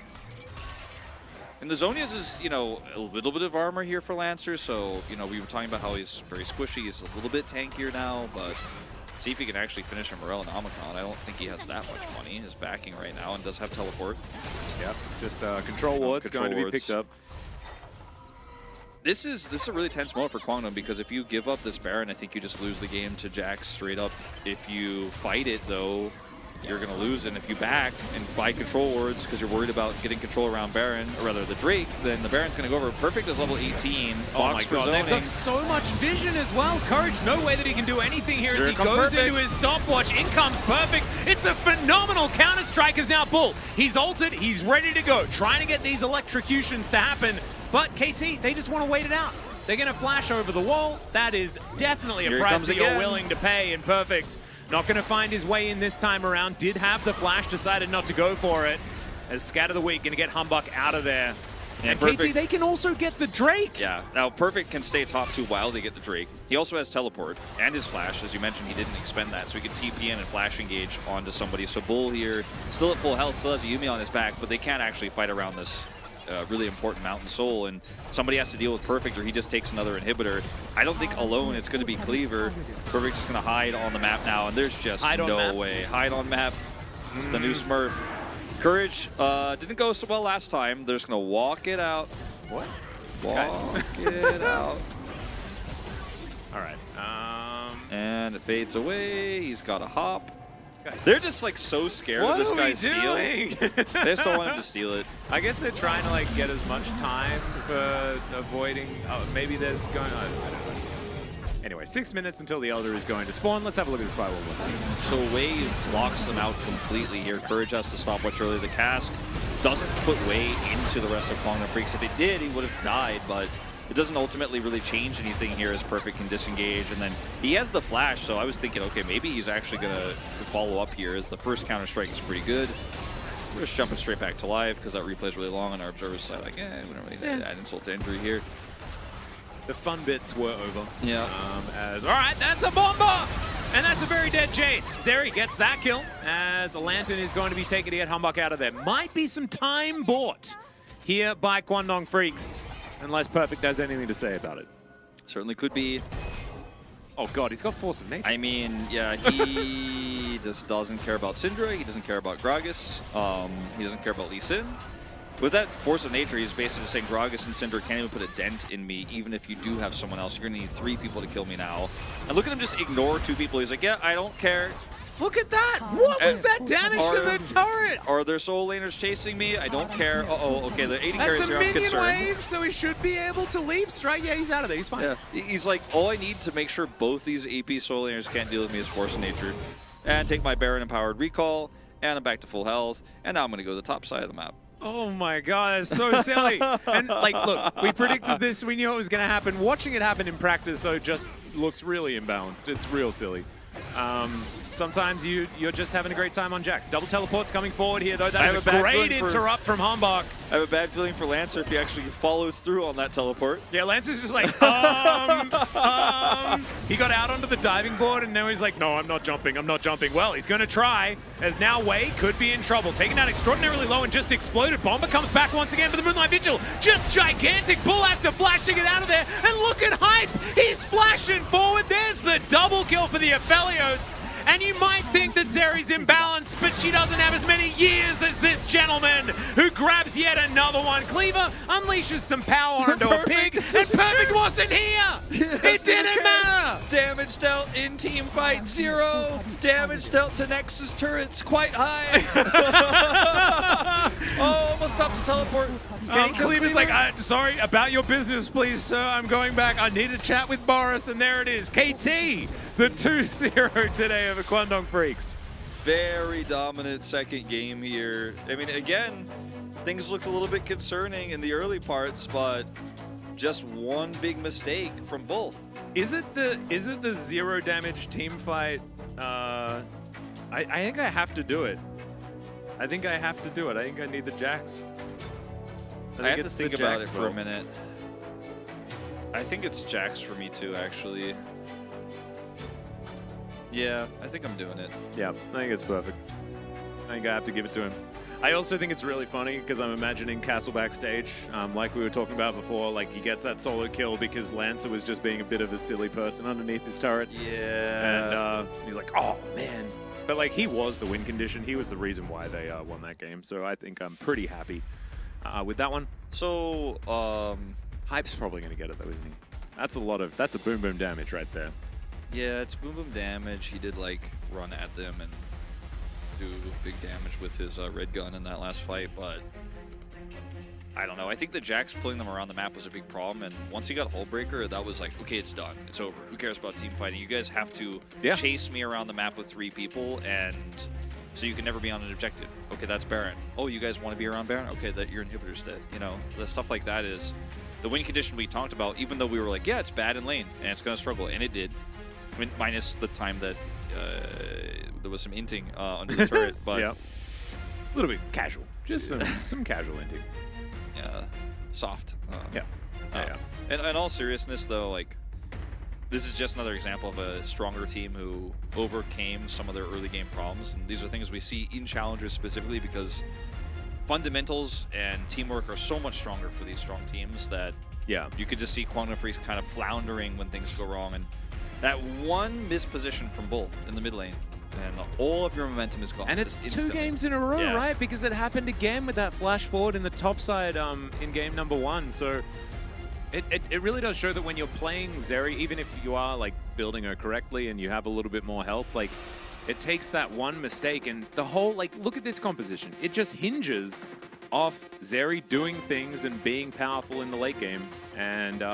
And the Zhonya's is, you know, a little bit of armor here for Lancer, so, you know, we were talking about how he's very squishy. He's a little bit tankier now, but see if he can actually finish him Morel and Omicron. I don't think he has that much money. His backing right now, and does have teleport. Yep, just control wards Control going to be wards. picked up. This is a really tense moment for Kwangdong because if you give up this Baron, I think you just lose the game to Jax straight up. If you fight it, though, you're going to lose. And if you back and buy control wards because you're worried about getting control around Baron, or rather the Drake, then the Baron's going to go over. Perfect is level 18. Oh my for god, zoning. they've got so much vision as well. Courage, no way that he can do anything here as he goes into his stopwatch. In comes Perfect. It's a phenomenal counter-strike as now Bull. He's ulted, he's ready to go, trying to get these electrocutions to happen. But KT, they just want to wait it out. They're going to flash over the wall. That is definitely a price that you're willing to pay, and Perfect not going to find his way in this time around. Did have the flash, decided not to go for it. As Scat of the Week going to get Humbuck out of there. And KT, they can also get the Drake. Yeah, now Perfect can stay top 2 while they get the Drake. He also has teleport and his flash. As you mentioned, he didn't expend that, so he can TP in and flash engage onto somebody. So Bull here, still at full health, still has a Yuumi on his back, but they can't actually fight around this really important Mountain Soul, and somebody has to deal with Perfect or he just takes another inhibitor. I don't think alone it's going to be Cleaver. Perfect's just going to hide on the map now, and there's just no way. Hide on map. It's the new Smurf. Courage didn't go so well last time. They're just going to walk it out. What? Walk it out. All right. And it fades away. He's got a hop. They're just like so scared of this guy's steal. They just don't want him to steal it. I guess they're trying to like get as much time for avoiding. Oh, maybe there's going on. I don't know. Anyway, 6 minutes until the Elder is going to spawn. Let's have a look at this firewall. So Wave blocks them out completely here. Courage has to stop watch early. The cask doesn't put Wei into the rest of Kwangdong Freaks. If it did, he would have died, but it doesn't ultimately really change anything here as Perfect can disengage. And then he has the flash, so I was thinking, okay, maybe he's actually going to follow up here as the first counter-strike is pretty good. We're just jumping straight back to live because that replay is really long on our observer's side. Like, we don't really add insult to injury here. The fun bits were over. Yeah. All right, that's a bomber! And that's a very dead Jace. Zeri gets that kill as a Lantern is going to be taken to get Humbuck out of there. Might be some time bought here by Kwangdong Freaks, unless Perfect has anything to say about it. Certainly could be. Oh god, he's got Force of Nature. I mean, yeah, he just doesn't care about Syndra. He doesn't care about Gragas. He doesn't care about Lee Sin. With that Force of Nature, he's basically just saying Gragas and Syndra can't even put a dent in me, even if you do have someone else. You're going to need 3 people to kill me now. And look at him just ignore 2 people. He's like, yeah, I don't care. Look at that! What was that damage to the turret? Are there soul laners chasing me? I don't care. Uh-oh, okay, the 80 carries That's a here, I'm minion concerned. wave, so he should be able to leap strike. Yeah, he's out of there. He's fine. Yeah, he's like, all I need to make sure both these AP soul laners can't deal with me is Force of Nature. And take my Baron Empowered Recall, and I'm back to full health. And now I'm going to go to the top side of the map. Oh my god, that's so silly. And like, look, we predicted this, we knew it was going to happen. Watching it happen in practice, though, just looks really imbalanced. It's real silly. Sometimes you're just having a great time on Jax. Double teleports coming forward here, though. That is a great interrupt from Humbuck. I have a bad feeling for Lancer if he actually follows through on that teleport. Yeah, Lancer's just like, He got out onto the diving board, and now he's like, no, I'm not jumping, I'm not jumping. Well, he's going to try, as now Wei could be in trouble. Taken out extraordinarily low and just exploded. Bomber comes back once again for the Moonlight Vigil. Just gigantic. Bull after flash to get out of there. And look at Hype. He's flashing forward. There's the double kill for the Aphelios. And you might think that Zeri's imbalanced, but she doesn't have as many years as this gentleman who grabs yet another one. Cleaver unleashes some power onto a pig, and Perfect wasn't here! It didn't matter! Damage dealt in team fight 0. Damage dealt to Nexus turrets quite high. Oh, almost stops the teleport. Cleaver's like, sorry, about your business, please, sir. I'm going back. I need to chat with Boris, and there it is. KT, the 2-0 today over Kwangdong Freaks. Very dominant second game here. I mean, again, things looked a little bit concerning in the early parts, but just one big mistake from Bull. Is it the 0 damage team fight? I think I have to do it. I think I have to do it. I think I need the Jax. I have to think about it for a minute. I think it's Jax for me too, actually. Yeah, I think I'm doing it. Yeah, I think it's perfect. I think I have to give it to him. I also think it's really funny because I'm imagining Castle backstage, like we were talking about before, like he gets that solo kill because Lancer was just being a bit of a silly person underneath his turret. Yeah. And he's like, oh man. But like he was the win condition. He was the reason why they won that game. So I think I'm pretty happy with that one. So, Hype's probably going to get it though, isn't he? That's a boom damage right there. Yeah, it's boom damage. He did like run at them and do big damage with his red gun in that last fight, but I don't know. I think the Jax pulling them around the map was a big problem, and once he got Hullbreaker, that was like, okay, it's done. It's over. Who cares about team fighting? You guys have to chase me around the map with 3 people, and so you can never be on an objective. Okay, that's Baron. Oh, you guys want to be around Baron? Okay, that your inhibitor's dead. You know, the stuff like that is the win condition we talked about, even though we were like, yeah, it's bad in lane, and it's going to struggle, and it did. I mean, minus the time that there was some inting under the turret, but a little bit casual. Just some casual inting. Yeah, soft. Yeah. And in all seriousness, though, like, this is just another example of a stronger team who overcame some of their early game problems. And these are things we see in challengers specifically because fundamentals and teamwork are so much stronger for these strong teams that you could just see Quantum Freaks kind of floundering when things go wrong. And that one misposition from Bull in the mid lane, and all of your momentum is gone. And it's instantly. 2 games in a row, right? Because it happened again with that flash forward in the top side in game number 1. So it really does show that when you're playing Zeri, even if you are like building her correctly and you have a little bit more health, like it takes that one mistake and the whole, like, look at this composition. It just hinges off Zeri doing things and being powerful in the late game. And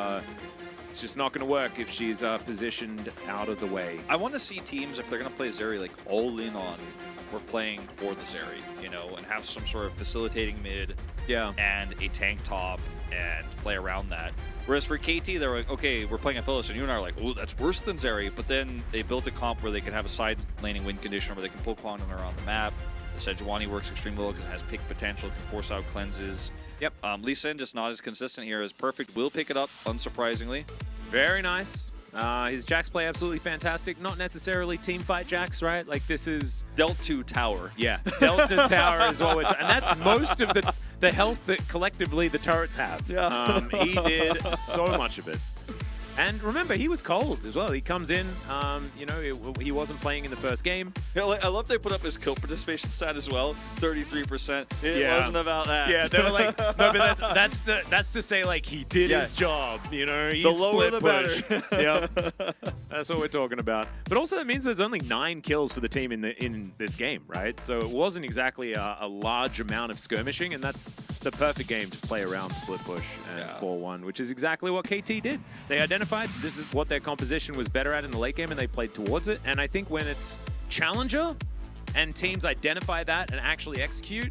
it's just not going to work if she's positioned out of the way. I want to see teams, if they're going to play Zeri, like all in on we're playing for the Zeri, you know, and have some sort of facilitating mid and a tank top and play around that. Whereas for KT, they're like, okay, we're playing a Phyllis, and you and I are like, oh, that's worse than Zeri. But then they built a comp where they can have a side laning win condition where they can pull Quantum around the map. The Sejuani works extremely well because it has pick potential, can force out cleanses. Lee Sin just not as consistent here as Perfect. Will pick it up, unsurprisingly. Very nice. His Jax play absolutely fantastic. Not necessarily team fight Jax, right? Like this is Delta Tower. Yeah, Delta Tower is what we're and that's most of the health that collectively the turrets have. He did so much of it. And remember, he was cold as well. He comes in, you know, he wasn't playing in the first game. Yeah, like, I love they put up his kill participation stat as well, 33%. It wasn't about that. Yeah, they were like, no, but that's to say like he did his job. You know, he the lower the push. better. Yep, that's what we're talking about. But also that means there's only 9 kills for the team in this game, right? So it wasn't exactly a large amount of skirmishing, and that's the perfect game to play around split push and 4-1, which is exactly what KT did. They identified this is what their composition was better at in the late game, and they played towards it. And I think when it's challenger and teams identify that and actually execute,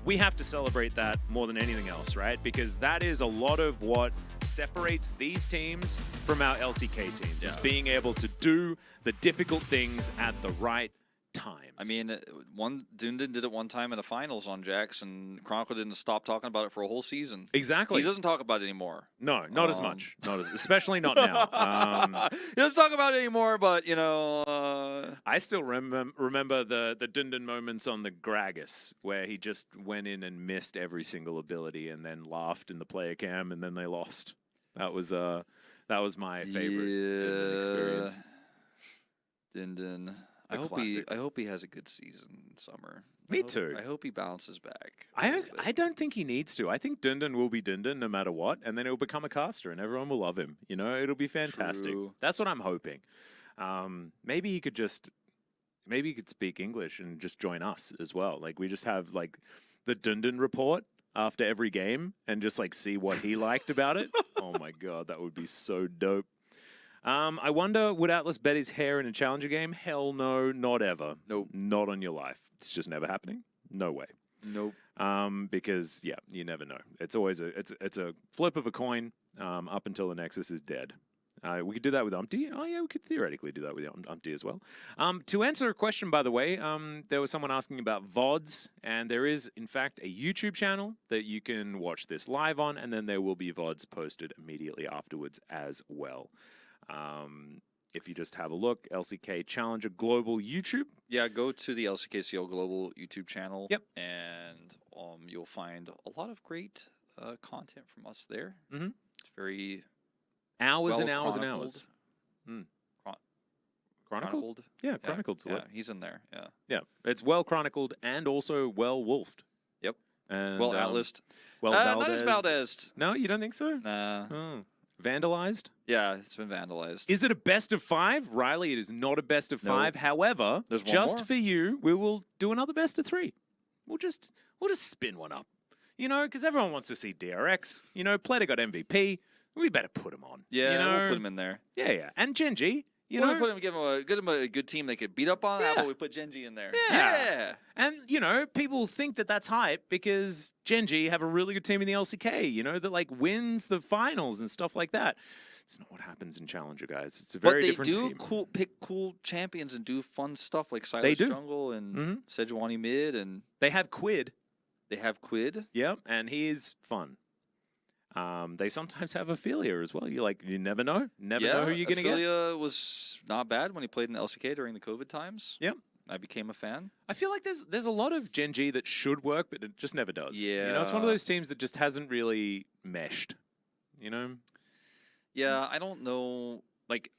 we have to celebrate that more than anything else, right? Because that is a lot of what separates these teams from our LCK teams, is being able to do the difficult things at the right times. I mean, Dundon did it one time in the finals on Jax, and Chronicle didn't stop talking about it for a whole season. Exactly. He doesn't talk about it anymore. No, not as much. Especially not now. He doesn't talk about it anymore, but, you know... I still remember the Dundon moments on the Gragas, where he just went in and missed every single ability and then laughed in the player cam, and then they lost. That was my favorite Dundon experience. Dundon. I hope he has a good season in summer. Me too. I hope he bounces back. I don't think he needs to. I think Dundon will be Dundon no matter what, and then he'll become a caster, and everyone will love him. You know, it'll be fantastic. True. That's what I'm hoping. Maybe he could speak English and just join us as well. Like we just have like the Dundon report after every game, and just like see what he liked about it. Oh my god, that would be so dope. I wonder, would Atlas bet his hair in a challenger game? Hell no, not ever. Nope. Not on your life. It's just never happening. No way. Nope. Because yeah, you never know. It's always it's a flip of a coin up until the Nexus is dead. We could do that with Umpty. Oh yeah, we could theoretically do that with Umpty as well. To answer a question, by the way, there was someone asking about VODs, and there is in fact a YouTube channel that you can watch this live on, and then there will be VODs posted immediately afterwards as well. If you just have a look, LCK Challenger Global YouTube. Yeah, go to the LCK CL Global YouTube channel. Yep. And you'll find a lot of great content from us there. Mm-hmm. It's very hours and hours and hours. Chronicled? Yeah, chronicled. Yeah, he's in there. Yeah. Yeah, it's well chronicled and also well wolfed. Yep. And, Well, Atlas. Well, Not as Valdez. No, you don't think so? Nah. Oh. Vandalized? Yeah, it's been vandalized. Is it a best of 5? Riley, it is not a best of 5. However, There's one just more. for you, we will do another best of 3. We'll just spin one up. You know, because everyone wants to see DRX. You know, Plater got MVP. We better put him on. Yeah, you know? we'll put him in there. Yeah. And Gen.G. You We'll know, put him, give him a good team they could beat up on. How Yeah. about we put Gen.G in there? Yeah. And, you know, people think that that's hype because Gen.G have a really good team in the LCK, you know, that like wins the finals and stuff like that. It's not what happens in Challenger, guys. It's a very But they different do team. pick cool champions and do fun stuff like They Silas do. Jungle and Mhm. Sejuani mid, and They have Quid. they have Quid. Yep, and he's fun. They sometimes have Ophelia as well. You never know. Never know who you're going to get. Ophelia was not bad when he played in the LCK during the COVID times. Yep. I became a fan. I feel like there's a lot of Gen.G that should work, but it just never does. You know, it's one of Yeah. those teams that just hasn't really meshed. You know? Yeah, I don't know. Like,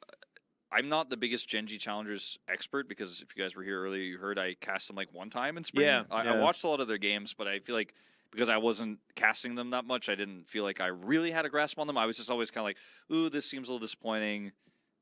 I'm not the biggest Gen.G Challengers expert because if you guys were here earlier, you heard I cast them like one time in spring. Yeah, I yeah. watched a lot of their games, but I feel like because I wasn't casting them that much, I didn't feel like I really had a grasp on them. I was just always kind of like, ooh, this seems a little disappointing.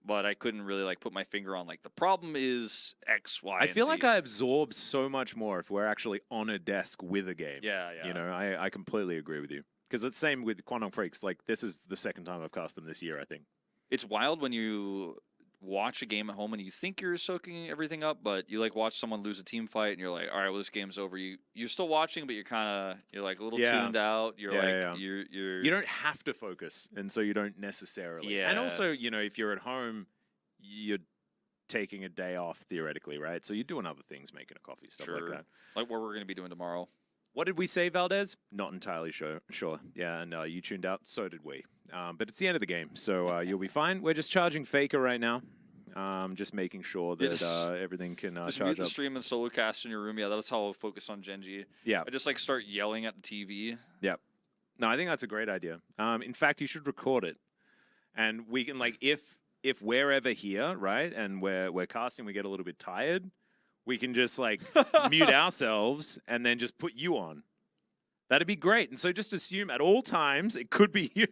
But I couldn't really like put my finger on like the problem is X, Y. I and feel Z. like I absorb so much more if we're actually on a desk with a game. Yeah. You know, I completely agree with you. Because it's the same with Quantum Freaks. Like, this is the second time I've cast them this year, I think. It's wild when you watch a game at home and you think you're soaking everything up, but you like watch someone lose a team fight and you're like, all right, well this game's over. You're still watching, but you're like a little Yeah. tuned out. You're Yeah, like yeah. you're You don't have to focus, and so you don't necessarily. And Yeah. also, you know, if you're at home, you're taking a day off theoretically, right? So you're doing other things, making a coffee, stuff like Sure. that. like what we're gonna be doing tomorrow. What did we say, Valdez? Not entirely sure. Yeah, and you tuned out. So did we. But it's the end of the game, so you'll be fine. We're just charging Faker right now. Just making sure Yeah, that just- everything can Just mute charge the up. stream and solo cast in your room. Yeah, that's how I'll focus on Gen.G. Yeah. I just like start yelling at the TV. Yep. No, I think that's a great idea. In fact, you should record it, and we can like if we're ever here, right, and we're casting, we get a little bit tired, we can just like mute ourselves and then just put you on. That'd be great. And so just assume at all times it could be you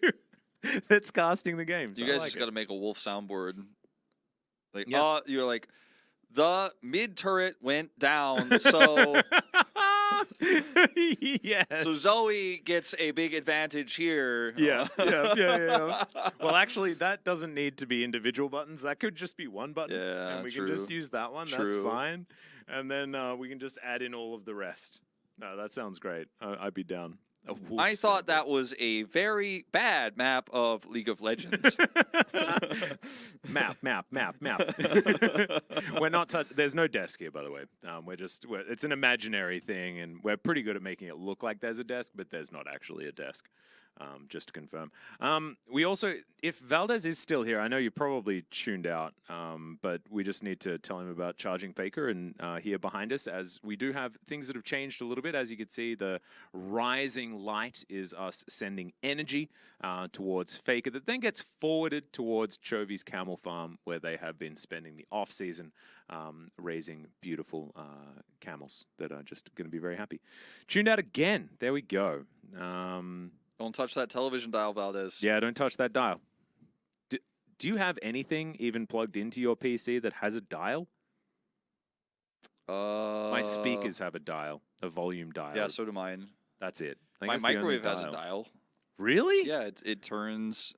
that's casting the game. So You I guys like just it. got to make a wolf soundboard. Like, Yeah. you're like, the mid turret went down, so yes. so Zoe gets a big advantage here. Yeah. Well, actually, that doesn't need to be individual buttons. That could just be one button. Yeah, and we can just true. use that one. That's True. fine. And then we can just add in all of the rest. No, that sounds great. I'd be down. A wolf I thought soundboard. that was a very bad map of League of Legends. map. We're not there's no desk here, by the way. It's an imaginary thing, and we're pretty good at making it look like there's a desk, but there's not actually a desk. Just to confirm. We also, if Valdez is still here, I know you probably tuned out, but we just need to tell him about charging Faker and here behind us, as we do have things that have changed a little bit. As you can see, the rising light is us sending energy towards Faker that then gets forwarded towards Chovy's Camel Farm, where they have been spending the off-season raising beautiful camels that are just going to be very happy. Tuned out again. There we go. Don't touch that television dial, Valdez. Yeah, don't touch that dial. Do you have anything even plugged into your PC that has a dial? My speakers have a dial, a volume dial. Yeah, so do mine. That's it. I think My that's the only microwave has a dial. Really? Yeah, it turns.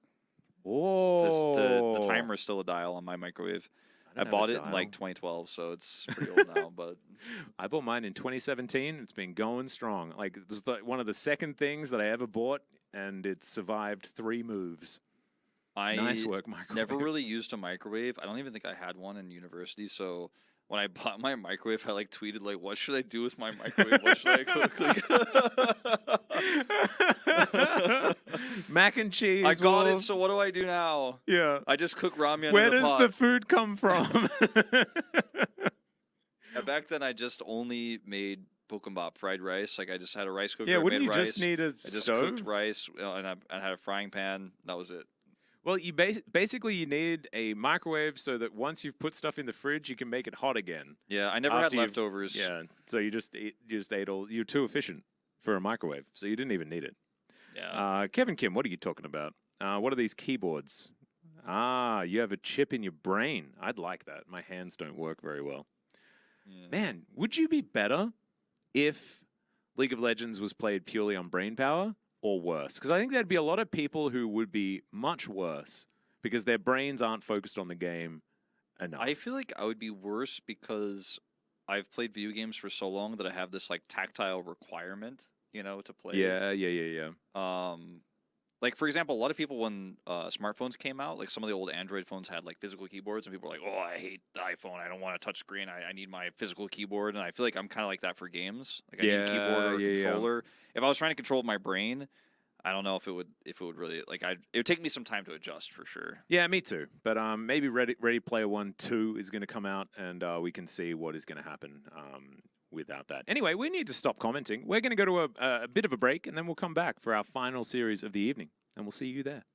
Oh. The timer is still a dial on my microwave. I don't have bought a it in like dial. 2012, so it's pretty old now. But I bought mine in 2017. It's been going strong. Like, this is one of the second things that I ever bought, and it survived 3 moves. Nice work, microwave. Never really used a microwave. I don't even think I had one in university. So when I bought my microwave, I like tweeted like, "What should I do with my microwave? What should I cook?" Mac and cheese. I got it. Wolf. So what do I do now? Yeah. I just cook ramen. Where in a does pot. the food come from? Yeah, back then, I just only made Pokemon fried rice. Like I just had a rice cooker. Yeah, I wouldn't made you rice. just need a I just stove? cooked rice and I had a frying pan. That was it. Well, you basically you need a microwave so that once you've put stuff in the fridge, you can make it hot again. Yeah, I never had After you've- leftovers. Yeah, so you just ate all. You're too efficient. for a microwave, so you didn't even need it. Yeah. Kevin Kim, what are you talking about? What are these keyboards? You have a chip in your brain. I'd like that. My hands don't work very well. Yeah. Man, would you be better if League of Legends was played purely on brain power or worse? Because I think there'd be a lot of people who would be much worse because their brains aren't focused on the game enough. I feel like I would be worse because I've played video games for so long that I have this like tactile requirement, you know, to play. Yeah. Like for example, a lot of people when smartphones came out, like some of the old Android phones had like physical keyboards, and people were like, "Oh, I hate the iPhone. I don't want a touch screen. I need my physical keyboard." And I feel like I'm kind of like that for games. Like I need a keyboard or a controller. If I was trying to control my brain, I don't know if it would really like it would take me some time to adjust for sure. Yeah, me too. But maybe Ready Player One 2 is going to come out, and we can see what is going to happen without that. Anyway, we need to stop commenting. We're going to go to a bit of a break, and then we'll come back for our final series of the evening, and we'll see you there.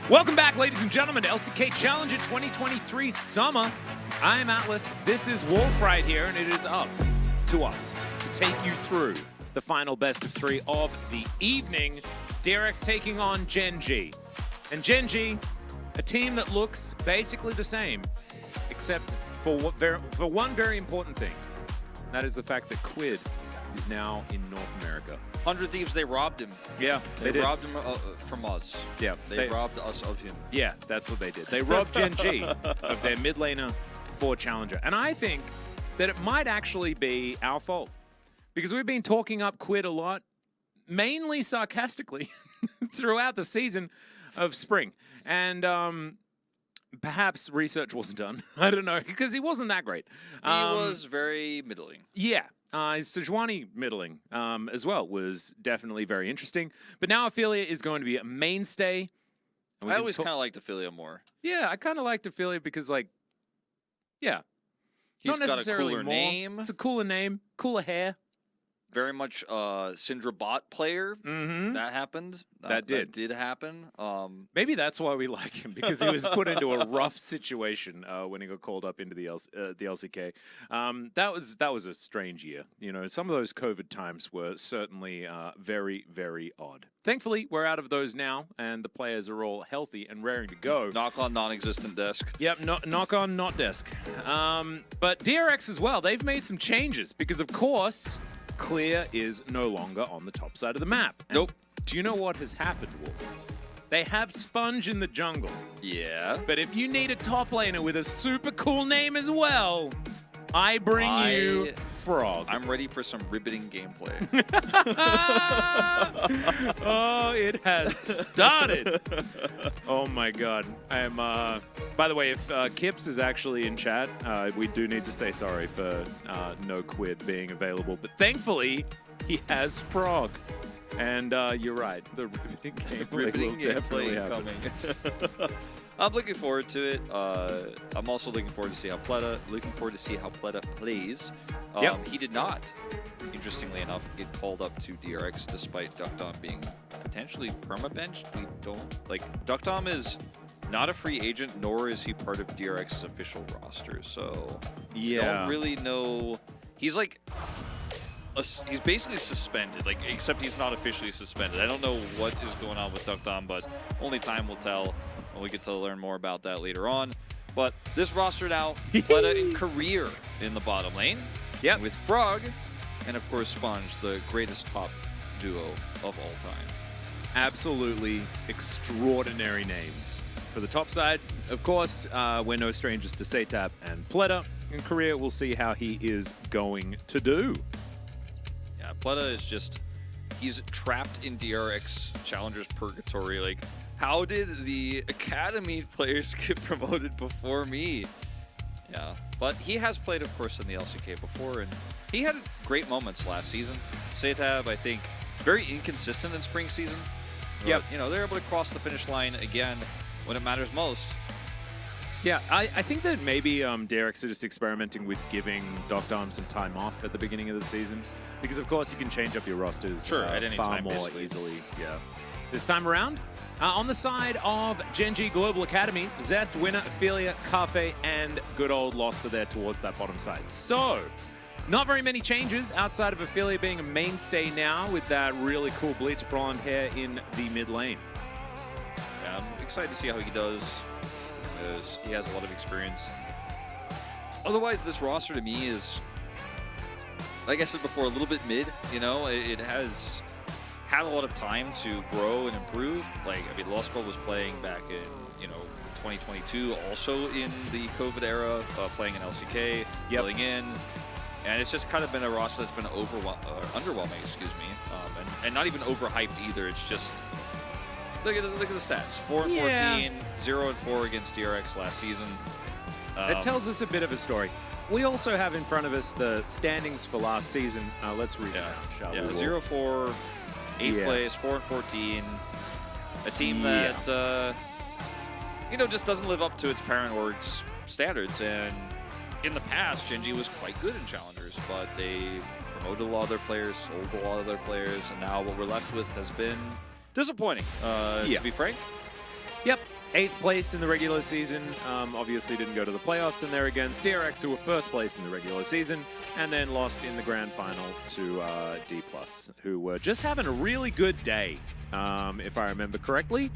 Welcome back, ladies and gentlemen, to LCK Challenger 2023 Summer. I am Atlas, this is Wolf right here, and it is up to us to take you through the final best of 3 of the evening. DRX taking on Gen.G. And Gen.G, a team that looks basically the same, except for one very important thing. And that is the fact that Quid is now in North America. 100 Thieves, they robbed him. Yeah, They did. robbed him from us. Yeah, They robbed us of him. Yeah, that's what they did. They robbed Gen.G of their mid laner for Challenger. And I think that it might actually be our fault. Because we've been talking up Quid a lot, mainly sarcastically, throughout the season of spring. And perhaps research wasn't done. I don't know, because he wasn't that great. He was very middling. Yeah. Sejuani middling as well was definitely very interesting. But now Ophelia is going to be a mainstay. I always kind of liked Ophelia more. Yeah, I kind of liked Ophelia because, like, yeah. He's not got a necessarily cooler more. name. It's a cooler name, cooler hair. Very much Syndra bot player. Mm-hmm. That happened. That did. That did happen. Maybe that's why we like him, because he was put into a rough situation when he got called up into the LCK. That was a strange year. You know, some of those COVID times were certainly very, very odd. Thankfully, we're out of those now, and the players are all healthy and raring to go. Knock on non-existent desk. Yep, knock on not desk. But DRX as well, they've made some changes because, of course, Clear is no longer on the top side of the map. And Nope. do you know what has happened, Wolf? They have Sponge in the jungle. Yeah. But if you need a top laner with a super cool name as well, I bring you Frog. I'm ready for some riveting gameplay. Oh, it has started. Oh my God. I'm. By the way, if Kips is actually in chat, we do need to say sorry for no Quid being available. But thankfully, he has Frog. And you're right. The riveting gameplay riveting will definitely gameplay happen. coming. I'm looking forward to it. I'm also looking forward to see how Pleta plays. Yep. He did not, interestingly enough, get called up to DRX despite Duckdom being potentially permabenched. We don't like Duckdom is not a free agent, nor is he part of DRX's official roster. So don't really know. He's like. He's basically suspended, like, except he's not officially suspended. I don't know what is going on with Duckdom, but only time will tell when we get to learn more about that later on. But this roster now, Pleta and Career in the bottom lane. Yep. With Frog, and of course Sponge, the greatest top duo of all time. Absolutely extraordinary names. For the top side, of course, we're no strangers to Satap and Pleta. In Korea, we'll see how he is going to do. Yeah, Pleta is just, he's trapped in DRX Challengers Purgatory. Like, how did the Academy players get promoted before me? Yeah, but he has played, of course, in the LCK before, and he had great moments last season. Satab, I think, very inconsistent in spring season. But, you know, they're able to cross the finish line again when it matters most. Yeah, I think that maybe DRX are just experimenting with giving Duckdom some time off at the beginning of the season. Because, of course, you can change up your rosters at any far time, more basically. easily. Yeah. This time around, on the side of Gen.G Global Academy, Zest, Winner, Ophelia, Cafe, and good old Losper there towards that bottom side. So, not very many changes outside of Ophelia being a mainstay now with that really cool bleach blonde hair in the mid lane. Yeah, I'm excited to see how he does, because he has a lot of experience. Otherwise, this roster to me is, like I said before, a little bit mid. You know, it has had a lot of time to grow and improve. Like, I mean, Lospo was playing back in, you know, 2022, also in the COVID era, playing in LCK, filling in. And it's just kind of been a roster that's been underwhelming, excuse me, and not even overhyped either. It's just, look at the stats: 4-14, 0-4 against DRX last season. It tells us a bit of a story. We also have in front of us the standings for last season. Let's read that, shall we? 0-4, 8th place, 4-14. A team that, you know, just doesn't live up to its parent org's standards. And in the past, Gen.G was quite good in Challengers, but they promoted a lot of their players, sold a lot of their players, and now what we're left with has been disappointing, to be frank. Yep. 8th place in the regular season, obviously didn't go to the playoffs, and they're against DRX, who were 1st place in the regular season, and then lost in the grand final to D+, who were just having a really good day, if I remember correctly.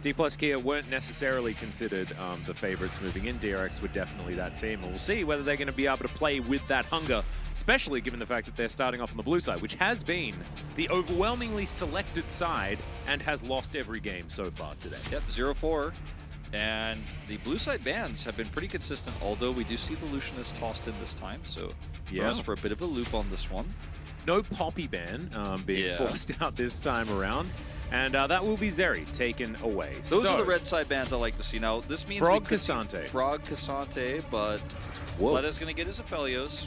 D+ Kia weren't necessarily considered the favorites moving in. DRX were definitely that team, and we'll see whether they're going to be able to play with that hunger, especially given the fact that they're starting off on the blue side, which has been the overwhelmingly selected side and has lost every game so far today. Yep, 0-4. And the blue side bans have been pretty consistent, although we do see the Lucianist tossed in this time, so throw us for a bit of a loop on this one. No Poppy ban being forced out this time around. And that will be Zeri taken away. Those are the red side bans I like to see. Now, this means Frog we could see Cassante. Frog Cassante, but Letta's going to get his Aphelios.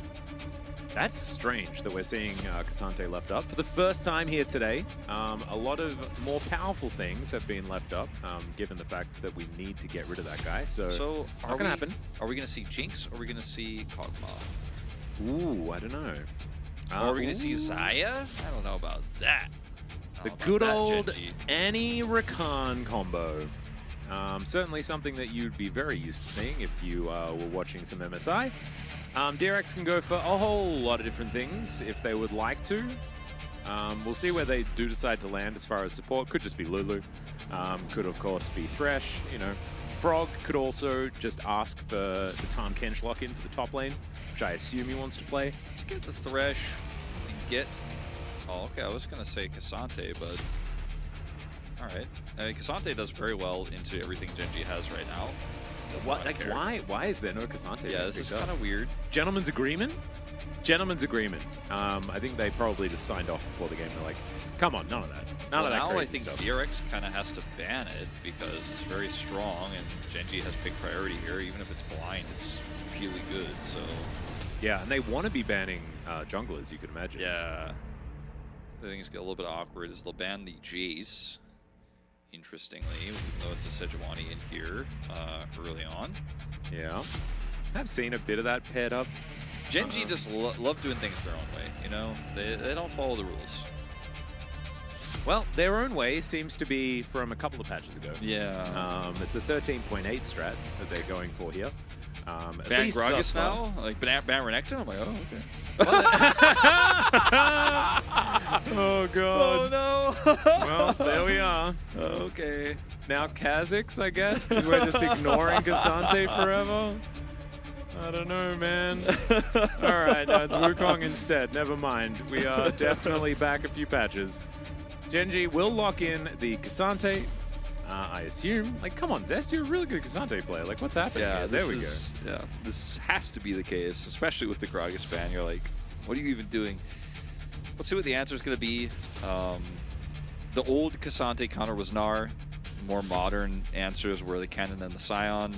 That's strange that we're seeing Cassante left up. For the first time here today, a lot of more powerful things have been left up, given the fact that we need to get rid of that guy. So not going to happen. Are we going to see Jinx, or are we going to see Kog'Maw? Ooh, I don't know. Or are we going to see Xayah? I don't know about that. The good old Annie Rakan combo. Certainly something that you'd be very used to seeing if you were watching some MSI. DRX can go for a whole lot of different things if they would like to. We'll see where they do decide to land as far as support. Could just be Lulu. Could, of course, be Thresh. You know, Frog could also just ask for the Tahm Kench lock-in for the top lane, which I assume he wants to play. Let's get the Thresh and get... Oh, okay, I was going to say Cassante, but... Alright. I mean, Cassante does very well into everything Gen.G has right now. What? Like, why is there no Cassante? Yeah, this is kind of weird. Gentleman's agreement? Gentleman's agreement. I think they probably just signed off before the game. They're like, come on, none of that. None of that now crazy I think stuff. DRX kind of has to ban it because it's very strong and Gen.G has big priority here. Even if it's blind, it's really good, so... Yeah, and they want to be banning junglers, you could imagine. Yeah. I think it's get a little bit awkward is they'll ban the Jace, interestingly, even though it's a Sejuani in here early on. Yeah. I've seen a bit of that paired up. Gen.G just love doing things their own way, you know? They don't follow the rules. Well, their own way seems to be from a couple of patches ago. Yeah. It's a 13.8 strat that they're going for here. Ban Gragas now? Like ban Renekton? I'm like, oh, okay. Oh, God. Oh, no. Well, there we are. Okay. Now Kha'Zix, I guess, because we're just ignoring Cassante forever. I don't know, man. All right, no, it's Wukong instead. Never mind. We are definitely back a few patches. Gen.G will lock in the Cassante. I assume. Like, come on, Zest, you're a really good Cassante player. Like, what's happening here? There we go. Yeah, this has to be the case, especially with the Gragas ban. You're like, what are you even doing? Let's see what the answer is going to be. The old Cassante counter was Gnar. More modern answers were the Cannon and the Scion.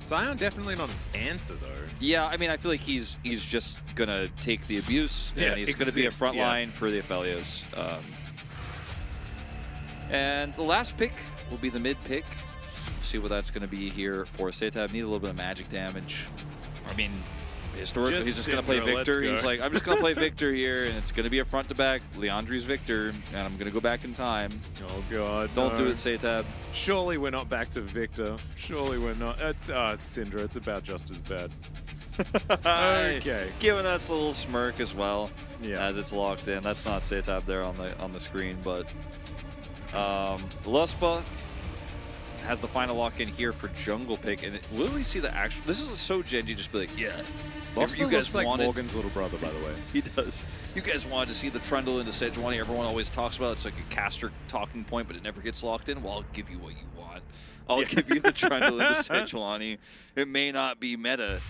Scion definitely not an answer, though. Yeah, I mean, I feel like he's just going to take the abuse, and he's going to be a front line for the Aphelios. And the last pick will be the mid pick. We'll see what that's going to be here for Setab. Need a little bit of magic damage. I mean, historically, he's just going to play Victor. He's like, I'm just going to play Victor here, and it's going to be a front to back. Leandri's Victor, and I'm going to go back in time. Oh, God. Don't do it, Setab. Surely we're not back to Victor. Surely we're not. It's Syndra. It's about just as bad. Okay. Giving us a little smirk as well as it's locked in. That's not Setab there on the screen, but Luspa has the final lock in here for jungle pick, and literally see the actual. This is so Gen.G just be like, yeah. You guys like Morgan's little brother, by the way. He does. You guys wanted to see the Trundle into Sejuani. Everyone always talks about it. It's like a caster talking point, but it never gets locked in. Well, I'll give you what you want. I'll give you the Trundle into Sejuani. It may not be meta,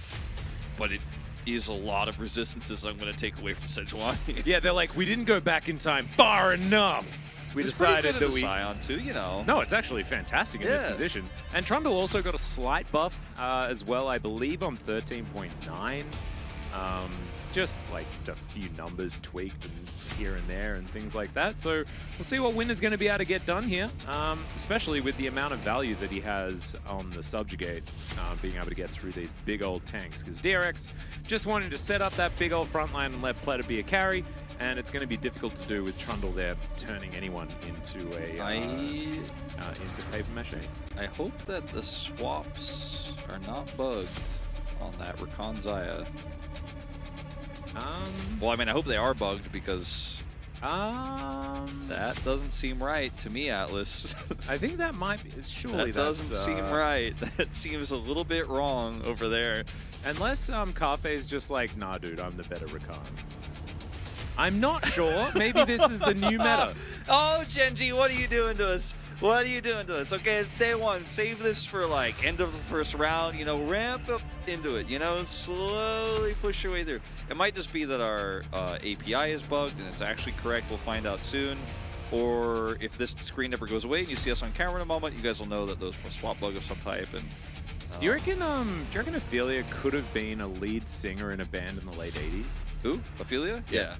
but it is a lot of resistances I'm going to take away from Sejuani. Yeah, they're like, we didn't go back in time far enough. We decided that we Scion too, you know. No, it's actually fantastic in this position. And Trundle also got a slight buff as well, I believe, on 13.9. Just like a few numbers tweaked and here and there and things like that. So we'll see what Winner's going to be able to get done here, especially with the amount of value that he has on the Subjugate, being able to get through these big old tanks. Because DRX just wanted to set up that big old front line and let Pleta be a carry. and it's going to be difficult to do with Trundle there turning anyone into a into paper mache. I hope that the swaps are not bugged on that Rakan Zaya. Well, I mean, I hope they are bugged because that doesn't seem right to me, Atlas. I think that might be. Surely that doesn't seem right. That seems a little bit wrong over there. Unless Carfe's just like, nah, dude, I'm the better Rakan. I'm not sure. Maybe this is the new meta. Oh, Gen.G, what are you doing to us? What are you doing to us? Okay, it's day one. Save this for like end of the first round. You know, ramp up into it. You know, slowly push your way through. It might just be that our API is bugged and it's actually correct. We'll find out soon. Or if this screen never goes away and you see us on camera in a moment, you guys will know that those was a swap bug of some type. And do you reckon Ophelia could have been a lead singer in a band in the late 80s? Who? Ophelia? Yeah.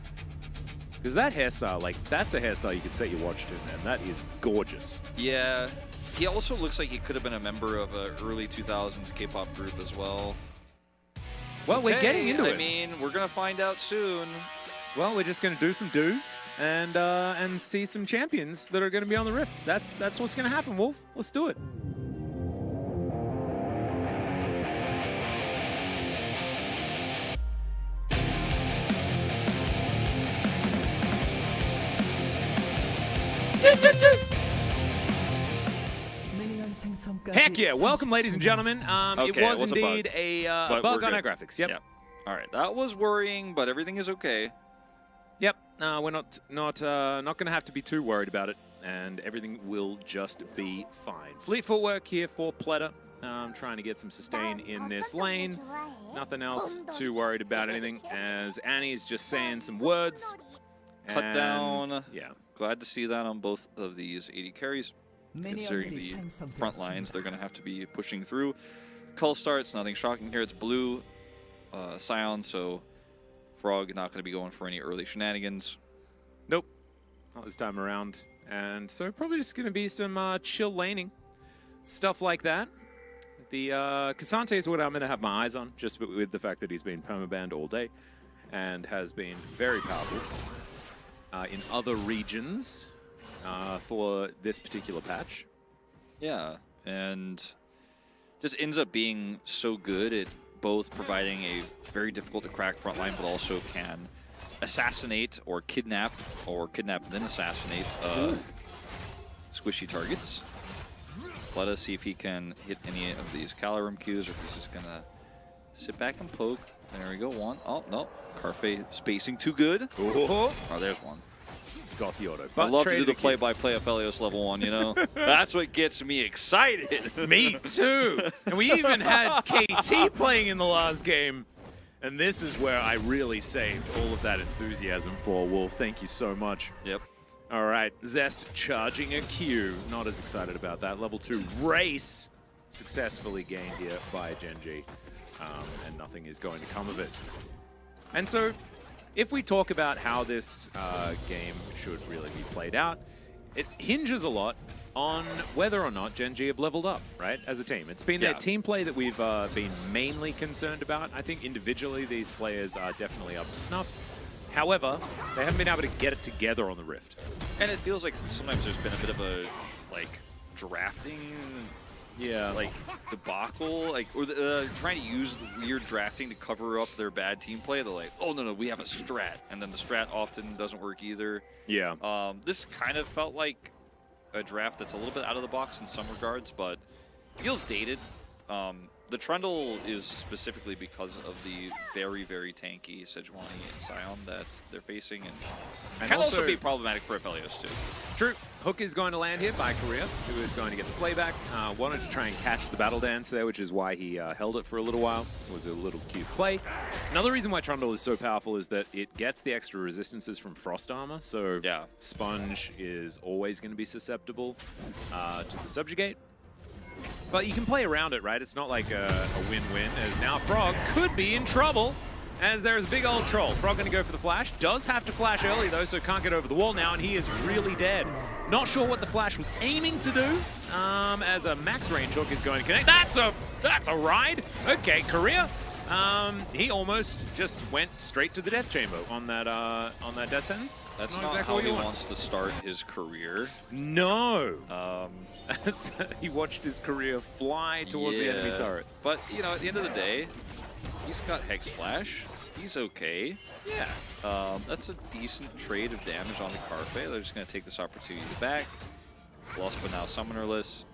Because that hairstyle, like, that's a hairstyle you could set your watch to, man. That is gorgeous. Yeah. He also looks like he could have been a member of an early 2000s K-pop group as well. Well, we're getting into it. I mean, we're going to find out soon. Well, we're just going to do some do's and see some champions that are going to be on the Rift. That's what's going to happen, Wolf. Let's do it. Heck yeah! Welcome, ladies and gentlemen. It was indeed a bug on our graphics. Yep. All right, that was worrying, but everything is okay. Yep. We're not going to have to be too worried about it, and everything will just be fine. Fleet footwork here for Pleta. Trying to get some sustain in this lane. Nothing else too worried about anything, as Annie's just saying some words. Cut down. Yeah. Glad to see that on both of these 80 carries. Considering the front lines they're going to have to be pushing through. Cull starts, nothing shocking here. It's blue Scion, so Frog not going to be going for any early shenanigans. Nope, not this time around. And so probably just going to be some chill laning, stuff like that. The Cassante is what I'm going to have my eyes on, just with the fact that he's been permabanned all day and has been very powerful in other regions. For this particular patch. Yeah, and just ends up being so good at both providing a very difficult to crack front line, but also can assassinate or kidnap and then assassinate squishy targets. Let us see if he can hit any of these Calorum Qs, or if he's just gonna sit back and poke. There we go, one. Oh, no. Carfe spacing too good. Oh, there's one. Got the auto. I love to do the play-by-play Aphelios level 1, you know? That's what gets me excited. Me too. And we even had KT playing in the last game. And this is where I really saved all of that enthusiasm for Wolf. Thank you so much. Yep. All right, Zest charging a Q. Not as excited about that. Level 2 race successfully gained here by Gen.G. And nothing is going to come of it. And so, if we talk about how this game should really be played out, it hinges a lot on whether or not Gen.G have leveled up, right, as a team. It's been their team play that we've been mainly concerned about. I think individually these players are definitely up to snuff. However, they haven't been able to get it together on the Rift. And it feels like sometimes there's been a bit of a, like, drafting... like debacle, like, or trying to use weird drafting to cover up their bad team play. They're like, oh no, we have a strat, and then the strat often doesn't work either. Yeah. This kind of felt like a draft that's a little bit out of the box in some regards, but feels dated. The Trundle is specifically because of the very, very tanky Sejuani and Scion that they're facing, and can also be problematic for Aphelios too. True. Hook is going to land here by Korea, who is going to get the playback. Wanted to try and catch the battle dance there, which is why he held it for a little while. It was a little cute play. Another reason why Trundle is so powerful is that it gets the extra resistances from Frost Armor, so Sponge is always going to be susceptible to the Subjugate. But you can play around it, right? It's not like a win-win, as now Frog could be in trouble, as there's a big old troll. Frog going to go for the flash. Does have to flash early, though, so can't get over the wall now, and he is really dead. Not sure what the flash was aiming to do, as a max range hook is going to connect. That's a ride. Okay, Korea He almost just went straight to the death chamber on that death sentence. That's not exactly how what he you want. wants to start his career. No. He watched his career fly towards the enemy turret. But, you know, at the end of the day, he's got Hex Flash. He's okay. Yeah. That's a decent trade of damage on the Carfe. They're just going to take this opportunity back. Lost but now summonerless.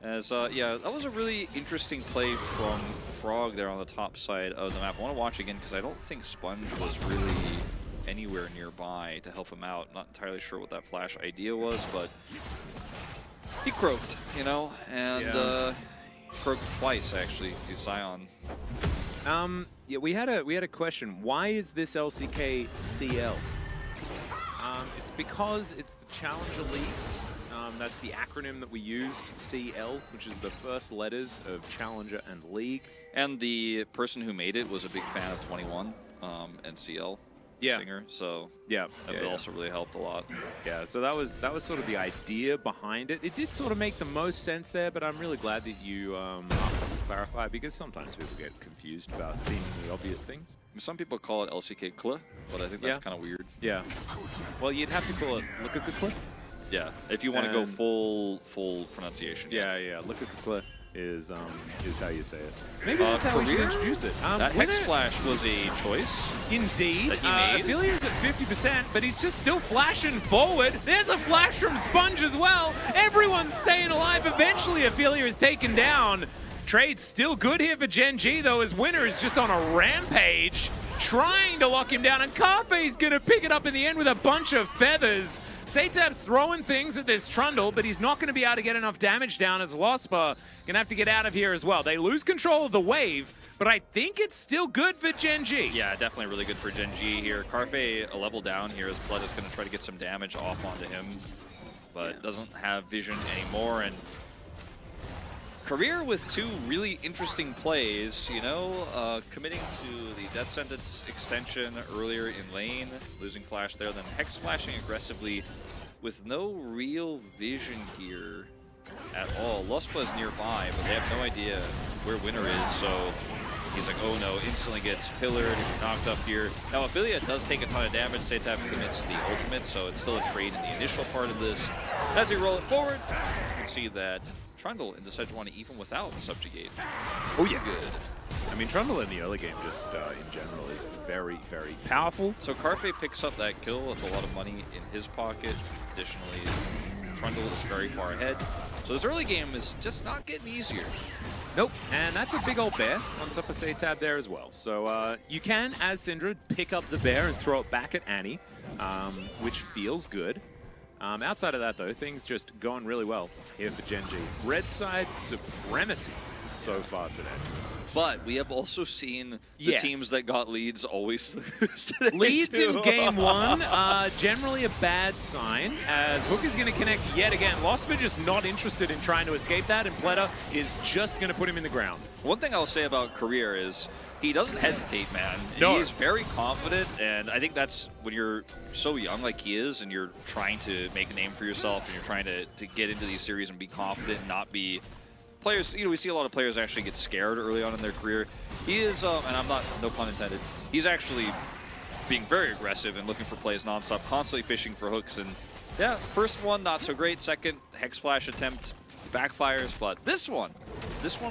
As, yeah, that was a really interesting play from Frog there on the top side of the map. I want to watch again because I don't think Sponge was really anywhere nearby to help him out. Not entirely sure what that flash idea was, but he croaked, you know, and croaked twice actually because he's Scion. Yeah, we had a question. Why is this LCK CL? It's because it's the Challenger League. That's the acronym that we used, CL, which is the first letters of Challenger and League. And the person who made it was a big fan of 21 and CL singer, so that also really helped a lot. Yeah, so that was sort of the idea behind it. It did sort of make the most sense there, but I'm really glad that you asked us to clarify because sometimes people get confused about seemingly obvious things. Some people call it LCK CL, but I think that's kind of weird. Yeah. Well, you'd have to call it LCK. Yeah, if you want to go full pronunciation. Yeah. LCK is how you say it. Maybe that's how we should introduce it. That Hex Flash was a choice. Indeed. That he made. Aphelia's at 50%, but he's just still flashing forward. There's a flash from Sponge as well. Everyone's staying alive. Eventually, Aphelia is taken down. Trade's still good here for Gen.G, though. His winner is just on a rampage, trying to lock him down, and Carfe's gonna pick it up in the end with a bunch of feathers. Satab's throwing things at this Trundle, but he's not gonna be able to get enough damage down as Lospa gonna have to get out of here as well. They lose control of the wave, but I think it's still good for Gen.G. Yeah, definitely really good for Gen.G here. Carfe a level down here as Blood is gonna try to get some damage off onto him, but doesn't have vision anymore. And Career with two really interesting plays, you know, committing to the Death Sentence extension earlier in lane, losing Flash there, then Hex Flashing aggressively with no real vision here at all. Lospa is nearby, but they have no idea where Winner is, so he's like, oh no, instantly gets pillared, knocked up here. Now, Aphelia does take a ton of damage. Satab commits the ultimate, so it's still a trade in the initial part of this. As we roll it forward, you can see that Trundle in the Sejuani even without Subjugate. Oh yeah. Good. I mean, Trundle in the early game just in general is very, very powerful. So Carfe picks up that kill with a lot of money in his pocket. Additionally, Trundle is very far ahead. So this early game is just not getting easier. Nope, and that's a big old bear on top of Satab there as well. So you can, as Syndra, pick up the bear and throw it back at Annie, which feels good. Outside of that, though, things just going really well here for Gen.G. Red side supremacy so far today. But we have also seen the teams that got leads always lose today Leads too. in game one, generally a bad sign, as Hook is going to connect yet again. Lospa just not interested in trying to escape that, and Pleta is just going to put him in the ground. One thing I'll say about Career is he doesn't hesitate, man. No. He's very confident, and I think that's when you're so young like he is, and you're trying to make a name for yourself, and you're trying to get into these series and be confident and not be... Players, you know, we see a lot of players actually get scared early on in their career. He is, and I'm not, no pun intended, he's actually being very aggressive and looking for plays nonstop, constantly fishing for hooks. And yeah, first one, not so great. Second, Hex Flash attempt backfires, but this one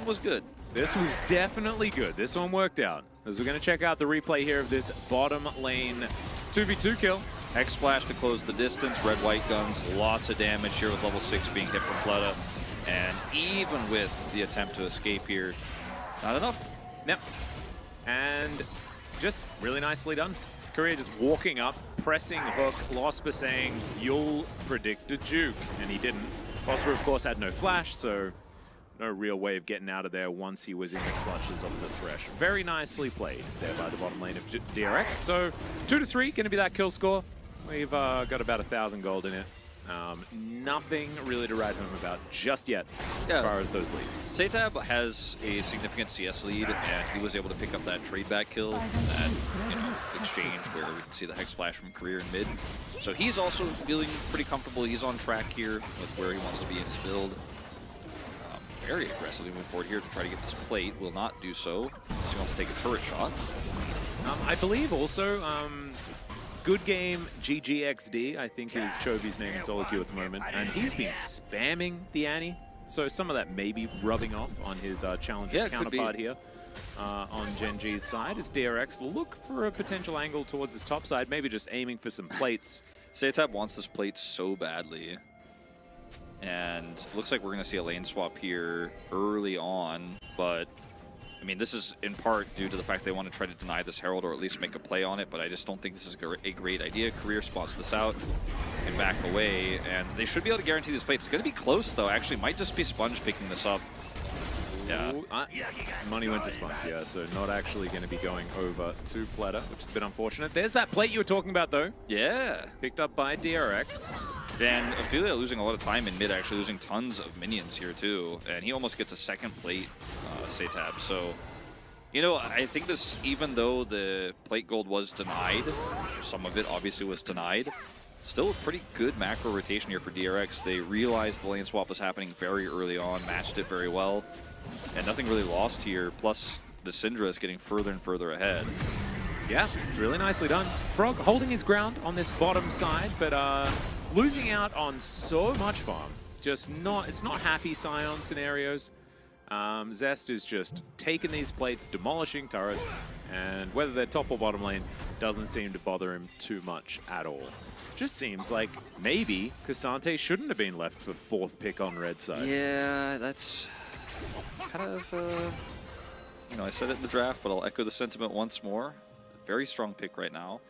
was good. This was definitely good. This one worked out. As we're going to check out the replay here of this bottom lane 2v2 kill. Hex Flash to close the distance, red-white guns, lots of damage here with level 6 being hit from Pleta. And even with the attempt to escape here, not enough. Yep. And just really nicely done. Korea just walking up, pressing Hook, Lospa saying, you'll predict a juke. And he didn't. Lospa, of course, had no flash, so no real way of getting out of there once he was in the clutches of the Thresh. Very nicely played there by the bottom lane of DRX. So 2-3, going to be that kill score. We've got about 1,000 gold in it. Nothing really to write home about just yet as far as those leads. Satab has a significant CS lead, and he was able to pick up that trade back kill, that exchange where we can see the Hex Flash from Career in mid. So he's also feeling pretty comfortable. He's on track here with where he wants to be in his build. very aggressively moving forward here to try to get this plate. Will not do so, unless he wants to take a turret shot. I believe also, Good Game GGXD, I think is Chovy's name in solo queue at the moment, and he's been spamming the Annie. So some of that may be rubbing off on his challenger counterpart here on Gen.G's side. As DRX look for a potential angle towards his top side, maybe just aiming for some plates. Setab wants this plate so badly. And looks like we're going to see a lane swap here early on, but I mean, this is in part due to the fact they want to try to deny this Herald or at least make a play on it, but I just don't think this is a great idea. Career spots this out and back away, and they should be able to guarantee this plate. It's going to be close, though. Actually, might just be Sponge picking this up. Yeah. Ooh, money went to Sponge, yeah, so not actually going to be going over to Pleta, which is a bit unfortunate. There's that plate you were talking about, though. Yeah. Picked up by DRX. And Ophelia losing a lot of time in mid, actually losing tons of minions here, too. And he almost gets a second plate, Setab. So, you know, I think this, even though the plate gold was denied, some of it obviously was denied, still a pretty good macro rotation here for DRX. They realized the lane swap was happening very early on, matched it very well, and nothing really lost here. Plus, the Syndra is getting further and further ahead. Yeah, it's really nicely done. Frog holding his ground on this bottom side, but losing out on so much farm. Just not, it's not happy Scion scenarios. Zest is just taking these plates, demolishing turrets, and whether they're top or bottom lane doesn't seem to bother him too much at all. Just seems like maybe Cassante shouldn't have been left for 4th pick on red side. Yeah, that's kind of, you know, I said it in the draft, but I'll echo the sentiment once more. Very strong pick right now.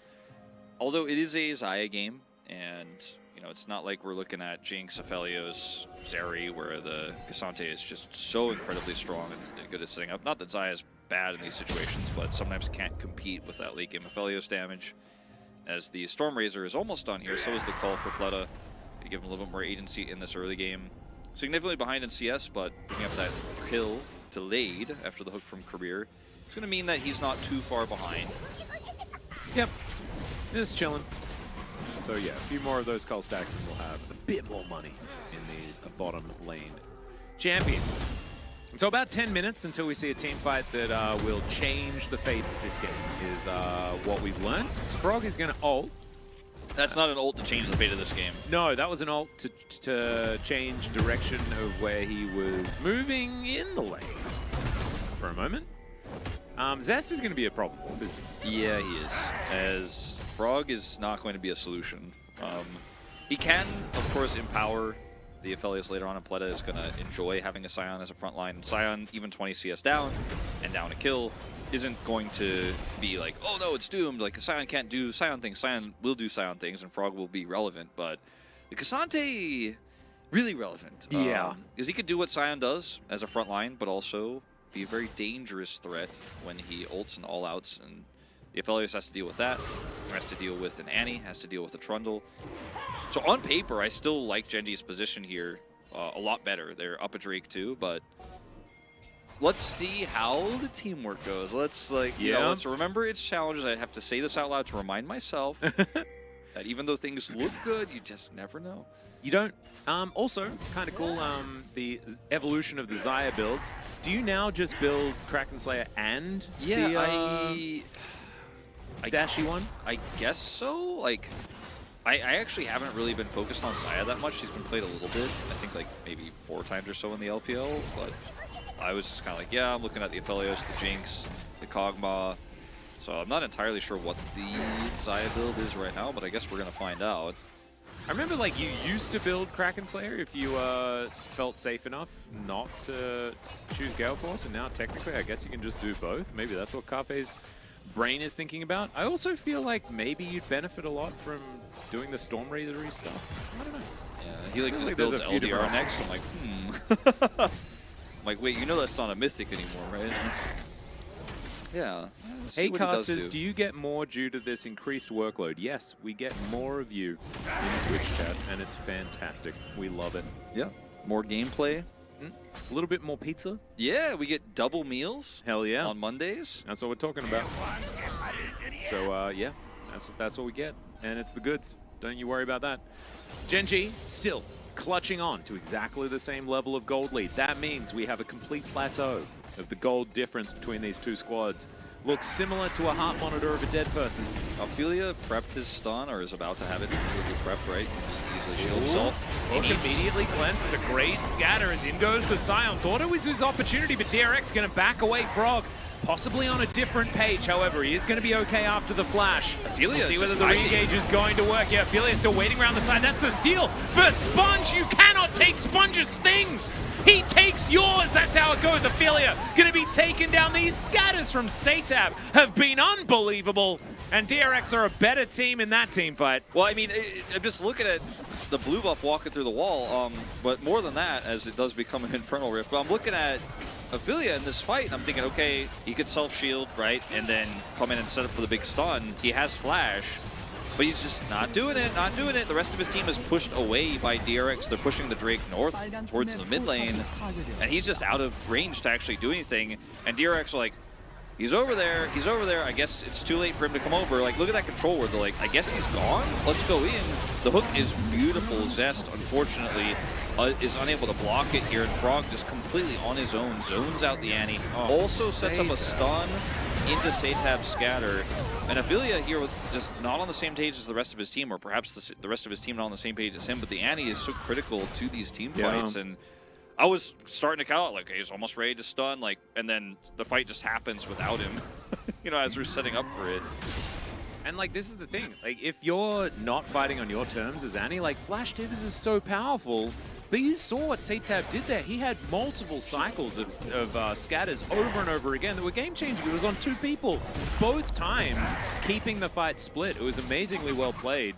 Although it is a Xayah game, and you know, it's not like we're looking at Jinx, Aphelios, Zeri, where the Cassante is just so incredibly strong and good at setting up. Not that Xayah is bad in these situations, but sometimes can't compete with that late game Aphelios damage. As the Storm Razor is almost done here, so is the call for Pleta. To give him a little bit more agency in this early game. Significantly behind in CS, but picking up that kill delayed after the hook from Career. It's going to mean that he's not too far behind. Yep, just chilling. So yeah, a few more of those cull stacks and we'll have a bit more money in these bottom lane champions. And so about 10 minutes until we see a team fight that will change the fate of this game is what we've learned. So Frog is going to ult. That's not an ult to change the fate of this game. No, that was an ult to change direction of where he was moving in the lane for a moment. Zest is going to be a problem. Yeah, he is. As Frog is not going to be a solution. He can, of course, empower the Aphelios later on, and Pleta is going to enjoy having a Scion as a front line. Scion, even 20 CS down and down a kill, isn't going to be like, oh no, it's doomed. Like, the Scion can't do Scion things. Scion will do Scion things, and Frog will be relevant. But the Cassante, really relevant. Yeah. Because he could do what Scion does as a front line, but also be a very dangerous threat when he ults and all-outs, and the Aphelios has to deal with that. Has to deal with an Annie, has to deal with a Trundle. So on paper, I still like Gen.G's position here a lot better. They're up a Drake too, but let's see how the teamwork goes. Let's you know, let's remember its challenges. I have to say this out loud to remind myself that even though things look good, you just never know. You don't. Also, kind of cool, the evolution of the Xayah builds. Do you now just build Kraken Slayer and the dashy one? I guess so. Like, I actually haven't really been focused on Xayah that much. She's been played a little bit. I think like maybe 4 times or so in the LPL, but I was just kind of like, yeah, I'm looking at the Aphelios, the Jinx, the Kog'Maw. So I'm not entirely sure what the Xayah build is right now, but I guess we're going to find out. I remember, like, you used to build Kraken Slayer if you felt safe enough not to choose Gale Force, and now technically I guess you can just do both. Maybe that's what Carpe's brain is thinking about. I also feel like maybe you'd benefit a lot from doing the Storm Razor-y stuff. I don't know. Yeah, he like just like builds there's a few LDR different next. I'm like, I'm like, wait, you know that's not a mythic anymore, right? Yeah. Hey casters, do you get more due to this increased workload? Yes, we get more of you in Twitch chat, and it's fantastic. We love it. Yeah. More gameplay. A little bit more pizza. Yeah, we get double meals. Hell yeah. On Mondays. That's what we're talking about. So yeah, that's what we get, and it's the goods. Don't you worry about that. Gen.G still clutching on to exactly the same level of gold lead. That means we have a complete plateau of the gold difference between these two squads. Looks similar to a heart monitor of a dead person. Ophelia prepped his stun, or is about to have it completely prepped, right? Just easily shield himself. Look, immediately cleansed. It's a great scatter as in goes the Scion. Thought it was his opportunity, but DRX going to back away Frog. Possibly on a different page, however, he is going to be okay after the flash. Ophelia We'll see is whether just the hiding. re-engage is going to work. Yeah, Ophelia still waiting around the side. That's the steal for Sponge. You cannot take Sponge's things. He takes yours. That's how it goes. Ophelia going to be taken down. These scatters from Satab have been unbelievable. And DRX are a better team in that team fight. Well, I mean, I'm just looking at the blue buff walking through the wall, but more than that, as it does become an Infernal Rift. But I'm looking at Ophelia in this fight, and I'm thinking, okay, he could self-shield, right, and then come in and set up for the big stun. He has flash, but he's just not doing it, not doing it. The rest of his team is pushed away by DRX. They're pushing the Drake north towards the mid lane, and he's just out of range to actually do anything. And DRX are like, he's over there, he's over there. I guess it's too late for him to come over. Like, look at that control where they're like, I guess he's gone? Let's go in. The hook is beautiful. Zest, unfortunately, is unable to block it here, and Frog just completely on his own, zones out the Annie. Also sets up a stun into Satab's scatter. And Ophelia here with just not on the same page as the rest of his team, or perhaps the rest of his team not on the same page as him, but the Annie is so critical to these team fights. And I was starting to count like, hey, he's almost ready to stun, like, and then the fight just happens without him, you know, as we're setting up for it. And like, this is the thing, like, if you're not fighting on your terms as Annie, like, Flash Tibbers is so powerful, but you saw what Satab did there. He had multiple cycles of scatters over and over again that were game-changing. It was on 2 people, both times, keeping the fight split. It was amazingly well played.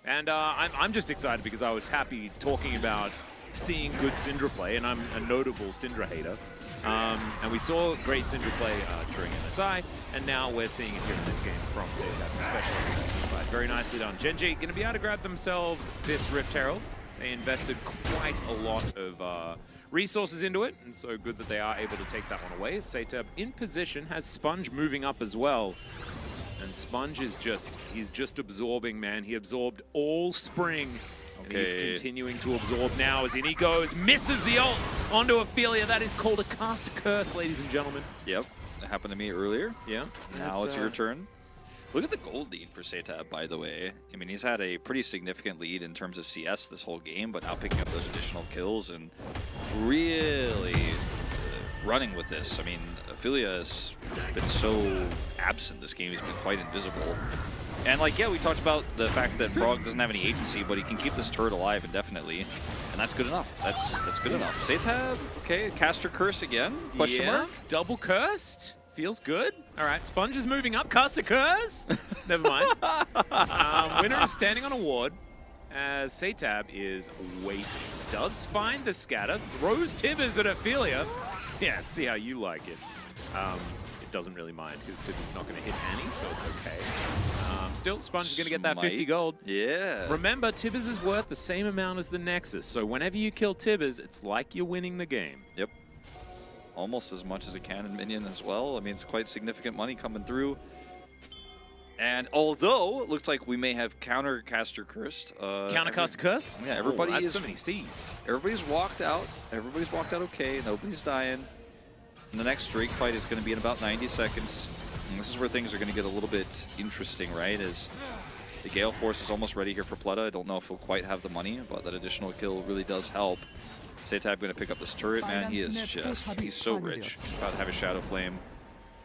And I'm just excited because I was happy talking about seeing good Syndra play, and I'm a notable Syndra hater. And we saw great Syndra play during MSI, and now we're seeing it here in this game from Satab, especially in that team fight. Very nicely done. Gen.G going to be able to grab themselves this Rift Herald. They invested quite a lot of resources into it, and so good that they are able to take that one away. Satab in position, has Sponge moving up as well. And Sponge is he's just absorbing, man. He absorbed all spring. And he's continuing to absorb now as in he goes, misses the ult onto Ophelia. That is called a cast a curse, ladies and gentlemen. Yep, that happened to me earlier. Yeah. Now it's your turn. Look at the gold lead for Satab, by the way. I mean, he's had a pretty significant lead in terms of CS this whole game, but now picking up those additional kills and really running with this. I mean, Ophelia has been so absent this game. He's been quite invisible. And, like, yeah, we talked about the fact that Frog doesn't have any agency, but he can keep this turret alive indefinitely. And that's good enough. That's good enough. Satab, okay, caster curse again? Question mark? Double cursed. Feels good. All right, Sponge is moving up. Cast a curse. Never mind. Winner is standing on a ward as Satab is waiting. Does find the scatter. Throws Tibbers at Ophelia. Yeah, see how you like it. It doesn't really mind because Tibbers is not going to hit Annie, so it's okay. Still, Sponge is going to get that 50 gold. Yeah. Remember, Tibbers is worth the same amount as the Nexus, so whenever you kill Tibbers, it's like you're winning the game. Yep. Almost as much as a cannon minion as well. I mean, it's quite significant money coming through. And although it looks like we may have countercaster cursed. Countercaster cursed? Yeah, everybody that's is. so many C's. Everybody's walked out. Everybody's walked out okay. Nobody's dying. And the next Drake fight is going to be in about 90 seconds. And this is where things are going to get a little bit interesting, right? As the Gale Force is almost ready here for Pleta. I don't know if he'll quite have the money, but that additional kill really does help. Satab going to pick up this turret, man. He is he's so rich. About to have a Shadow Flame.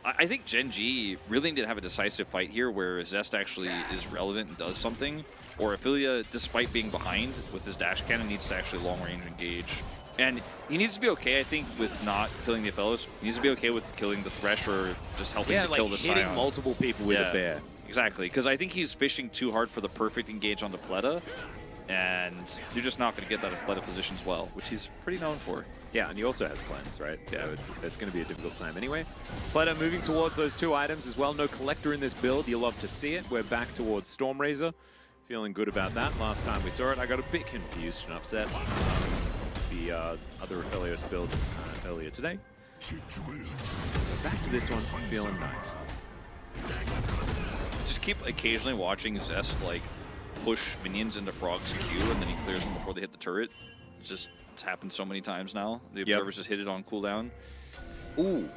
I think Gen.G really need to have a decisive fight here where Zest actually is relevant and does something. Or Ophelia, despite being behind with his dash cannon, needs to actually long range engage. And he needs to be okay, I think, with not killing the Fellows. He needs to be okay with killing the Thresh or just helping to kill the Scion. Hitting multiple people with a bear. Exactly, because I think he's fishing too hard for the perfect engage on the Pleta. And you're just not going to get that if Pleta positions well, which he's pretty known for. Yeah, and he also has cleanse, right? Yeah. So it's going to be a difficult time anyway. Pleta moving towards those 2 items as well. No Collector in this build. You love to see it. We're back towards Stormrazor. Feeling good about that. Last time we saw it, I got a bit confused and upset. The other Aphelios build earlier today. So back to this one, feeling nice. Just keep occasionally watching Zest, like, push minions into Frog's Q, and then he clears them before they hit the turret. It's happened so many times now. The observers just hit it on cooldown. Ooh,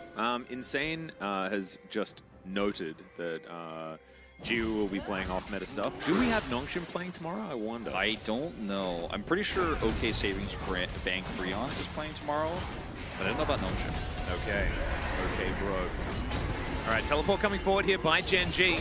Insane has just noted that Jiu will be playing off-meta stuff. Do we have Nongshim playing tomorrow? I wonder. I don't know. I'm pretty sure OK Savings Bank Freon is playing tomorrow, but I don't know about Nongshim. Okay, bro. All right, teleport coming forward here by Gen.G.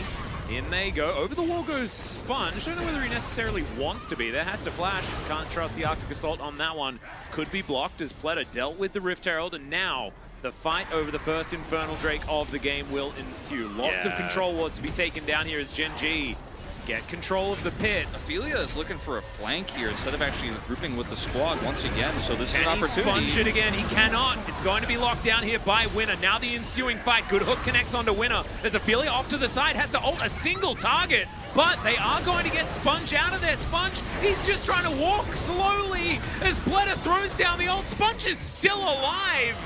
In they go. Over the wall goes Sponge. Don't know whether he necessarily wants to be there. Has to flash. Can't trust the Arctic Assault on that one. Could be blocked as Pleta dealt with the Rift Herald, and now the fight over the first Infernal Drake of the game will ensue. Lots of control wards to be taken down here as Gen.G get control of the pit. Ophelia is looking for a flank here instead of actually grouping with the squad once again, so this is an opportunity. Can he sponge it again? He cannot. It's going to be locked down here by Winner. Now the ensuing fight. Good hook connects onto Winner. There's Ophelia off to the side, has to ult a single target, but they are going to get Sponge out of there. Sponge, he's just trying to walk slowly as Pleta throws down the ult. Sponge is still alive.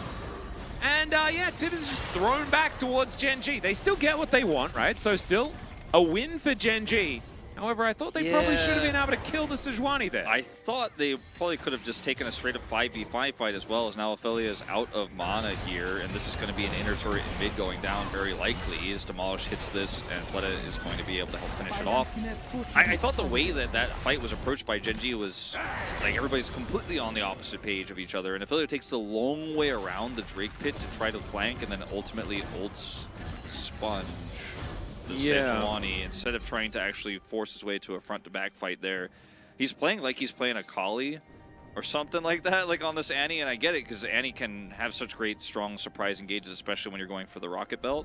And yeah, Tibbs is just thrown back towards Gen.G. They still get what they want, right? So still a win for Gen.G. However, I thought they probably should have been able to kill the Sejuani there. I thought they probably could have just taken a straight-up 5v5 fight as well, as now Ophelia is out of mana here, and this is going to be an inner turret in mid going down very likely as Demolish hits this, and Pleta is going to be able to help finish it off. I thought the way that that fight was approached by Gen.G was like everybody's completely on the opposite page of each other, and Ophelia takes the long way around the Drake pit to try to flank, and then ultimately ults Sponge. The Sejuani, instead of trying to actually force his way to a front-to-back fight there. He's playing like he's playing a Kali or something like that, like on this Annie, and I get it because Annie can have such great, strong surprise engages, especially when you're going for the Rocket Belt,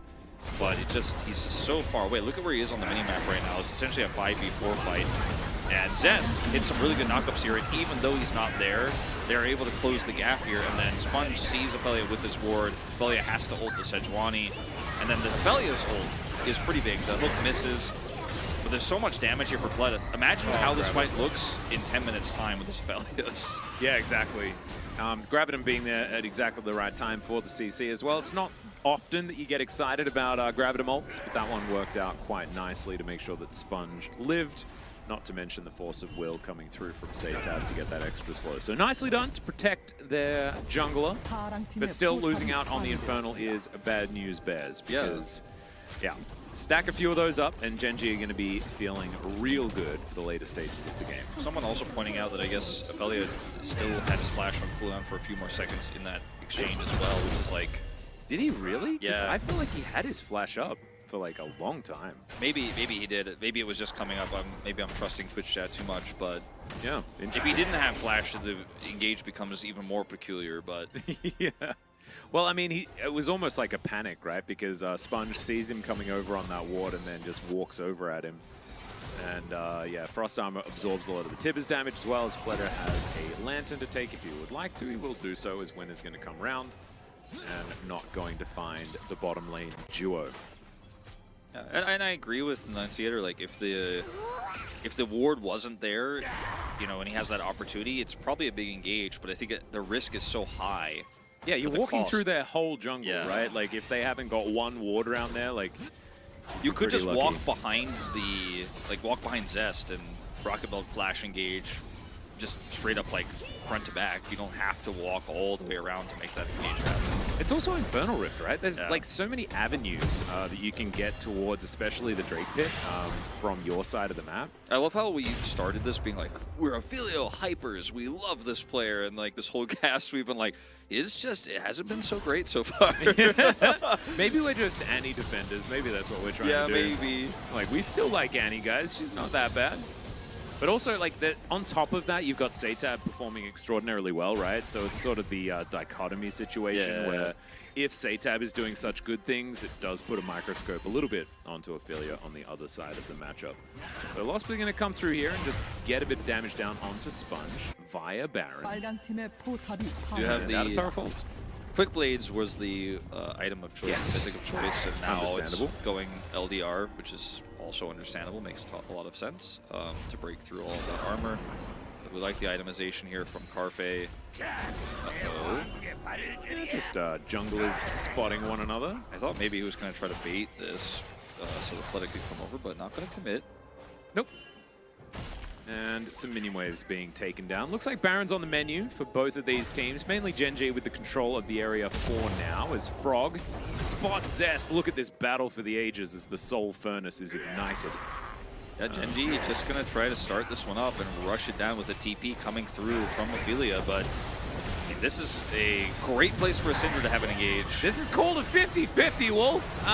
but he's just so far away. Look at where he is on the minimap right now. It's essentially a 5v4 fight, and Zest hits some really good knockups here, and even though he's not there, they're able to close the gap here, and then Sponge sees Ophelia with his ward. Ophelia has to ult the Sejuani, and then the Ophelia's ult is pretty big. The hook misses, but there's so much damage here for Pleta. Imagine how this fight looks in 10 minutes time with this Ophelia's. Yeah, exactly. Graviton being there at exactly the right time for the CC as well. It's not often that you get excited about Graviton ults, but that one worked out quite nicely to make sure that Sponge lived. Not to mention the force of will coming through from Saytab to get that extra slow. So nicely done to protect their jungler, but still losing out on the Infernal is bad news bears because, yeah, stack a few of those up and Gen.G are going to be feeling real good for the later stages of the game. Someone also pointing out that I guess Ophelia still had his flash on cooldown for a few more seconds in that exchange as well, which is like... Did he really? 'Cause Yeah. I feel like he had his flash up for like a long time. Maybe he did. Maybe it was just coming up. Maybe I'm trusting Twitch chat too much, but Yeah. if he didn't have flash, the engage becomes even more peculiar, but... Yeah. Well, I mean, it was almost like a panic, right? Because Sponge sees him coming over on that ward and then just walks over at him. And yeah, Frost Armor absorbs a lot of the Tibbers damage as well as Pleta has a Lantern to take if he would like to. He will do so as Winner's going to come round and not going to find the bottom lane duo. And I agree with Enunciator, like if the ward wasn't there, you know, and he has that opportunity, it's probably a big engage, but I think the risk is so high. Yeah, you're walking through their whole jungle, right? Like if they haven't got one ward around there, like you could just lucky. walk behind Zest and Rocket Belt flash engage, just straight up like front to back. You don't have to walk all the way around to make that engage happen. It's also Infernal Rift, right? There's like so many avenues that you can get towards, especially the Drake Pit from your side of the map. I love how we started this being like, we're Ophelio hypers, we love this player, and like this whole cast we've been like, it hasn't been so great so far. Maybe we're just Annie defenders. Maybe that's what we're trying to do. Yeah, maybe. Like, we still like Annie, guys. She's not that bad. But also, like, on top of that, you've got Saytab performing extraordinarily well, right? So it's sort of the dichotomy situation where if Saytab is doing such good things, it does put a microscope a little bit onto Ophelia on the other side of the matchup. So Lost is going to come through here and just get a bit of damage down onto Sponge via Baron. Do you have Out of the Tower Falls. Quick Blades was the item of choice, mythic of choice, and now it's going LDR, which is also understandable, makes a lot of sense to break through all of that armor. But we like the itemization here from Carfe. Just junglers spotting one another. I thought maybe he was going to try to bait this so the Pleta could come over, but not going to commit. Nope. And some minion waves being taken down. Looks like Baron's on the menu for both of these teams. Mainly Gen.G with the control of the area for now as Frog spots Zest. Look at this battle for the ages as the Soul Furnace is ignited. Yeah, Gen.G just going to try to start this one up and rush it down with a TP coming through from Ophelia, but I mean, this is a great place for a Syndra to have an engage. This is called a 50-50, Wolf.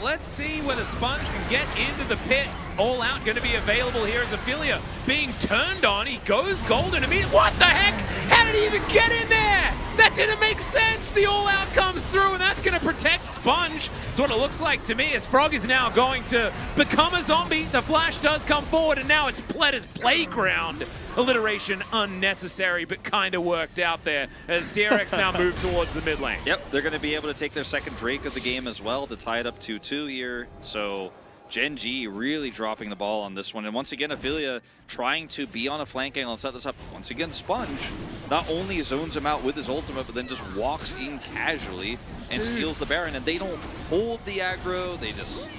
Let's see whether Sponge can get into the pit. All out going to be available here as Ophelia being turned on. He goes golden immediately. What the heck? How did he even get in there? That didn't make sense. The all out comes through, and that's going to protect Sponge. That's what it looks like to me as Frog is now going to become a zombie. The flash does come forward, and now it's Pledder's playground. Alliteration unnecessary, but kind of worked out there as DRX now move towards the mid lane. Yep, they're going to be able to take their second Drake of the game as well to tie it up 2-2 here. So Gen.G really dropping the ball on this one. And once again, Ophelia trying to be on a flank angle and set this up. Once again, Sponge not only zones him out with his ultimate, but then just walks in casually and steals the Baron. And they don't hold the aggro. They just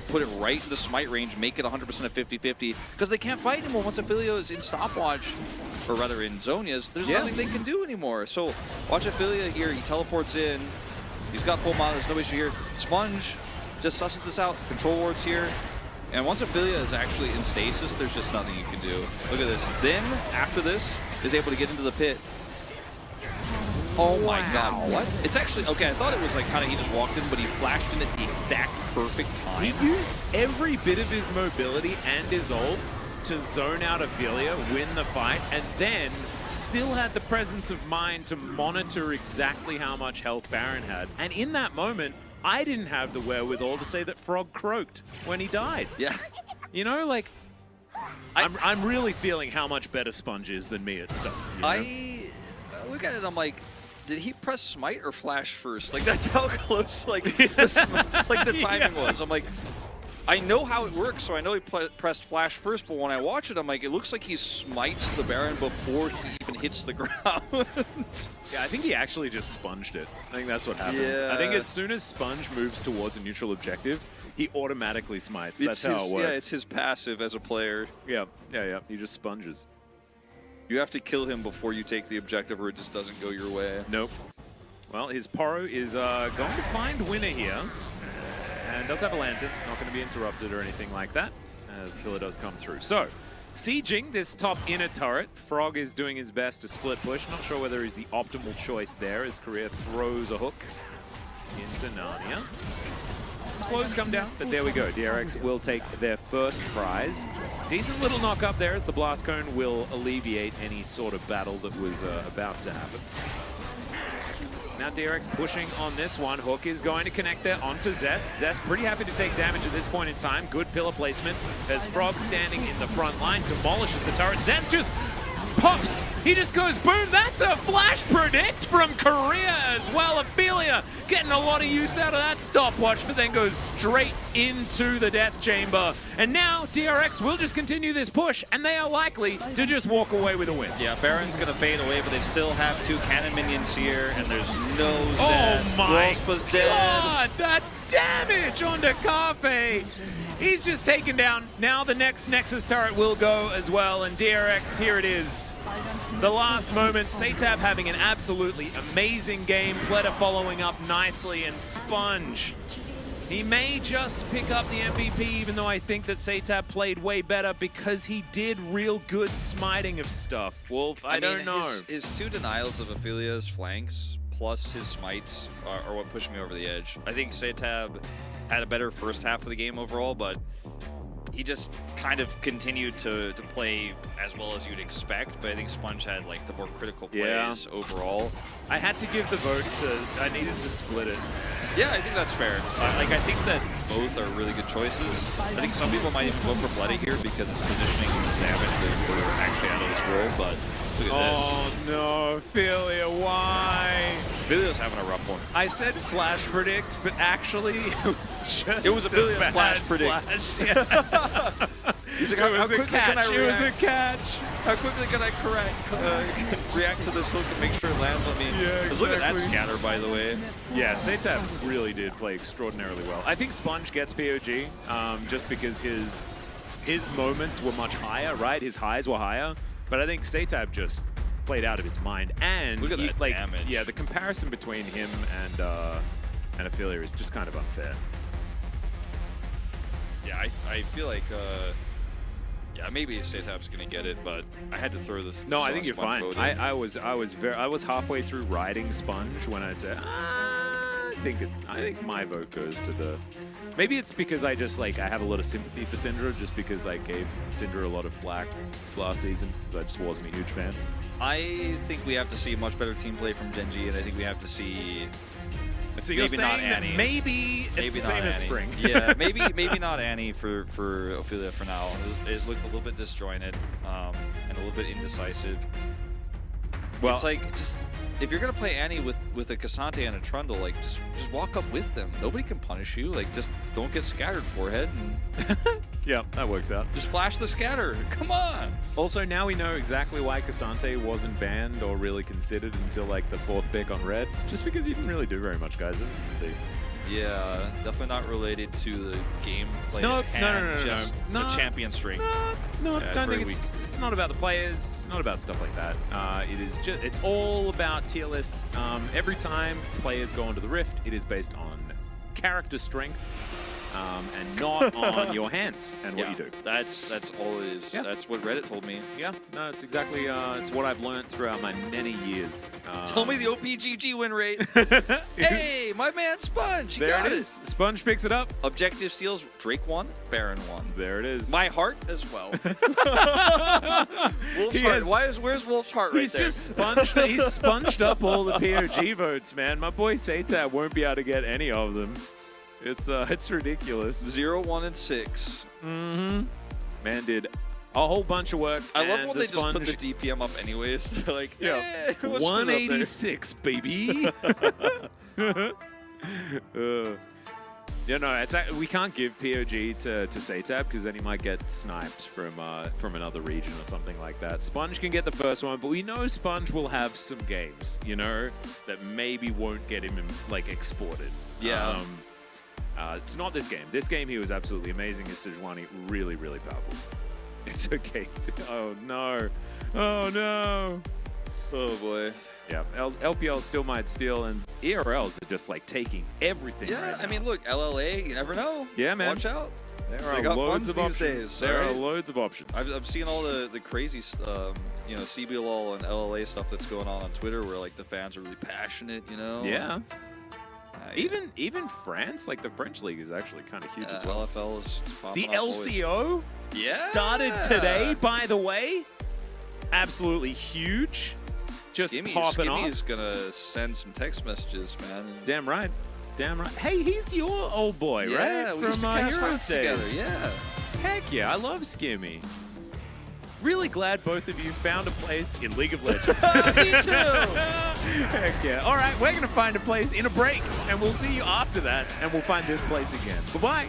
put it right into smite range, make it 100% a 50-50. Because they can't fight anymore. Once Ophelia is in stopwatch, or rather in Zonia's, there's nothing they can do anymore. So watch Ophelia here. He teleports in. He's got full mana. There's no issue here. Sponge just susses this out. Control wards here. And once Ophelia is actually in stasis, there's just nothing you can do. Look at this. Then, after this, is able to get into the pit. Oh my god, what? It's actually, okay, I thought it was like kind of he just walked in, but he flashed in at the exact perfect time. He used every bit of his mobility and his ult to zone out Ophelia, win the fight, and then still had the presence of mind to monitor exactly how much health Baron had. And in that moment, I didn't have the wherewithal to say that Frog croaked when he died. Yeah. You know, like, I'm really feeling how much better Sponge is than me at stuff. You know? I look at it, I'm like, did he press smite or flash first? Like, that's how close, like, the timing was. I'm like, I know how it works, so I know he pressed flash first, but when I watch it, I'm like, it looks like he smites the Baron before he even hits the ground. Yeah, I think he actually just sponged it. I think that's what happens. Yeah. I think as soon as Sponge moves towards a neutral objective, he automatically smites. That's how it works. Yeah, it's his passive as a player. Yeah. He just sponges. You have to kill him before you take the objective or it just doesn't go your way. Nope. Well, his Poro is going to find winner here. And does have a lantern. Not going to be interrupted or anything like that as the killer does come through. So, sieging this top inner turret. Frog is doing his best to split push. Not sure whether he's the optimal choice there as Korea throws a hook into Narnia. Slows come down, but there we go. DRX will take their first prize. Decent little knock up there as the blast cone will alleviate any sort of battle that was about to happen. Now DRX pushing on this one. Hook is going to connect there onto Zest. Zest pretty happy to take damage at this point in time. Good pillar placement as Frog standing in the front line demolishes the turret. Zest just pops. He just goes boom. That's a flash predict from Korea as well. Ophelia getting a lot of use out of that stopwatch, but then goes straight into the death chamber. And now DRX will just continue this push, and they are likely to just walk away with a win. Yeah, Baron's going to fade away, but they still have 2 cannon minions here, and there's no Zest. Oh my Rospa's dead. god, that damage onto Cafe. He's just taken down. Now the next Nexus turret will go as well, and DRX, here it is. The last moment, Satab having an absolutely amazing game. Pledder following up nicely, and Sponge. He may just pick up the MVP, even though I think that Satab played way better because he did real good smiting of stuff. Wolf, I don't know. His 2 denials of Ophelia's flanks plus his smites are what pushed me over the edge. I think Satab had a better first half of the game overall, but he just kind of continued to play as well as you'd expect. But I think Sponge had like the more critical plays overall. I had to give the vote to, I needed to split it. Yeah, I think that's fair. Like, I think that both are really good choices. I think some people might even vote for Bloody here because his positioning and his damage were actually out of this world, but look at this. Oh no, Ophelia, why? Ophelia's having a rough one. I said flash predict, but actually it was just It was Ophelia's a flash bad predict. flash. Yeah. He's like, It was a catch. It was a catch. How quickly can I react to this hook and make sure it lands on me? Yeah, 'Cause look at that exactly. scatter, by the way. Yeah, Satab really did play extraordinarily well. I think Sponge gets POG just because his his moments were much higher, right? His highs were higher. But I think Satab just played out of his mind. And Look at that damage. Yeah, the comparison between him and Ophelia is just kind of unfair. Yeah, I feel like, yeah, maybe Satab's gonna get it, but I had to throw this. No, I on think you're Sponge fine. voting. I was halfway through riding Sponge when I said, I think my vote goes to the. Maybe it's because I just I have a lot of sympathy for Syndra, just because I gave Syndra a lot of flack last season because I just wasn't a huge fan. I think we have to see much better team play from Gen.G, and I think we have to see. So you're Maybe not saying that Annie. maybe it's the same as Spring. Yeah, maybe not Annie for Ophelia for now. It looked a little bit disjointed and a little bit indecisive. Well, It's like, just if you're gonna play Annie with a Cassante and a Trundle, like just walk up with them. Nobody can punish you. Like, just don't get scattered forehead and yeah, that works out. just flash the scatter. Come on. Also, now we know exactly why Cassante wasn't banned or really considered until like the 4th pick on red, just because he didn't really do very much, guys, as you can see. Yeah, definitely not related to the gameplay. No, at hand, no. just No. the champion strength. No, Yeah, don't very think it's not about the players, not about stuff like that. It is just, it's all about tier list. Every time players go onto the Rift, it is based on character strength and not on your hands and what you do. That's all it is. Yeah. That's what Reddit told me. Yeah, no, it's exactly, it's what I've learned throughout my many years. Tell me the OPGG win rate. Hey, my man Sponge. There it is. Sponge picks it up. Objective seals, Drake won, Baron won. There it is. My heart as well. Wolf's He heart. has- Where's Wolf's heart right He's there? just sponged. He's sponged up all the POG votes, man. My boy Satab won't be able to get any of them. It's ridiculous. 0, 1, and 6. Man did a whole bunch of work. I love and when the they just put Sponge- the DPM up anyways. They're like, Yeah. yeah, what's it up there? 186, baby. Yeah, no, we can't give POG to Satab because then he might get sniped from another region or something like that. Sponge can get the first one, but we know Sponge will have some games, that maybe won't get him exported. Yeah. It's not this game. This game he was absolutely amazing. His Sejuani really, really powerful. It's okay. Oh no. Oh no. Oh boy. Yeah, LPL still might steal, and ERLs are just taking everything. Yeah, right I mean, now. look, LLA, you never know. Yeah, man. Watch out. There They are got loads funds of these options. days, There are alright? loads of options. I've seen all the crazy, CBLOL and LLA stuff that's going on Twitter where, like, the fans are really passionate, Yeah. Yeah. Even France, like the French league, is actually kind of huge as well. LFL is popping The up always. LCO Yeah. started today, by the way. Absolutely huge. Just popping off. Skimmy's gonna send some text messages, man. Damn right. Damn right. Hey, he's your old boy, Yeah, right? we used to From cast Heroes hearts days. together. Yeah. Heck yeah, I love Skimmy. Really glad both of you found a place in League of Legends. Me too. Heck yeah. All right, we're going to find a place in a break, and we'll see you after that, and we'll find this place again. Bye-bye.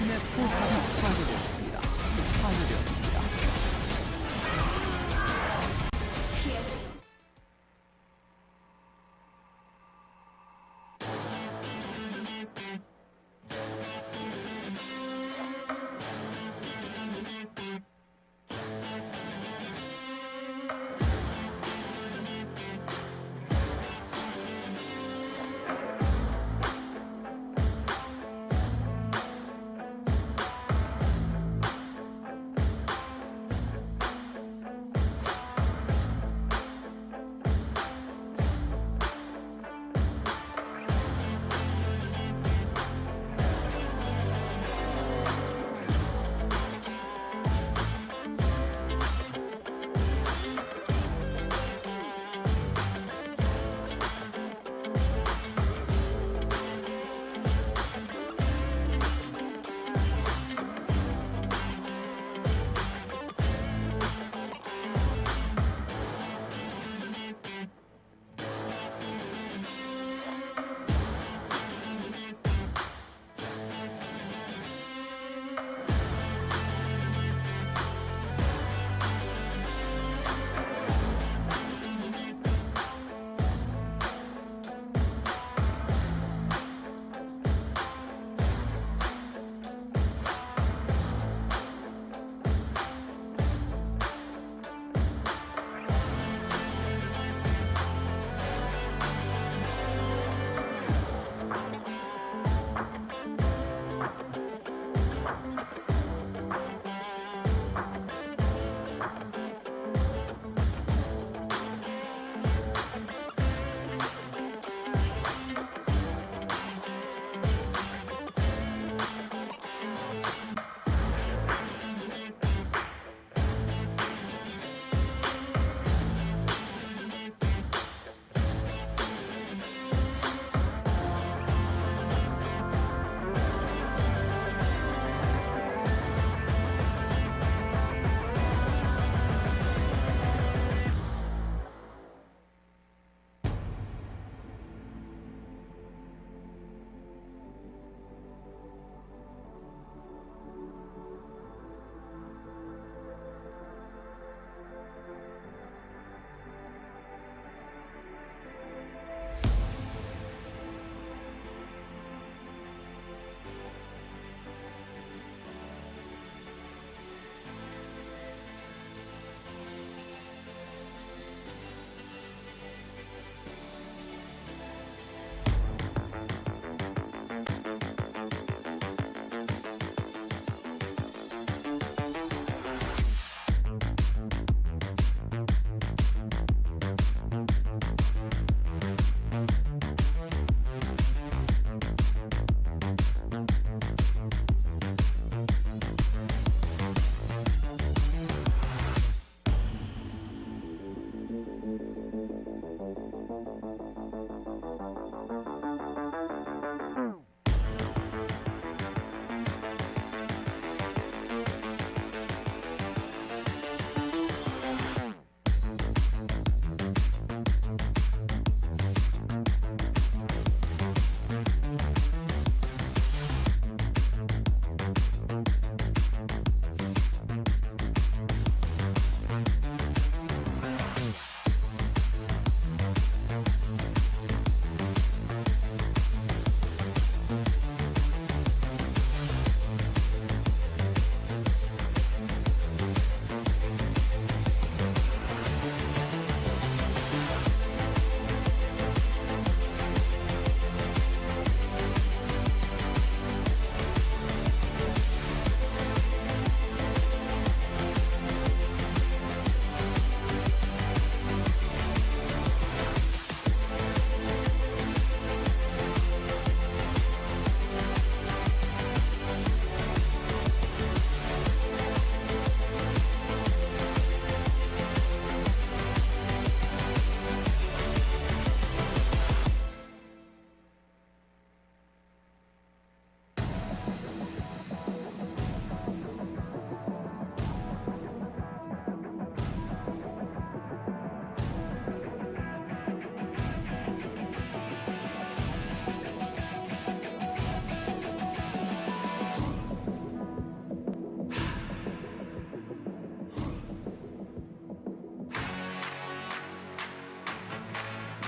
팀의 포탑이 파괴되었습니다. 파괴되었습니다.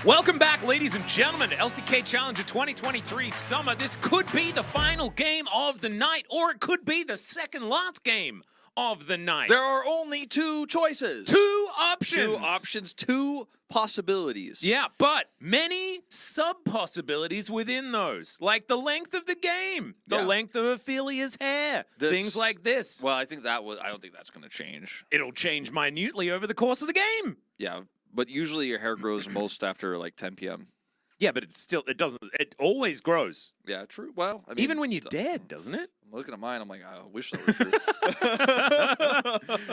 Welcome back, ladies and gentlemen, to LCK Challenger 2023 Summer. This could be the final game of the night, or it could be the second last game of the night. There are only two choices. Two options. Two options, two possibilities. Yeah, but many sub-possibilities within those, like the length of the game, the length of Ophelia's hair, things like this. Well, I think that was. I don't think that's going to change. It'll change minutely over the course of the game. Yeah, but usually your hair grows most after like 10 p.m. Yeah, but it doesn't, it always grows. Yeah, true. Well, I mean, Even when you're dead, doesn't it? I'm looking at mine, I'm like, I wish that was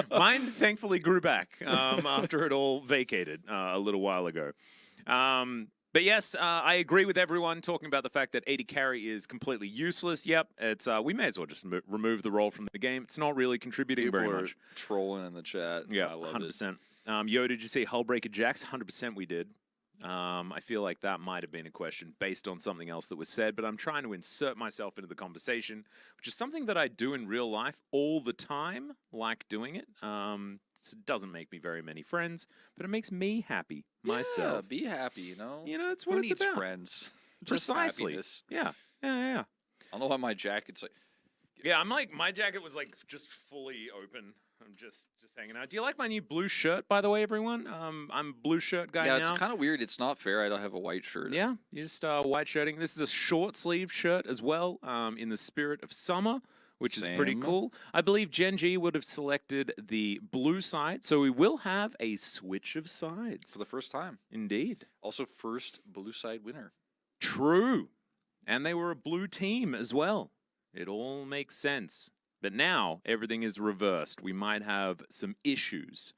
true. Mine thankfully grew back after it all vacated a little while ago. But yes, I agree with everyone talking about the fact that AD carry is completely useless. Yep, it's we may as well just remove the role from the game. It's not really contributing People very are much. trolling in the chat. Yeah, I love 100%. Yo, did you say Hullbreaker Jax? 100% we did. I feel like that might have been a question based on something else that was said, but I'm trying to insert myself into the conversation, which is something that I do in real life all the time, like doing it. It doesn't make me very many friends, but it makes me happy myself. Yeah, be happy, you know? You know, that's Who what it's needs about. friends? Just Precisely. happiness. Yeah. I don't know why my jacket's like... Yeah, I'm like, my jacket was like just fully open. I'm just hanging out. Do you like my new blue shirt, by the way, everyone? I'm a blue shirt guy now. Yeah, it's kind of weird. It's not fair. I don't have a white shirt. Yeah, you just white shirting. This is a short sleeve shirt as well, in the spirit of summer, which is pretty Same. cool. I believe Gen.G would have selected the blue side, so we will have a switch of sides. For the first time. Indeed. Also, first blue side winner. True. And they were a blue team as well. It all makes sense. But now everything is reversed. We might have some issues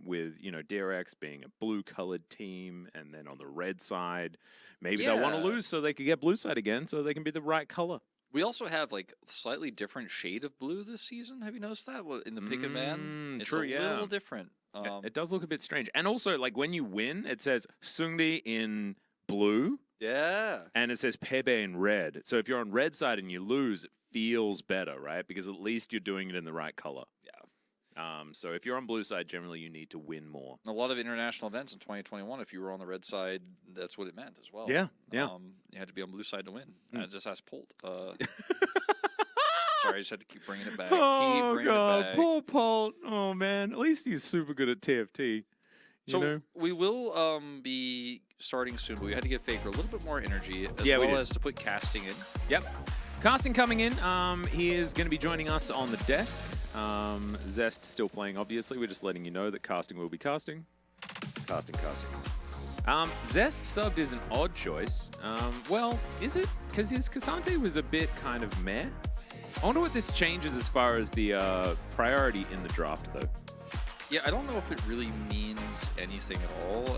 with, you know, DRX being a blue-colored team, and then on the red side, maybe they'll want to lose so they could get blue side again, so they can be the right color. We also have like slightly different shade of blue this season. Have you noticed that in the pick command? It's true, a little different. It does look a bit strange. And also, like, when you win, it says Sungdi in blue. Yeah. And it says Pebe in red. So if you're on red side and you lose, it feels better, right? Because at least you're doing it in the right color. Yeah. So if you're on blue side, generally you need to win more. A lot of international events in 2021, if you were on the red side, that's what it meant as well. Yeah. You had to be on blue side to win. I just asked Polt. Sorry, I just had to keep bringing it back. Oh, keep bringing God. it back. Poor Paul. Oh, man. At least he's super good at TFT. You know? We will be starting soon, but we had to give Faker a little bit more energy, as we well did. as to put casting in. Yep. Casting coming in. He is going to be joining us on the desk. Zest still playing, obviously. We're just letting you know that casting will be casting. Casting. Zest subbed is an odd choice. Well, is it? Because his Cassante was a bit kind of meh. I wonder what this changes as far as the priority in the draft, though. Yeah, I don't know if it really means anything at all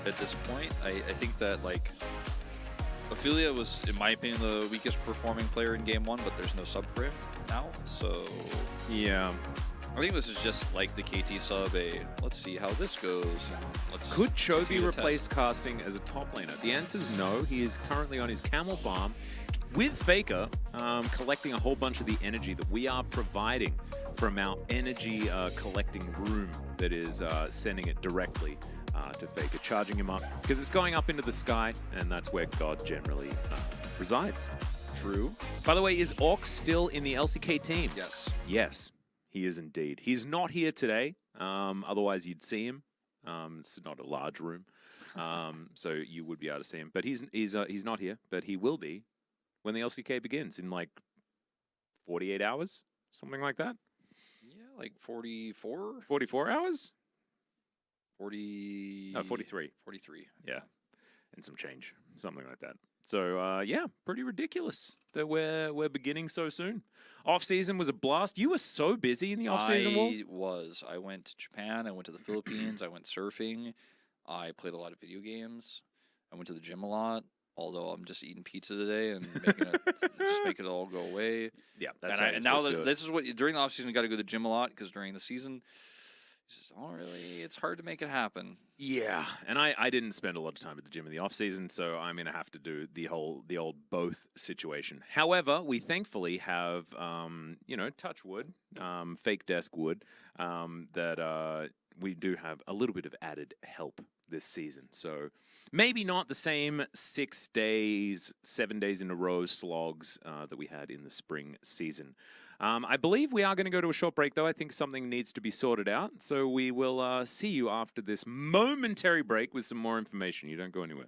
at this point. I think that, like, Ophelia was, in my opinion, the weakest performing player in Game 1, but there's no sub for him now, so... Yeah. I think this is just like the KT sub, let's see how this goes. Could Chobi continue to replace test. casting as a top laner? The answer is no. He is currently on his camel farm with Faker, collecting a whole bunch of the energy that we are providing from our energy collecting room that is sending it directly to Faker, charging him up, because it's going up into the sky, and that's where God generally resides. True. By the way, is Orcs still in the LCK team? Yes. Yes, he is indeed. He's not here today, otherwise you'd see him. It's not a large room, so you would be able to see him. But he's not here, but he will be when the LCK begins in like 48 hours, something like that. Yeah, like 44? 44 hours? 40... No, 43. 43. Yeah, and some change, something like that. So yeah, pretty ridiculous that we're beginning so soon. Off season was a blast. You were so busy in the off season, Wolf. I was. I went to Japan. I went to the Philippines. I went surfing. I played a lot of video games. I went to the gym a lot. Although I'm just eating pizza today and making it, just make it all go away. Yeah, that's and now that this is what during the off season, you got to go to the gym a lot because during the season, it's hard to make it happen. Yeah, and I didn't spend a lot of time at the gym in the off season, so I'm gonna have to do the old both situation. However, we thankfully have touch wood, fake desk wood, that we do have a little bit of added help this season. So maybe not the same 6 days, 7 days in a row slogs that we had in the spring season. I believe we are going to go to a short break, though. I think something needs to be sorted out. So we will see you after this momentary break with some more information. You don't go anywhere.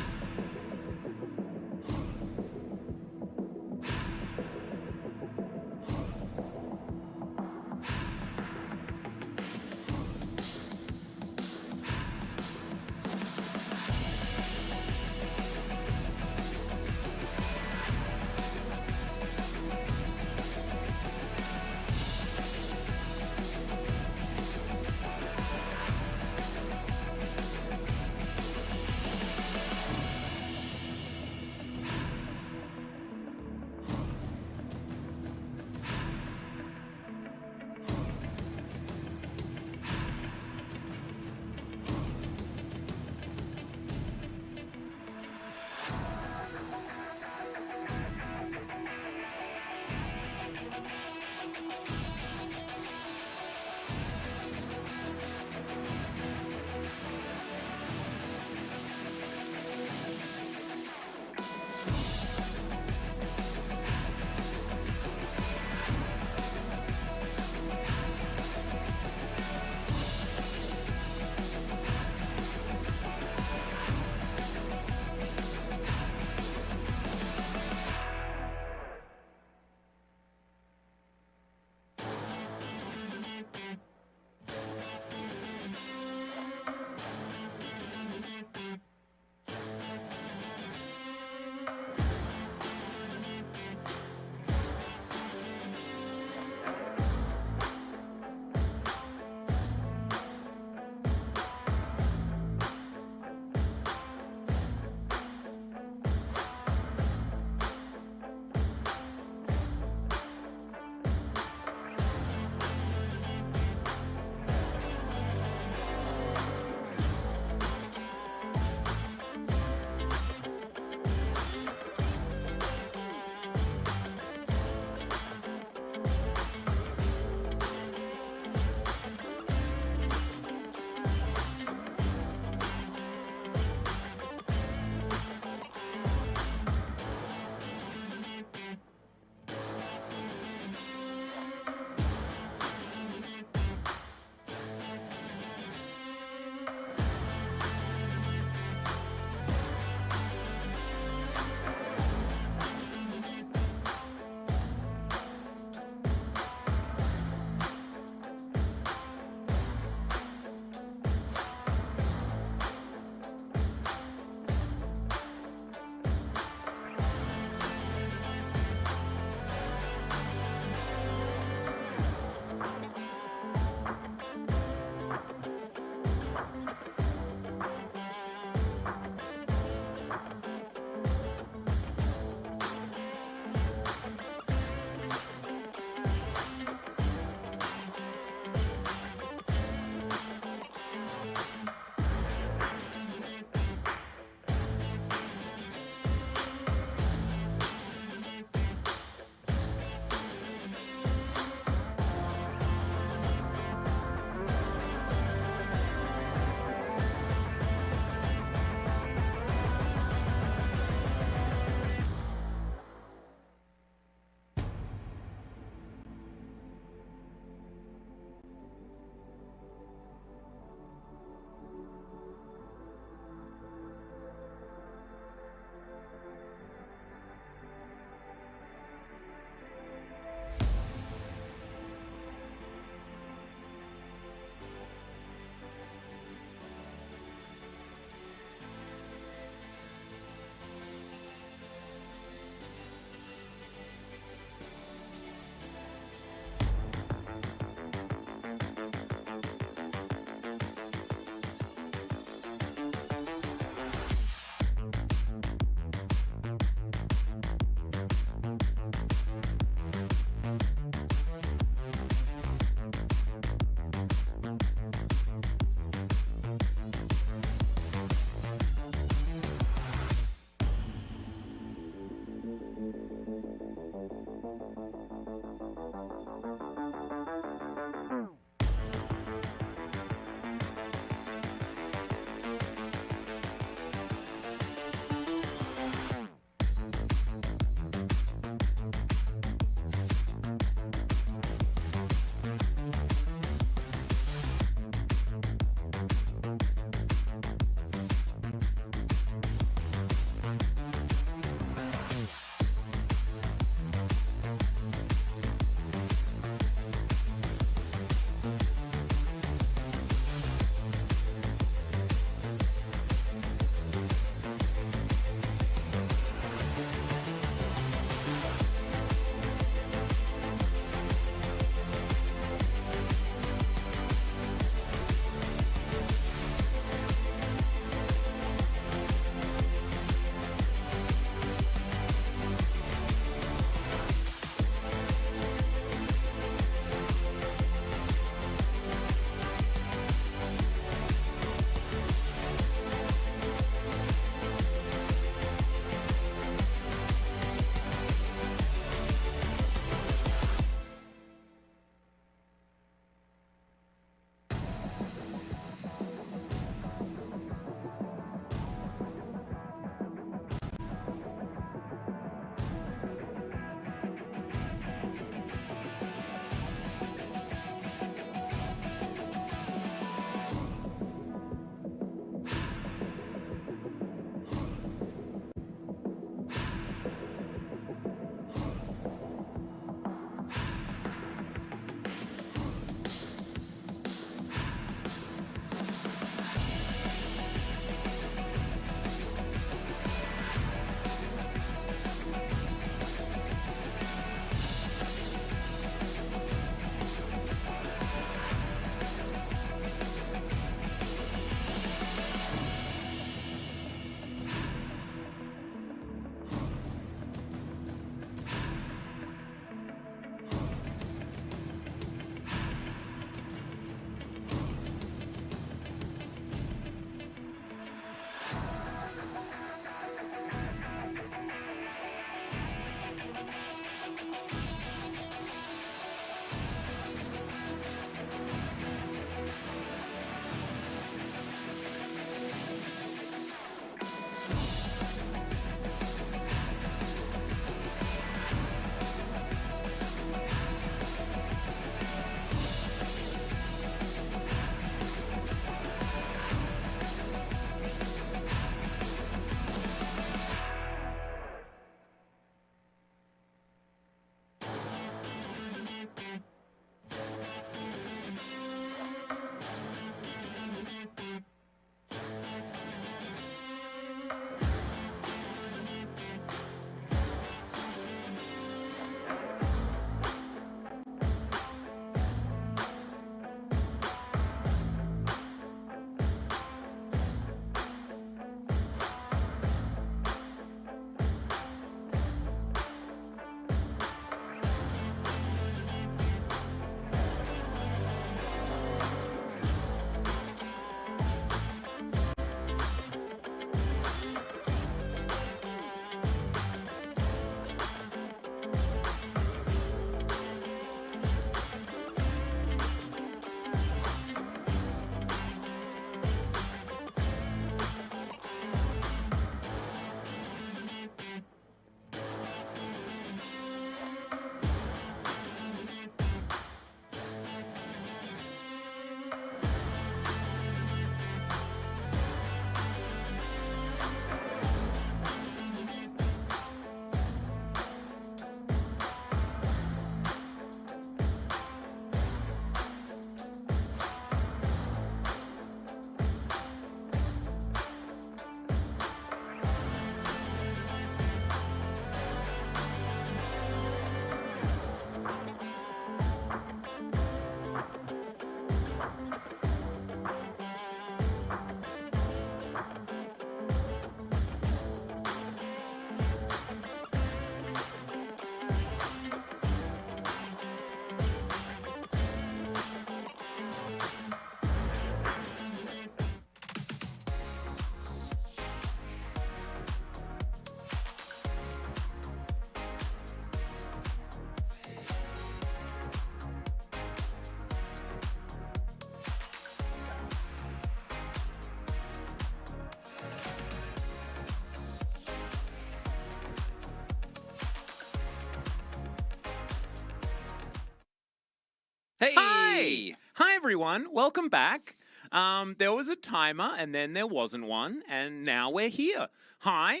Hey! Hi, everyone. Welcome back. There was a timer, and then there wasn't one, and now we're here. Hi.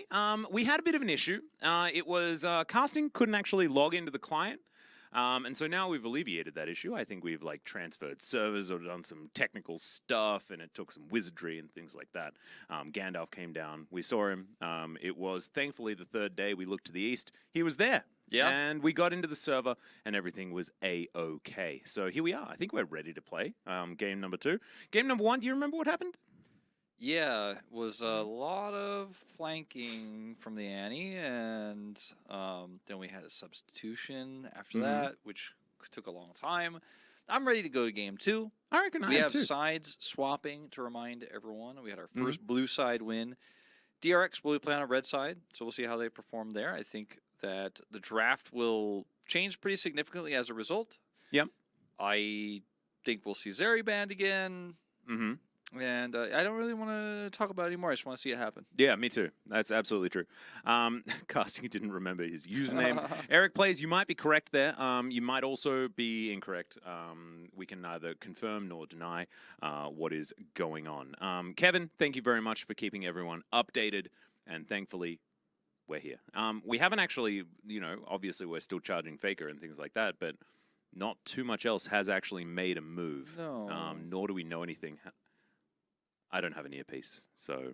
We had a bit of an issue. It was casting couldn't actually log into the client. And so now we've alleviated that issue. I think we've like transferred servers or done some technical stuff, and it took some wizardry and things like that. Gandalf came down. We saw him. It was thankfully the third day. We looked to the east. He was there. Yeah. And we got into the server, and everything was A-OK. So here we are. I think we're ready to play game number 2. Game number 1, do you remember what happened? Yeah, it was a lot of flanking from the Annie, and then we had a substitution after that, which took a long time. I'm ready to go to game 2. I reckon We I am have too. sides swapping to remind everyone. We had our first blue side win. DRX will be playing on red side, so we'll see how they perform there. I think that the draft will change pretty significantly as a result. Yep. I think we'll see Zeri banned again. Mm-hmm. And I don't really want to talk about it anymore. I just want to see it happen. Yeah, me too. That's absolutely true. Casting didn't remember his username. Eric Plays, you might be correct there. You might also be incorrect. We can neither confirm nor deny what is going on. Kevin, thank you very much for keeping everyone updated, and thankfully, we're here. We haven't actually, obviously we're still charging Faker and things like that, but not too much else has actually made a move. No. Nor do we know anything. I don't have an earpiece, so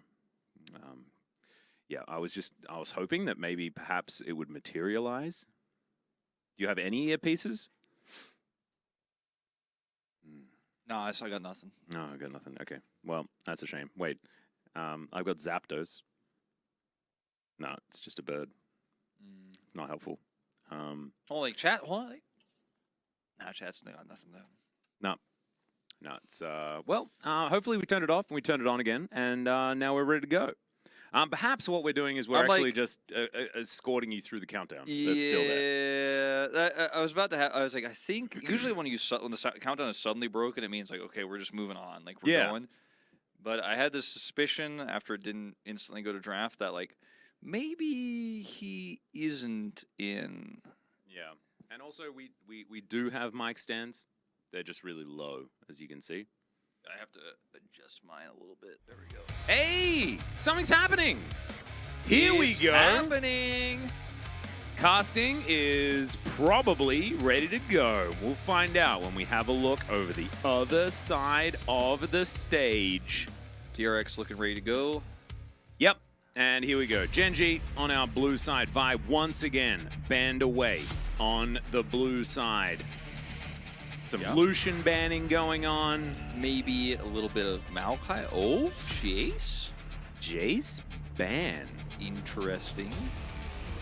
yeah, I was hoping that maybe perhaps it would materialize. Do you have any earpieces? No, I got nothing. No, I got nothing. Okay, well, that's a shame. Wait, I've got Zapdos. No, it's just a bird. It's not helpful. Oh, like chat? Hold on. Nah, chat's got nothing though. No, it's, well, hopefully we turned it off and we turned it on again, and now we're ready to go. Perhaps what we're doing is we're actually just escorting you through the countdown. That's still there. Yeah, I was about to have, I was like, I think, usually when the countdown is suddenly broken, it means like, okay, we're just moving on, like we're going. But I had this suspicion after it didn't instantly go to draft that like, maybe he isn't in. Yeah, and also we do have mic stands. They're just really low, as you can see. I have to adjust mine a little bit. There we go. Hey, something's happening. Here we go. Happening. Casting is probably ready to go. We'll find out when we have a look over the other side of the stage. DRX looking ready to go. Yep, and here we go. Gen.G on our blue side. Vi once again banned away on the blue side. Some Lucian banning going on. Maybe a little bit of Maokai. Oh, Jace. Jace ban. Interesting.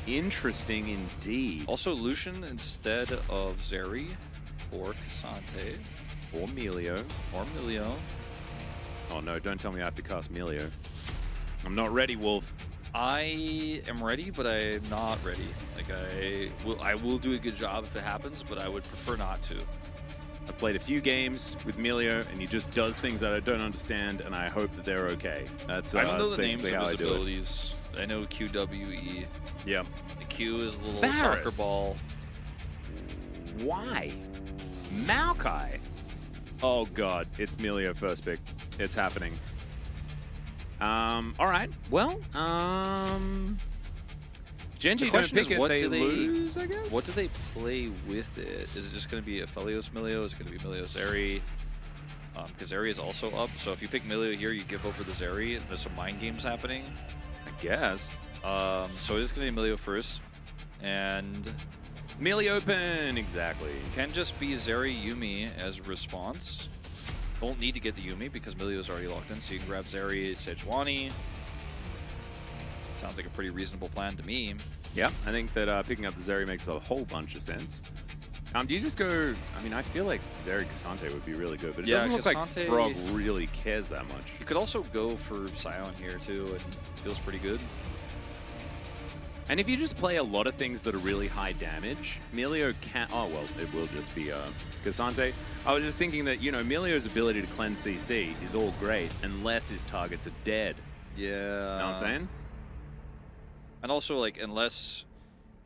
Interesting indeed. Also Lucian instead of Zeri or Cassante. Or Melio. Or Melio. Oh no, don't tell me I have to cast Melio. I'm not ready, Wolf. I am ready, but I'm not ready. Like I will do a good job if it happens, but I would prefer not to. I've played a few games with Melio, and he just does things that I don't understand, and I hope that they're okay. That's I don't know the names basically of how his I do it. abilities. I know QWE. Yeah. The Q is a little Varus. soccer ball. Why? Maokai. Oh god, it's Melio first pick. It's happening. All right. Well, Gen.G The don't question pick is, it, what they do they lose, I guess? What do they play with it? Is it just going to be a Felios Melio? Is it going to be Melio Zeri? Because Zeri is also up, so if you pick Melio here, you give over the Zeri, and there's some mind games happening. I guess. So it is going to be Melio first, and Melee open, exactly. can just be Zeri Yumi as response. Don't need to get the Yumi because Melio is already locked in, so you can grab Zeri, Sejuani. Sounds like a pretty reasonable plan to me. Yeah, I think that picking up the Zeri makes a whole bunch of sense. Do you just go... I mean, I feel like Zeri Cassante would be really good, but it Yeah, doesn't look like Cassante- Frog really cares that much. You could also go for Scion here too, and feels pretty good. And if you just play a lot of things that are really high damage, Melio can... Oh, well, it will just be Cassante. I was just thinking that, Melio's ability to cleanse CC is all great unless his targets are dead. Yeah. You know what I'm saying? And also, like, unless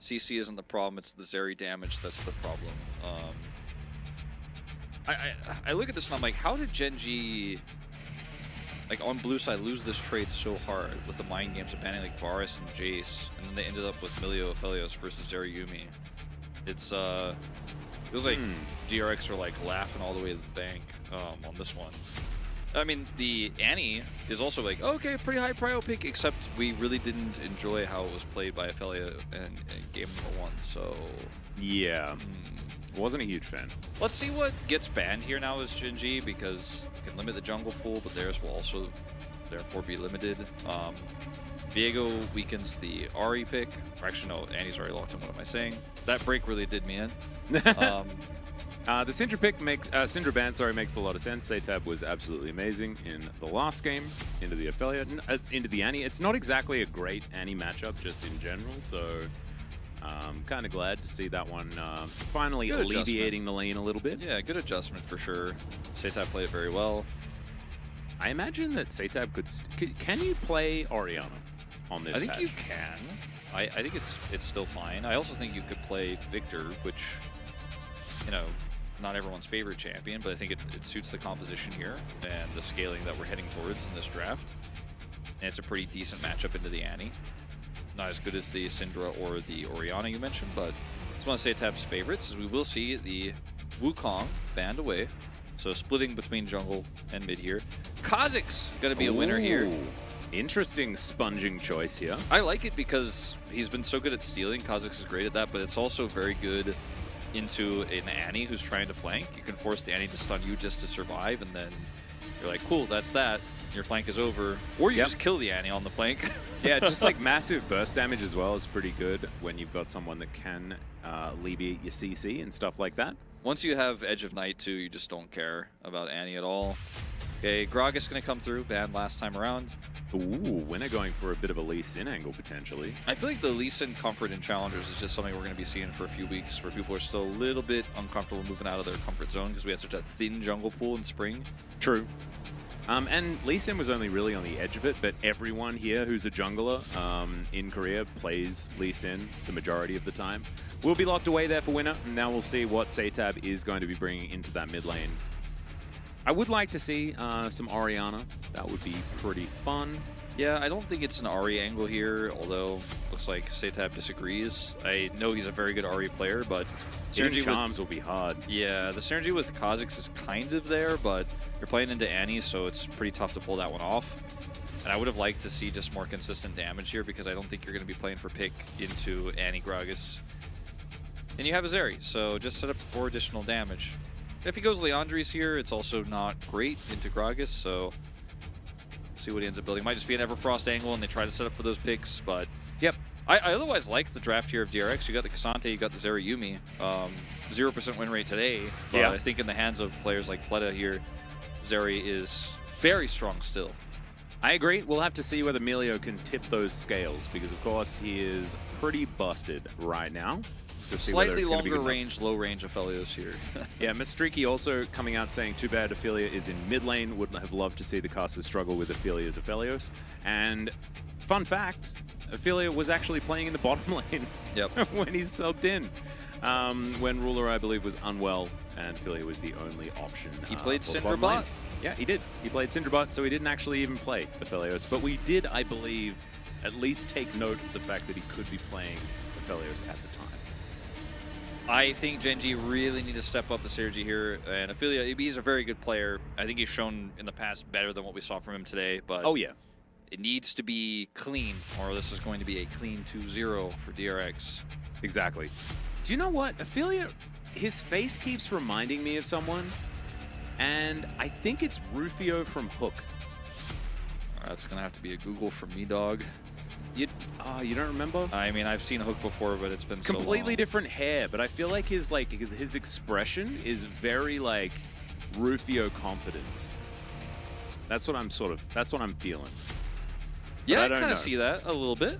CC isn't the problem, it's the Zeri damage that's the problem. I look at this and I'm like, how did Gen.G, like on blue side, lose this trade so hard with the mind games of banning like Varus and Jace, and then they ended up with Milio Aphelios versus Zerayumi. It's it was like DRX were like laughing all the way to the bank on this one. I mean, the Annie is also like, okay, pretty high prio pick, except we really didn't enjoy how it was played by Aphelia in game #1, so... Yeah, wasn't a huge fan. Let's see what gets banned here now as Gen.G, because it can limit the jungle pool, but theirs will also therefore be limited. Viego weakens the Ahri pick. Or actually, no, Annie's already locked in. What am I saying? That break really did me in. The Syndra pick makes Syndra ban, sorry, makes a lot of sense. Satab was absolutely amazing in the last game into the Aphelia, into the Annie. It's not exactly a great Annie matchup just in general, so I'm kind of glad to see that one finally Good alleviating the lane a little bit. Yeah, good adjustment for sure. Satab played it very well. I imagine that Satab can you play Orianna on this I think patch? you can. I think it's still fine. I also think you could play Victor, which, you know, not everyone's favorite champion, but I think it suits the composition here and the scaling that we're heading towards in this draft. And it's a pretty decent matchup into the Annie. Not as good as the Syndra or the Orianna you mentioned, but it's one of Satab's favorites, as we will see the Wukong banned away. So splitting between jungle and mid here. Kha'Zix's going to be a winner here. Ooh, interesting sponging choice here. I like it because he's been so good at stealing. Kha'Zix is great at that, but it's also very good into an Annie who's trying to flank. You can force the Annie to stun you just to survive, and then you're like, cool, that's that. Your flank is over. Or you just kill the Annie on the flank. Yeah, just like massive burst damage as well is pretty good when you've got someone that can alleviate your CC and stuff like that. Once you have Edge of Night too, you just don't care about Annie at all. Okay, Gragas going to come through, banned last time around. Ooh, winner going for a bit of a Lee Sin angle potentially. I feel like the Lee Sin comfort in Challengers is just something we're going to be seeing for a few weeks, where people are still a little bit uncomfortable moving out of their comfort zone because we had such a thin jungle pool in spring. True. And Lee Sin was only really on the edge of it, but everyone here who's a jungler in Korea plays Lee Sin the majority of the time. We'll be locked away there for winner, and now we'll see what Satab is going to be bringing into that mid lane. I would like to see some Orianna. That would be pretty fun. Yeah, I don't think it's an Ahri angle here, although looks like Satab disagrees. I know he's a very good Ahri player, but Synergy charms will be hard. Yeah, the synergy with Kha'Zix is kind of there, but you're playing into Annie, so it's pretty tough to pull that one off. And I would have liked to see just more consistent damage here, because I don't think you're going to be playing for pick into Annie Gragas. And you have a Zeri, so just set up for additional damage. If he goes Leandri's here, it's also not great into Gragas, so see what he ends up building. Might just be an Everfrost angle, and they try to set up for those picks, but yep. I otherwise like the draft here of DRX. You got the K'Sante, you got the Zerayumi. 0% win rate today, but I think in the hands of players like Pleta here, Zeri is very strong still. I agree. We'll have to see whether Milio can tip those scales, because of course he is pretty busted right now. Slightly longer range, low range Aphelios here. Yeah, Mistriki also coming out saying too bad Ophelia is in mid lane. Would have loved to see the casters struggle with Ophelia's Aphelios. And fun fact, Ophelia was actually playing in the bottom lane when he subbed in. When Ruler, I believe, was unwell, and Ophelia was the only option. He played for the bottom Syndra lane. Yeah, he did. He played Syndra bot, so he didn't actually even play Aphelios. But we did, I believe, at least take note of the fact that he could be playing Aphelios at the time. I think Gen.G really need to step up the synergy here, and Ophelia, he's a very good player. I think he's shown in the past better than what we saw from him today, but it needs to be clean, or this is going to be a clean 2-0 for DRX. Exactly. Do you know what? Ophelia, his face keeps reminding me of someone, and I think it's Rufio from Hook. That's going to have to be a Google from me, dog. You don't remember? I mean, I've seen Hook before, but it's been so long. Completely different hair, but I feel like his expression is very like Rufio confidence. That's what I'm feeling. Yeah, I kind of see that a little bit.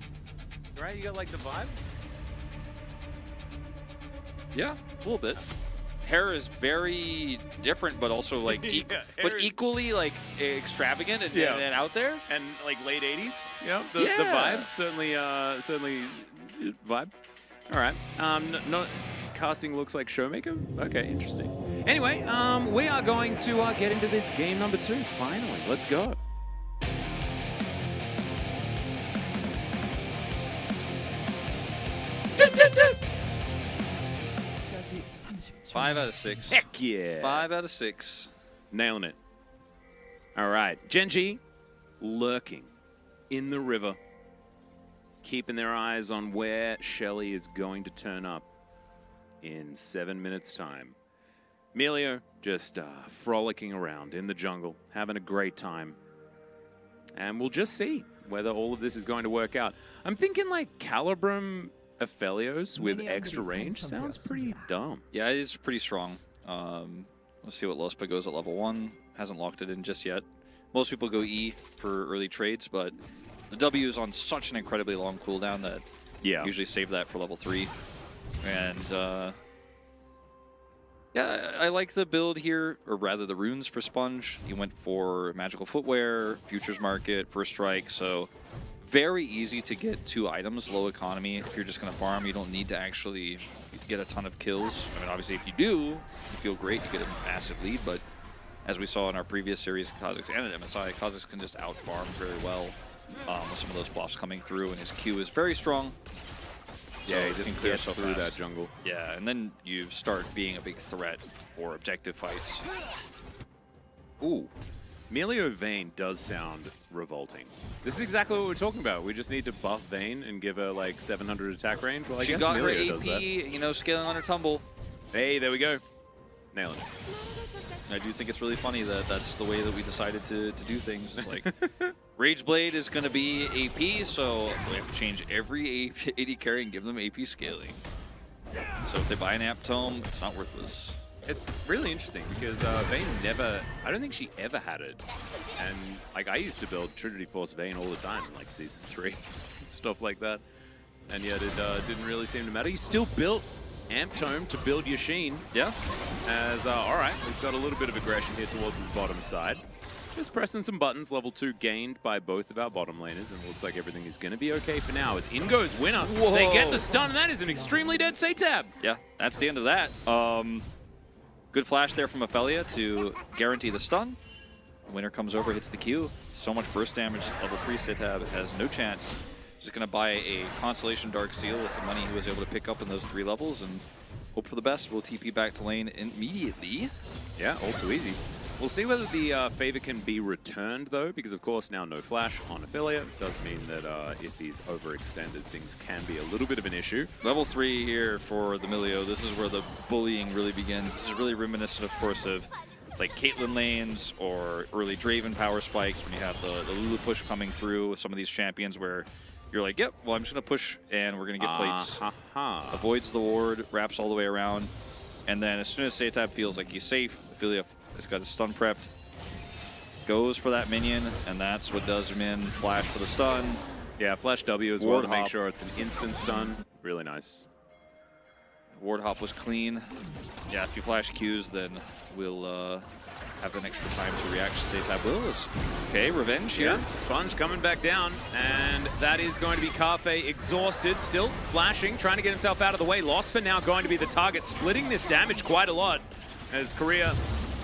Right? You got like the vibe? Yeah, a little bit. Hair is very different, but also like, equally like extravagant and out there. And like late 80s, the vibe certainly vibe. All right, casting looks like Showmaker. Okay, interesting. Anyway, we are going to get into this game number 2. Finally, let's go. 까지 30초. 5 out of 6. Heck yeah. 5 out of 6. Nailing it. All right, Gen.G lurking in the river, keeping their eyes on where Shelly is going to turn up in 7 minutes' time. Melio just frolicking around in the jungle, having a great time. And we'll just see whether all of this is going to work out. I'm thinking like Calibrum Aphelios with extra range sounds pretty dumb. Yeah, it is pretty strong. Let's see what LSB goes at level 1. Hasn't locked it in just yet. Most people go E for early trades, but the W is on such an incredibly long cooldown that usually save that for level 3. And yeah, I like the build here, or rather the runes for Sponge. He went for Magical Footwear, Futures Market, First Strike, so very easy to get 2 items, low economy. If you're just going to farm, you don't need to actually get a ton of kills. I mean, obviously, if you do, you feel great, you get a massive lead, but as we saw in our previous series, Kha'Zix and at MSI, Kha'Zix can just out-farm very well with some of those buffs coming through, and his Q is very strong. Yeah, he just clear gets so through fast. that jungle. Yeah, and then you start being a big threat for objective fights. Ooh, Melio Vayne does sound revolting. This is exactly what we're talking about. We just need to buff Vayne and give her like 700 attack range. Well, I She guess got her Melio AP, does that. you know, scaling on her tumble. Hey, there we go. Nailing it. I do think it's really funny that that's the way that we decided to do things. It's like, Rage Blade is going to be AP, so we have to change every AD carry and give them AP scaling. So if they buy an App Tome, it's not worthless. It's really interesting because Vayne never, I don't think she ever had it. And like I used to build Trinity Force Vayne all the time in like Season 3, stuff like that. And yet it didn't really seem to matter. You still built Amp Tome to build Yashin. Yeah. As, all right, we've got a little bit of aggression here towards his bottom side. Just pressing some buttons, level 2 gained by both of our bottom laners, and looks like everything is going to be okay for now. As in goes Winner, they get the stun, and that is an extremely dead Satab. Yeah, that's the end of that. Good flash there from Ophelia to guarantee the stun. Winner comes over, hits the Q. So much burst damage, level 3 Satab has no chance. Just going to buy a Constellation Dark Seal with the money he was able to pick up in those 3 levels and hope for the best. We'll TP back to lane immediately. Yeah, all too easy. We'll see whether the favor can be returned, though, because, of course, now no flash on Affiliate. Does mean that if he's overextended, things can be a little bit of an issue. Level 3 here for the Melio. This is where the bullying really begins. This is really reminiscent, of course, of like Caitlyn lanes or early Draven power spikes when you have the Lulu push coming through with some of these champions where you're like, yep, well, I'm just going to push and we're going to get plates. Avoids the ward, wraps all the way around. And then as soon as Satab feels like he's safe, Ophelia has got his stun prepped, goes for that minion, and that's what does him in. Flash for the stun. Yeah, flash W as well Ward to make hop. sure it's an instant stun. Really nice. Ward hop was clean. Yeah, if you flash Qs, then we'll have an extra time to react to Satab Willis. Okay, revenge here. Yeah, Sponge coming back down, and that is going to be Cafe exhausted, still flashing, trying to get himself out of the way. Losper now going to be the target, splitting this damage quite a lot, as Korea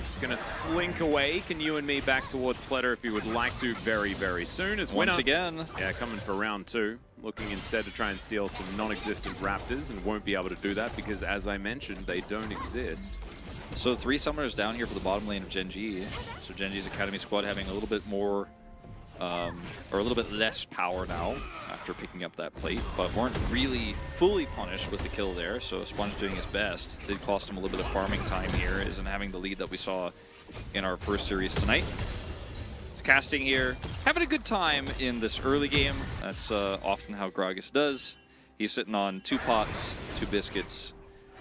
is going to slink away. Can you and me back towards Pletter if you would like to very, very soon. As Winner, Once again. yeah, coming for round 2, looking instead to try and steal some non-existent Raptors, and won't be able to do that because, as I mentioned, they don't exist. So 3 summoners down here for the bottom lane of Gen.G. So Gen.G's Academy squad having a little bit more, or a little bit less power now after picking up that plate, but weren't really fully punished with the kill there. So Sponge doing his best. Did cost him a little bit of farming time here, isn't having the lead that we saw in our first series tonight. Casting here, having a good time in this early game. That's often how Gragas does. He's sitting on 2 pots, 2 biscuits.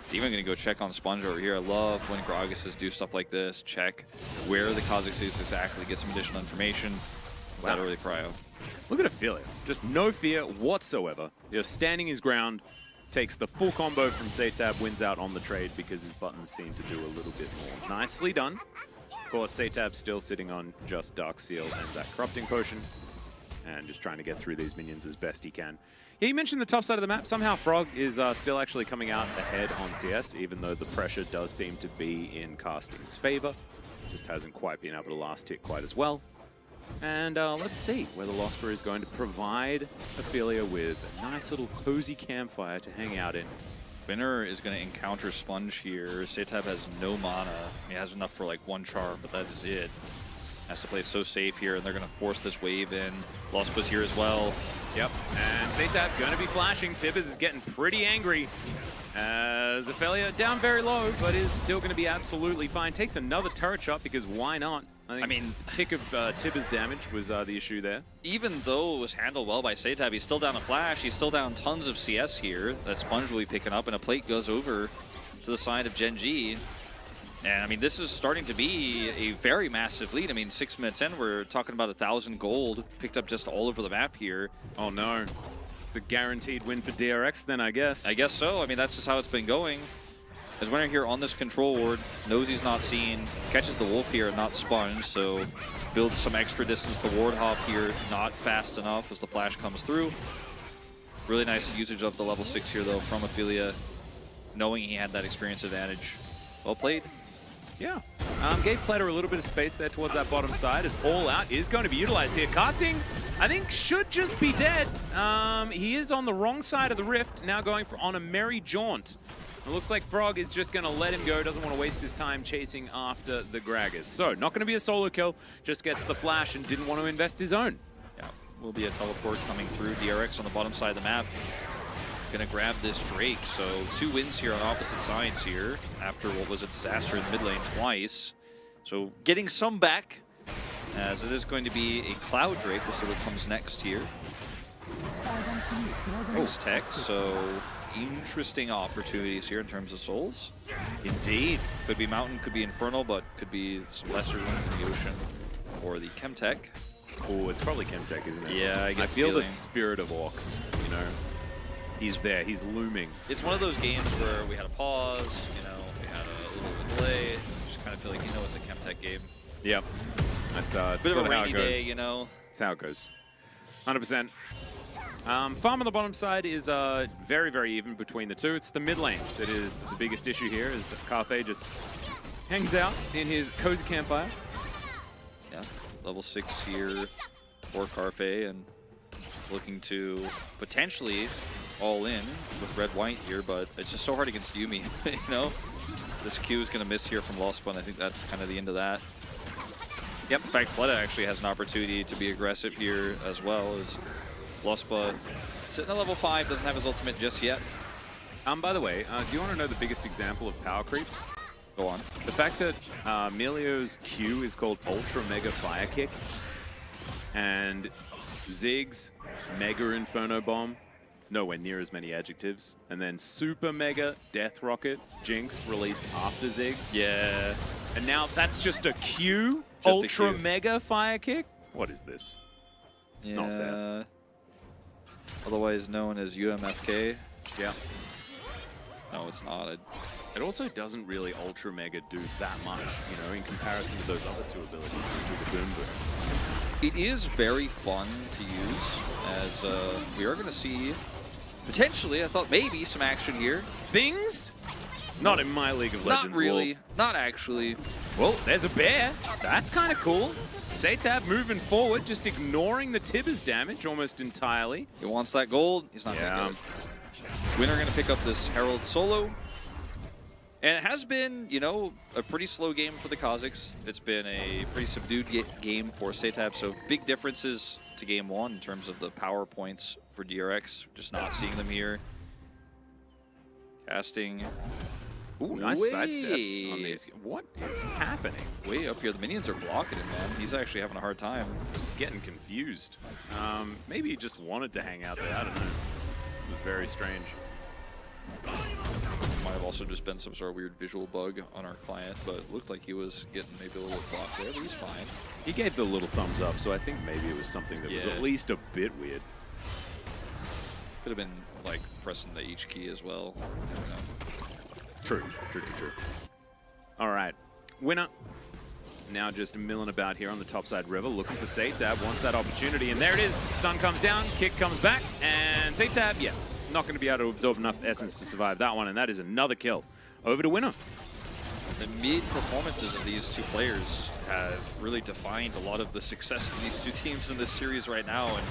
He's even going to go check on Sponge over here. I love when Gragas do stuff like this. Check where the Kha'Zix is exactly, get some additional information. Is that early cryo? Look at Ophelia. Just no fear whatsoever. Just standing his ground, takes the full combo from Satab, wins out on the trade because his buttons seem to do a little bit more. Nicely done. Of course, Satab's still sitting on just Dark Seal and that Corrupting Potion. and just trying to get through these minions as best he can. Yeah, you mentioned the top side of the map. Somehow Frog is still actually coming out ahead on CS, even though the pressure does seem to be in Casting's favor. Just hasn't quite been able to last hit quite as well. And let's see whether Losper is going to provide Ophelia with a nice little cozy campfire to hang out in. Winner is going to encounter Sponge here. Setab has no mana. He has enough for like one charm, but that is it. Has to play so safe here, and they're going to force this wave in. Lospa's here as well. Yep, and Setab going to be flashing. Tibbers is getting pretty angry. As Ophelia down very low, but is still going to be absolutely fine. Takes another turret shot because why not? I mean, tick of Tibbers damage was the issue there. Even though it was handled well by Setab, he's still down a flash. He's still down tons of CS here that Sponge will be picking up, and a plate goes over to the side of Gen.G. And I mean, this is starting to be a very massive lead. I mean, 6 minutes in, we're talking about 1,000 gold picked up just all over the map here. Oh no. It's a guaranteed win for DRX then, I guess. I guess so. I mean, that's just how it's been going. As Winner here on this control ward, knows he's not seen, catches the wolf here and not Sponge, so builds some extra distance. The ward hop here, not fast enough as the flash comes through. Really nice usage of the level 6 here, though, from Ophelia, knowing he had that experience advantage. Well played. Yeah. Gave Platter a little bit of space there towards that bottom side, as All Out is going to be utilized here. Casting, I think, should just be dead. He is on the wrong side of the rift, now going on a merry jaunt. It looks like Frog is just going to let him go, doesn't want to waste his time chasing after the Gragas. So, not going to be a solo kill, just gets the flash and didn't want to invest his own. Yeah, will be a teleport coming through. DRX on the bottom side of the map. Gonna grab this Drake, so 2 wins here on opposite sides here after what was a disaster in the mid lane twice. So getting some back, as it is going to be a Cloud Drake. We'll see what comes next here. Nice tech, so interesting opportunities here in terms of souls. Indeed. Could be Mountain, could be Infernal, but could be some lesser ones in the Ocean or the Chemtech. Oh, it's probably Chemtech, isn't it? Yeah, I feel the spirit of Orcs, you know. He's there, he's looming. It's one of those games where we had a pause, you know, we had a little bit of delay. Just kind of feel like, you know, it's a Chemtech game. Yep. That's Bit sort of of a how it rainy goes. day, you know. That's how it goes. 100%. Farm on the bottom side is very, very even between the two. It's the mid lane that is the biggest issue here, as Carfe just hangs out in his cozy campfire. Yeah, level 6 here for Carfe, and looking to potentially all in with red-white here, but it's just so hard against Yuumi, you know? This Q is going to miss here from Lospa, and I think that's kind of the end of that. Yep, in fact, Fleta actually has an opportunity to be aggressive here as well, as Lospa sitting at level 5, doesn't have his ultimate just yet. By the way, do you want to know the biggest example of power creep? Go on. The fact that Melio's Q is called Ultra Mega Fire Kick, and Ziggs Mega Inferno Bomb, nowhere near as many adjectives, and then Super Mega Death Rocket Jinx released after Ziggs. Yeah. And now that's just a Q? Just a Ultra Q. Mega Fire Kick? What is this? Yeah. Not fair. Otherwise known as UMFK. Yeah. No, it's not. It also doesn't really Ultra Mega do that much, you know, in comparison to those other two abilities that do the Boom Boom. It is very fun to use, as we are going to see, potentially, I thought maybe some action here. Things? Not in my League of Legends, Not really. Wolf. Not actually. Well, there's a bear. That's kind of cool. Setab moving forward, just ignoring the Tibbers damage almost entirely. He wants that gold. He's not going to get it. Winner going to pick up this Herald solo. And it has been, you know, a pretty slow game for the Kazakhs. It's been a pretty subdued game for Setab, so big differences to game 1 in terms of the power points for DRX. Just not seeing them here. Casting. Ooh, nice sidesteps on these. What is happening? Way up here. The minions are blocking him, man. He's actually having a hard time. Just getting confused. Maybe he just wanted to hang out there. I don't know. It was very strange. Might have also just been some sort of weird visual bug on our client, but it looked like he was getting maybe a little blocked there, but he's fine. He gave the little thumbs up, so I think maybe it was something that was at least a bit weird. Could have been like pressing the H key as well. I don't know. True. All right. Winner now just milling about here on the topside river, looking for Satab, wants that opportunity, and there it is. Stun comes down, kick comes back, and Satab, yeah, not going to be able to absorb enough essence to survive that one, and that is another kill. Over to Winner. The mid performances of these two players have really defined a lot of the success of these two teams in this series right now, and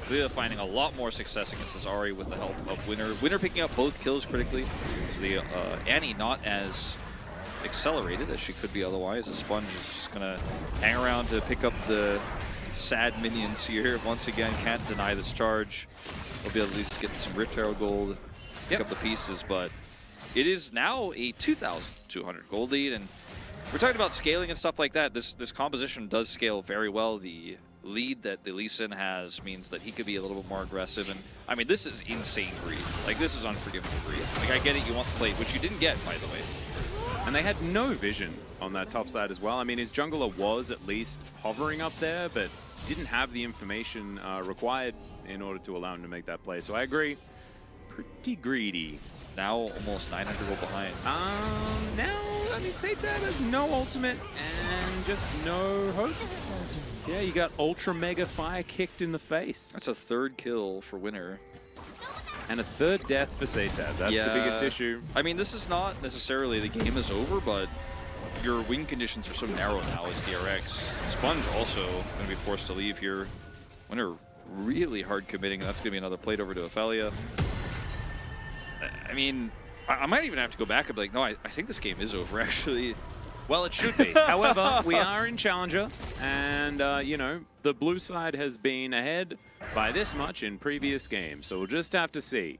they're finding a lot more success against this Ahri with the help of Winner. Winner picking up both kills critically. So the Annie not as accelerated as she could be otherwise. The Sponge is just gonna hang around to pick up the sad minions here. Once again, can't deny this charge. We'll be able to at least get some Rift Herald gold, pick up the pieces, but it is now a 2,200 gold lead, and we're talking about scaling and stuff like that. This composition does scale very well. The lead that the Lee Sin has means that he could be a little bit more aggressive, and I mean, this is insane greed. Like, this is unforgivable greed. Like, I get it, you want the plate, which you didn't get, by the way. And they had no vision on that top side as well. I mean, his jungler was at least hovering up there, but didn't have the information required in order to allow him to make that play. So I agree, pretty greedy. Now almost 900 gold behind. Now, I mean, Satab has no ultimate and just no hope. Yeah, you got Ultra Mega Fire kicked in the face. That's a third kill for Winner. And a third death for Satab. That's the biggest issue. I mean, this is not necessarily the game is over, but your win conditions are so narrow now as DRX. Sponge also going to be forced to leave here. Winner really hard committing. That's going to be another plate over to Ophelia. I mean, I might even have to go back and be like, no, I think this game is over, actually. Well, it should be. However, we are in Challenger, and, you know, the blue side has been ahead by this much in previous games. So we'll just have to see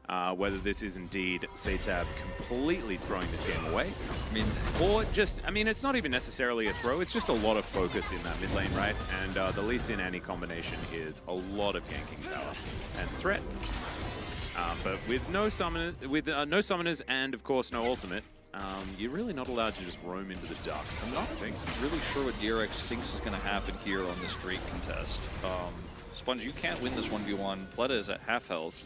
whether this is indeed Satab completely throwing this game away. I mean, or just, I mean, it's not even necessarily a throw. It's just a lot of focus in that mid lane, right? And the Lee Sin Annie combination is a lot of ganking power and threat. But with no no summoners and, of course, no ultimate, you're really not allowed to just roam into the dark. I'm not really sure what DRX thinks is going to happen here on this Drake contest. Sponge, you can't win this 1v1. Pleta is at half health.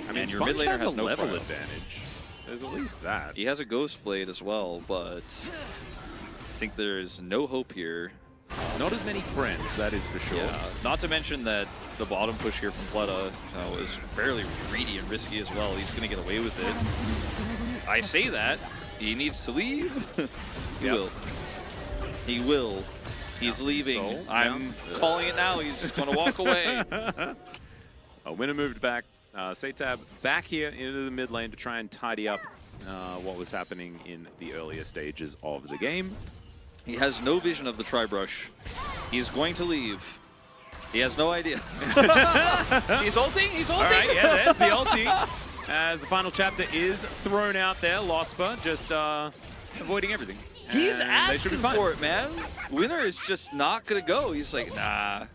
I mean, and your Sponge mid laner has a no level cryo. advantage. There's at least that. He has a Ghost Blade as well, but I think there's no hope here. Not as many friends, that is for sure. Yeah, not to mention that the bottom push here from Pleta is fairly greedy and risky as well. He's going to get away with it. I say that. He needs to leave. He will. He will. He's leaving. So, I'm calling it now. He's just going to walk away. Winner moved back. Satab back here into the mid lane to try and tidy up what was happening in the earlier stages of the game. He has no vision of the Tri-Brush. He's going to leave. He has no idea. He's ulting? He's ulting? All right, yeah, there's the ulti. As the final chapter is thrown out there, Lospa just avoiding everything. He's And they should asking be fine. for it, man. Winner is just not going to go. He's like, nah.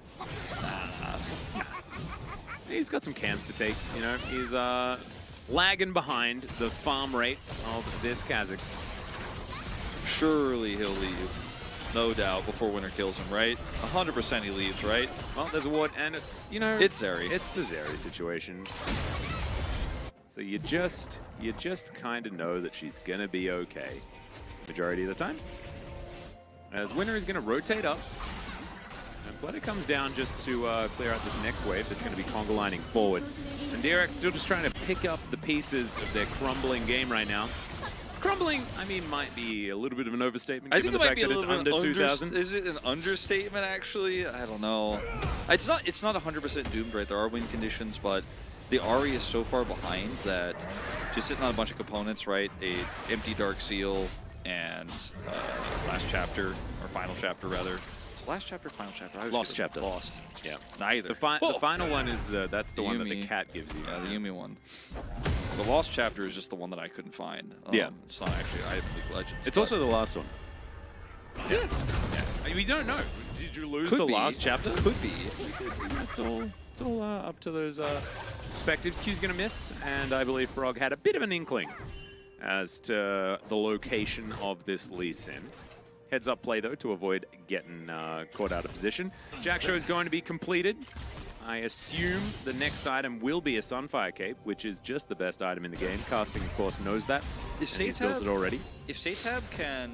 He's got some camps to take, you know. He's lagging behind the farm rate of this Kha'Zix. Surely he'll leave. No doubt, before Winner kills him, right? 100% he leaves, right? Well, there's a ward, and it's, you know... It's Zeri. It's the Zeri situation. So you just kind of know that she's going to be okay majority of the time. As Winner is going to rotate up. And Pleta comes down just to clear out this next wave that's going to be conga lining forward. And DRX still just trying to pick up the pieces of their crumbling game right now. Crumbling, I mean, might be a little bit of an overstatement I given think the it might fact be a that it's little bit under 2,000. Is it an understatement, actually? I don't know. It's not 100% doomed, right? There are win conditions, but the Ahri is so far behind that just sitting on a bunch of components, right? A empty Dark Seal and last chapter, or final chapter, rather. It's last chapter, final chapter? Lost chapter. Lost. Yeah. Neither. The final one is that's the one that the Yuumi. cat gives you. Yeah, the Yuumi one. The Lost chapter is just the one that I couldn't find. Yeah. It's not actually Item League of Legends. It's but also the last one. Yeah. I mean, we don't know. Did you lose Could the be. last chapter? Could be. It's all up to those perspectives. Q's going to miss, and I believe Frog had a bit of an inkling as to the location of this Lee Sin. Heads up play, though, to avoid getting caught out of position. Jack Show is going to be completed. I assume the next item will be a Sunfire Cape, which is just the best item in the game. Casting, of course, knows that. If and he's built it already. If Satab can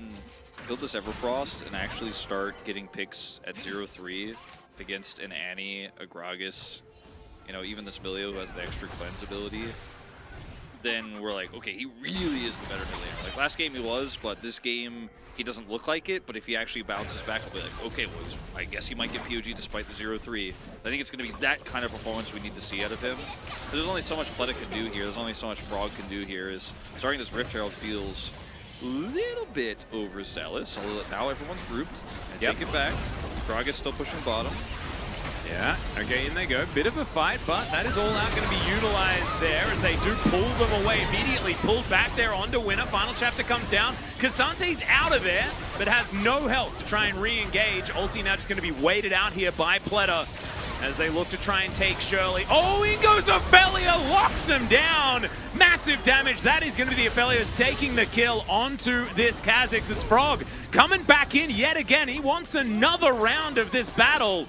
build this Everfrost and actually start getting picks at 0-3 against an Annie, a Gragas, you know, even this Milio who has the extra cleanse ability, then we're like, okay, he really is the better mid laner. Like last game he was, but this game he doesn't look like it, but if he actually bounces back, we'll be like, okay, well, I guess he might get POG despite the 0-3. I think it's going to be that kind of performance we need to see out of him. There's only so much Pleta can do here. There's only so much Frog can do here. Is starting this Rift Herald feels a little bit overzealous, although now everyone's grouped. And take it back. Frog is still pushing bottom. Yeah, okay, in they go. Bit of a fight, but that is all out going to be utilized there as they do pull them away. Immediately pulled back there onto winner. Final chapter comes down. Kasante's out of there, but has no help to try and re-engage. Ulti now just going to be waited out here by Pleta as they look to try and take Shirley. Oh, in goes Ophelia, locks him down. Massive damage. That is going to be the Ophelia's taking the kill onto this Kha'Zix. It's Frog coming back in yet again. He wants another round of this battle.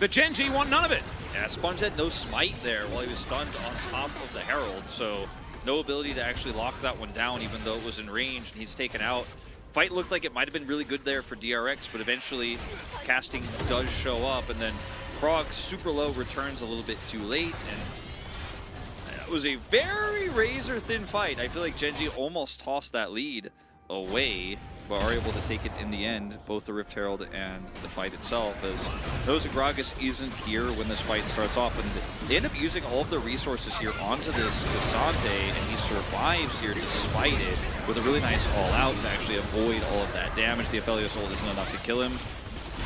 But Gen.G want none of it. Yeah, Sponge had no smite there while he was stunned on top of the Herald, so no ability to actually lock that one down even though it was in range and he's taken out. Fight looked like it might have been really good there for DRX, but eventually casting does show up, and then Frog super low returns a little bit too late, and it was a very razor-thin fight. I feel like Gen.G almost tossed that lead away, but are able to take it in the end, both the Rift Herald and the fight itself, as knows that Gragas isn't here when this fight starts off, and they end up using all of the resources here onto this Kasante, and he survives here despite it, with a really nice all-out to actually avoid all of that damage. The Aphelios ult isn't enough to kill him.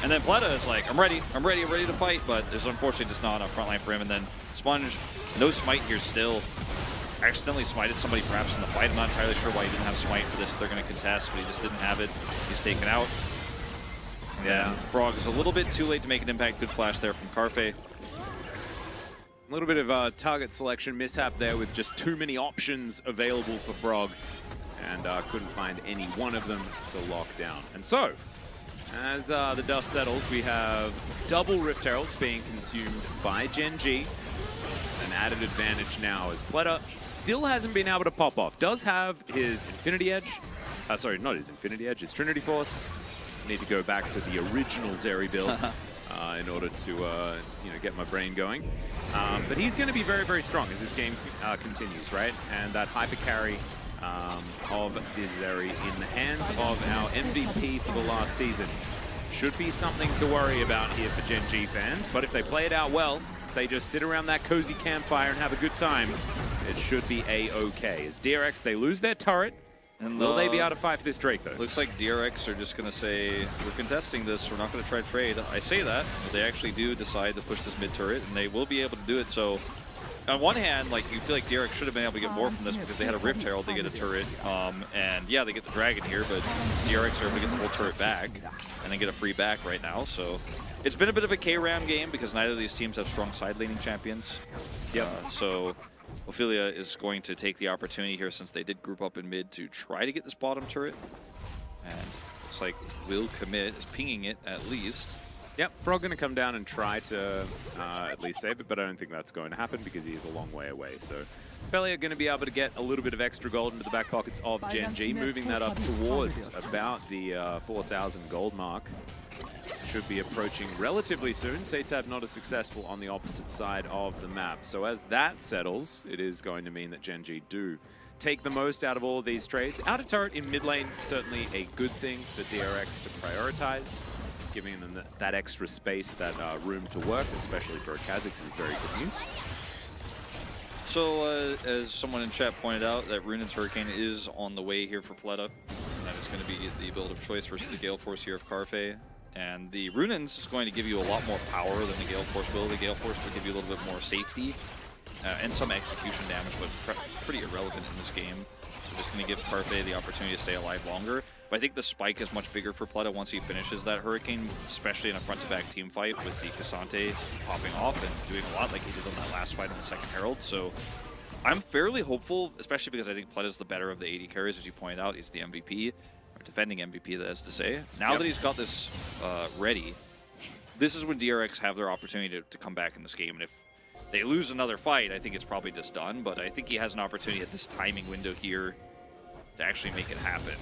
And then Pleta is like, I'm ready to fight, but there's unfortunately just not enough front line for him, and then Sponge, no smite here still. Accidentally smited somebody perhaps in the fight. I'm not entirely sure why he didn't have smite for this if they're going to contest, but he just didn't have it. He's taken out. Yeah, Frog is a little bit too late to make an impact. Good flash there from Carfe. A little bit of target selection mishap there with just too many options available for Frog, and couldn't find any one of them to lock down. And so, as the dust settles, we have double Rift Heralds being consumed by Gen.G. An added advantage now as Pleta still hasn't been able to pop off. Does have his Infinity Edge. Sorry, not his Infinity Edge, his Trinity Force. Need to go back to the original Zeri build in order to you know, get my brain going. But he's going to be very, very strong as this game continues, right? And that hyper carry of the Zeri in the hands of our MVP for the last season should be something to worry about here for Gen.G fans. But if they play it out well, they just sit around that cozy campfire and have a good time, it should be a-okay. As DRX, they lose their turret. And will they be able to fight for this Drake, though? Looks like DRX are just going to say, we're contesting this, we're not going to try to trade. I say that, but they actually do decide to push this mid turret, and they will be able to do it. So, on one hand, like, you feel like DRX should have been able to get more from this because they had a Rift Herald to get a turret. And yeah, they get the Dragon here, but DRX are able to get the whole turret back and then get a free back right now. So, it's been a bit of a K-round game because neither of these teams have strong side laning champions. So Ophelia is going to take the opportunity here since they did group up in mid to try to get this bottom turret. And looks like will commit, is pinging it at least. Yep, Frog going to come down and try to at least save it, but I don't think that's going to happen because he is a long way away. So Ophelia going to be able to get a little bit of extra gold into the back pockets of Gen.G, moving that up towards about the 4,000 gold mark. Should be approaching relatively soon. Satab not as successful on the opposite side of the map. So as that settles, it is going to mean that Gen.G do take the most out of all of these trades. Outer turret in mid lane, certainly a good thing for DRX to prioritize, giving them that extra space, that room to work, especially for a Kha'Zix, is very good news. So as someone in chat pointed out, that Runin's Hurricane is on the way here for Pleta. That is going to be the build of choice versus the Gale Force here of Carfe. And the Runin's is going to give you a lot more power than the Gale Force will. The Gale Force will give you a little bit more safety and some execution damage, but pretty irrelevant in this game. So just going to give Carfe the opportunity to stay alive longer. But I think the spike is much bigger for Pleta once he finishes that Hurricane, especially in a front-to-back team fight with the Kasante popping off and doing a lot like he did on that last fight on the second Herald. So I'm fairly hopeful, especially because I think Pleta's the better of the AD carries, as you pointed out. He's the MVP. Defending MVP, that is to say. Now that he's got this ready, this is when DRX have their opportunity to come back in this game. And if they lose another fight, I think it's probably just done. But I think he has an opportunity at this timing window here to actually make it happen.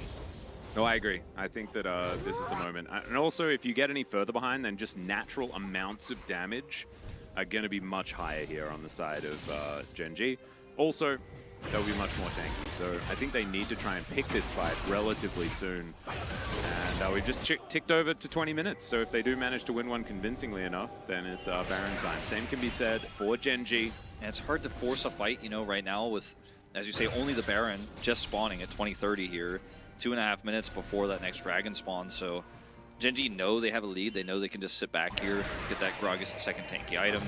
No, I agree. I think that this is the moment. And also, if you get any further behind, then just natural amounts of damage are going to be much higher here on the side of Gen.G. Also, they'll be much more tanky. So I think they need to try and pick this fight relatively soon. And we've just ticked over to 20 minutes. So if they do manage to win one convincingly enough, then it's Baron time. Same can be said for Gen.G. And it's hard to force a fight, you know, right now with, as you say, only the Baron just spawning at 2030 here. 2.5 minutes before that next dragon spawns, so Gen.G know they have a lead. They know they can just sit back here, get that Gragas the second tanky item,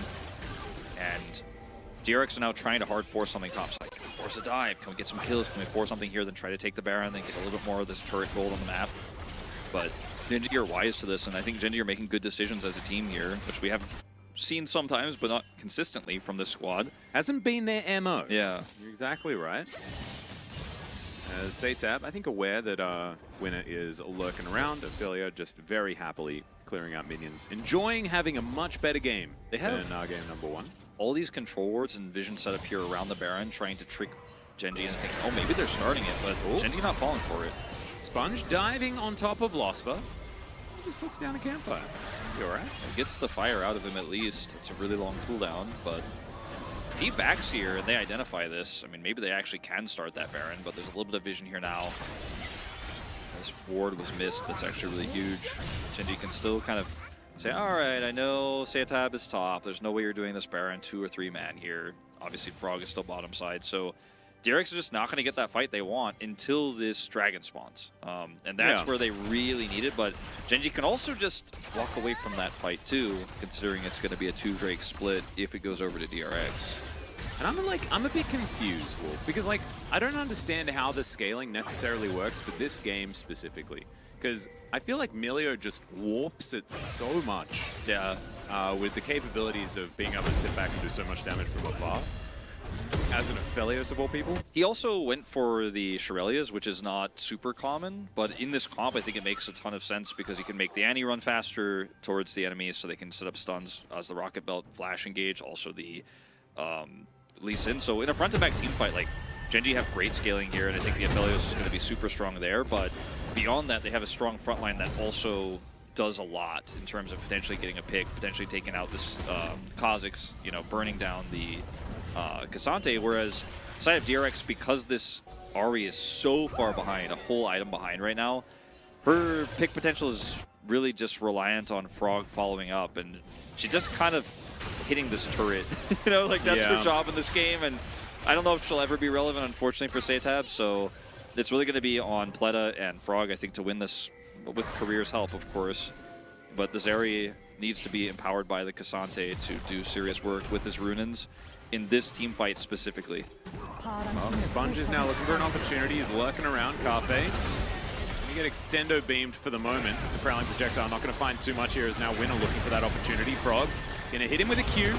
and DRX are now trying to hard force something topside. Can we force a dive? Can we get some kills? Can we force something here, then try to take the Baron, then get a little bit more of this turret gold on the map? But Gen.G are wise to this, and I think Gen.G are making good decisions as a team here, which we have seen sometimes, but not consistently from this squad. Hasn't been their MO. Yeah. You're exactly right. Satab, I think, aware that Winner is lurking around. Ophelia just very happily clearing out minions, enjoying having a much better game than game number 1. All these control wards and vision set up here around the Baron, trying to trick Gen.G into thinking, oh, maybe they're starting it, but Gen.G not falling for it. Sponge diving on top of Losper. Just puts down a campfire. You alright? Gets the fire out of him at least. It's a really long cooldown, but if he backs here and they identify this, I mean, maybe they actually can start that Baron, but there's a little bit of vision here now. This ward was missed. That's actually really huge. Gen.G can still kind of say, all right, I know Satab is top. There's no way you're doing this Baron 2 or 3 man here. Obviously, Frog is still bottom side, so DRX are just not going to get that fight they want until this dragon spawns. And that's where they really need it, but Gen.G can also just walk away from that fight too, considering it's going to be a 2 Drake split if it goes over to DRX. And I'm a bit confused, Wolf, because I don't understand how the scaling necessarily works for this game specifically. Because I feel like Milio just warps it so much. Yeah. With the capabilities of being able to sit back and do so much damage from afar. As an Aphelios of all people. He also went for the Shirelias, which is not super common, but in this comp I think it makes a ton of sense because he can make the Annie run faster towards the enemies so they can set up stuns as the Rocket Belt flash engage, also the Lee Sin. So in a front-to-back team fight, like, Gen.G have great scaling here, and I think the Aphelios is going to be super strong there, but beyond that, they have a strong front line that also does a lot in terms of potentially getting a pick, potentially taking out this Kha'Zix, you know, burning down the Cassante, whereas side of DRX, because this Ahri is so far behind, a whole item behind right now, her pick potential is really just reliant on Frog following up, and she's just kind of hitting this turret. You know, like that's her job in this game, and I don't know if she'll ever be relevant, unfortunately, for Satab, so it's really going to be on Pleta and Frog, I think, to win this, with Career's help, of course. But this area needs to be empowered by the Cassante to do serious work with his Runins in this team fight specifically. Well, Sponge is now looking for an opportunity. He's lurking around Carfe. You get extendo beamed for the moment. The Prowling Projectile not going to find too much here as now Winner looking for that opportunity. Frog going to hit him with a Q.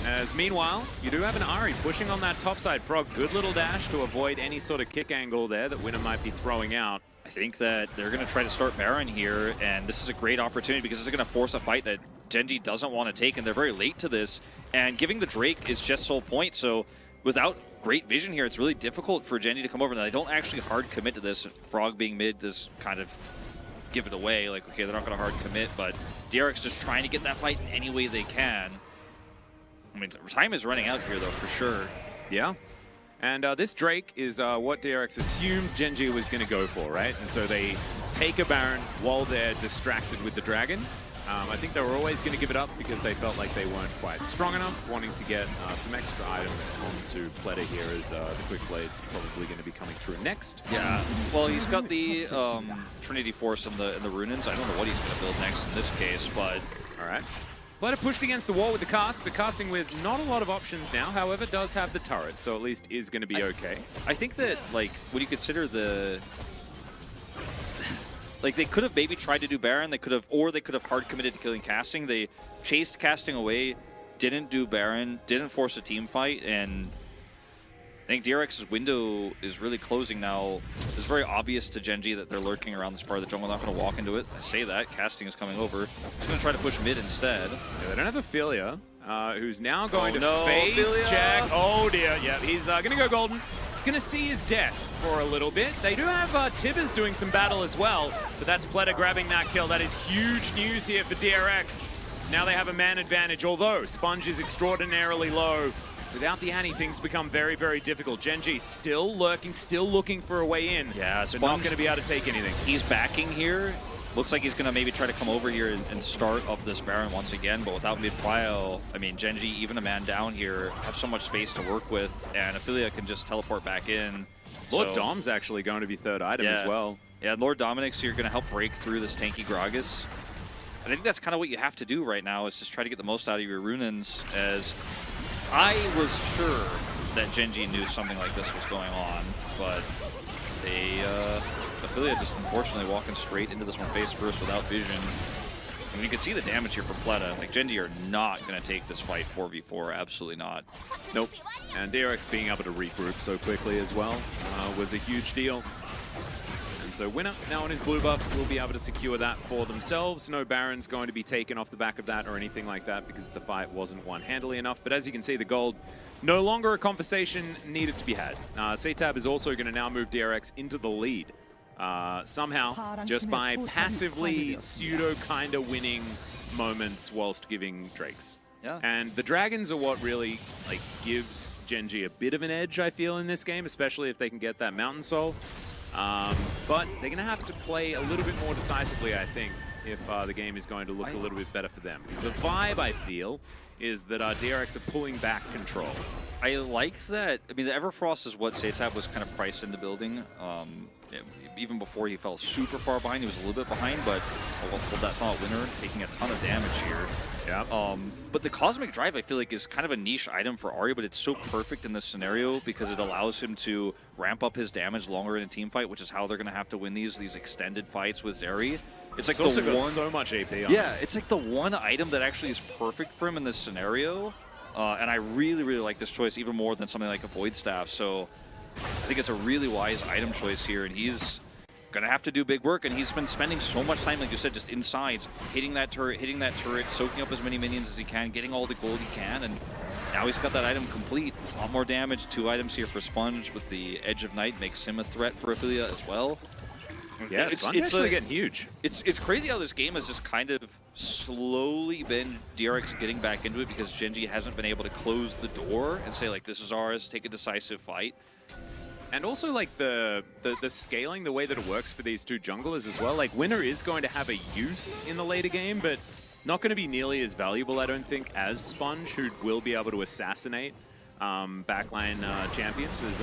As meanwhile, you do have an Ahri pushing on that top side. Frog, good little dash to avoid any sort of kick angle there that Winner might be throwing out. I think that they're going to try to start Baron here, and this is a great opportunity because this is going to force a fight that Gen.G doesn't want to take, and they're very late to this. And giving the Drake is just sole point, so without great vision here, it's really difficult for Gen.G to come over. And they don't actually hard commit to this. Frog being mid, this kind of give it away. Like, okay, they're not going to hard commit, but DRX just trying to get that fight in any way they can. I mean, time is running out here, though, for sure. Yeah. And this Drake is what DRX assumed Gen.G was going to go for, right? And so they take a Baron while they're distracted with the Dragon. I think they were always going to give it up because they felt like they weren't quite strong enough, wanting to get some extra items onto Pleta here as the Quick Blade's probably going to be coming through next. Yeah, well, he's got the Trinity Force and the Runins. I don't know what he's going to build next in this case, but... All right. Pleta pushed against the wall with the cast, but casting with not a lot of options now. However, does have the turret, so at least is going to be okay. I think that, like, when you consider the... Like, they could have maybe tried to do Baron, they could have hard committed to killing casting. They chased casting away, didn't do Baron, didn't force a team fight, and I think DRX's window is really closing now. It's very obvious to Gen.G that they're lurking around this part of the jungle, not going to walk into it. I say that, casting is coming over. He's going to try to push mid instead. Yeah, they don't have Ophelia, who's now going to phase check. Oh dear, yeah, he's going to go golden. It's going to see his death for a little bit. They do have Tibbers doing some battle as well, but that's Pleta grabbing that kill. That is huge news here for DRX. So now they have a man advantage, although Sponge is extraordinarily low. Without the Annie, things become very, very difficult. Gen.G still lurking, still looking for a way in. Yeah, so not going to be able to take anything. He's backing here. Looks like he's going to maybe try to come over here and start up this Baron once again, but without mid-prio, I mean, Gen.G, even a man down here, have so much space to work with, and Ophelia can just teleport back in. Lord Dom's actually going to be third item as well. Yeah, Lord Dominic's here going to help break through this tanky Gragas. I think that's kind of what you have to do right now, is just try to get the most out of your Runins, as I was sure that Gen.G knew something like this was going on, but they, Ophelia just unfortunately walking straight into this one face first without vision. I mean, you can see the damage here from Pleta. Like, Gen.G are not going to take this fight 4v4, absolutely not. Nope. And DRX being able to regroup so quickly as well was a huge deal. And so Winner, now on his blue buff, will be able to secure that for themselves. No Baron's going to be taken off the back of that or anything like that because the fight wasn't won handily enough. But as you can see, the gold, no longer a conversation needed to be had. Satab is also going to now move DRX into the lead. Somehow, just by passively pseudo kind of winning moments whilst giving Drakes. Yeah. And the Dragons are what really like gives Gen.G a bit of an edge, I feel, in this game, especially if they can get that Mountain Soul. But they're going to have to play a little bit more decisively, I think, if the game is going to look a little bit better for them. Because the vibe, I feel, is that DRX are pulling back control. I like that. I mean, the Everfrost is what Satab was kind of priced into building. Even before he fell super far behind, he was a little bit behind, but hold that thought, Winner taking a ton of damage here. Yeah. But the Cosmic Drive, I feel like, is kind of a niche item for Ahri, but it's so perfect in this scenario because it allows him to ramp up his damage longer in a team fight, which is how they're going to have to win these extended fights with Zeri. It's like also the got one, so much AP on yeah, it's like the one item that actually is perfect for him in this scenario. And I really, really like this choice even more than something like a Void Staff. So I think it's a really wise item choice here, and he's going to have to do big work, and he's been spending so much time, like you said, just inside, hitting that turret, soaking up as many minions as he can, getting all the gold he can, and now he's got that item complete. A lot more damage, 2 items here for Sponge with the Edge of Night, makes him a threat for Ophelia as well. Yeah, Sponge actually getting huge. It's crazy how this game has just kind of slowly been DRX getting back into it because Gen.G hasn't been able to close the door and say, like, this is ours, take a decisive fight. And also, like, the scaling, the way that it works for these two junglers as well. Like, Winner is going to have a use in the later game, but not going to be nearly as valuable, I don't think, as Sponge, who will be able to assassinate backline champions.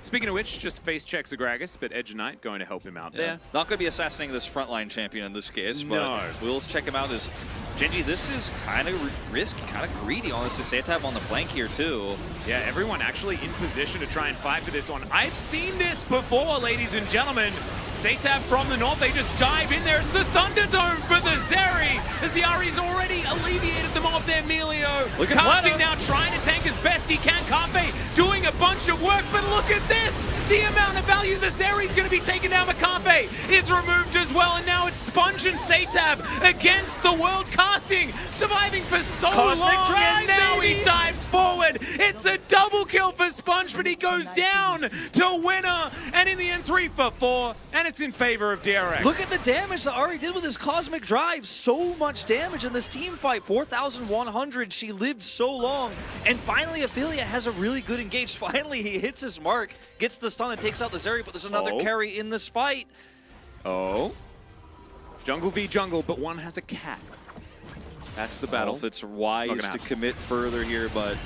Speaking of which, just face checks Agragas, but Edge of Night going to help him out there. Not going to be assassinating this frontline champion in this case, but No. we'll check him out as Gen.G. This is kind of risky, kind of greedy, honestly. Satab on the flank here, too. Yeah, everyone actually in position to try and fight for this one. I've seen this before, ladies and gentlemen. Satab from the north, they just dive in there. It's the Thunderdome for the Zeri, as the Ahri's already alleviated them off their Melio. Look at Casting Pleta now, trying to tank as best he can. Kafe doing a bunch of work, but look at this! The amount of value the Zeri's going to be taken down, but Kafe is removed as well, and now it's Sponge and Satab against the world. Casting, surviving for so Cosmic long, Drive, and now baby! he dives forward. It's a double kill for Sponge, but he goes down to Winner, and in the end, 3 for 4, and it's in favor of DRX. Look at the damage that Ahri did with his Cosmic Drive. So much damage in this team fight. 4,100. She lived so long. And finally, Ophelia has a really good engage. Finally, he hits his mark, gets the stun, and takes out the Zeri, but there's another carry in this fight. Oh. Jungle v jungle, but one has a cat. That's the battle. If it's wise to commit further here, but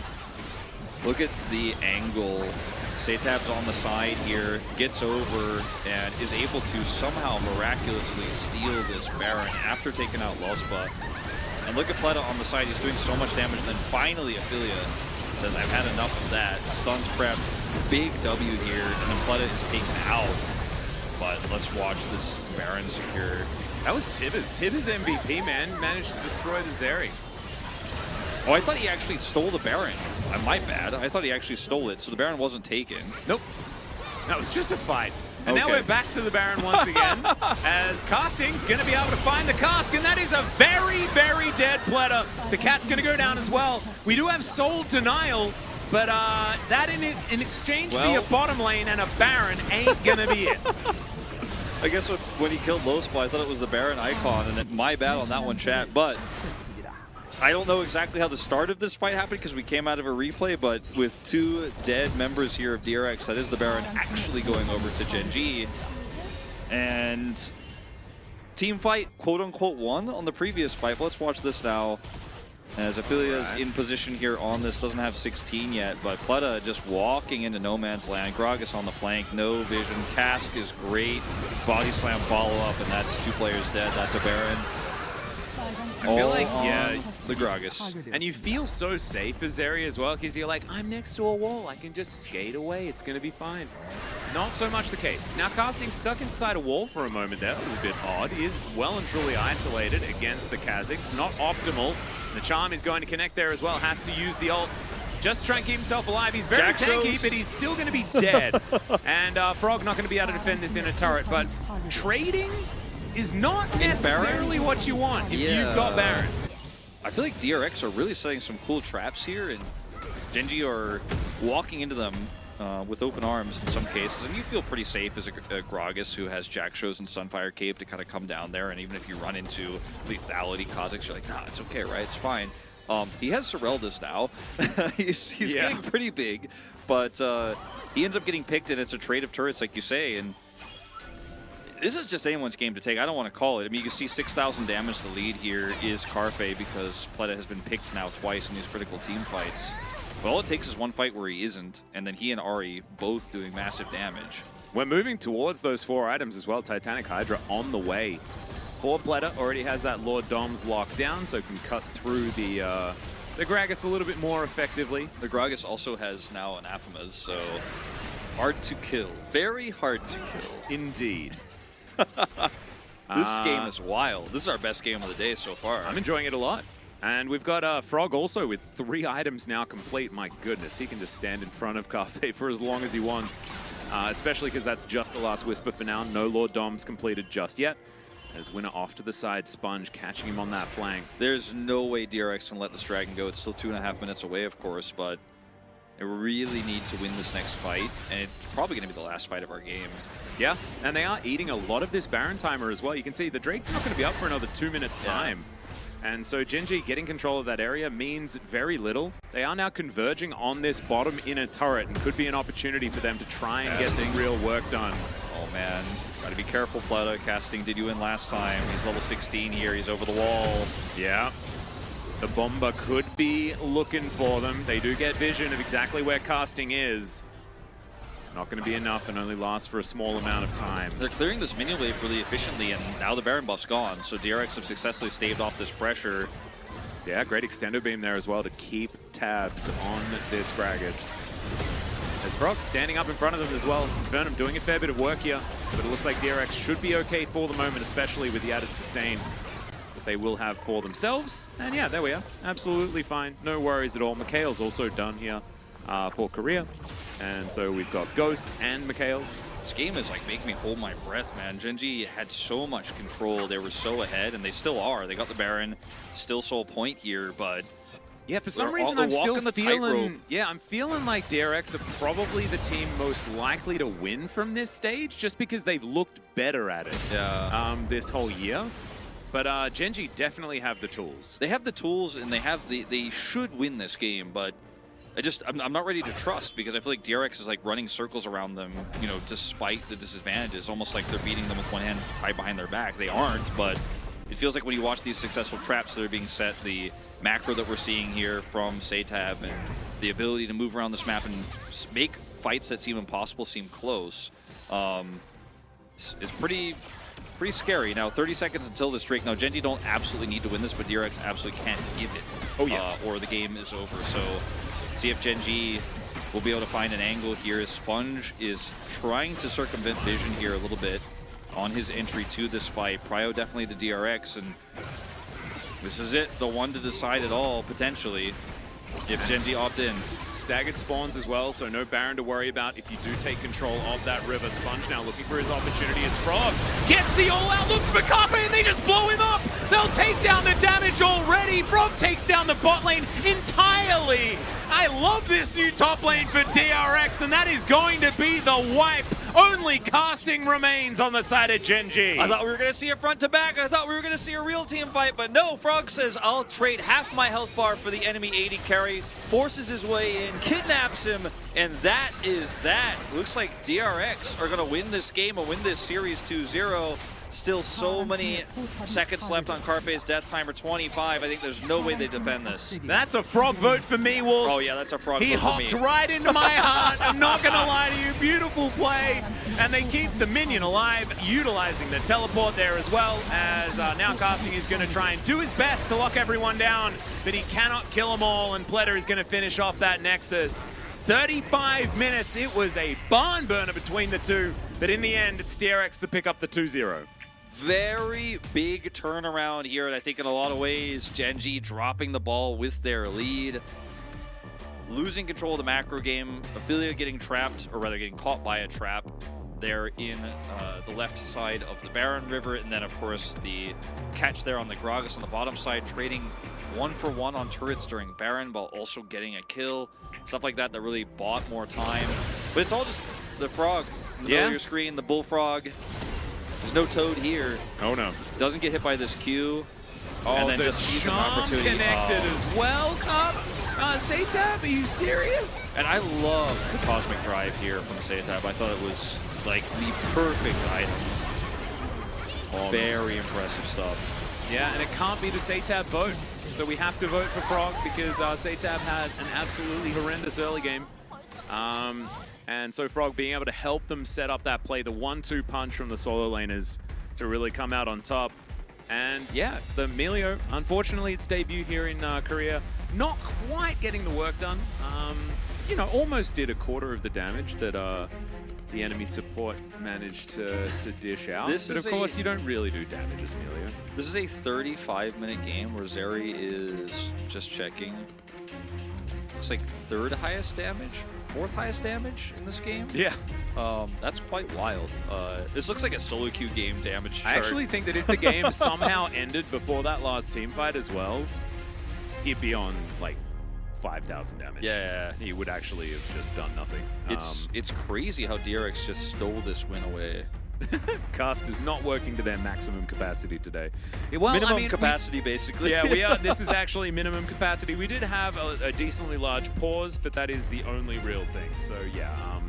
look at the angle. Satab's on the side here, gets over, and is able to somehow miraculously steal this Baron after taking out Lospa. And look at Pleta on the side, he's doing so much damage, and then finally Ophelia says, I've had enough of that. Stun's prepped, big W here, and then Pleta is taken out. But let's watch this Baron secure. That was Tibbers. Tibbers MVP, man, managed to destroy the Zeri. Oh, I thought he actually stole the Baron. My bad. I thought he actually stole it, so the Baron wasn't taken. Nope. That was just a fight. And now Okay. we're back to the Baron once again, as Casting's going to be able to find the cask, and that is a very, very dead Pleta. The cat's going to go down as well. We do have Soul Denial, but that in exchange for Well- your bottom lane and a Baron ain't gonna be it. I guess when he killed Lospa, I thought it was the Baron icon, and my bad on that one, chat. But I don't know exactly how the start of this fight happened because we came out of a replay, but with 2 dead members here of DRX, that is the Baron actually going over to Gen.G. And team fight, quote-unquote, won on the previous fight. But let's watch this now. As Affilia's in position here on this, doesn't have 16 yet, but Pleta just walking into no man's land. Gragas on the flank, no vision. Cask is great. Body slam follow-up, and that's 2 players dead. That's a Baron. I feel like, All yeah, on the Gragas. and you feel so safe as Zeri as well, because you're like, I'm next to a wall, I can just skate away, it's going to be fine. Not so much the case. Now casting stuck inside a wall for a moment there, that was a bit odd. He is well and truly isolated against the Kazakhs, not optimal. The charm is going to connect there as well, has to use the ult. Just to try and keep himself alive. He's very Jack tanky, shows. but he's still going to be dead. And Frog not going to be able to defend this in a turret, but trading is not necessarily what you want if you've got Baron. I feel like DRX are really setting some cool traps here, and Gen.G are walking into them with open arms in some cases, and you feel pretty safe as a Gragas who has Jack Shows and Sunfire Cape to kind of come down there, and even if you run into lethality Kazakhs, you're like, nah, it's okay, right? It's fine. He has Soreldas now. he's getting pretty big, but he ends up getting picked, and it's a trade of turrets, like you say, and this is just anyone's game to take. I don't want to call it. I mean, you can see 6,000 damage. The lead here is Carfe because Pleta has been picked now twice in these critical team fights. But all it takes is one fight where he isn't, and then he and Ari both doing massive damage. We're moving towards those 4 items as well. Titanic Hydra on the way. For Pleta already has that Lord Doms locked down, so can cut through the Gragas a little bit more effectively. The Gragas also has now Anathemas, so hard to kill. Very hard to kill. Indeed. This game is wild. This is our best game of the day so far. I'm enjoying it a lot. And we've got Frog also with 3 items now complete. My goodness, he can just stand in front of Carfe for as long as he wants. Especially because that's just the last Whisper for now. No Lord Doms completed just yet. As Winner off to the side, Sponge catching him on that flank. There's no way DRX can let this Dragon go. It's still 2.5 minutes away, of course, but they really need to win this next fight. And it's probably going to be the last fight of our game. Yeah, and they are eating a lot of this Baron timer as well. You can see the Drake's not going to be up for another 2 minutes time. And so Gen.G getting control of that area means very little. They are now converging on this bottom inner turret and could be an opportunity for them to try and get some real work done. Oh man, gotta be careful, Pleta. Casting did you in last time. He's level 16 here, he's over the wall. Yeah. The Bomber could be looking for them. They do get vision of exactly where casting is. Not going to be enough and only lasts for a small amount of time. They're clearing this minion wave really efficiently, and now the Baron buff's gone, so DRX have successfully staved off this pressure. Yeah, great extendo beam there as well to keep tabs on this Gragas. As Frog standing up in front of them as well. Infernum doing a fair bit of work here, but it looks like DRX should be okay for the moment, especially with the added sustain that they will have for themselves. And yeah, there we are. Absolutely fine. No worries at all. Mikhail's also done here for Korea. And so we've got Ghost and Mikhail's. This game is like making me hold my breath, man. Gen.G had so much control. They were so ahead, and they still are. They got the Baron, still sole point here, but yeah, for some they're reason they're I'm still walking the feeling, tightrope. yeah, I'm feeling like DRX are probably the team most likely to win from this stage, just because they've looked better at it this whole year. But Gen.G definitely have the tools. They have the tools, and they should win this game, but I'm not ready to trust, because I feel like DRX is like running circles around them, you know, despite the disadvantages, almost like they're beating them with one hand tied behind their back. They aren't, but it feels like when you watch these successful traps that are being set, the macro that we're seeing here from Satab and the ability to move around this map and make fights that seem impossible seem close, is pretty scary. Now, 30 seconds until this Drake. Now, Gen.G don't absolutely need to win this, but DRX absolutely can't give it. Oh, yeah. Or the game is over. So, see if Gen.G will be able to find an angle here. As Sponge is trying to circumvent Vision here a little bit on his entry to this fight. Prio definitely the DRX, and this is it. The one to decide it all, potentially, if Gen.G opt in. Staggered spawns as well, so no Baron to worry about if you do take control of that river. Sponge now looking for his opportunity as Frog gets the all-out, looks for Carpe, and they just blow him up! They'll take down the damage already! Frog takes down the bot lane entirely! I love this new top lane for DRX, and that is going to be the wipe. Only casting remains on the side of Gen.G. I thought we were going to see a front to back. I thought we were going to see a real team fight, but no. Frog says, I'll trade half my health bar for the enemy AD carry, forces his way in, kidnaps him, and that is that. Looks like DRX are going to win this game and win this series 2-0. Still so many seconds left on Carpe's death timer, 25. I think there's no way they defend this. That's a frog vote for me, Wolf. Oh yeah, that's a frog He vote for me. hopped right into my heart. I'm not going to lie to you. Beautiful play. And they keep the minion alive, utilizing the teleport there as well, as now casting is going to try and do his best to lock everyone down, but he cannot kill them all, and Pletter is going to finish off that Nexus. 35 minutes. It was a barn burner between the two, but in the end, it's DRX to pick up the 2-0. Very big turnaround here, and I think in a lot of ways, Gen.G dropping the ball with their lead, losing control of the macro game, Ophelia getting trapped, or rather getting caught by a trap there in the left side of the Baron River, and then of course the catch there on the Gragas on the bottom side, trading 1-for-1 on turrets during Baron while also getting a kill, stuff like that that really bought more time. But it's all just the frog in the middle of your screen, the bullfrog. There's no Toad here. Oh no. Doesn't get hit by this Q. Oh, and then the just sees an charm opportunity. connected as well, Cup. Satab, are you serious? And I love the Cosmic Drive here from Satab. I thought it was like the perfect item. Very impressive stuff. Yeah, and it can't be the Satab vote. So we have to vote for Frog because Satab had an absolutely horrendous early game. And so Frog being able to help them set up that play, the 1-2 punch from the solo laners to really come out on top. And yeah, the Melio, unfortunately its debut here in Korea, not quite getting the work done. You know, almost did a quarter of the damage that the enemy support managed to dish out. But of course, you don't really do damage as Melio. This is a 35-minute game where Zeri is just checking. Looks like third highest damage, fourth highest damage in this game. Yeah. That's quite wild. This looks like a solo queue game damage chart. I actually think that if the game somehow ended before that last team fight as well, he'd be on like 5,000 damage. Yeah. He would actually have just done nothing. It's crazy how DRX just stole this win away. Cast is not working to their maximum capacity today. Well, minimum capacity, basically. Yeah, we are. This is actually minimum capacity. We did have a decently large pause, but that is the only real thing. So yeah,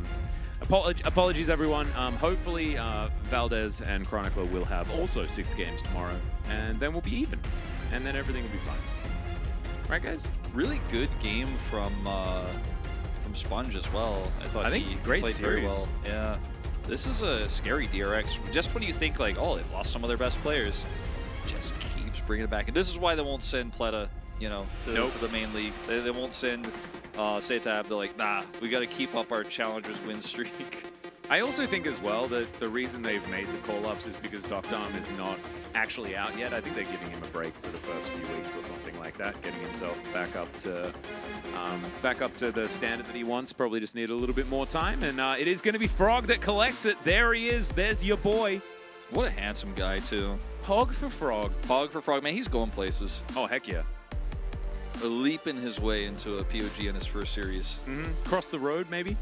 apologies everyone. Hopefully Valdez and Chronicler will have also 6 games tomorrow, and then we'll be even, and then everything will be fine. Right, guys? Really good game from Sponge as well. I think he great played series. very well. Yeah. This is a scary DRX. Just when you think like, oh, they've lost some of their best players, just keeps bringing it back. And this is why they won't send Pleta, you know, to the main league. They won't send Satab. They're like, nah, we got to keep up our Challengers win streak. I also think as well that the reason they've made the call-ups is because Dr. Arm is not actually out yet. I think they're giving him a break for the first few weeks or something like that, getting himself back up to the standard that he wants. Probably just need a little bit more time, and it is going to be Frog that collects it. There he is. There's your boy. What a handsome guy, too. Hog for Frog. Hog for Frog. Man, he's going places. Oh, heck yeah. Leaping his way into a POG in his first series. Cross the road, maybe?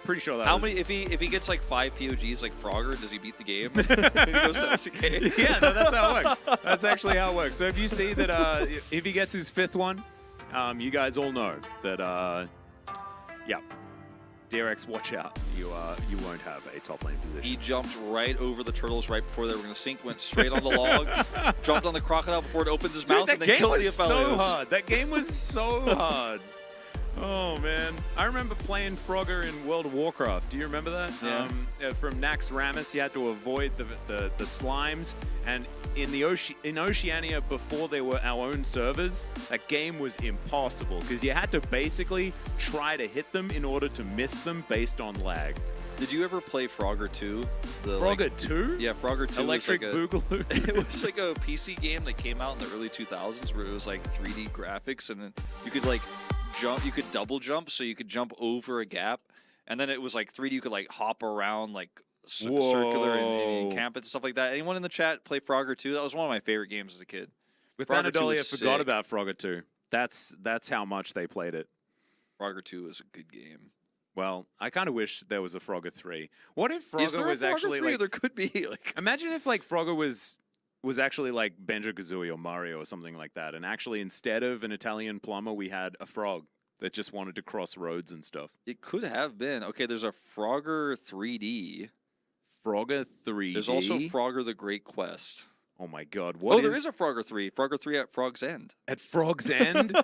Pretty sure that How was... many? If he gets like 5 POGs like Frogger, does he beat the game? He goes to LCK. Yeah, no, that's how it works. That's actually how it works. So if you see that if he gets his 5th one, you guys all know that yeah, DRX, watch out. You won't have a top lane position. He jumped right over the turtles right before they were going to sink, went straight on the log, jumped on the crocodile before it opens his mouth, and then killed the Aphelios. So hard. That game was so hard. Oh, man. I remember playing Frogger in World of Warcraft. Do you remember that? Yeah. From Nax Ramus, you had to avoid the slimes. And in Oceania, before they were our own servers, that game was impossible because you had to basically try to hit them in order to miss them based on lag. Did you ever play Frogger 2? Frogger 2? Yeah, Frogger 2. Electric Boogaloo. It was like a PC game that came out in the early 2000s where it was like 3D graphics, and then you could like jump, you could double jump, so you could jump over a gap, and then it was like 3D, you could like hop around like circular and camp it and stuff like that. Anyone in the chat play Frogger 2? That was one of my favorite games as a kid. With Frogger 2 Anadolia, was forgot sick. about Frogger 2. That's how much they played it. Frogger 2 is a good game. Well, I kind of wish there was a Frogger 3. What if Is there Frogger was a Frogger actually 3? like? There could be. Like, Imagine if like Frogger was actually like Banjo-Kazooie or Mario or something like that, and actually instead of an Italian plumber, we had a frog that just wanted to cross roads and stuff. it could have been. Okay, there's a Frogger 3D. Frogger 3D. There's also Frogger the Great Quest. Oh my God! What there is a Frogger 3. Frogger 3 at Frog's End. at Frog's End?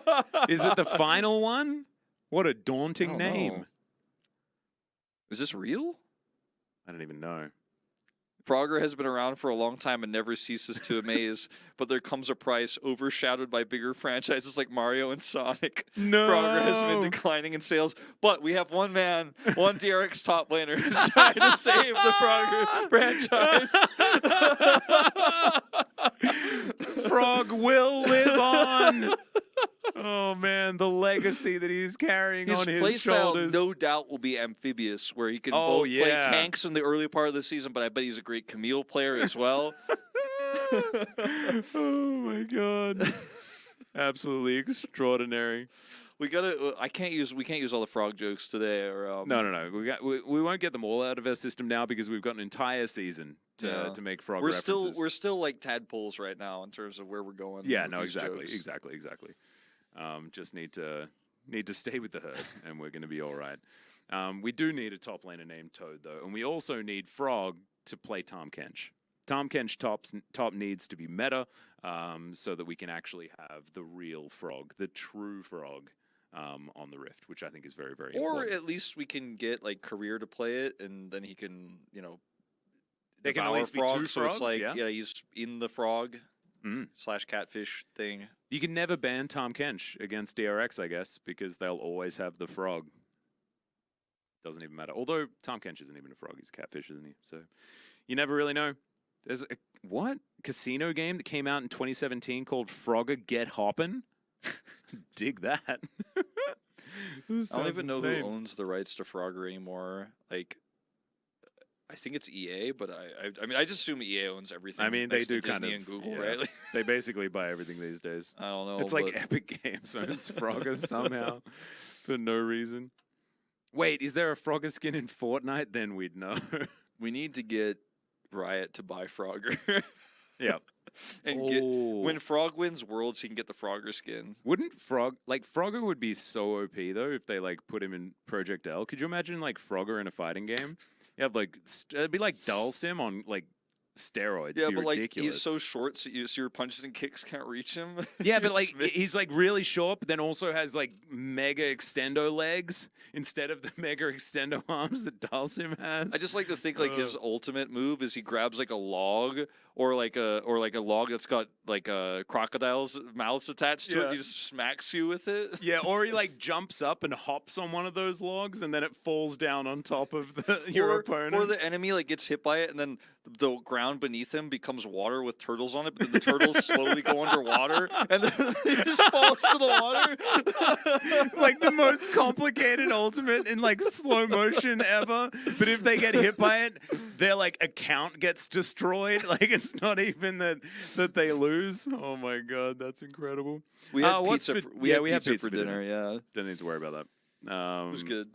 Is it the final one? What a daunting don't name! know. Is this real? I don't even know. Frogger has been around for a long time and never ceases to amaze, but there comes a price overshadowed by bigger franchises like Mario and Sonic. No. Frogger has been declining in sales, but we have one man, one DRX top laner who's trying to save the Frogger franchise. Frog will live on. Oh man, the legacy that he's carrying His on his playstyle, shoulders. no doubt, will be amphibious, where he can Oh, both play yeah. tanks in the early part of the season, but I bet he's a great Camille player as well. Oh my God. Absolutely extraordinary. We can't use all the frog jokes today. Or No. We won't get them all out of our system now because we've got an entire season to make frog we're references. we're still like tadpoles right now in terms of where we're going. Yeah, with no, these exactly. jokes. Just need to stay with the herd, and we're going to be all right. We do need a top laner named Toad, though, and we also need Frog to play Tahm Kench. Tahm Kench top needs to be meta, so that we can actually have the real Frog, the true Frog, on the Rift, which I think is very, very Or important. at least we can get like Career to play it, and then he can, There can devour always be frog, two so it's frogs, like, yeah? he's in the frog Mm. / catfish thing. You can never ban Tahm Kench against DRX, I guess, because they'll always have the Frog. Doesn't even matter. Although Tahm Kench isn't even a frog, he's a catfish, isn't he? So you never really know. There's a casino game that came out in 2017 called Frogger Get Hoppin'? Dig that. I don't Sounds even know insane. who owns the rights to Frogger anymore. Like, I think it's EA, but I mean, I just assume EA owns everything. I mean, they next to do kind Disney of. and Google, yeah. right? Like, They basically buy everything these days. I don't know. It's like but Epic Games owns Frogger somehow for no reason. Wait, is there a Frogger skin in Fortnite? Then we'd know. we need to get Riot to buy Frogger. Yeah. And get when Frog wins Worlds, he can get the Frogger skin. Wouldn't Frogger would be so OP though if they like put him in Project L. Could you imagine like Frogger in a fighting game? You have like it'd be like Dhalsim on like steroids. Yeah, It'd be but like ridiculous. he's so short, so your punches and kicks can't reach him. Yeah, but like Smith. he's like really short, but then also has like mega extendo legs instead of the mega extendo arms that Dhalsim has. I just like to think like his ultimate move is he grabs like a log or like a log that's got like crocodile's mouths attached to it. Yeah. He just smacks you with it. Yeah, or he like jumps up and hops on one of those logs, and then it falls down on top of your opponent. Or the enemy like gets hit by it, and then the ground beneath him becomes water with turtles on it. But then the turtles slowly go underwater, and then he just falls into the water. Like the most complicated ultimate in like slow motion ever. But if they get hit by it, their like account gets destroyed. Like it's not even that they lose. Oh my god, that's incredible. We had what's pizza. for- We yeah, had we pizza, had for dinner. Yeah, Don't need to worry about that. it was good.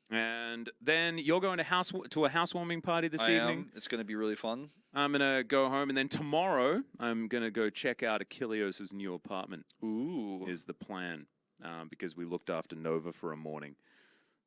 And then you're going to a housewarming party this I evening. am. It's going to be really fun. I'm gonna go home, and then tomorrow I'm gonna go check out Achilleos' new apartment. Ooh. Is the plan, because we looked after Nova for a morning,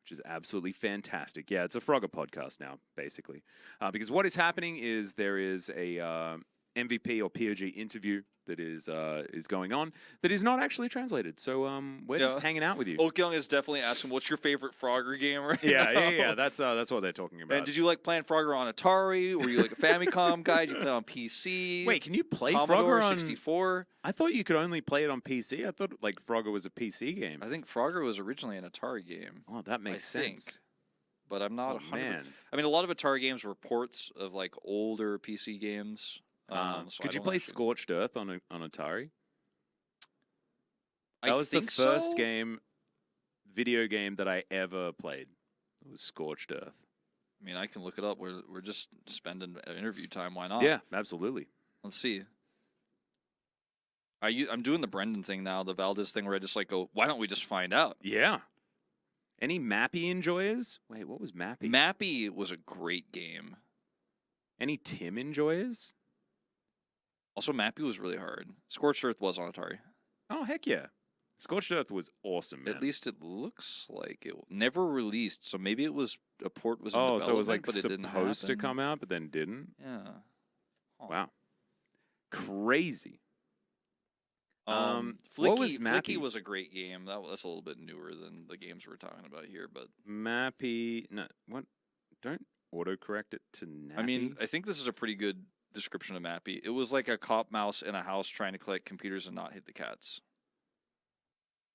which is absolutely fantastic. Yeah, it's a Frogger podcast now, basically. Because what is happening is there is a MVP or POG interview that is going on that is not actually translated. So we're just hanging out with you. Okyung is definitely asking, "What's your favorite Frogger game?" Right now? Yeah. That's what they're talking about. And did you like playing Frogger on Atari? Were you like a Famicom guy? Did you play it on PC? Wait, can you play Commodore Frogger on 64? I thought you could only play it on PC. I thought like Frogger was a PC game. I think Frogger was originally an Atari game. Oh, that makes sense. Think. But I'm not 100%. Man. I mean, a lot of Atari games were ports of like older PC games. So I could you don't play actually- Scorched Earth on Atari? I That was the think first so. video game that I ever played. It was Scorched Earth. I mean, I can look it up. We're just spending interview time. Why not? Yeah, absolutely. Let's see. I'm doing the Brendan thing now, the Valdez thing, where I just like go, why don't we just find out? Yeah. Any Mappy enjoyers? Wait, what was Mappy? Mappy was a great game. Any Tim enjoyers? Also, Mappy was really hard. Scorched Earth was on Atari. Oh, heck yeah. Scorched Earth was awesome, man. At least it looks like it never released, so maybe it was a port was in Oh, so it was like but it didn't supposed to happen. come out, but then didn't? Yeah. Huh. Wow. Crazy. Flicky, what was Flicky Mappy? was a great game. That's a little bit newer than the games we're talking about here, but Mappy. No, what? Don't autocorrect it to Nappy. I mean, I think this is a pretty good description of Mappy. It was like a cop mouse in a house trying to collect computers and not hit the cats.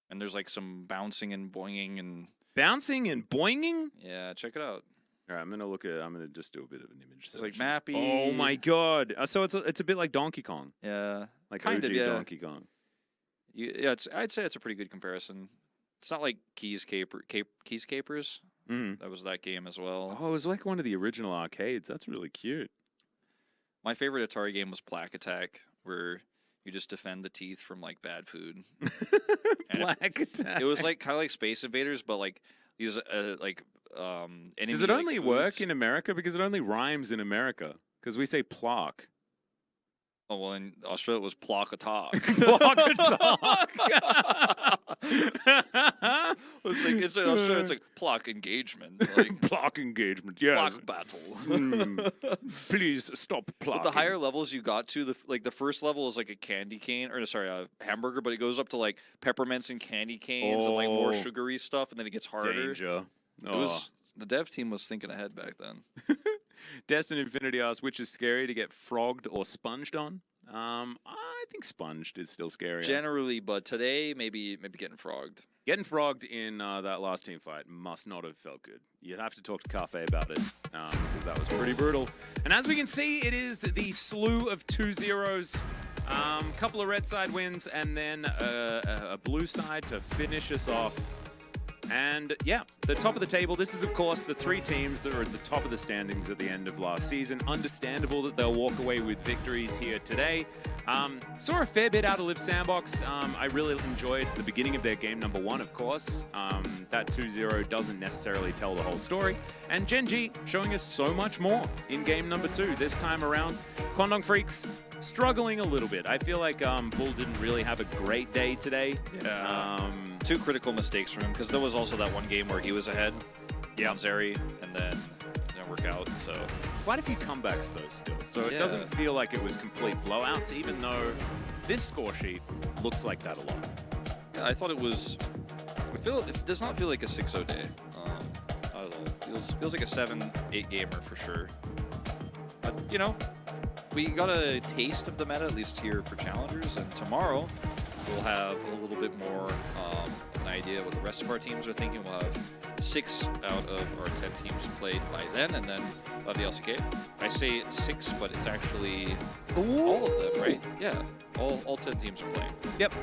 And there's like some bouncing and boinging and bouncing and boinging? yeah, check it out. All right, I'm gonna just do a bit of an image It's search. like Mappy. Oh my god! So it's a bit like Donkey Kong, Yeah, like kind OG of, yeah. Donkey Kong. Yeah, I'd say it's a pretty good comparison. It's not like Keys Capers. Mm. That was that game as well. Oh, it was like one of the original arcades. That's really cute. My favorite Atari game was Plaque Attack, where you just defend the teeth from like bad food. And Black Attack. It was like kind of like Space Invaders, but like these enemy, Does it like, only foods. work in America? Because it only rhymes in America. Because we say plaque. Oh well, in Australia it was Plaque Attack. It's in Australia. It's like Plaque Engagement, like Plaque engagement, yes. Plaque Battle. Please stop plaque. But the higher levels you got to, the first level is like a candy cane, or sorry, a hamburger, but it goes up to like peppermints and candy canes and like more Oh. sugary stuff, and then it gets harder. Danger. It was the dev team was thinking ahead back then. Destin Infinity asks, which is scary to get frogged or sponged on? I think sponged is still scary. Generally, but today maybe getting frogged. Getting frogged in that last team fight must not have felt good. You'd have to talk to Cafe about it because that was pretty brutal. And as we can see, it is the slew of 2-0s. Couple of red side wins and then a blue side to finish us off. And yeah, the top of the table, this is of course the three teams that are at the top of the standings at the end of last season. Understandable that they'll walk away with victories here today. Saw a fair bit out of Live Sandbox. I really enjoyed the beginning of their game number 1, of course. That 2-0 doesn't necessarily tell the whole story. And Gen.G showing us so much more in game number 2. This time around, Condong Freaks struggling a little bit. I feel like Bull didn't really have a great day today. Yeah. 2 critical mistakes from him, because there was also that one game where he was ahead on Zeri, and then it didn't work out. So Quite a few comebacks though still. So it doesn't feel like it was complete blowouts, even though this score sheet looks like that a lot. yeah, I thought it was. It does not feel like a 6-0 day. I don't know. Feels like a 7-8 gamer for sure. But you know, we got a taste of the meta, at least here for challengers, and tomorrow we'll have a little bit more an idea what the rest of our teams are thinking. We'll have 6 out of our 10 teams played by then, and then we'll have the LCK. I say 6, but it's actually all of them, right? Yeah, all 10 teams are playing. Yep.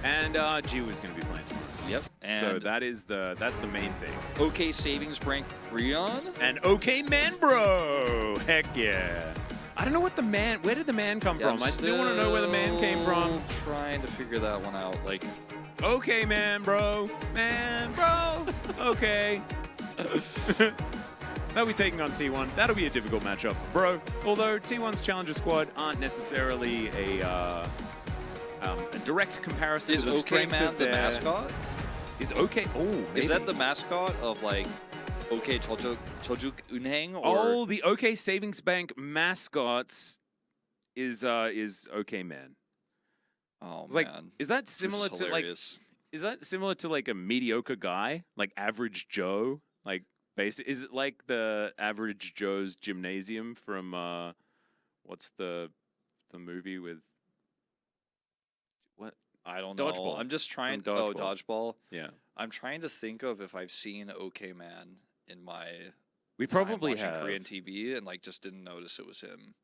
And G was going to be playing tomorrow. Yep. And So that's the main thing. OK Savings Rank Breon. And okay, man, bro. Heck yeah. I don't know where did the man come from? I still want to know where the man came from. Trying to figure that one out. Like, Okay, man, bro. Man, bro. Okay. They'll be taking on T1. That'll be a difficult matchup, bro. Although T1's Challenger squad aren't necessarily a direct comparison is to the OK strength Man of the their... mascot? Is OK? Oh, maybe. Is that the mascot of like OK Chojuk Unhang? Or Oh, the OK Savings Bank mascots is OK Man. oh It's like, man, is that This similar is to like? hilarious. Is that similar to like a mediocre guy, like Average Joe? Like, is it like the Average Joe's Gymnasium from what's the movie with what? I don't know. Dodgeball. I'm just trying. From Oh, Dodgeball. dodgeball. Yeah, I'm trying to think of if I've seen OK Man in my we time probably watching have. Korean TV and like just didn't notice it was him.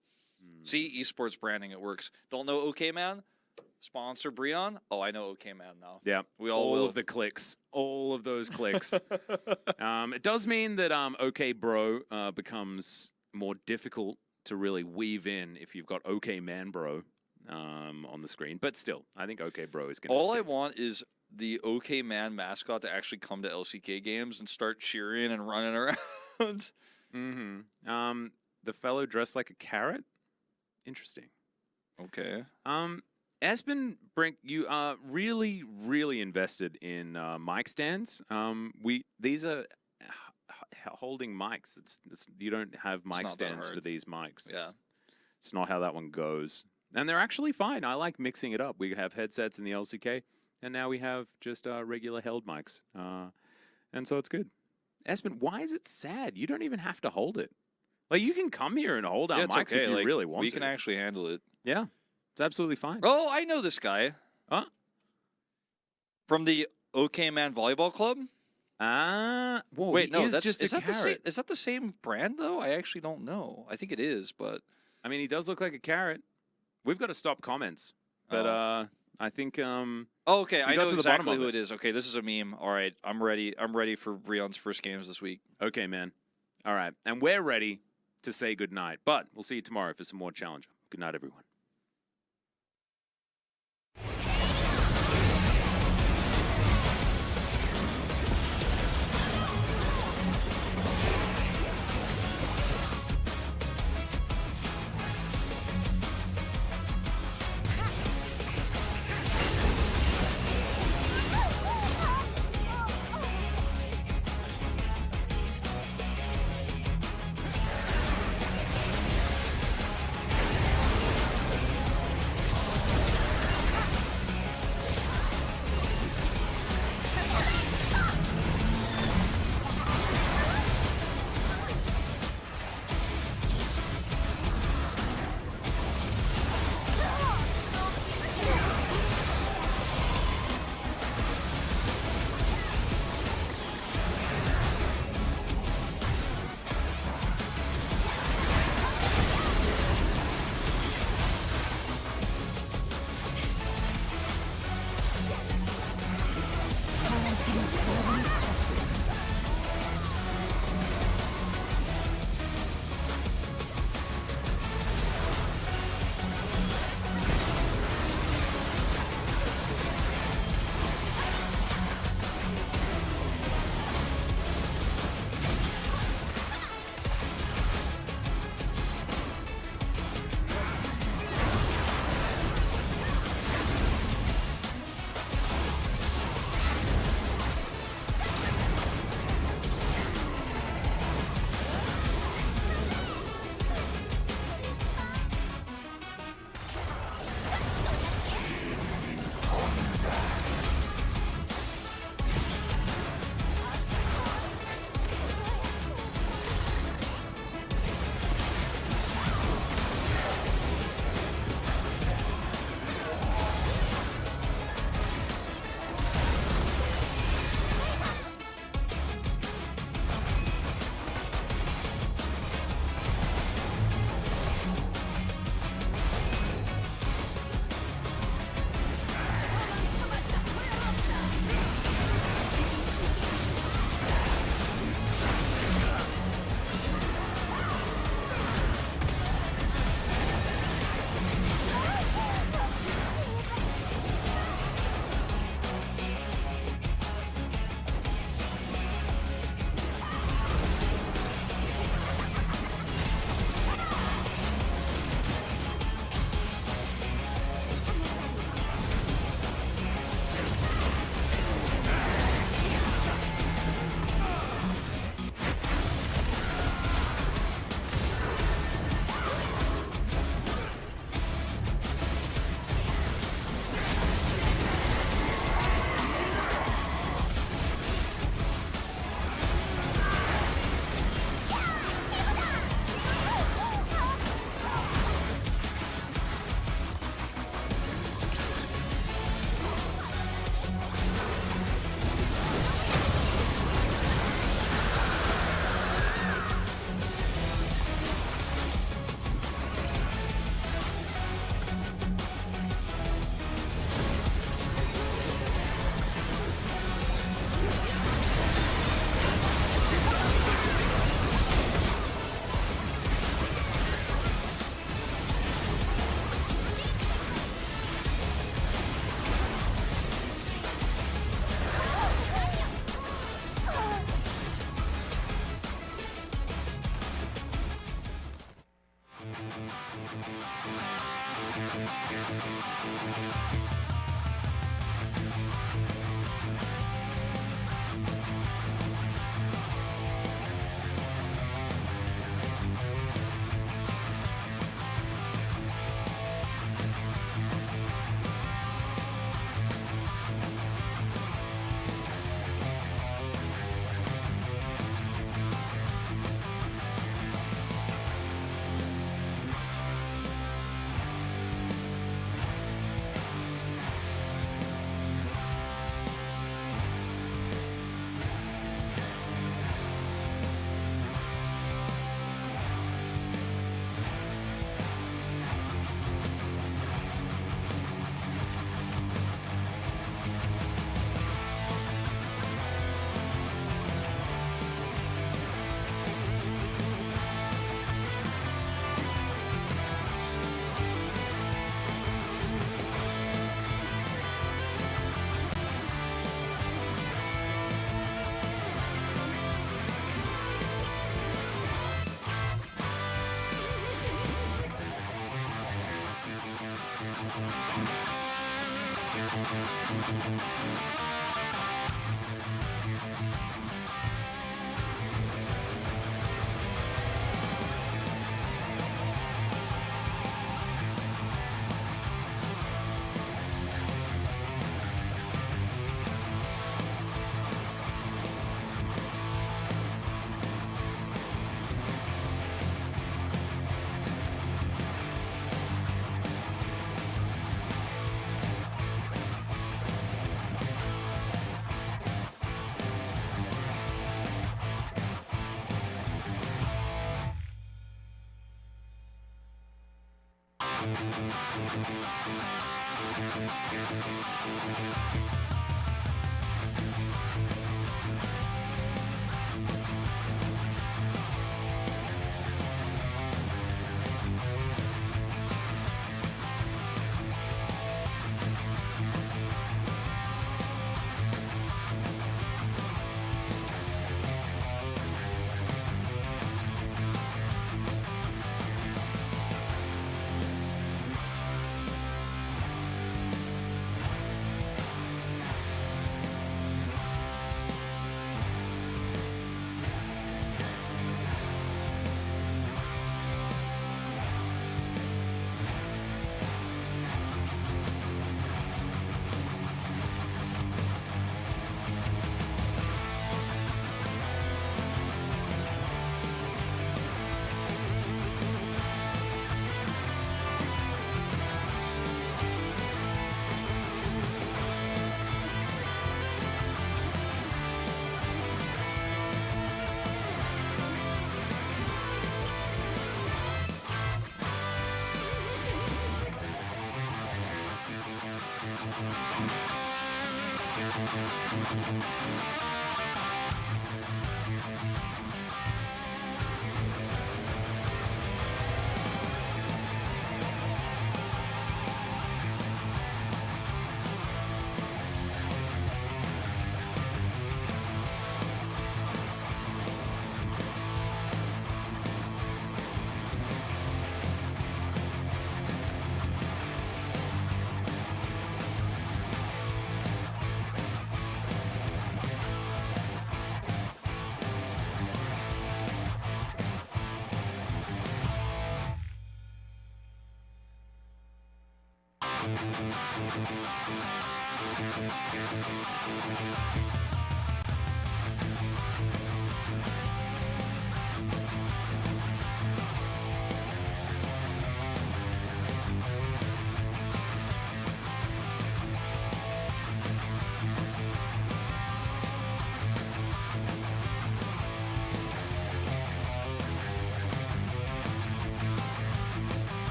Hmm. See, esports branding, it works. Don't know OK Man? Sponsor Breon? Oh, I know OK Man now. Yeah, We all will. of the clicks, all of those clicks. It does mean that OK Bro becomes more difficult to really weave in if you've got OK Man Bro. on the screen. But still, I think OK Bro is going to All I want is the OK Man mascot to actually come to LCK games and start cheering and running around. The fellow dressed like a carrot? Interesting. Okay. Espen Brink, you are really, really invested in mic stands. These are holding mics. You don't have mic not that stands for hard. these mics. Yeah. It's not how that one goes. And they're actually fine. I like mixing it up. We have headsets in the LCK, and now we have just regular held mics. And so it's good. Espen, why is it sad? You don't even have to hold it. Like, you can come here and hold our Yeah, it's mics okay. if you like, really want we to. can actually handle it. Yeah, it's absolutely fine. Oh, I know this guy. Huh? From the OK Man Volleyball Club? Whoa, Wait, he no, is just a carrot. Is that the same brand, though? I actually don't know. I think it is, but... I mean, he does look like a carrot. We've got to stop comments. But I think... Oh, okay, I got know to the bottom exactly of who it. it is. Okay, this is a meme. All right, I'm ready. I'm ready for Breon's first games this week. Okay, man. All right. And we're ready to say goodnight. But we'll see you tomorrow for some more Challenger. Good night, everyone.